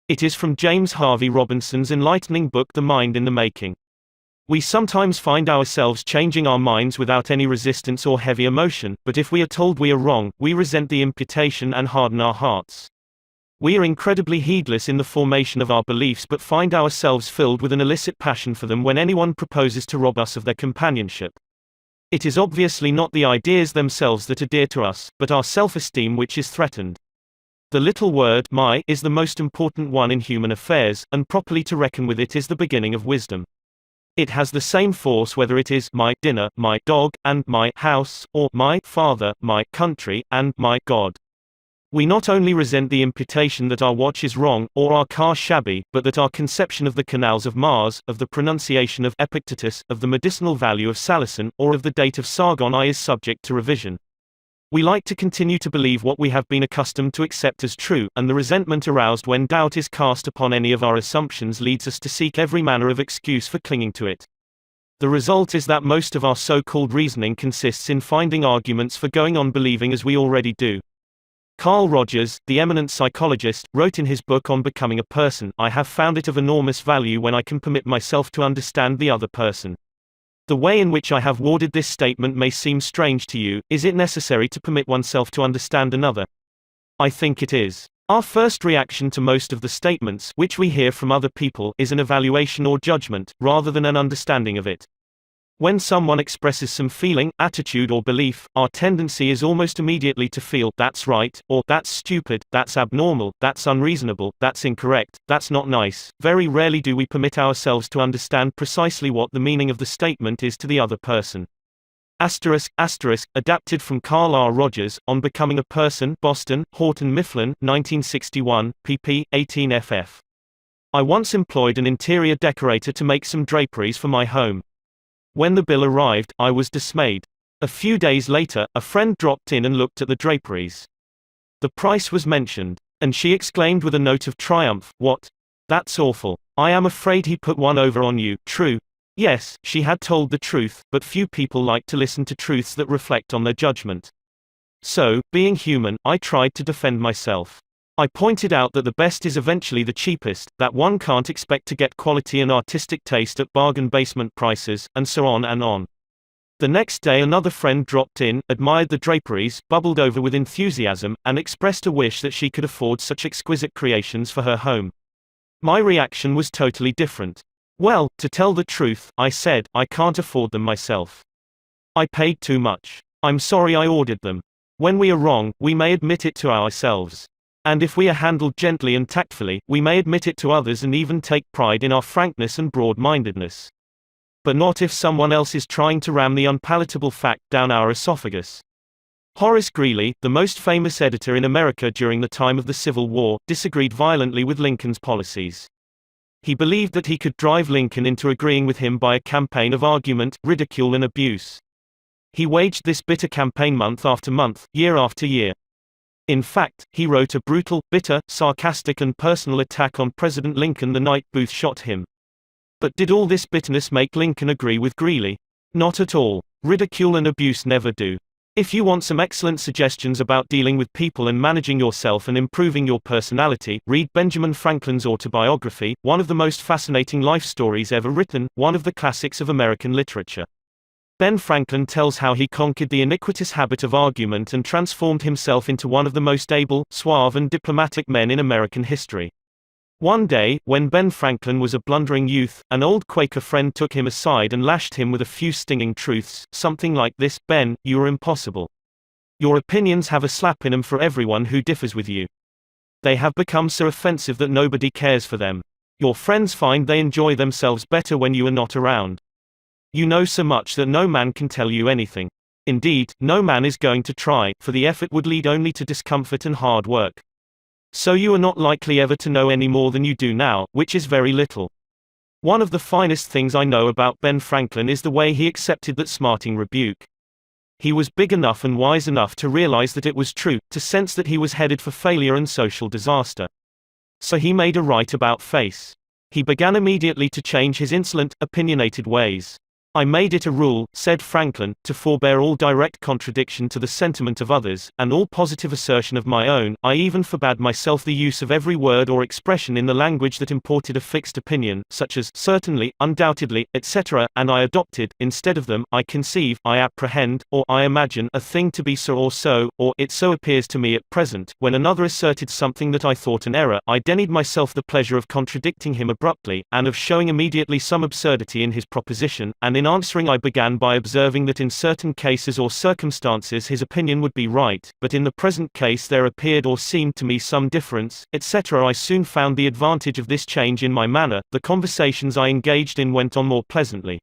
It is from James Harvey Robinson's enlightening book The Mind in the Making. We sometimes find ourselves changing our minds without any resistance or heavy emotion, but if we are told we are wrong, we resent the imputation and harden our hearts. We are incredibly heedless in the formation of our beliefs but find ourselves filled with an illicit passion for them when anyone proposes to rob us of their companionship. It is obviously not the ideas themselves that are dear to us, but our self-esteem which is threatened. The little word, my, is the most important one in human affairs, and properly to reckon with it is the beginning of wisdom. It has the same force whether it is my dinner, my dog, and my house, or my father, my country, and my God. We not only resent the imputation that our watch is wrong, or our car shabby, but that our conception of the canals of Mars, of the pronunciation of Epictetus, of the medicinal value of salicin, or of the date of Sargon I is subject to revision. We like to continue to believe what we have been accustomed to accept as true, and the resentment aroused when doubt is cast upon any of our assumptions leads us to seek every manner of excuse for clinging to it. The result is that most of our so-called reasoning consists in finding arguments for going on believing as we already do. Carl Rogers, the eminent psychologist, wrote in his book On Becoming a Person, "I have found it of enormous value when I can permit myself to understand the other person." The way in which I have worded this statement may seem strange to you. Is it necessary to permit oneself to understand another? I think it is. Our first reaction to most of the statements which we hear from other people is an evaluation or judgment, rather than an understanding of it. When someone expresses some feeling, attitude or belief, our tendency is almost immediately to feel, that's right, or that's stupid, that's abnormal, that's unreasonable, that's incorrect, that's not nice. Very rarely do we permit ourselves to understand precisely what the meaning of the statement is to the other person. ***, adapted from Carl R. Rogers, On Becoming a Person, Boston, Houghton Mifflin, 1961, pp. 18 ff. I once employed an interior decorator to make some draperies for my home. When the bill arrived, I was dismayed. A few days later, a friend dropped in and looked at the draperies. The price was mentioned, and she exclaimed with a note of triumph, "What? That's awful. I am afraid he put one over on you." True. Yes, she had told the truth, but few people like to listen to truths that reflect on their judgment. So, being human, I tried to defend myself. I pointed out that the best is eventually the cheapest, that one can't expect to get quality and artistic taste at bargain basement prices, and so on and on. The next day another friend dropped in, admired the draperies, bubbled over with enthusiasm, and expressed a wish that she could afford such exquisite creations for her home. My reaction was totally different. "Well, to tell the truth," I said, "I can't afford them myself. I paid too much. I'm sorry I ordered them." When we are wrong, we may admit it to ourselves. And if we are handled gently and tactfully, we may admit it to others and even take pride in our frankness and broad-mindedness. But not if someone else is trying to ram the unpalatable fact down our esophagus. Horace Greeley, the most famous editor in America during the time of the Civil War, disagreed violently with Lincoln's policies. He believed that he could drive Lincoln into agreeing with him by a campaign of argument, ridicule and abuse. He waged this bitter campaign month after month, year after year. In fact, he wrote a brutal, bitter, sarcastic and personal attack on President Lincoln the night Booth shot him. But did all this bitterness make Lincoln agree with Greeley? Not at all. Ridicule and abuse never do. If you want some excellent suggestions about dealing with people and managing yourself and improving your personality, read Benjamin Franklin's autobiography, one of the most fascinating life stories ever written, one of the classics of American literature. Ben Franklin tells how he conquered the iniquitous habit of argument and transformed himself into one of the most able, suave and diplomatic men in American history. One day, when Ben Franklin was a blundering youth, an old Quaker friend took him aside and lashed him with a few stinging truths, something like this: "Ben, you are impossible. Your opinions have a slap in them for everyone who differs with you. They have become so offensive that nobody cares for them. Your friends find they enjoy themselves better when you are not around. You know so much that no man can tell you anything. Indeed, no man is going to try, for the effort would lead only to discomfort and hard work. So you are not likely ever to know any more than you do now, which is very little." One of the finest things I know about Ben Franklin is the way he accepted that smarting rebuke. He was big enough and wise enough to realize that it was true, to sense that he was headed for failure and social disaster. So he made a right about face. He began immediately to change his insolent, opinionated ways. "I made it a rule," said Franklin, "to forbear all direct contradiction to the sentiment of others, and all positive assertion of my own. I even forbade myself the use of every word or expression in the language that imported a fixed opinion, such as certainly, undoubtedly, etc., and I adopted, instead of them, I conceive, I apprehend, or I imagine a thing to be so, or it so appears to me at present." When another asserted something that I thought an error, I denied myself the pleasure of contradicting him abruptly, and of showing immediately some absurdity in his proposition, and in answering I began by observing that in certain cases or circumstances his opinion would be right, but in the present case there appeared or seemed to me some difference, etc. I soon found the advantage of this change in my manner. The conversations I engaged in went on more pleasantly.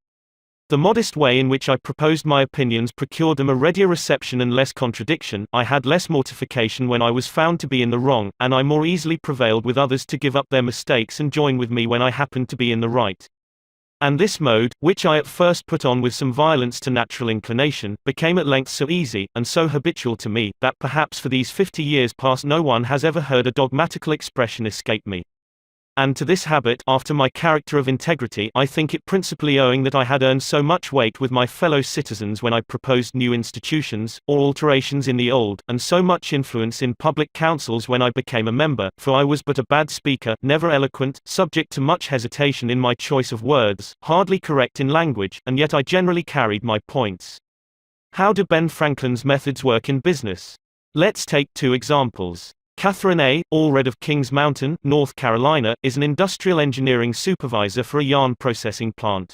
The modest way in which I proposed my opinions procured them a readier reception and less contradiction. I had less mortification when I was found to be in the wrong, and I more easily prevailed with others to give up their mistakes and join with me when I happened to be in the right. And this mode, which I at first put on with some violence to natural inclination, became at length so easy, and so habitual to me, that perhaps for these 50 years past no one has ever heard a dogmatical expression escape me. And to this habit, after my character of integrity, I think it principally owing that I had earned so much weight with my fellow citizens when I proposed new institutions, or alterations in the old, and so much influence in public councils when I became a member, for I was but a bad speaker, never eloquent, subject to much hesitation in my choice of words, hardly correct in language, and yet I generally carried my points. How do Ben Franklin's methods work in business? Let's take 2 examples. Catherine A. Allred of Kings Mountain, North Carolina, is an industrial engineering supervisor for a yarn processing plant.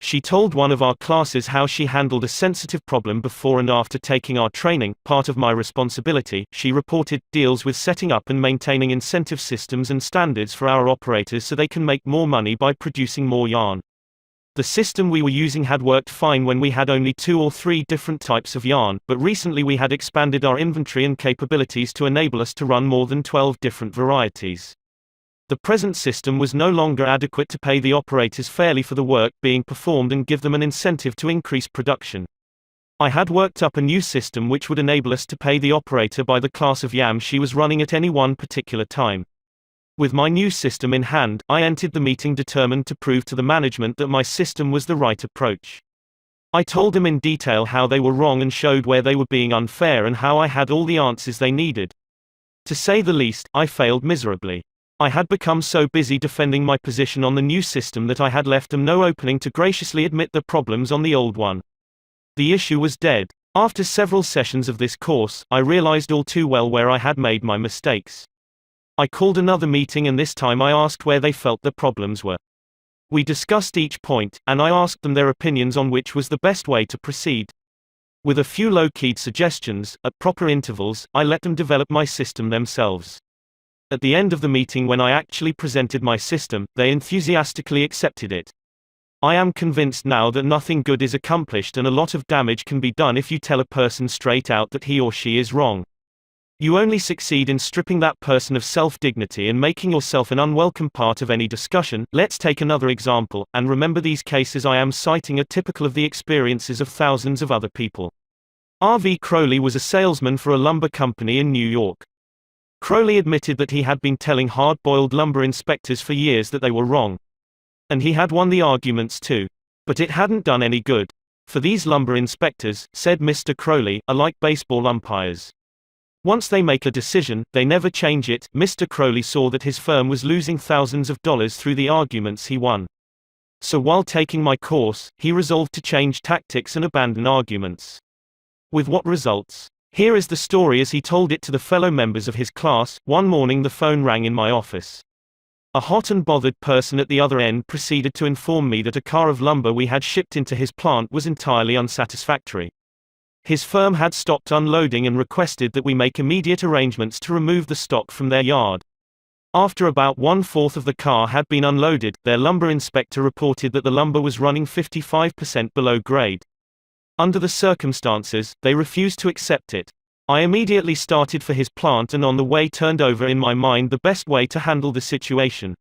She told one of our classes how she handled a sensitive problem before and after taking our training. Part of my responsibility, she reported, deals with setting up and maintaining incentive systems and standards for our operators so they can make more money by producing more yarn. The system we were using had worked fine when we had only 2 or 3 different types of yarn, but recently we had expanded our inventory and capabilities to enable us to run more than 12 different varieties. The present system was no longer adequate to pay the operators fairly for the work being performed and give them an incentive to increase production. I had worked up a new system which would enable us to pay the operator by the class of yam she was running at any one particular time. With my new system in hand, I entered the meeting determined to prove to the management that my system was the right approach. I told them in detail how they were wrong and showed where they were being unfair and how I had all the answers they needed. To say the least, I failed miserably. I had become so busy defending my position on the new system that I had left them no opening to graciously admit the problems on the old one. The issue was dead. After several sessions of this course, I realized all too well where I had made my mistakes. I called another meeting and this time I asked where they felt the problems were. We discussed each point, and I asked them their opinions on which was the best way to proceed. With a few low-keyed suggestions, at proper intervals, I let them develop my system themselves. At the end of the meeting when I actually presented my system, they enthusiastically accepted it. I am convinced now that nothing good is accomplished and a lot of damage can be done if you tell a person straight out that he or she is wrong. You only succeed in stripping that person of self-dignity and making yourself an unwelcome part of any discussion. Let's take another example, and remember these cases I am citing are typical of the experiences of thousands of other people. R.V. Crowley was a salesman for a lumber company in New York. Crowley admitted that he had been telling hard-boiled lumber inspectors for years that they were wrong. And he had won the arguments too. But it hadn't done any good. For these lumber inspectors, said Mr. Crowley, are like baseball umpires. Once they make a decision, they never change it. Mr. Crowley saw that his firm was losing thousands of dollars through the arguments he won. So while taking my course, he resolved to change tactics and abandon arguments. With what results? Here is the story as he told it to the fellow members of his class. One morning the phone rang in my office. A hot and bothered person at the other end proceeded to inform me that a car of lumber we had shipped into his plant was entirely unsatisfactory. His firm had stopped unloading and requested that we make immediate arrangements to remove the stock from their yard. After about 1/4 of the car had been unloaded, their lumber inspector reported that the lumber was running 55% below grade. Under the circumstances, they refused to accept it. I immediately started for his plant and on the way turned over in my mind the best way to handle the situation.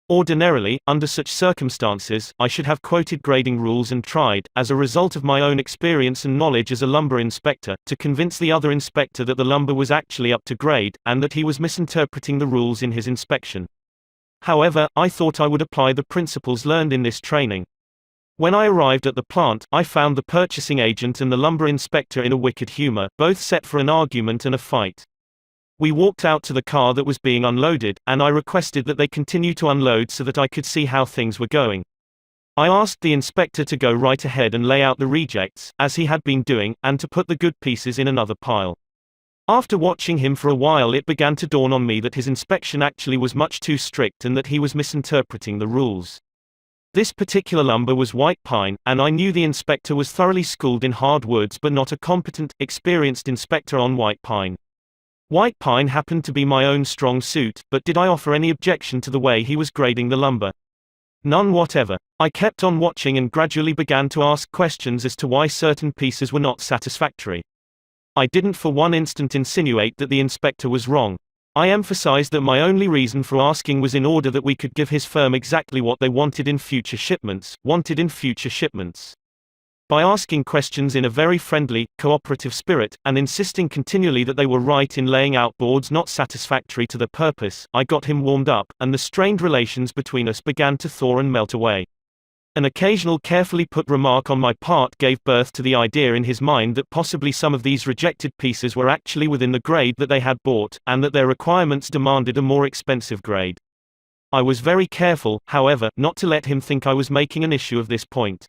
Ordinarily, under such circumstances, I should have quoted grading rules and tried, as a result of my own experience and knowledge as a lumber inspector, to convince the other inspector that the lumber was actually up to grade, and that he was misinterpreting the rules in his inspection. However, I thought I would apply the principles learned in this training. When I arrived at the plant, I found the purchasing agent and the lumber inspector in a wicked humor, both set for an argument and a fight. We walked out to the car that was being unloaded, and I requested that they continue to unload so that I could see how things were going. I asked the inspector to go right ahead and lay out the rejects, as he had been doing, and to put the good pieces in another pile. After watching him for a while it began to dawn on me that his inspection actually was much too strict and that he was misinterpreting the rules. This particular lumber was white pine, and I knew the inspector was thoroughly schooled in hardwoods but not a competent, experienced inspector on white pine. White pine happened to be my own strong suit, but did I offer any objection to the way he was grading the lumber? None whatever. I kept on watching and gradually began to ask questions as to why certain pieces were not satisfactory. I didn't for one instant insinuate that the inspector was wrong. I emphasized that my only reason for asking was in order that we could give his firm exactly what they wanted in future shipments. By asking questions in a very friendly, cooperative spirit, and insisting continually that they were right in laying out boards not satisfactory to their purpose, I got him warmed up, and the strained relations between us began to thaw and melt away. An occasional carefully put remark on my part gave birth to the idea in his mind that possibly some of these rejected pieces were actually within the grade that they had bought, and that their requirements demanded a more expensive grade. I was very careful, however, not to let him think I was making an issue of this point.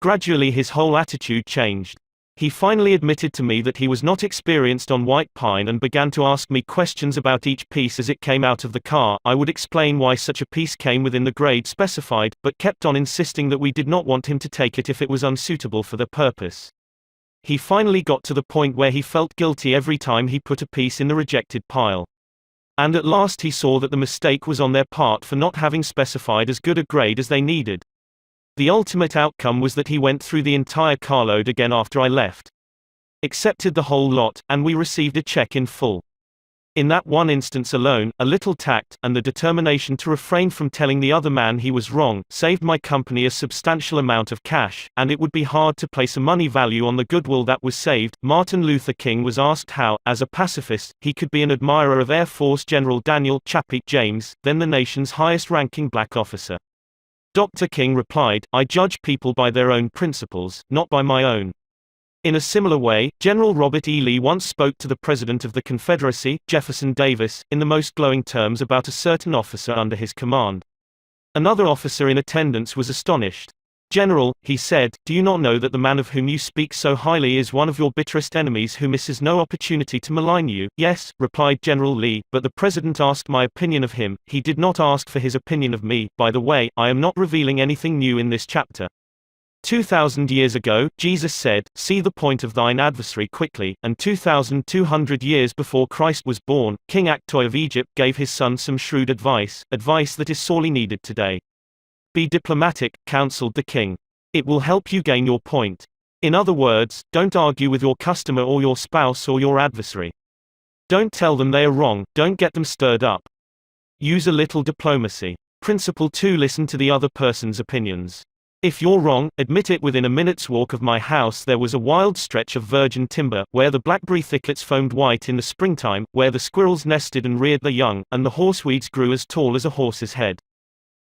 Gradually his whole attitude changed. He finally admitted to me that he was not experienced on white pine and began to ask me questions about each piece as it came out of the car. I would explain why such a piece came within the grade specified, but kept on insisting that we did not want him to take it if it was unsuitable for their purpose. He finally got to the point where he felt guilty every time he put a piece in the rejected pile. And at last he saw that the mistake was on their part for not having specified as good a grade as they needed. The ultimate outcome was that he went through the entire carload again after I left. Accepted the whole lot, and we received a check in full. In that one instance alone, a little tact, and the determination to refrain from telling the other man he was wrong, saved my company a substantial amount of cash, and it would be hard to place a money value on the goodwill that was saved. Martin Luther King was asked how, as a pacifist, he could be an admirer of Air Force General Daniel Chappie James, then the nation's highest-ranking black officer. Dr. King replied, "I judge people by their own principles, not by my own." In a similar way, General Robert E. Lee once spoke to the President of the Confederacy, Jefferson Davis, in the most glowing terms about a certain officer under his command. Another officer in attendance was astonished. "General," he said, "do you not know that the man of whom you speak so highly is one of your bitterest enemies who misses no opportunity to malign you?" "Yes," replied General Lee, "but the President asked my opinion of him, he did not ask for his opinion of me. By the way, I am not revealing anything new in this chapter. 2,000 years ago, Jesus said, 'See the point of thine adversary quickly,' and 2,200 years before Christ was born, King Akhtoi of Egypt gave his son some shrewd advice that is sorely needed today. 'Be diplomatic,' counseled the king. 'It will help you gain your point. In other words, don't argue with your customer or your spouse or your adversary. Don't tell them they are wrong, don't get them stirred up. Use a little diplomacy. Principle 2: Listen to the other person's opinions. If you're wrong, admit it. Within a minute's walk of my house there was a wild stretch of virgin timber, where the blackberry thickets foamed white in the springtime, where the squirrels nested and reared their young, and the horseweeds grew as tall as a horse's head.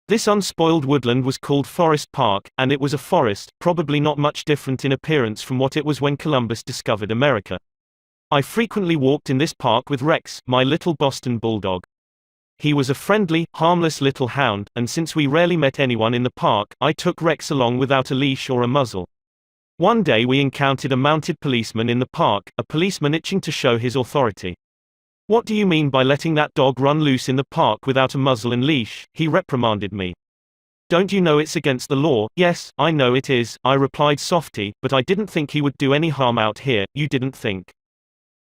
This unspoiled woodland was called Forest Park, and it was a forest, probably not much different in appearance from what it was when Columbus discovered America. I frequently walked in this park with Rex, my little Boston bulldog. He was a friendly, harmless little hound, and since we rarely met anyone in the park, I took Rex along without a leash or a muzzle. One day we encountered a mounted policeman in the park, a policeman itching to show his authority. "What do you mean by letting that dog run loose in the park without a muzzle and leash?" he reprimanded me. "Don't you know it's against the law?" "Yes, I know it is," I replied softly, "but I didn't think he would do any harm out here." "You didn't think.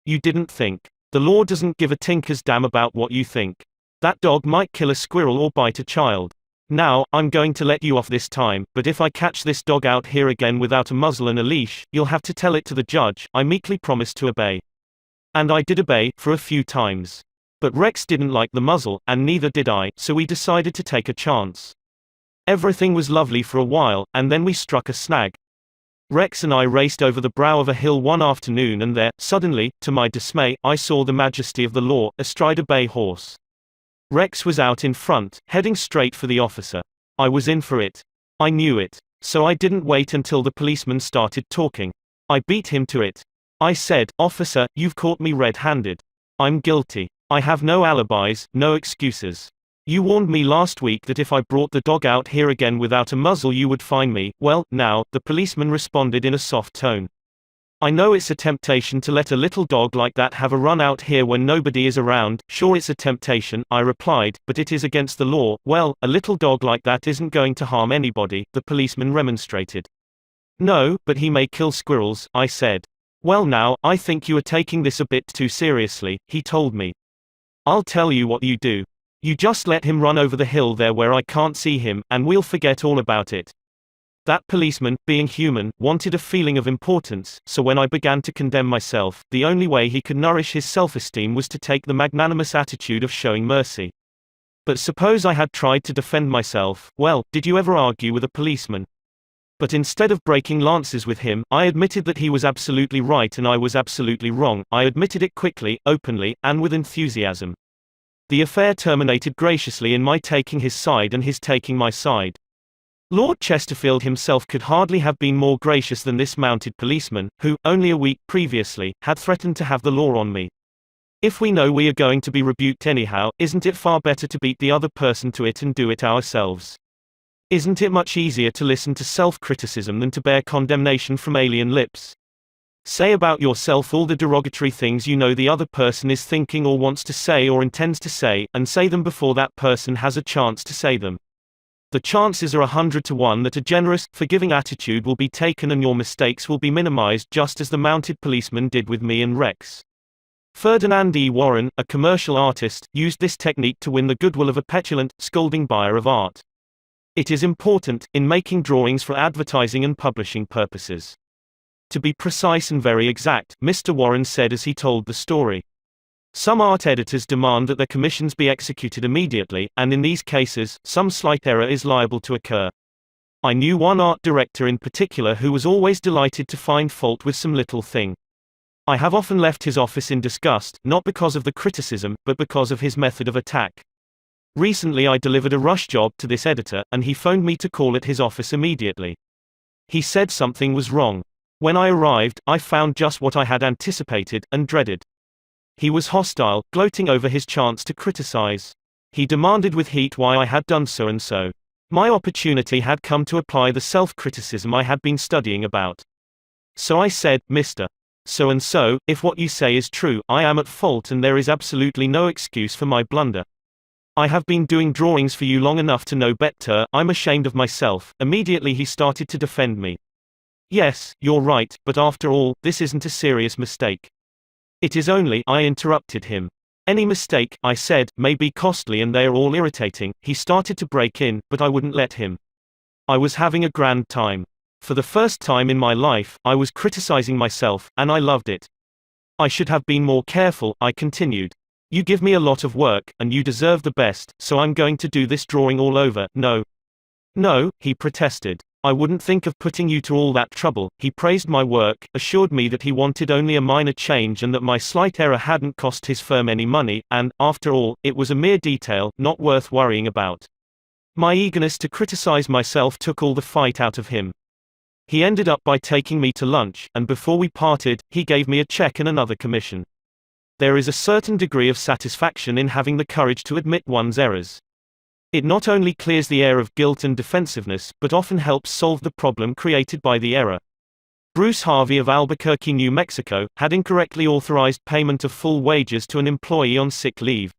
You didn't think. The law doesn't give a tinker's damn about what you think. That dog might kill a squirrel or bite a child. Now, I'm going to let you off this time, but if I catch this dog out here again without a muzzle and a leash, you'll have to tell it to the judge." I meekly promised to obey. And I did obey, for a few times. But Rex didn't like the muzzle, and neither did I, so we decided to take a chance. Everything was lovely for a while, and then we struck a snag. Rex and I raced over the brow of a hill one afternoon, and there, suddenly, to my dismay, I saw the majesty of the law, astride a bay horse. Rex was out in front, heading straight for the officer. I was in for it. I knew it. So I didn't wait until the policeman started talking. I beat him to it. I said, "Officer, you've caught me red-handed. I'm guilty. I have no alibis, no excuses. You warned me last week that if I brought the dog out here again without a muzzle you would fine me." "Well, now," the policeman responded in a soft tone. "I know it's a temptation to let a little dog like that have a run out here when nobody is around." "Sure, it's a temptation," I replied, "but it is against the law." "Well, a little dog like that isn't going to harm anybody," the policeman remonstrated. "No, but he may kill squirrels," I said. "Well now, I think you are taking this a bit too seriously," he told me. "I'll tell you what you do. You just let him run over the hill there where I can't see him, and we'll forget all about it." That policeman, being human, wanted a feeling of importance, so when I began to condemn myself, the only way he could nourish his self-esteem was to take the magnanimous attitude of showing mercy. But suppose I had tried to defend myself, well, did you ever argue with a policeman? But instead of breaking lances with him, I admitted that he was absolutely right and I was absolutely wrong. I admitted it quickly, openly, and with enthusiasm. The affair terminated graciously in my taking his side and his taking my side. Lord Chesterfield himself could hardly have been more gracious than this mounted policeman, who, only a week previously, had threatened to have the law on me. If we know we are going to be rebuked anyhow, isn't it far better to beat the other person to it and do it ourselves? Isn't it much easier to listen to self-criticism than to bear condemnation from alien lips? Say about yourself all the derogatory things you know the other person is thinking or wants to say or intends to say, and say them before that person has a chance to say them. The chances are 100 to 1 that a generous, forgiving attitude will be taken and your mistakes will be minimized, just as the mounted policeman did with me and Rex. Ferdinand E. Warren, a commercial artist, used this technique to win the goodwill of a petulant, scolding buyer of art. It is important, in making drawings for advertising and publishing purposes, to be precise and very exact, Mr. Warren said as he told the story. Some art editors demand that their commissions be executed immediately, and in these cases, some slight error is liable to occur. I knew one art director in particular who was always delighted to find fault with some little thing. I have often left his office in disgust, not because of the criticism, but because of his method of attack. Recently I delivered a rush job to this editor, and he phoned me to call at his office immediately. He said something was wrong. When I arrived, I found just what I had anticipated, and dreaded. He was hostile, gloating over his chance to criticize. He demanded with heat why I had done so and so. My opportunity had come to apply the self-criticism I had been studying about. So I said, Mr. So-and-so, if what you say is true, I am at fault and there is absolutely no excuse for my blunder. I have been doing drawings for you long enough to know better, I'm ashamed of myself. Immediately he started to defend me. Yes, you're right, but after all, this isn't a serious mistake. It is only, I interrupted him. Any mistake, I said, may be costly and they are all irritating. He started to break in, but I wouldn't let him. I was having a grand time. For the first time in my life, I was criticizing myself, and I loved it. I should have been more careful, I continued. You give me a lot of work, and you deserve the best, so I'm going to do this drawing all over. No. No, he protested. I wouldn't think of putting you to all that trouble. He praised my work, assured me that he wanted only a minor change and that my slight error hadn't cost his firm any money, and, after all, it was a mere detail, not worth worrying about. My eagerness to criticize myself took all the fight out of him. He ended up by taking me to lunch, and before we parted, he gave me a check and another commission. There is a certain degree of satisfaction in having the courage to admit one's errors. It not only clears the air of guilt and defensiveness, but often helps solve the problem created by the error. Bruce Harvey of Albuquerque, New Mexico, had incorrectly authorized payment of full wages to an employee on sick leave.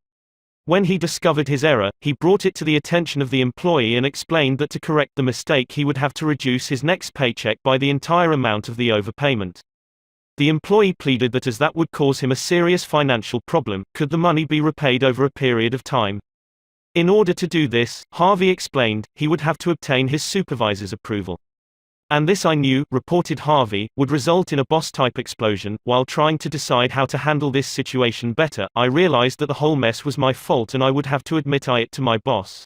When he discovered his error, he brought it to the attention of the employee and explained that to correct the mistake he would have to reduce his next paycheck by the entire amount of the overpayment. The employee pleaded that as that would cause him a serious financial problem, could the money be repaid over a period of time? In order to do this, Harvey explained, he would have to obtain his supervisor's approval. And this, I knew, reported Harvey, would result in a boss-type explosion. While trying to decide how to handle this situation better, I realized that the whole mess was my fault and I would have to admit it to my boss.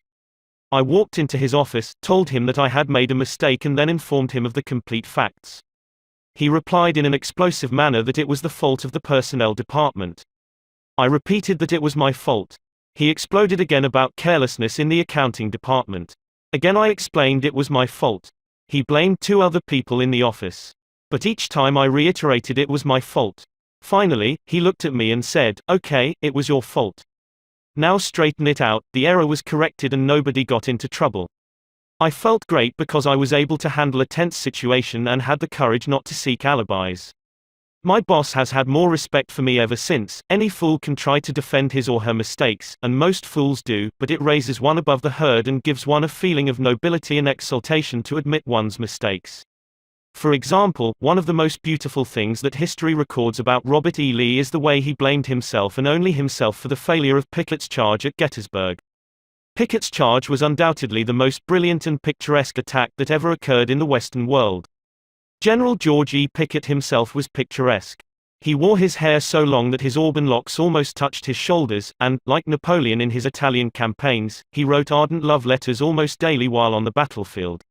I walked into his office, told him that I had made a mistake and then informed him of the complete facts. He replied in an explosive manner that it was the fault of the personnel department. I repeated that it was my fault. He exploded again about carelessness in the accounting department. Again I explained it was my fault. He blamed 2 other people in the office. But each time I reiterated it was my fault. Finally, he looked at me and said, "Okay, it was your fault. Now straighten it out." The error was corrected and nobody got into trouble. I felt great because I was able to handle a tense situation and had the courage not to seek alibis. My boss has had more respect for me ever since. Any fool can try to defend his or her mistakes, and most fools do, but it raises one above the herd and gives one a feeling of nobility and exaltation to admit one's mistakes. For example, one of the most beautiful things that history records about Robert E. Lee is the way he blamed himself and only himself for the failure of Pickett's charge at Gettysburg. Pickett's charge was undoubtedly the most brilliant and picturesque attack that ever occurred in the Western world. General George E. Pickett himself was picturesque. He wore his hair so long that his auburn locks almost touched his shoulders, and, like Napoleon in his Italian campaigns, he wrote ardent love letters almost daily while on the battlefield.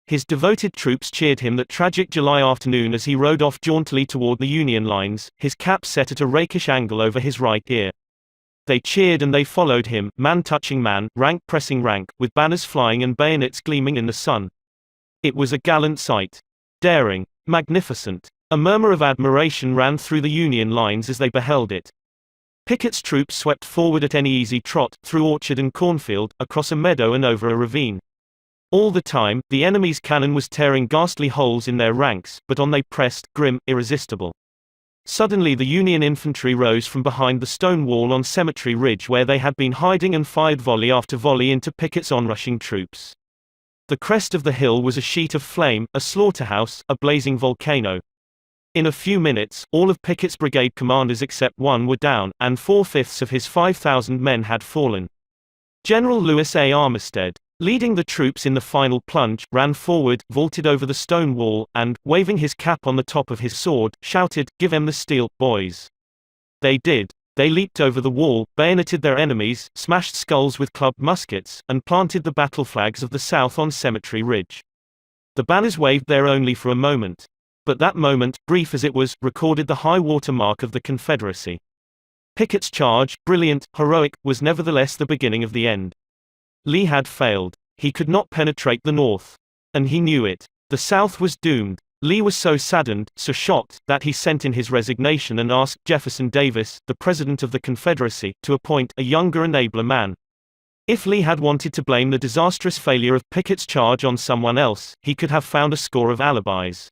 His devoted troops cheered him that tragic July afternoon as he rode off jauntily toward the Union lines, his cap set at a rakish angle over his right ear. They cheered and they followed him, man touching man, rank pressing rank, with banners flying and bayonets gleaming in the sun. It was a gallant sight. Daring. Magnificent. A murmur of admiration ran through the Union lines as they beheld it. Pickett's troops swept forward at any easy trot, through orchard and cornfield, across a meadow and over a ravine. All the time, the enemy's cannon was tearing ghastly holes in their ranks, but on they pressed, grim, irresistible. Suddenly the Union infantry rose from behind the stone wall on Cemetery Ridge where they had been hiding and fired volley after volley into Pickett's onrushing troops. The crest of the hill was a sheet of flame, a slaughterhouse, a blazing volcano. In a few minutes, all of Pickett's brigade commanders except one were down, and 4/5 of his 5,000 men had fallen. General Lewis A. Armistead, leading the troops in the final plunge, ran forward, vaulted over the stone wall, and, waving his cap on the top of his sword, shouted, "Give 'em the steel, boys!" They did. They leaped over the wall, bayoneted their enemies, smashed skulls with clubbed muskets, and planted the battle flags of the South on Cemetery Ridge. The banners waved there only for a moment. But that moment, brief as it was, recorded the high water mark of the Confederacy. Pickett's charge, brilliant, heroic, was nevertheless the beginning of the end. Lee had failed. He could not penetrate the North. And he knew it. The South was doomed. Lee was so saddened, so shocked, that he sent in his resignation and asked Jefferson Davis, the President of the Confederacy, to appoint a younger and abler man. If Lee had wanted to blame the disastrous failure of Pickett's charge on someone else, he could have found a score of alibis.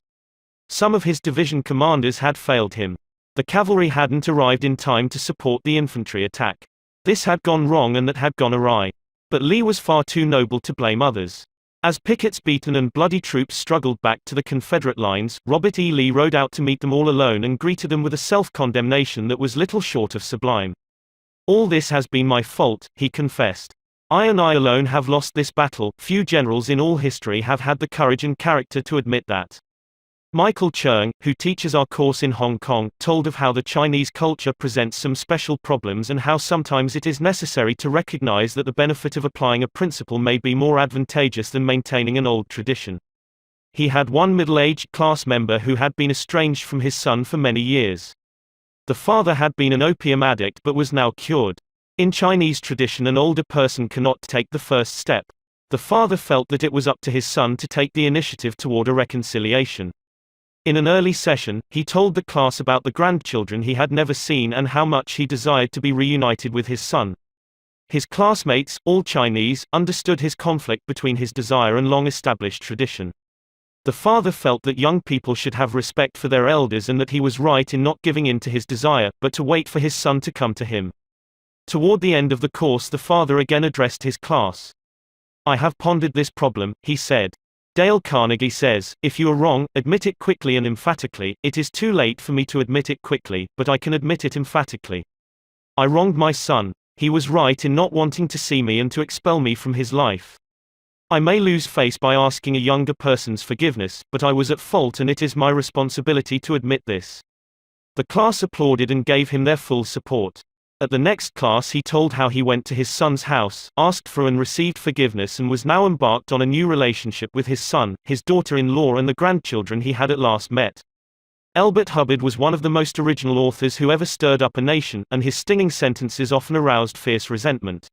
Some of his division commanders had failed him. The cavalry hadn't arrived in time to support the infantry attack. This had gone wrong and that had gone awry. But Lee was far too noble to blame others. As Pickett's beaten and bloody troops struggled back to the Confederate lines, Robert E. Lee rode out to meet them all alone and greeted them with a self-condemnation that was little short of sublime. "All this has been my fault," he confessed. "I and I alone have lost this battle. Few generals in all history have had the courage and character to admit that." Michael Cheung, who teaches our course in Hong Kong, told of how the Chinese culture presents some special problems and how sometimes it is necessary to recognize that the benefit of applying a principle may be more advantageous than maintaining an old tradition. He had one middle-aged class member who had been estranged from his son for many years. The father had been an opium addict but was now cured. In Chinese tradition, an older person cannot take the first step. The father felt that it was up to his son to take the initiative toward a reconciliation. In an early session, he told the class about the grandchildren he had never seen and how much he desired to be reunited with his son. His classmates, all Chinese, understood his conflict between his desire and long-established tradition. The father felt that young people should have respect for their elders and that he was right in not giving in to his desire, but to wait for his son to come to him. Toward the end of the course, the father again addressed his class. "I have pondered this problem," he said. Dale Carnegie says, "If you are wrong, admit it quickly and emphatically. It is too late for me to admit it quickly, but I can admit it emphatically. I wronged my son. He was right in not wanting to see me and to expel me from his life. I may lose face by asking a younger person's forgiveness, but I was at fault and it is my responsibility to admit this." The class applauded and gave him their full support. At the next class he told how he went to his son's house, asked for and received forgiveness and was now embarked on a new relationship with his son, his daughter-in-law and the grandchildren he had at last met. Elbert Hubbard was one of the most original authors who ever stirred up a nation, and his stinging sentences often aroused fierce resentment.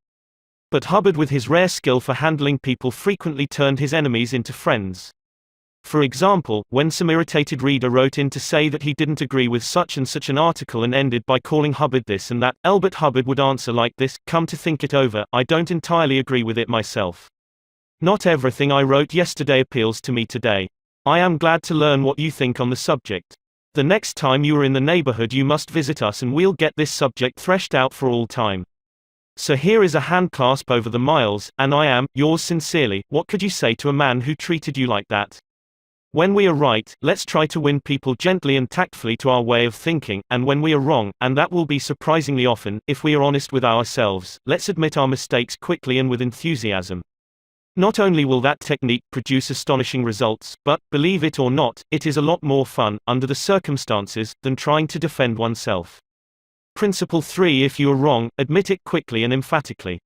But Hubbard, with his rare skill for handling people, frequently turned his enemies into friends. For example, when some irritated reader wrote in to say that he didn't agree with such and such an article and ended by calling Hubbard this and that, Elbert Hubbard would answer like this: "Come to think it over, I don't entirely agree with it myself. Not everything I wrote yesterday appeals to me today. I am glad to learn what you think on the subject. The next time you are in the neighborhood you must visit us and we'll get this subject threshed out for all time. So here is a handclasp over the miles, and I am, yours sincerely." What could you say to a man who treated you like that? When we are right, let's try to win people gently and tactfully to our way of thinking, and when we are wrong, and that will be surprisingly often, if we are honest with ourselves, let's admit our mistakes quickly and with enthusiasm. Not only will that technique produce astonishing results, but, believe it or not, it is a lot more fun, under the circumstances, than trying to defend oneself. Principle 3: If you are wrong, admit it quickly and emphatically.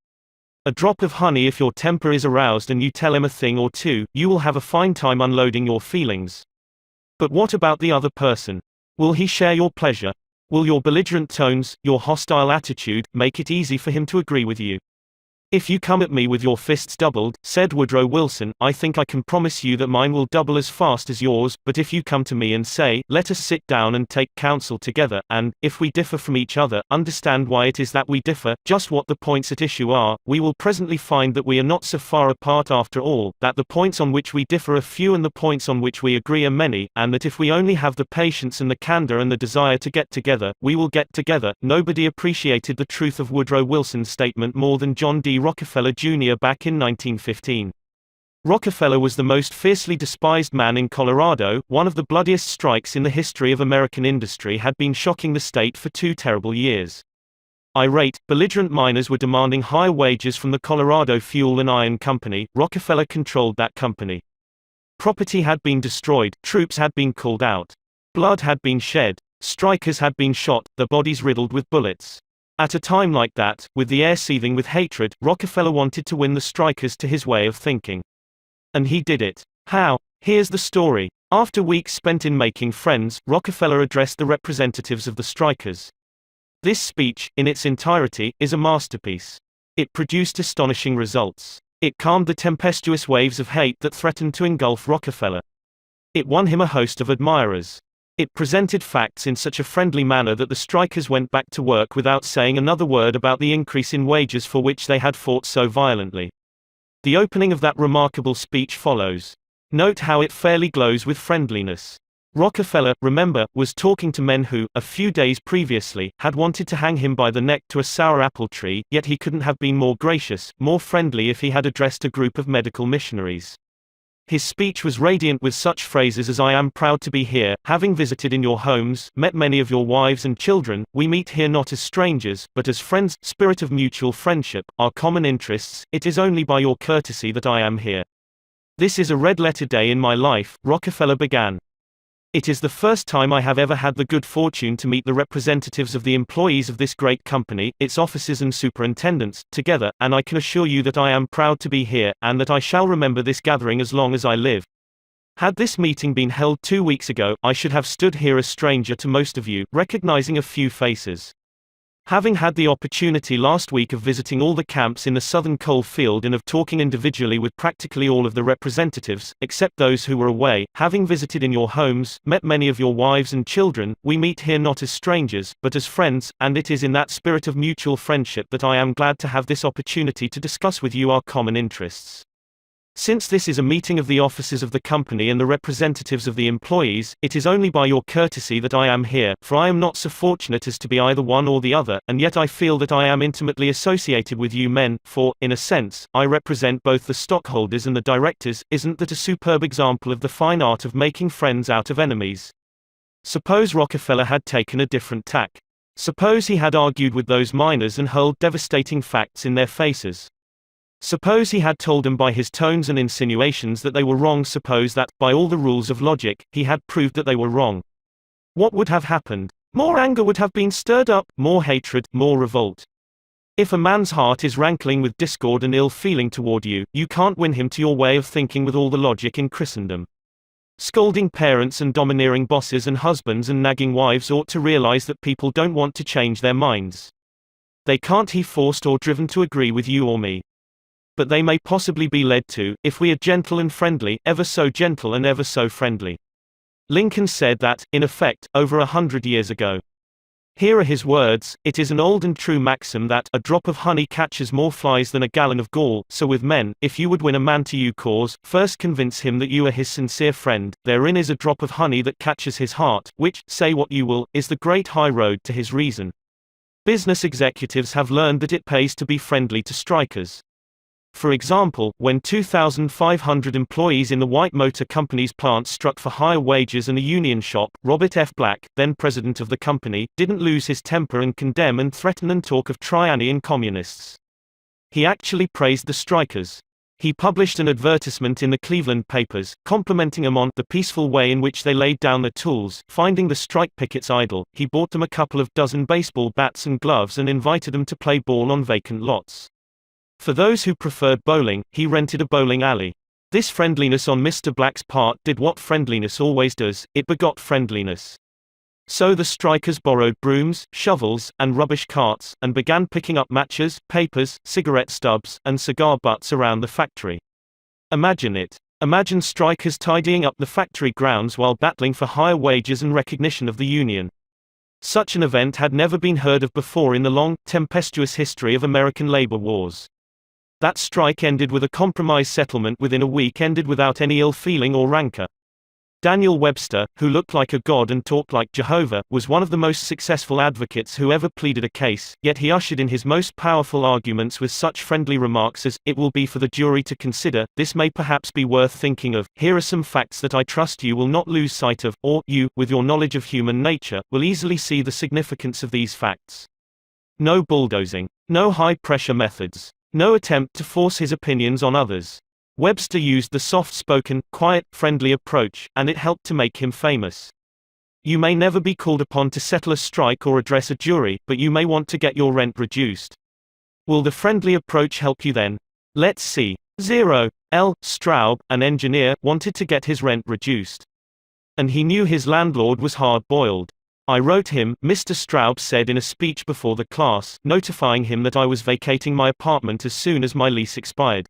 A drop of honey. If your temper is aroused and you tell him a thing or two, you will have a fine time unloading your feelings. But what about the other person? Will he share your pleasure? Will your belligerent tones, your hostile attitude, make it easy for him to agree with you? If you come at me with your fists doubled, said Woodrow Wilson, I think I can promise you that mine will double as fast as yours, but if you come to me and say, let us sit down and take counsel together, and, if we differ from each other, understand why it is that we differ, just what the points at issue are, we will presently find that we are not so far apart after all, that the points on which we differ are few and the points on which we agree are many, and that if we only have the patience and the candor and the desire to get together, we will get together. Nobody appreciated the truth of Woodrow Wilson's statement more than John D. Rockefeller Jr. back in 1915. Rockefeller was the most fiercely despised man in Colorado. One of the bloodiest strikes in the history of American industry had been shocking the state for 2 terrible years. Irate, belligerent miners were demanding higher wages from the Colorado Fuel and Iron Company. Rockefeller controlled that company. Property had been destroyed, troops had been called out. Blood had been shed. Strikers had been shot, their bodies riddled with bullets. At a time like that, with the air seething with hatred, Rockefeller wanted to win the strikers to his way of thinking. And he did it. How? Here's the story. After weeks spent in making friends, Rockefeller addressed the representatives of the strikers. This speech, in its entirety, is a masterpiece. It produced astonishing results. It calmed the tempestuous waves of hate that threatened to engulf Rockefeller. It won him a host of admirers. It presented facts in such a friendly manner that the strikers went back to work without saying another word about the increase in wages for which they had fought so violently. The opening of that remarkable speech follows. Note how it fairly glows with friendliness. Rockefeller, remember, was talking to men who, a few days previously, had wanted to hang him by the neck to a sour apple tree, yet he couldn't have been more gracious, more friendly if he had addressed a group of medical missionaries. His speech was radiant with such phrases as I am proud to be here, having visited in your homes, met many of your wives and children, we meet here not as strangers, but as friends, spirit of mutual friendship, our common interests, it is only by your courtesy that I am here. This is a red-letter day in my life, Rockefeller began. It is the first time I have ever had the good fortune to meet the representatives of the employees of this great company, its officers and superintendents, together, and I can assure you that I am proud to be here, and that I shall remember this gathering as long as I live. Had this meeting been held 2 weeks ago, I should have stood here a stranger to most of you, recognizing a few faces. Having had the opportunity last week of visiting all the camps in the southern coal field and of talking individually with practically all of the representatives, except those who were away, having visited in your homes, met many of your wives and children, we meet here not as strangers, but as friends, and it is in that spirit of mutual friendship that I am glad to have this opportunity to discuss with you our common interests. Since this is a meeting of the officers of the company and the representatives of the employees, it is only by your courtesy that I am here, for I am not so fortunate as to be either one or the other, and yet I feel that I am intimately associated with you men, for, in a sense, I represent both the stockholders and the directors. Isn't that a superb example of the fine art of making friends out of enemies? Suppose Rockefeller had taken a different tack. Suppose he had argued with those miners and hurled devastating facts in their faces. Suppose he had told them by his tones and insinuations that they were wrong. Suppose that, by all the rules of logic, he had proved that they were wrong. What would have happened? More anger would have been stirred up, more hatred, more revolt. If a man's heart is rankling with discord and ill feeling toward you, you can't win him to your way of thinking with all the logic in Christendom. Scolding parents and domineering bosses and husbands and nagging wives ought to realize that people don't want to change their minds. They can't be forced or driven to agree with you or me. But they may possibly be led to, if we are gentle and friendly, ever so gentle and ever so friendly. Lincoln said that, in effect, over 100 years ago. Here are his words: it is an old and true maxim that, a drop of honey catches more flies than a gallon of gall, so with men, if you would win a man to your cause, first convince him that you are his sincere friend, therein is a drop of honey that catches his heart, which, say what you will, is the great high road to his reason. Business executives have learned that it pays to be friendly to strikers. For example, when 2,500 employees in the White Motor Company's plant struck for higher wages and a union shop, Robert F. Black, then president of the company, didn't lose his temper and condemn and threaten and talk of tyranny and communists. He actually praised the strikers. He published an advertisement in the Cleveland papers, complimenting them on the peaceful way in which they laid down their tools. Finding the strike pickets idle, he bought them a couple of dozen baseball bats and gloves and invited them to play ball on vacant lots. For those who preferred bowling, he rented a bowling alley. This friendliness on Mr. Black's part did what friendliness always does, it begot friendliness. So the strikers borrowed brooms, shovels, and rubbish carts, and began picking up matches, papers, cigarette stubs, and cigar butts around the factory. Imagine it. Imagine strikers tidying up the factory grounds while battling for higher wages and recognition of the union. Such an event had never been heard of before in the long, tempestuous history of American labor wars. That strike ended with a compromise settlement within a week, ended without any ill feeling or rancor. Daniel Webster, who looked like a god and talked like Jehovah, was one of the most successful advocates who ever pleaded a case, yet he ushered in his most powerful arguments with such friendly remarks as, "It will be for the jury to consider, this may perhaps be worth thinking of, here are some facts that I trust you will not lose sight of, or, you, with your knowledge of human nature, will easily see the significance of these facts." No bulldozing. No high-pressure methods. No attempt to force his opinions on others. Webster used the soft-spoken, quiet, friendly approach, and it helped to make him famous. You may never be called upon to settle a strike or address a jury, but you may want to get your rent reduced. Will the friendly approach help you then? Let's see. 0. L. Straub, an engineer, wanted to get his rent reduced. And he knew his landlord was hard-boiled. "I wrote him," Mr. Straub said in a speech before the class, notifying him that I was vacating my apartment as soon as my lease expired.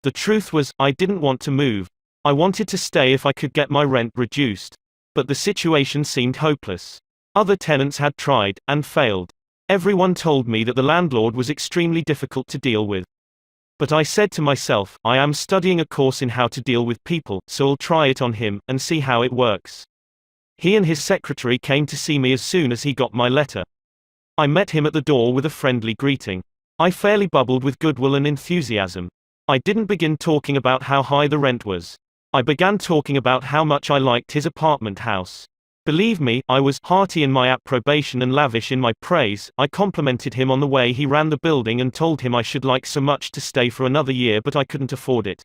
The truth was, I didn't want to move. I wanted to stay if I could get my rent reduced. But the situation seemed hopeless. Other tenants had tried, and failed. Everyone told me that the landlord was extremely difficult to deal with. But I said to myself, I am studying a course in how to deal with people, so I'll try it on him, and see how it works. He and his secretary came to see me as soon as he got my letter. I met him at the door with a friendly greeting. I fairly bubbled with goodwill and enthusiasm. I didn't begin talking about how high the rent was. I began talking about how much I liked his apartment house. Believe me, I was hearty in my approbation and lavish in my praise. I complimented him on the way he ran the building and told him I should like so much to stay for another year, but I couldn't afford it.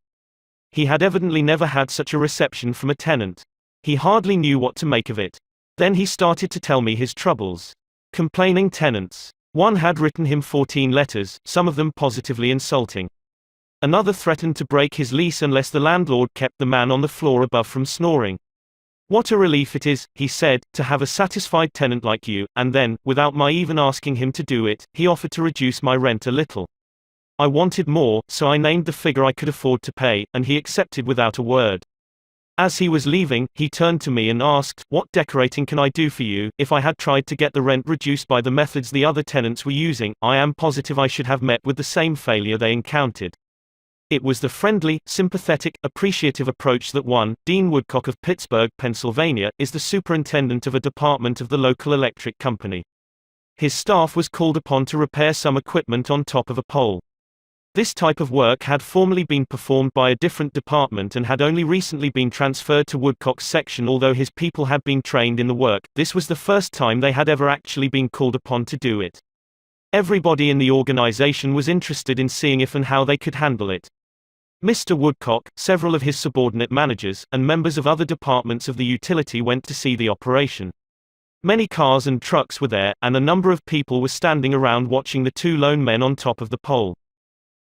He had evidently never had such a reception from a tenant. He hardly knew what to make of it. Then he started to tell me his troubles. Complaining tenants. One had written him 14 letters, some of them positively insulting. Another threatened to break his lease unless the landlord kept the man on the floor above from snoring. "What a relief it is," he said, "to have a satisfied tenant like you," and then, without my even asking him to do it, he offered to reduce my rent a little. I wanted more, so I named the figure I could afford to pay, and he accepted without a word. As he was leaving, he turned to me and asked, "What decorating can I do for you?" If I had tried to get the rent reduced by the methods the other tenants were using, I am positive I should have met with the same failure they encountered. It was the friendly, sympathetic, appreciative approach that won. Dean Woodcock of Pittsburgh, Pennsylvania, is the superintendent of a department of the local electric company. His staff was called upon to repair some equipment on top of a pole. This type of work had formerly been performed by a different department and had only recently been transferred to Woodcock's section. Although his people had been trained in the work, this was the first time they had ever actually been called upon to do it. Everybody in the organization was interested in seeing if and how they could handle it. Mr. Woodcock, several of his subordinate managers, and members of other departments of the utility went to see the operation. Many cars and trucks were there, and a number of people were standing around watching the two lone men on top of the pole.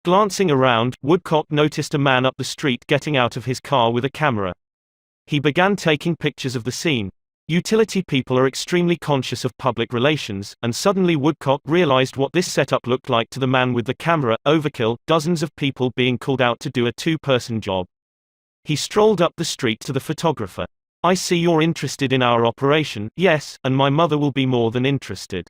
Glancing around, Woodcock noticed a man up the street getting out of his car with a camera. He began taking pictures of the scene. Utility people are extremely conscious of public relations, and suddenly Woodcock realized what this setup looked like to the man with the camera. Overkill, dozens of people being called out to do a two-person job. He strolled up the street to the photographer. "I see you're interested in our operation." "Yes, and my mother will be more than interested.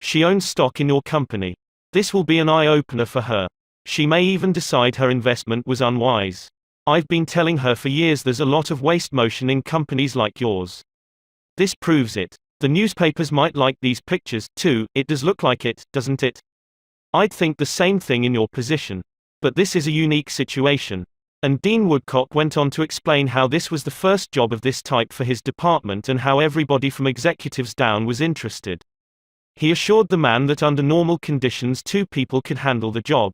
She owns stock in your company. This will be an eye-opener for her. She may even decide her investment was unwise. I've been telling her for years there's a lot of waste motion in companies like yours. This proves it. The newspapers might like these pictures, too. It does look like it, doesn't it? I'd think the same thing in your position. But this is a unique situation. And Dean Woodcock went on to explain how this was the first job of this type for his department and how everybody from executives down was interested. He assured the man that under normal conditions 2 people could handle the job.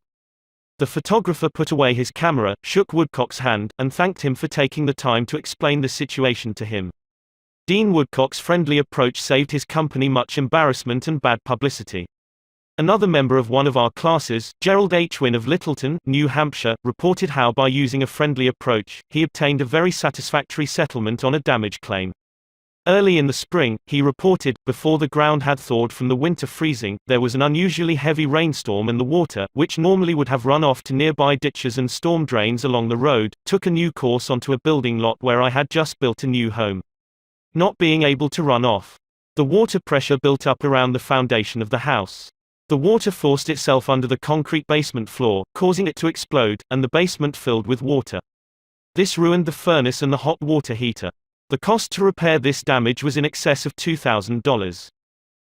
The photographer put away his camera, shook Woodcock's hand, and thanked him for taking the time to explain the situation to him. Dean Woodcock's friendly approach saved his company much embarrassment and bad publicity. Another member of one of our classes, Gerald H. Wynn of Littleton, New Hampshire, reported how by using a friendly approach, he obtained a very satisfactory settlement on a damage claim. Early in the spring, he reported, before the ground had thawed from the winter freezing, there was an unusually heavy rainstorm and the water, which normally would have run off to nearby ditches and storm drains along the road, took a new course onto a building lot where I had just built a new home. Not being able to run off. The water pressure built up around the foundation of the house. The water forced itself under the concrete basement floor, causing it to explode, and the basement filled with water. This ruined the furnace and the hot water heater. The cost to repair this damage was in excess of $2,000.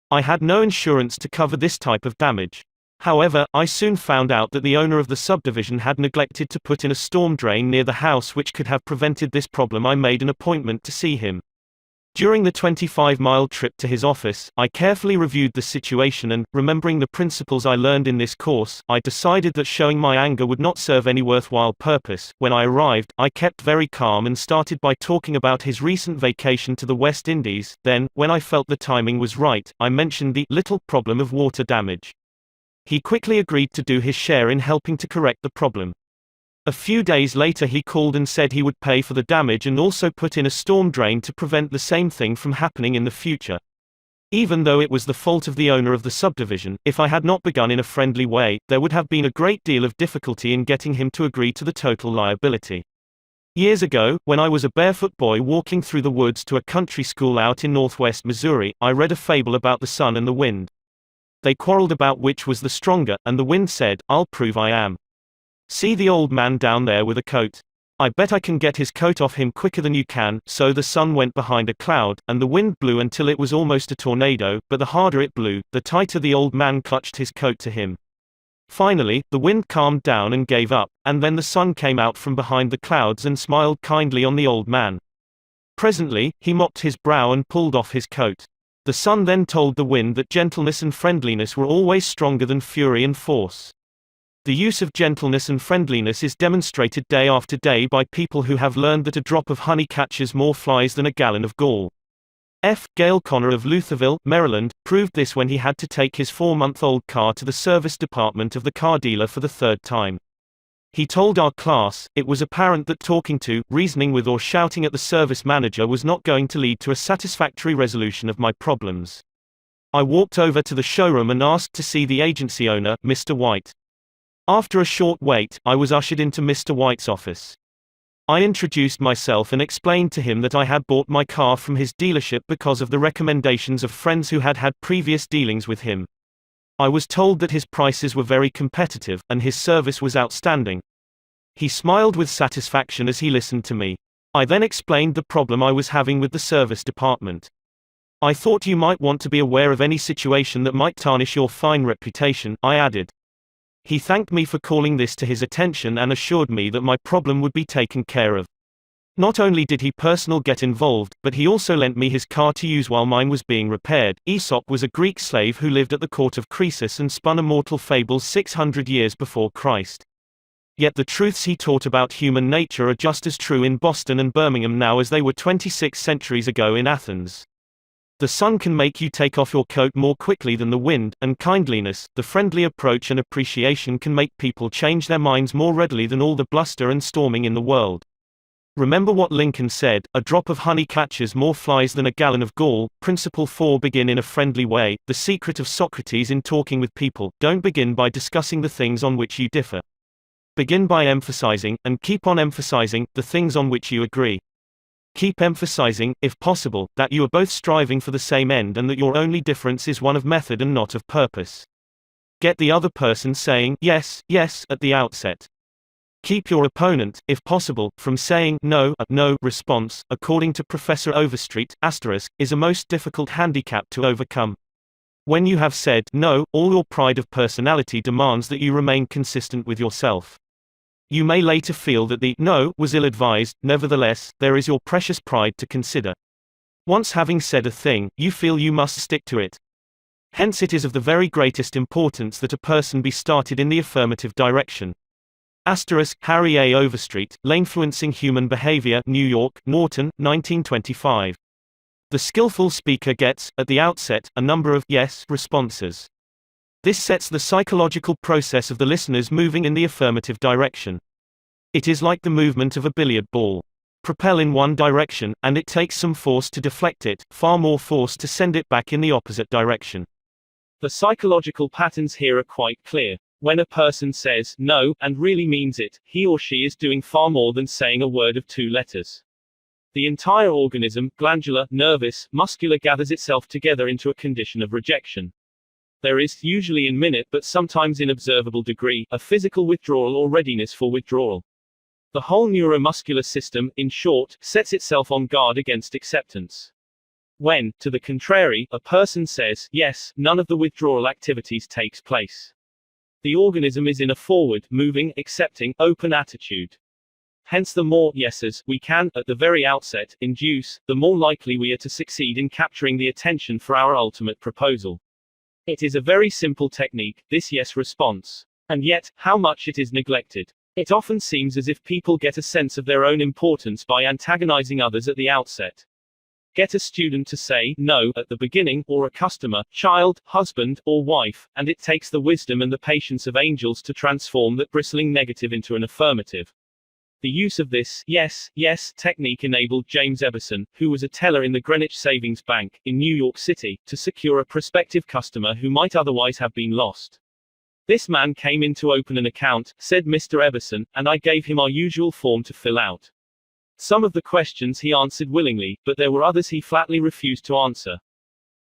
I had no insurance to cover this type of damage. However, I soon found out that the owner of the subdivision had neglected to put in a storm drain near the house which could have prevented this problem. I made an appointment to see him. During the 25-mile trip to his office, I carefully reviewed the situation and, remembering the principles I learned in this course, I decided that showing my anger would not serve any worthwhile purpose. When I arrived, I kept very calm and started by talking about his recent vacation to the West Indies. Then, when I felt the timing was right, I mentioned the little problem of water damage. He quickly agreed to do his share in helping to correct the problem. A few days later he called and said he would pay for the damage and also put in a storm drain to prevent the same thing from happening in the future. Even though it was the fault of the owner of the subdivision, if I had not begun in a friendly way, there would have been a great deal of difficulty in getting him to agree to the total liability. Years ago, when I was a barefoot boy walking through the woods to a country school out in northwest Missouri, I read a fable about the sun and the wind. They quarreled about which was the stronger, and the wind said, "I'll prove I am. See the old man down there with a coat? I bet I can get his coat off him quicker than you can." So the sun went behind a cloud, and the wind blew until it was almost a tornado, but the harder it blew, the tighter the old man clutched his coat to him. Finally, the wind calmed down and gave up, and then the sun came out from behind the clouds and smiled kindly on the old man. Presently, he mopped his brow and pulled off his coat. The sun then told the wind that gentleness and friendliness were always stronger than fury and force. The use of gentleness and friendliness is demonstrated day after day by people who have learned that a drop of honey catches more flies than a gallon of gall. F. Gail Connor of Lutherville, Maryland, proved this when he had to take his 4-month-old car to the service department of the car dealer for the 3rd time. He told our class, "It was apparent that talking to, reasoning with or shouting at the service manager was not going to lead to a satisfactory resolution of my problems. I walked over to the showroom and asked to see the agency owner, Mr. White. After a short wait, I was ushered into Mr. White's office. I introduced myself and explained to him that I had bought my car from his dealership because of the recommendations of friends who had had previous dealings with him. I was told that his prices were very competitive, and his service was outstanding." He smiled with satisfaction as he listened to me. I then explained the problem I was having with the service department. "I thought you might want to be aware of any situation that might tarnish your fine reputation," I added. He thanked me for calling this to his attention and assured me that my problem would be taken care of. Not only did he personally get involved, but he also lent me his car to use while mine was being repaired. Aesop was a Greek slave who lived at the court of Croesus and spun immortal fables 600 years before Christ. Yet the truths he taught about human nature are just as true in Boston and Birmingham now as they were 26 centuries ago in Athens. The sun can make you take off your coat more quickly than the wind, and kindliness, the friendly approach and appreciation can make people change their minds more readily than all the bluster and storming in the world. Remember what Lincoln said, "A drop of honey catches more flies than a gallon of gall." Principle 4. Begin in a friendly way. The secret of Socrates in talking with people: don't begin by discussing the things on which you differ. Begin by emphasizing, and keep on emphasizing, the things on which you agree. Keep emphasizing, if possible, that you are both striving for the same end and that your only difference is one of method and not of purpose. Get the other person saying, "Yes, yes," at the outset. Keep your opponent, if possible, from saying no. A no response, according to Professor Overstreet, is a most difficult handicap to overcome. When you have said no, all your pride of personality demands that you remain consistent with yourself. You may later feel that the no was ill-advised, nevertheless, there is your precious pride to consider. Once having said a thing, you feel you must stick to it. Hence it is of the very greatest importance that a person be started in the affirmative direction. Harry A. Overstreet, Influencing Human Behavior, New York, Norton, 1925. The skillful speaker gets, at the outset, a number of yes responses. This sets the psychological process of the listeners moving in the affirmative direction. It is like the movement of a billiard ball. Propel in one direction, and it takes some force to deflect it, far more force to send it back in the opposite direction. The psychological patterns here are quite clear. When a person says no, and really means it, he or she is doing far more than saying a word of 2 letters. The entire organism, glandular, nervous, muscular, gathers itself together into a condition of rejection. There is, usually in minute but sometimes in observable degree, a physical withdrawal or readiness for withdrawal. The whole neuromuscular system, in short, sets itself on guard against acceptance. When, to the contrary, a person says yes, none of the withdrawal activities takes place. The organism is in a forward, moving, accepting, open attitude. Hence the more yeses we can, at the very outset, induce, the more likely we are to succeed in capturing the attention for our ultimate proposal. It is a very simple technique, this yes response. And yet, how much it is neglected. It often seems as if people get a sense of their own importance by antagonizing others at the outset. Get a student to say no at the beginning, or a customer, child, husband, or wife, and it takes the wisdom and the patience of angels to transform that bristling negative into an affirmative. The use of this yes, yes technique enabled James Everson, who was a teller in the Greenwich Savings Bank, in New York City, to secure a prospective customer who might otherwise have been lost. This man came in to open an account, said Mr. Everson, and I gave him our usual form to fill out. Some of the questions he answered willingly, but there were others he flatly refused to answer.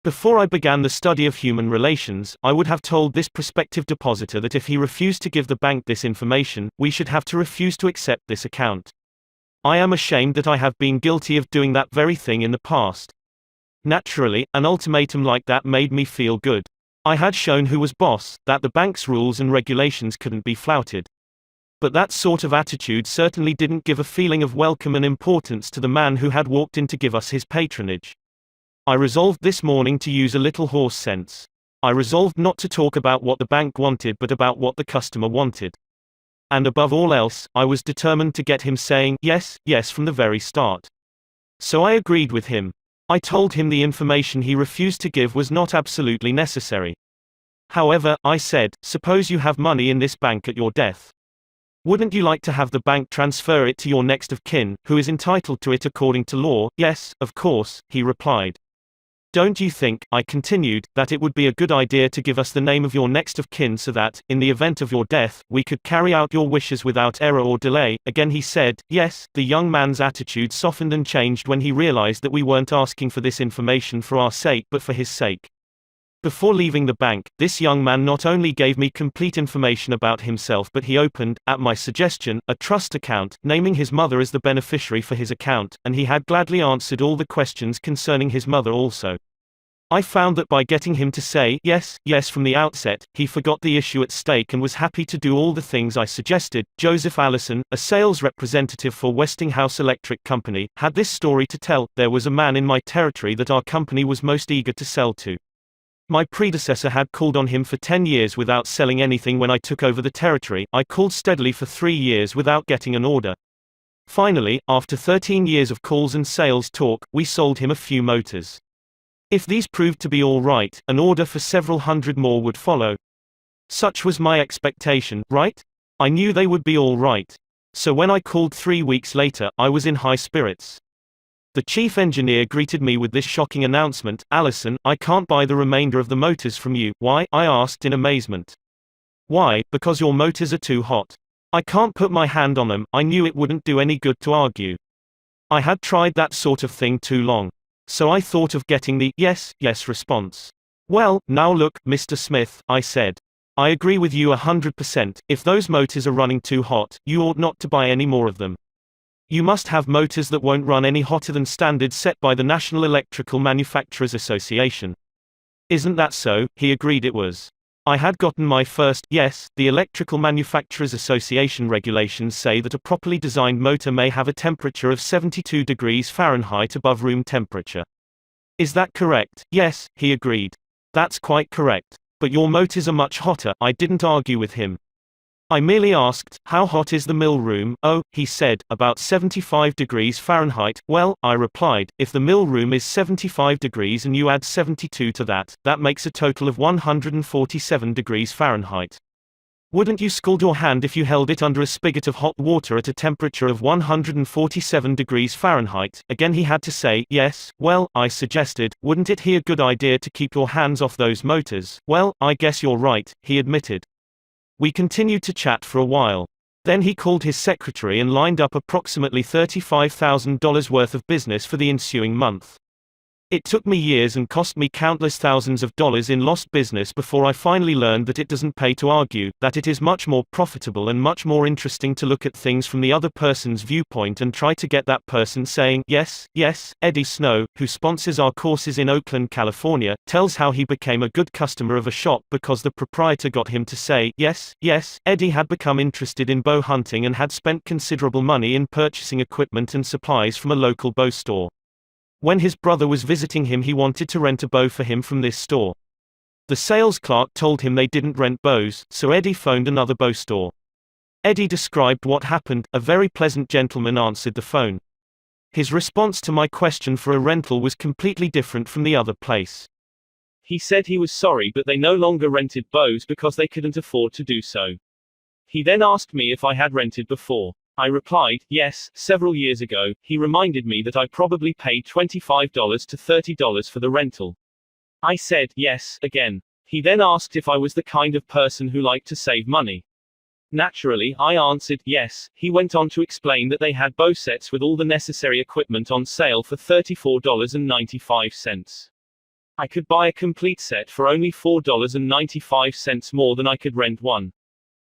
Before I began the study of human relations, I would have told this prospective depositor that if he refused to give the bank this information, we should have to refuse to accept this account. I am ashamed that I have been guilty of doing that very thing in the past. Naturally, an ultimatum like that made me feel good. I had shown who was boss, that the bank's rules and regulations couldn't be flouted. But that sort of attitude certainly didn't give a feeling of welcome and importance to the man who had walked in to give us his patronage. I resolved this morning to use a little horse sense. I resolved not to talk about what the bank wanted but about what the customer wanted. And above all else, I was determined to get him saying yes, yes from the very start. So I agreed with him. I told him the information he refused to give was not absolutely necessary. However, I said, suppose you have money in this bank at your death. Wouldn't you like to have the bank transfer it to your next of kin, who is entitled to it according to law? Yes, of course, he replied. Don't you think, I continued, that it would be a good idea to give us the name of your next of kin so that, in the event of your death, we could carry out your wishes without error or delay? Again he said, yes. The young man's attitude softened and changed when he realized that we weren't asking for this information for our sake but for his sake. Before leaving the bank, this young man not only gave me complete information about himself but he opened, at my suggestion, a trust account, naming his mother as the beneficiary for his account, and he had gladly answered all the questions concerning his mother also. I found that by getting him to say yes, yes from the outset, he forgot the issue at stake and was happy to do all the things I suggested. Joseph Allison, a sales representative for Westinghouse Electric Company, had this story to tell. There was a man in my territory that our company was most eager to sell to. My predecessor had called on him for 10 years without selling anything. When I took over the territory, I called steadily for 3 years without getting an order. Finally, after 13 years of calls and sales talk, we sold him a few motors. If these proved to be all right, an order for several hundred more would follow. Such was my expectation, right? I knew they would be all right. So when I called 3 weeks later, I was in high spirits. The chief engineer greeted me with this shocking announcement, Allison, I can't buy the remainder of the motors from you. Why? I asked in amazement. Why? Because your motors are too hot. I can't put my hand on them. I knew it wouldn't do any good to argue. I had tried that sort of thing too long. So I thought of getting the yes, yes response. Well, now look, Mr. Smith, I said. I agree with you 100%. If those motors are running too hot, you ought not to buy any more of them. You must have motors that won't run any hotter than standards set by the National Electrical Manufacturers Association. Isn't that so? He agreed it was. I had gotten my first yes. The Electrical Manufacturers Association regulations say that a properly designed motor may have a temperature of 72 degrees Fahrenheit above room temperature. Is that correct? Yes, he agreed. That's quite correct. But your motors are much hotter. I didn't argue with him. I merely asked, how hot is the mill room? Oh, he said, about 75 degrees Fahrenheit. Well, I replied, if the mill room is 75 degrees and you add 72 to that, that makes a total of 147 degrees Fahrenheit. Wouldn't you scald your hand if you held it under a spigot of hot water at a temperature of 147 degrees Fahrenheit? Again he had to say, yes. Well, I suggested, wouldn't it be a good idea to keep your hands off those motors? Well, I guess you're right, he admitted. We continued to chat for a while. Then he called his secretary and lined up approximately $35,000 worth of business for the ensuing month. It took me years and cost me countless thousands of dollars in lost business before I finally learned that it doesn't pay to argue, that it is much more profitable and much more interesting to look at things from the other person's viewpoint and try to get that person saying, yes, yes. Eddie Snow, who sponsors our courses in Oakland, California, tells how he became a good customer of a shop because the proprietor got him to say, yes, yes. Eddie had become interested in bow hunting and had spent considerable money in purchasing equipment and supplies from a local bow store. When his brother was visiting him, he wanted to rent a bow for him from this store. The sales clerk told him they didn't rent bows, so Eddie phoned another bow store. Eddie described what happened. A very pleasant gentleman answered the phone. His response to my question for a rental was completely different from the other place. He said he was sorry, but they no longer rented bows because they couldn't afford to do so. He then asked me if I had rented before. I replied, yes, several years ago. He reminded me that I probably paid $25 to $30 for the rental. I said, yes, again. He then asked if I was the kind of person who liked to save money. Naturally, I answered, yes. He went on to explain that they had bow sets with all the necessary equipment on sale for $34.95. I could buy a complete set for only $4.95 more than I could rent one.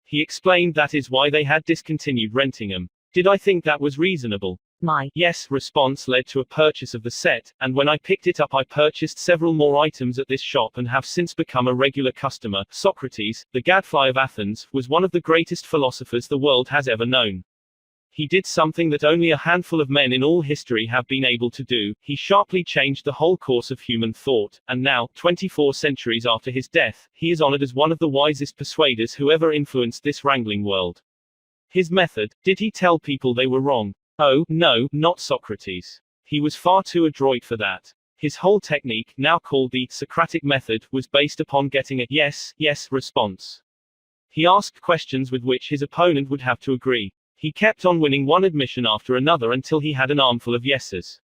He explained that is why they had discontinued renting them. Did I think that was reasonable? My yes response led to a purchase of the set, and when I picked it up I purchased several more items at this shop and have since become a regular customer. Socrates, the gadfly of Athens, was one of the greatest philosophers the world has ever known. He did something that only a handful of men in all history have been able to do. He sharply changed the whole course of human thought, and now, 24 centuries after his death, he is honored as one of the wisest persuaders who ever influenced this wrangling world. His method: did he tell people they were wrong? Oh, no, not Socrates. He was far too adroit for that. His whole technique, now called the Socratic method, was based upon getting a yes, yes response. He asked questions with which his opponent would have to agree. He kept on winning one admission after another until he had an armful of yeses.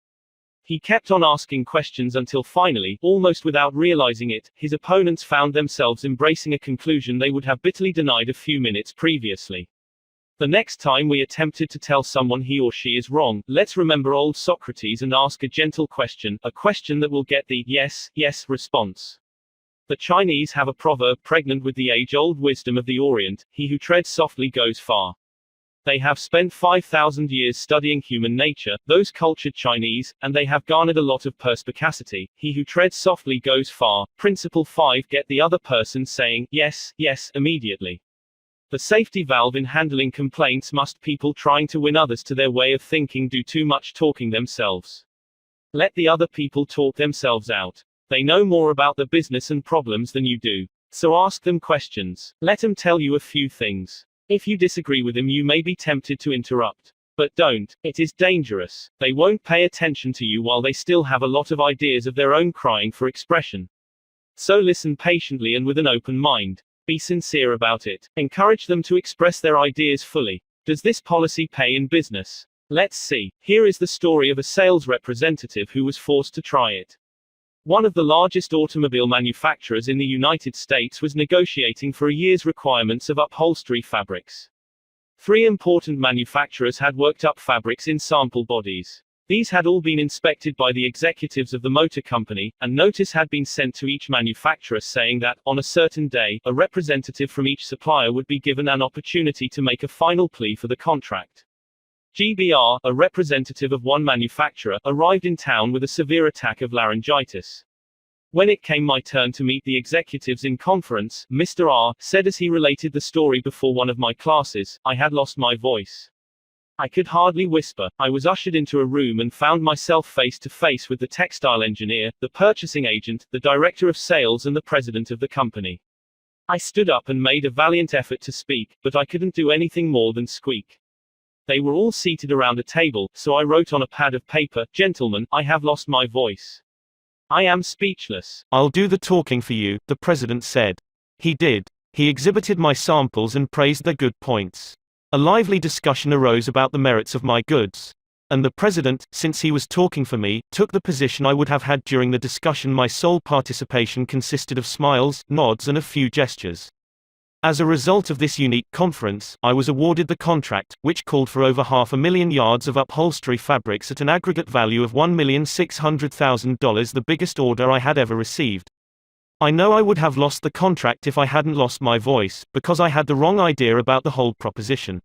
He kept on asking questions until finally, almost without realizing it, his opponents found themselves embracing a conclusion they would have bitterly denied a few minutes previously. The next time we attempted to tell someone he or she is wrong, let's remember old Socrates and ask a gentle question, a question that will get the yes, yes response. The Chinese have a proverb pregnant with the age-old wisdom of the Orient: he who treads softly goes far. They have spent 5,000 years studying human nature, those cultured Chinese, and they have garnered a lot of perspicacity. He who treads softly goes far. Principle 5: get the other person saying, yes, yes, immediately. The safety valve in handling complaints must people trying to win others to their way of thinking do too much talking themselves. Let the other people talk themselves out. They know more about the business and problems than you do. So ask them questions. Let them tell you a few things. If you disagree with them, you may be tempted to interrupt. But don't. It is dangerous. They won't pay attention to you while they still have a lot of ideas of their own crying for expression. So listen patiently and with an open mind. Be sincere about it. Encourage them to express their ideas fully. Does this policy pay in business? Let's see. Here is the story of a sales representative who was forced to try it. One of the largest automobile manufacturers in the United States was negotiating for a year's requirements of upholstery fabrics. 3 important manufacturers had worked up fabrics in sample bodies. These had all been inspected by the executives of the motor company, and notice had been sent to each manufacturer saying that, on a certain day, a representative from each supplier would be given an opportunity to make a final plea for the contract. GBR, a representative of one manufacturer, arrived in town with a severe attack of laryngitis. When it came my turn to meet the executives in conference, Mr. R said as he related the story before one of my classes, I had lost my voice. I could hardly whisper. I was ushered into a room and found myself face to face with the textile engineer, the purchasing agent, the director of sales and the president of the company. I stood up and made a valiant effort to speak, but I couldn't do anything more than squeak. They were all seated around a table, so I wrote on a pad of paper, "Gentlemen, I have lost my voice. I am speechless." "I'll do the talking for you," the president said. He did. He exhibited my samples and praised their good points. A lively discussion arose about the merits of my goods. And the president, since he was talking for me, took the position I would have had during the discussion. My sole participation consisted of smiles, nods and a few gestures. As a result of this unique conference, I was awarded the contract, which called for over 500,000 yards of upholstery fabrics at an aggregate value of $1,600,000, the biggest order I had ever received. I know I would have lost the contract if I hadn't lost my voice, because I had the wrong idea about the whole proposition.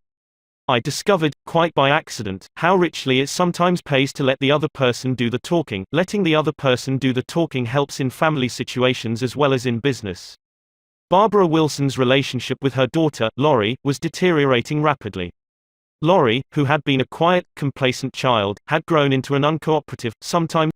I discovered, quite by accident, how richly it sometimes pays to let the other person do the talking. Letting the other person do the talking helps in family situations as well as in business. Barbara Wilson's relationship with her daughter, Lori, was deteriorating rapidly. Lori, who had been a quiet, complacent child, had grown into an uncooperative, sometimes